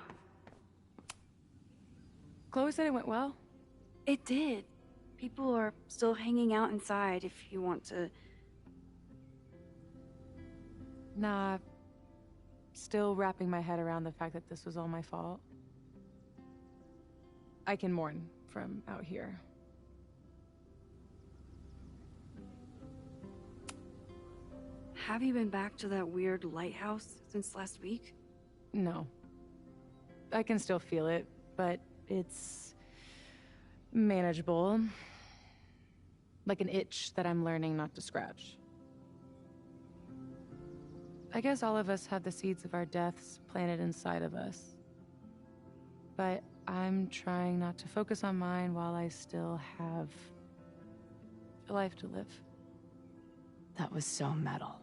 Chloe said it went well. It did. People are still hanging out inside if you want to... Nah, still wrapping my head around the fact that this was all my fault. I can mourn from out here. Have you been back to that weird lighthouse since last week? No. I can still feel it, but it's manageable. Like an itch that I'm learning not to scratch. I guess all of us have the seeds of our deaths planted inside of us. But I'm trying not to focus on mine while I still have a life to live. That was so metal.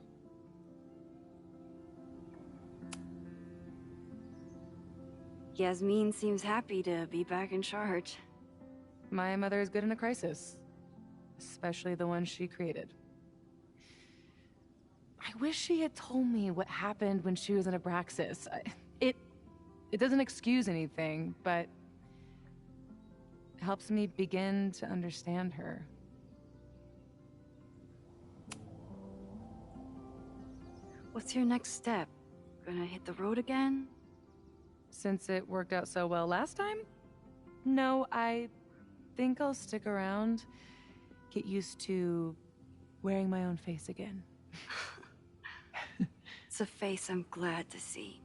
Yasmin seems happy to be back in charge. My mother is good in a crisis. Especially the one she created. I wish she had told me what happened when she was in Abraxas. It doesn't excuse anything, but helps me begin to understand her. What's your next step? Gonna hit the road again? Since it worked out so well last time? No, I think I'll stick around, get used to wearing my own face again. It's a face I'm glad to see.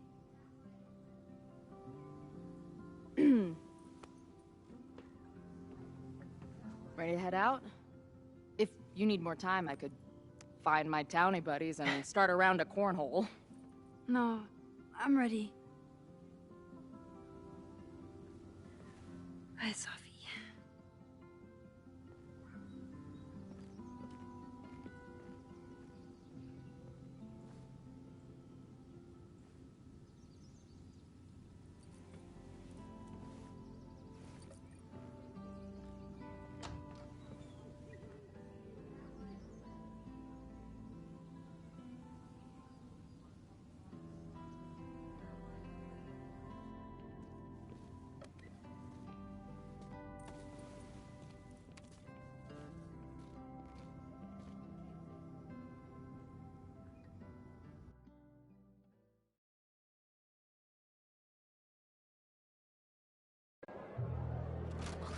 Ready to head out? If you need more time, I could find my townie buddies and start a round of cornhole. No, I'm ready. Bye, Sophie.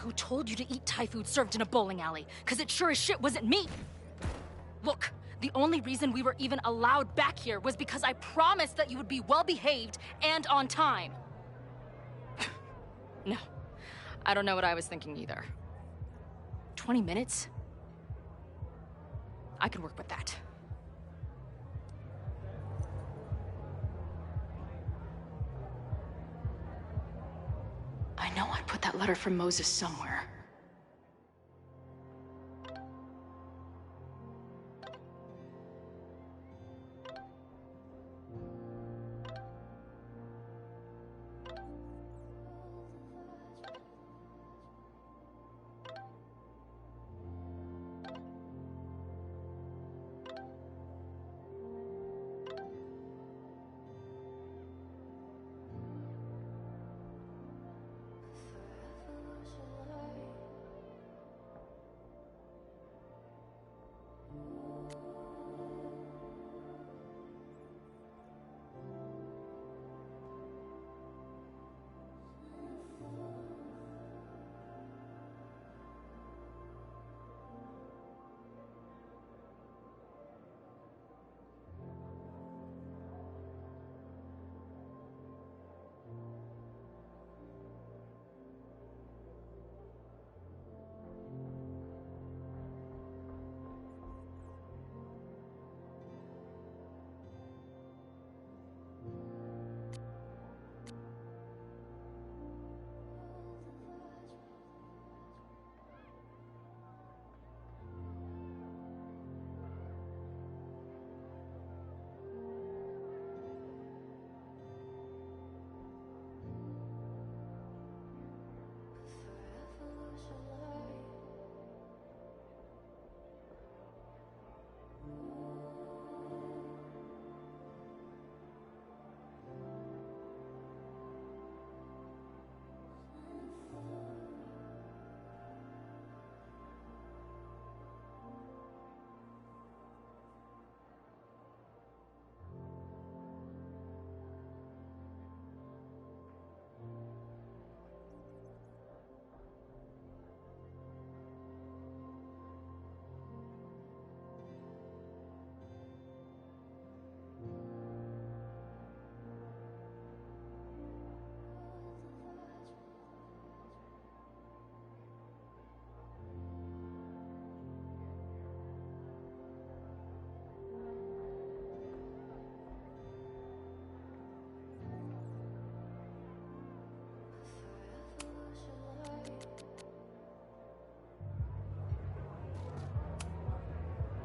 Who told you to eat Thai food served in a bowling alley? Because it sure as shit wasn't me! Look, the only reason we were even allowed back here was because I promised that you would be well-behaved and on time. No, I don't know what I was thinking either. 20 minutes? I can work with that. I know I put that letter from Moses somewhere.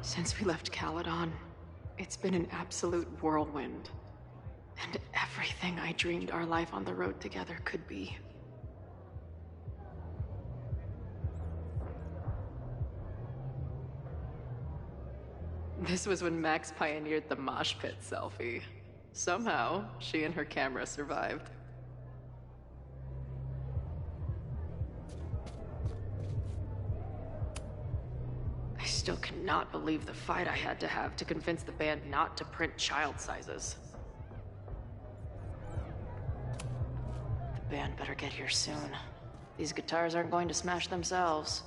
Since we left Caledon, it's been an absolute whirlwind. And everything I dreamed our life on the road together could be. This was when Max pioneered the mosh pit selfie. Somehow, she and her camera survived. I still cannot believe the fight I had to have to convince the band not to print child sizes. The band better get here soon. These guitars aren't going to smash themselves.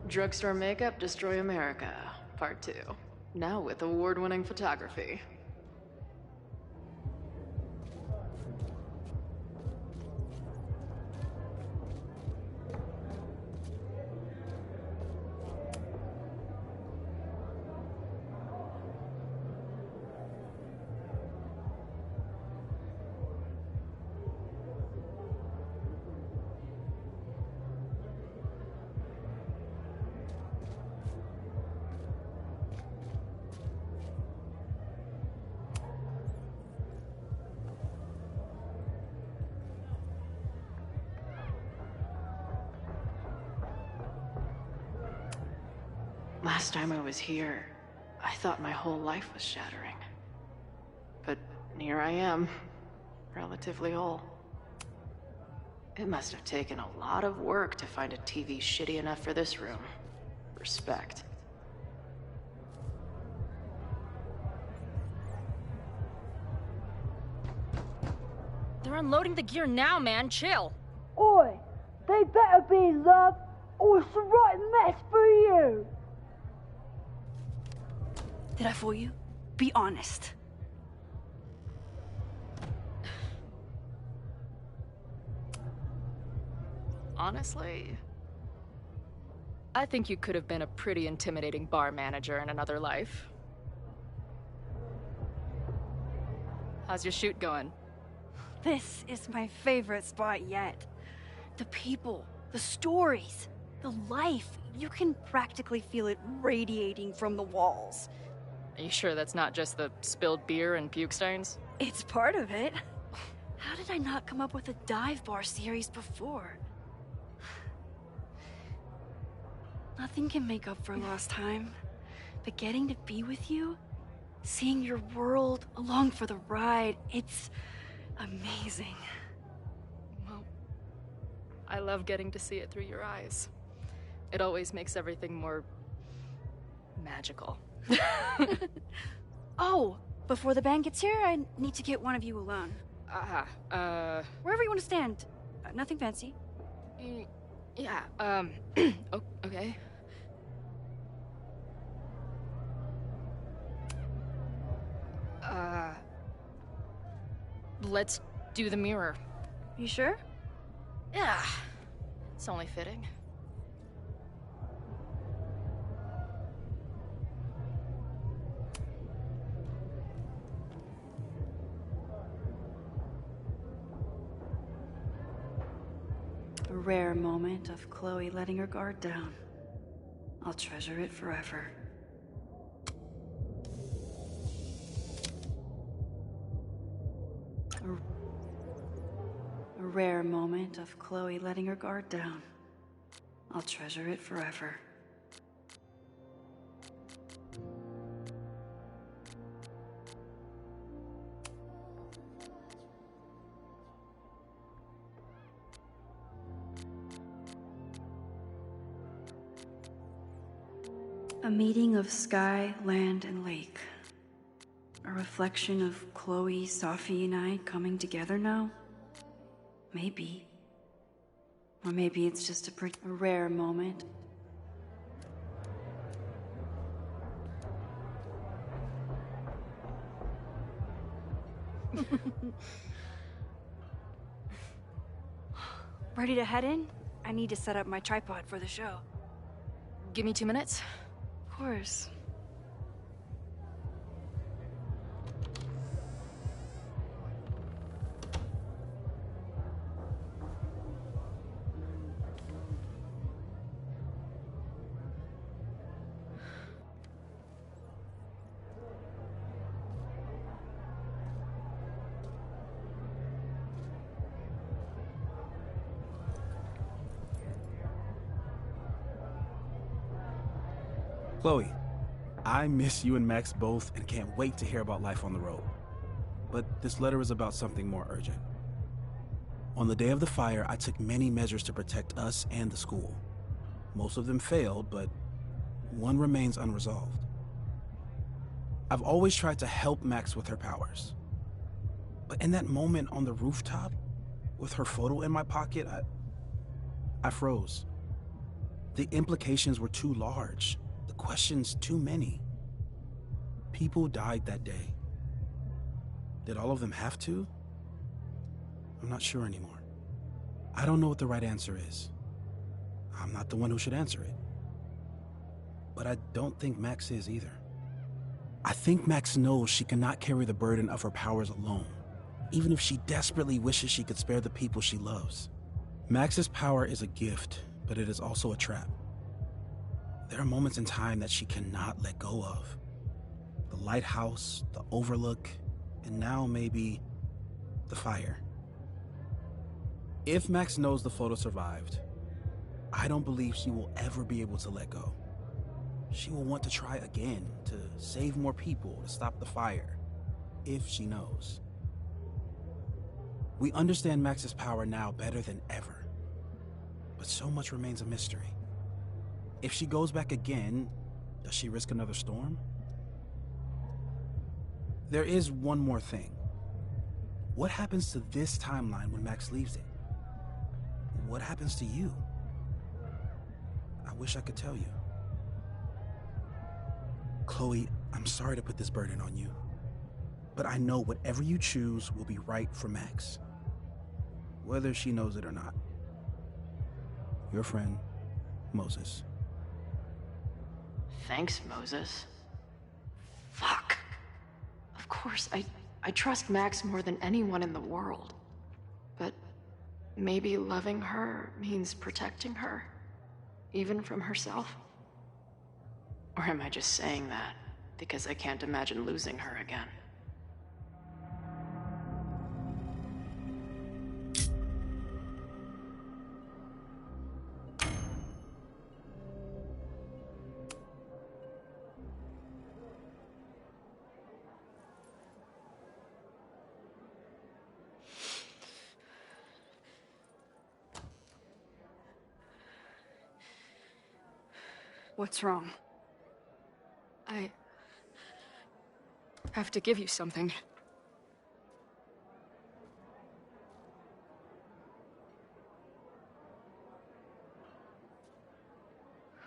Drugstore Makeup Destroy America, Part 2. Now with award-winning photography. last time I was here, I thought my whole life was shattering. But here I am, relatively whole. It must have taken a lot of work to find a TV shitty enough for this room. Respect. They're unloading the gear now, man. Chill. Oi, they better be in love, or it's a right mess for you. Did I fool you? Be honest. Honestly, I think you could have been a pretty intimidating bar manager in another life. How's your shoot going? This is my favorite spot yet. The people, the stories, the life. You can practically feel it radiating from the walls. Are you sure that's not just the spilled beer and puke stains? It's part of it. How did I not come up with a dive bar series before? Nothing can make up for lost time, but getting to be with you, seeing your world along for the ride, it's amazing. Well, I love getting to see it through your eyes. It always makes everything more magical. Oh, before the band gets here, I need to get one of you alone. Wherever you want to stand. Nothing fancy. Yeah, okay. Let's do the mirror. You sure? Yeah. It's only fitting. A rare moment of Chloe letting her guard down. I'll treasure it forever. A rare moment of Chloe letting her guard down. I'll treasure it forever. A meeting of sky, land, and lake. A reflection of Chloe, Safi, and I coming together now? Maybe. Or maybe it's just a rare moment. Ready to head in? I need to set up my tripod for the show. Give me 2 minutes. Of course. Chloe, I miss you and Max both and can't wait to hear about life on the road. But this letter is about something more urgent. On the day of the fire, I took many measures to protect us and the school. Most of them failed, but one remains unresolved. I've always tried to help Max with her powers. But in that moment on the rooftop, with her photo in my pocket, I froze. The implications were too large. The questions too many. People died that day. Did all of them have to? I'm not sure anymore. I don't know what the right answer is. I'm not the one who should answer it. But I don't think Max is either. I think Max knows she cannot carry the burden of her powers alone, even if she desperately wishes she could spare the people she loves. Max's power is a gift, but it is also a trap. There are moments in time that she cannot let go of. The lighthouse, the overlook, and now maybe the fire. If Max knows the photo survived, I don't believe she will ever be able to let go. she will want to try again, to save more people, to stop the fire, if she knows. We understand Max's power now better than ever, but so much remains a mystery. If she goes back again, does she risk another storm? There is one more thing. What happens to this timeline when Max leaves it? What happens to you? I wish I could tell you. Chloe, I'm sorry to put this burden on you, but I know whatever you choose will be right for Max, whether she knows it or not. Your friend, Moses. Thanks, Moses. Fuck. Of course, I trust Max more than anyone in the world. But maybe loving her means protecting her, even from herself? Or am I just saying that because I can't imagine losing her again? What's wrong? I have to give you something.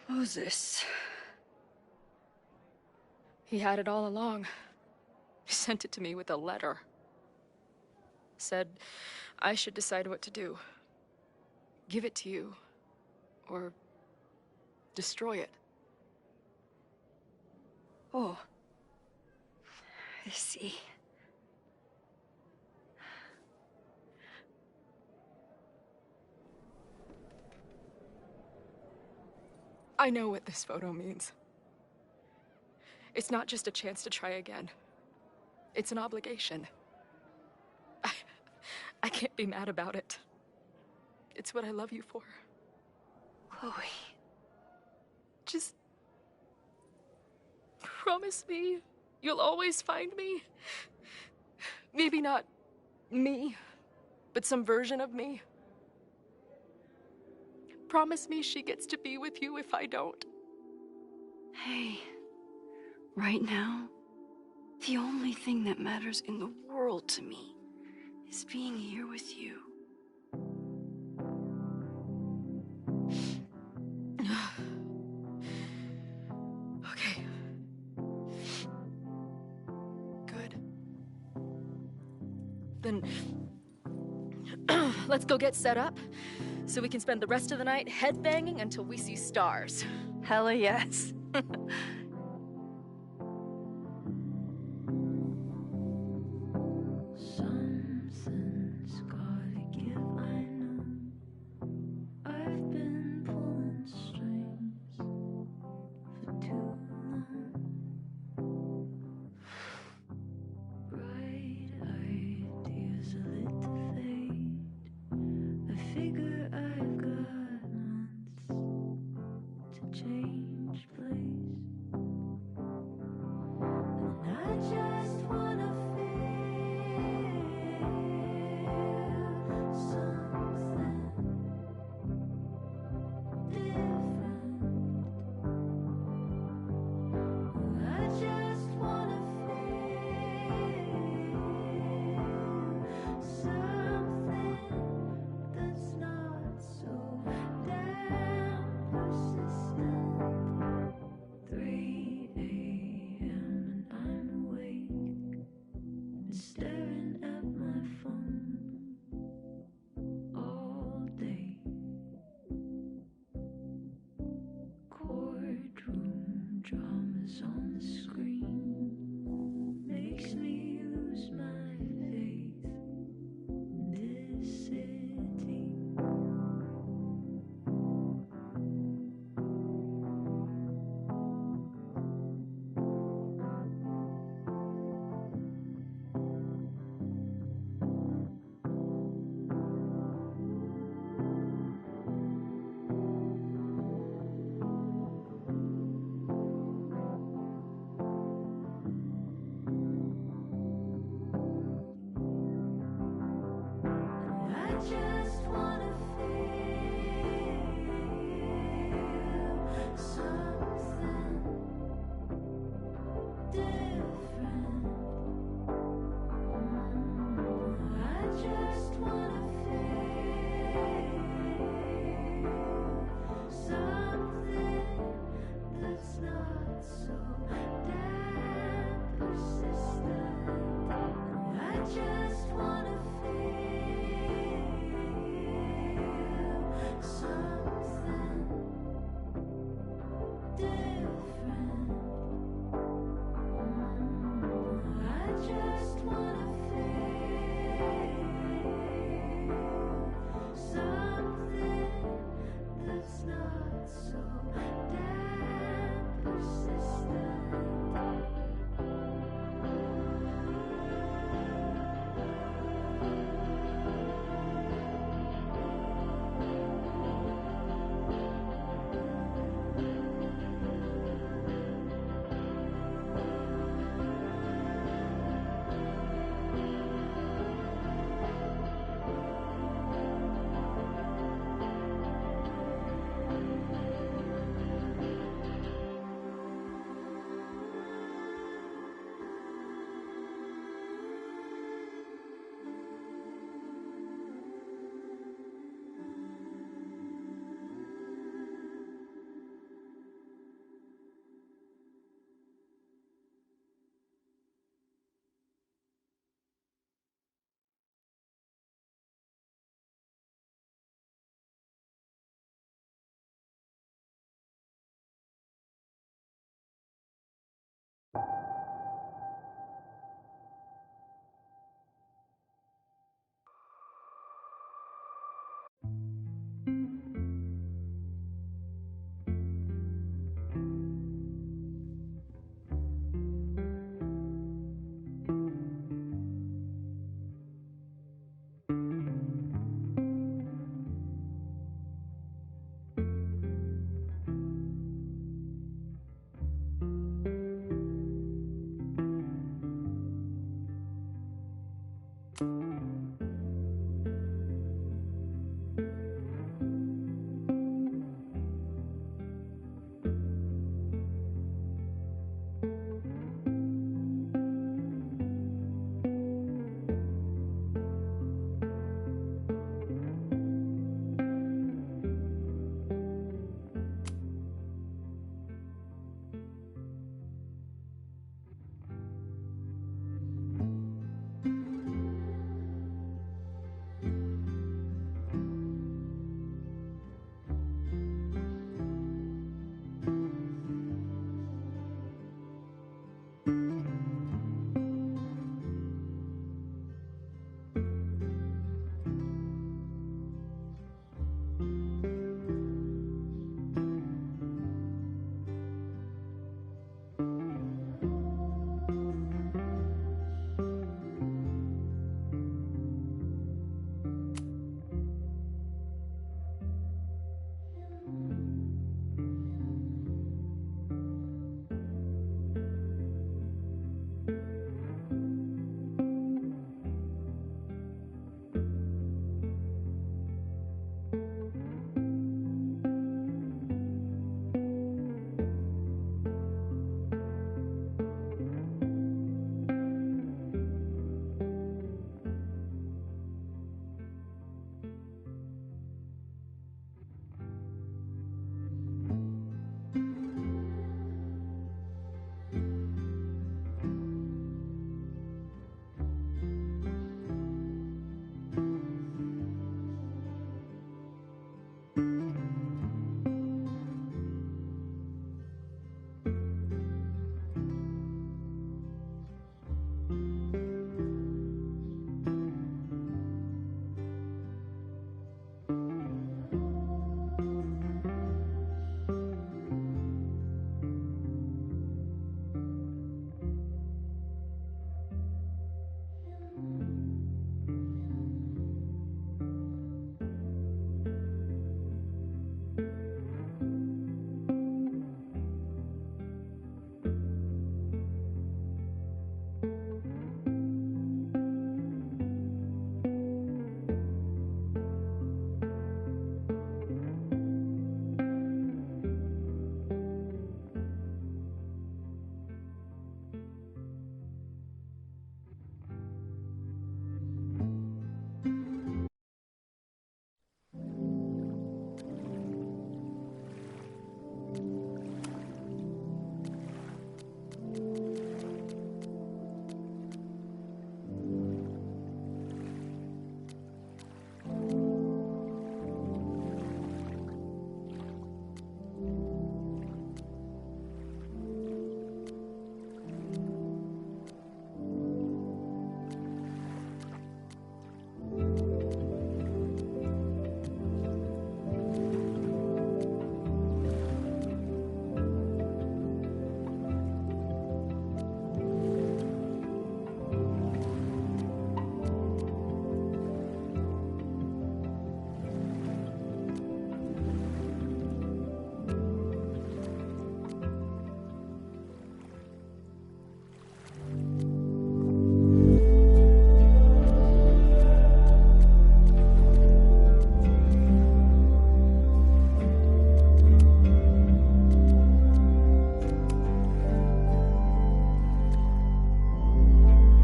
Moses. He had it all along. He sent it to me with a letter. Said I should decide what to do. Give it to you, or destroy it. Oh. I see. I know what this photo means. It's not just a chance to try again. It's an obligation. I can't be mad about it. It's what I love you for. Chloe. Just promise me you'll always find me. Maybe not me, but some version of me. Promise me she gets to be with you if I don't. Hey, right now, the only thing that matters in the world to me is being here with you. Okay. Good. Then let's go get set up so we can spend the rest of the night headbanging until we see stars. Hella yes. Something's gotta give, I know. I've been pulling strings for too long. Bright ideas are lit to fade. I figure I've got months to change place. just wanna feel something different. I just wanna feel something that's not so damn persistent. I just wanna feel something different. I just wanna feel something that's not so damn persistent.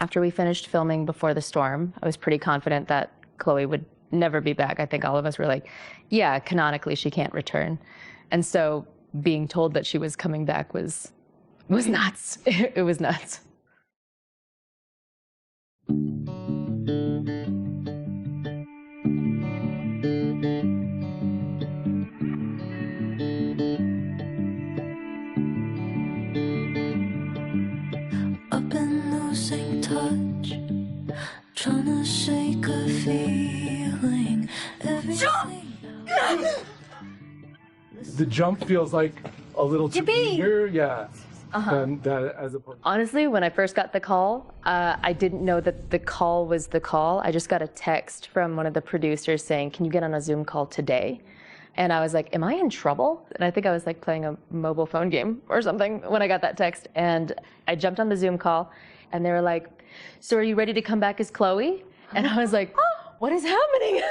after we finished filming Before the Storm, I was pretty confident that Chloe would never be back. I think all of us were like, yeah, canonically she can't return. And so being told that she was coming back was nuts. It was nuts. I've been losing touch, trying to shake a feeling. The jump feels like a little too eager, yeah. Than that as opposed. Honestly, when I first got the call, I didn't know that the call was the call. I just got a text from one of the producers saying, can you get on a Zoom call today? And I was like, am I in trouble? And I think I was like playing a mobile phone game or something when I got that text. And I jumped on the Zoom call and they were like, so are you ready to come back as Chloe? And I was like, oh, what is happening?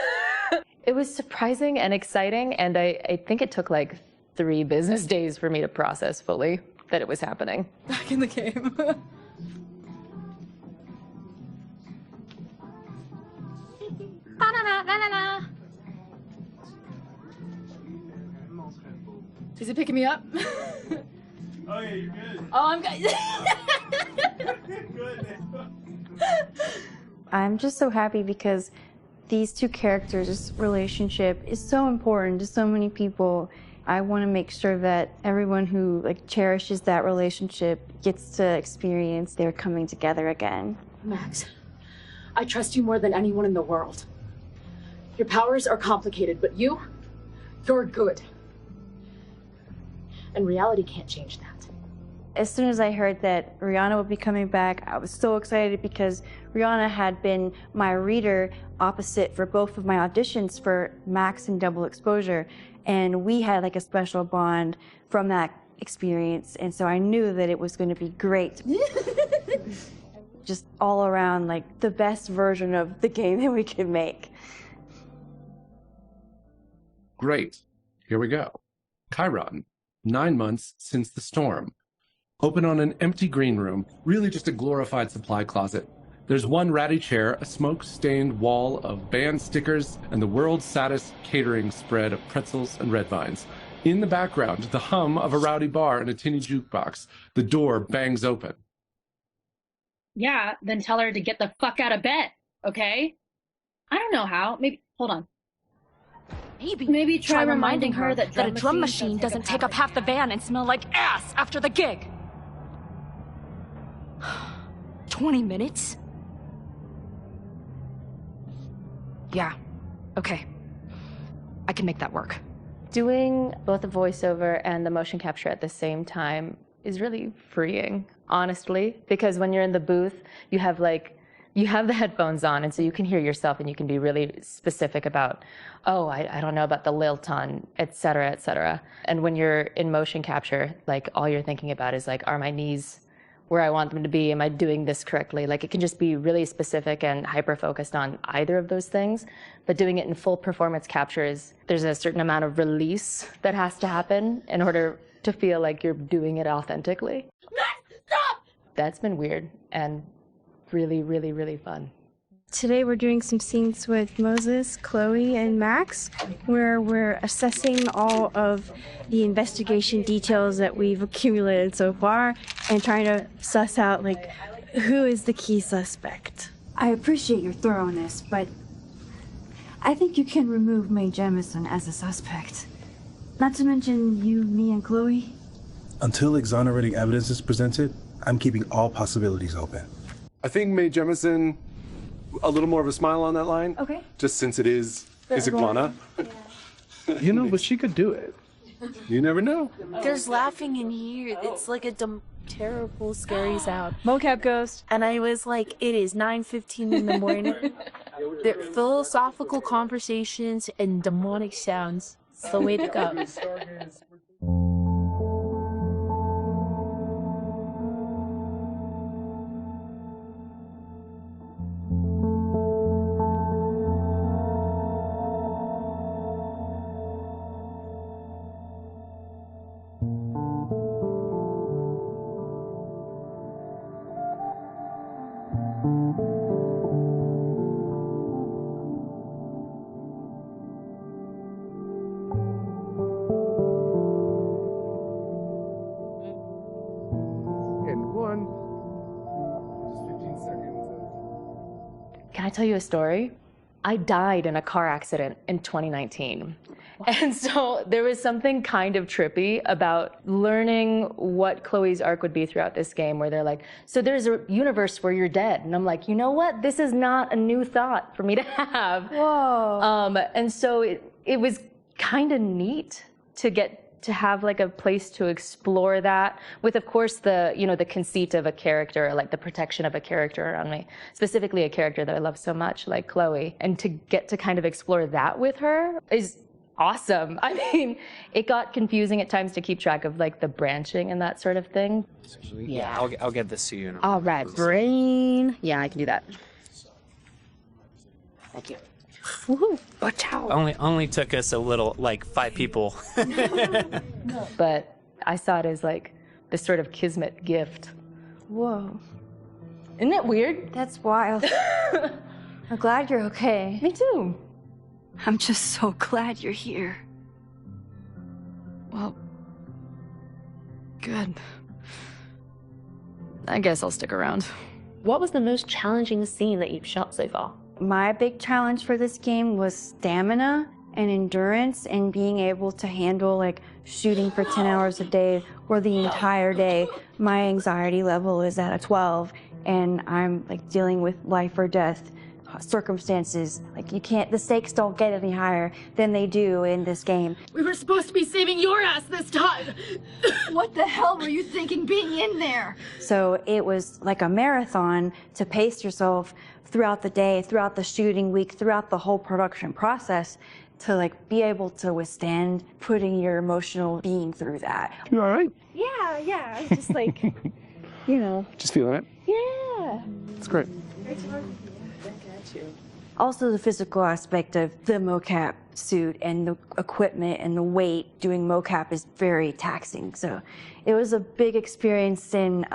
It was surprising and exciting. And I think it took like 3 business days for me to process fully that it was happening. Back in the game. Is he picking me up? Oh, yeah, you're good. Oh, I'm good. I'm just so happy because these two characters' relationship is so important to so many people. I want to make sure that everyone who cherishes that relationship gets to experience their coming together again. Max, I trust you more than anyone in the world. Your powers are complicated, but you're good. And reality can't change that. As soon as I heard that Rihanna would be coming back, I was so excited because Rihanna had been my reader opposite for both of my auditions for Max and Double Exposure. And we had a special bond from that experience. And so I knew that it was going to be great. Just all around the best version of the game that we could make. Great. Here we go. Chiron. 9 months since the storm. Open on an empty green room, really just a glorified supply closet. There's one ratty chair, a smoke-stained wall of band stickers, and the world's saddest catering spread of pretzels and red vines. In the background, the hum of a rowdy bar and a tinny jukebox. The door bangs open. Yeah, then tell her to get the fuck out of bed, okay? I don't know how. Maybe, hold on. Maybe try reminding her that a drum machine doesn't take up half the van and smell like ass after the gig. 20 minutes? Yeah, okay. I can make that work. Doing both the voiceover and the motion capture at the same time is really freeing, honestly, because when you're in the booth, you have the headphones on, and so you can hear yourself and you can be really specific about, oh, I don't know about the lilt on, et cetera, et cetera. And when you're in motion capture, all you're thinking about is are my knees where I want them to be? Am I doing this correctly? It can just be really specific and hyper-focused on either of those things. But doing it in full performance captures, there's a certain amount of release that has to happen in order to feel like you're doing it authentically. Stop! That's been weird and really, really, really fun. Today we're doing some scenes with Moses, Chloe, and Max, where we're assessing all of the investigation details that we've accumulated so far and trying to suss out, who is the key suspect. I appreciate your thoroughness, but I think you can remove Mae Jemison as a suspect. Not to mention you, me, and Chloe. Until exonerating evidence is presented, I'm keeping all possibilities open. I think Mae Jemison, a little more of a smile on that line. Okay. Just since it is Izaglana. Yeah. But she could do it. You never know. There's laughing in here. It's like a terrible, scary sound. Mocap ghost. And I was like, it is 9:15 in the morning. They're philosophical conversations and demonic sounds. It's the way to go. I tell you a story? I died in a car accident in 2019. And so there was something kind of trippy about learning what Chloe's arc would be throughout this game, where they're like, so there's a universe where you're dead. And I'm like, you know what? This is not a new thought for me to have. Whoa. And so it was kind of neat to get to have like a place to explore that with, of course, the, you know, the conceit of a character, like the protection of a character around me, specifically a character that I love so much, like Chloe. And to get to kind of explore that with her is awesome. I mean, it got confusing at times to keep track of like the branching and that sort of thing. Yeah, I'll get this to you. All right, brain. Yeah, I can do that. Thank you. Woohoo! Watch out. Only took us a little, like 5 people. But I saw it as like this sort of kismet gift. Whoa. Isn't that weird? That's wild. I'm glad you're okay. Me too. I'm just so glad you're here. Well, good. I guess I'll stick around. What was the most challenging scene that you've shot so far? My big challenge for this game was stamina and endurance and being able to handle like shooting for 10 hours a day or the entire day. My anxiety level is at a 12 and I'm like dealing with life or death circumstances. Like you can't, the stakes don't get any higher than they do in this game. We were supposed to be saving your ass this time. What the hell were you thinking being in there? So it was like a marathon to pace yourself throughout the day, throughout the shooting week, throughout the whole production process to like be able to withstand putting your emotional being through that. You all right? Yeah, I was just like, you know. Just feeling it? Yeah. It's great. Also the physical aspect of the mocap suit and the equipment and the weight. Doing mocap is very taxing. So it was a big experience in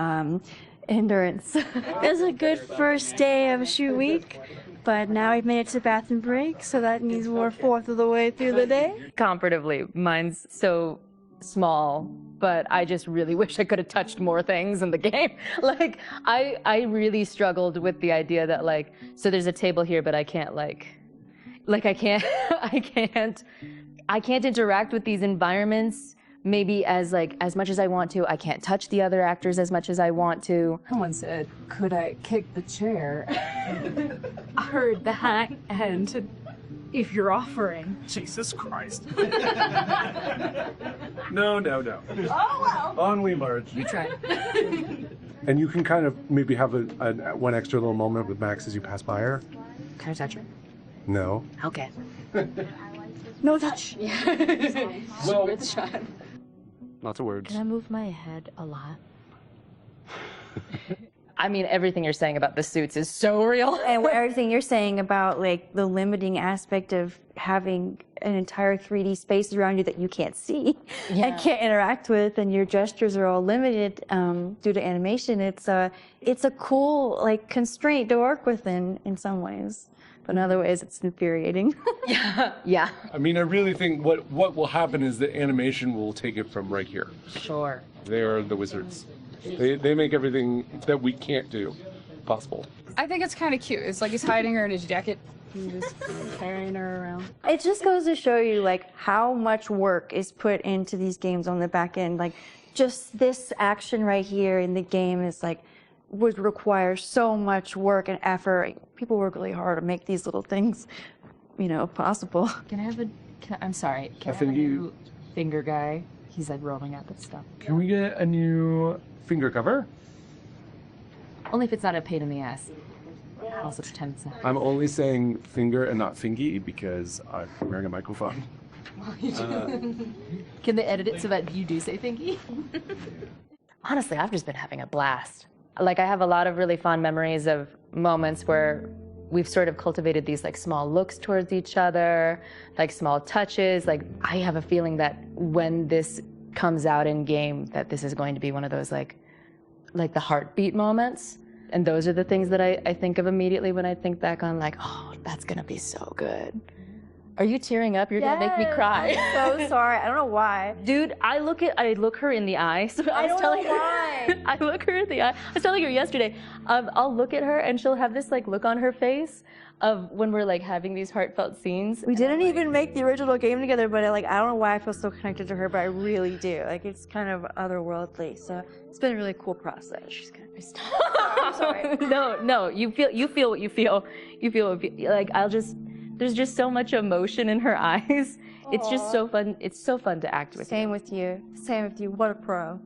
endurance. It was a good first day of shoot week, but now we've made it to bathroom break, so that means we're 1/4 of the way through the day. Comparatively, mine's so small, but I just really wish I could have touched more things in the game. Like, I really struggled with the idea that like, so there's a table here, but I can't I can't interact with these environments maybe as much as I want to. I can't touch the other actors as much as I want to. Someone said, could I kick the chair? I heard that, and if you're offering. Jesus Christ. No. Oh, well. On we march. You tried. And you can kind of maybe have one extra little moment with Max as you pass by her. Can I touch her? No. Okay. No touch. Well, Worth a shot. lots of words. Can I move my head a lot? I mean, everything you're saying about the suits is so real. And everything you're saying about like the limiting aspect of having an entire 3D space around you that you can't see and can't interact with, and your gestures are all limited due to animation. It's a cool like constraint to work within in some ways, but in other ways it's infuriating. Yeah. I mean, I really think what will happen is that animation will take it from right here. Sure. They are the wizards. They make everything that we can't do possible. I think it's kind of cute. It's like he's hiding her in his jacket. He's just carrying her around. It just goes to show you like how much work is put into these games on the back end. Like just this action right here in the game is like would require so much work and effort. People work really hard to make these little things, you know, possible. Can I have I'm sorry. Can I have a new finger guy? He's like rolling out that stuff. Can we get a new finger cover? Only if it's not a pain in the ass. Also pretend it's not. I'm only saying finger and not fingy because I'm wearing a microphone. Can they edit it so that you do say thingy? Honestly, I've just been having a blast. Like, I have a lot of really fond memories of moments where we've sort of cultivated these like small looks towards each other, like small touches. Like, I have a feeling that when this comes out in game, that this is going to be one of those like the heartbeat moments. And those are the things that I think of immediately when I think back on like, oh, that's gonna be so good. Are you tearing up? You're gonna make me cry. I'm so sorry. I don't know why. Dude, I look her in the eye. So I was telling her, I look her in the eye. I was telling her yesterday, I'll look at her and she'll have this like look on her face of when we're like having these heartfelt scenes. We didn't even make the original game together, but I don't know why I feel so connected to her, but I really do. Like it's kind of otherworldly. So it's been a really cool process. She's gonna be I'm sorry. No, you feel what you feel. You feel like there's just so much emotion in her eyes. It's just so fun. It's so fun to act with. Same with you. What a pro.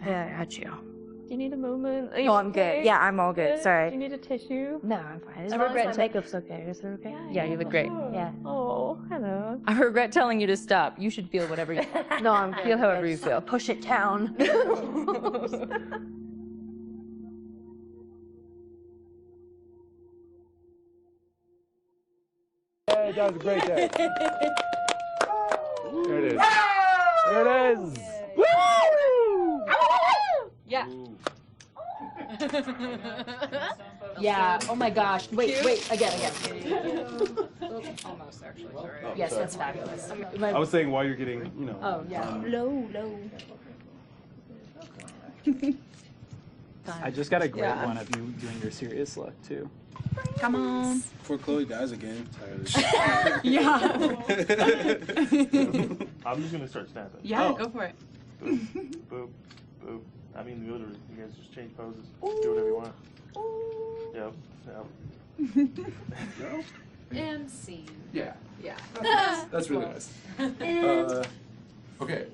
Yeah, I got you. Do you need a moment? No, I'm good. Yeah, I'm all good. Sorry. Do you need a tissue? No, I'm fine. As long as my makeup's okay. Is it okay? Yeah, you look great. Yeah. Oh, hello. I regret telling you to stop. You should feel whatever you No, I'm good. feel however you feel. Push it down. Hey, that was a great day. There it is. There it is. Woo! Yeah. Yeah. Oh my gosh. Wait. Again. Almost, actually. Sorry. Yes, that's fabulous. I was saying while you're getting, Oh yeah. Low. I just got a great one of you doing your serious look too. Come on. Before Chloe dies again. Tired of this Yeah. I'm just gonna start snapping. Yeah, go for it. Boop, boop, boop. I mean, literally, you guys just change poses. Do whatever you want. Yep. And scene. Yeah. Yeah. That's really nice. Okay.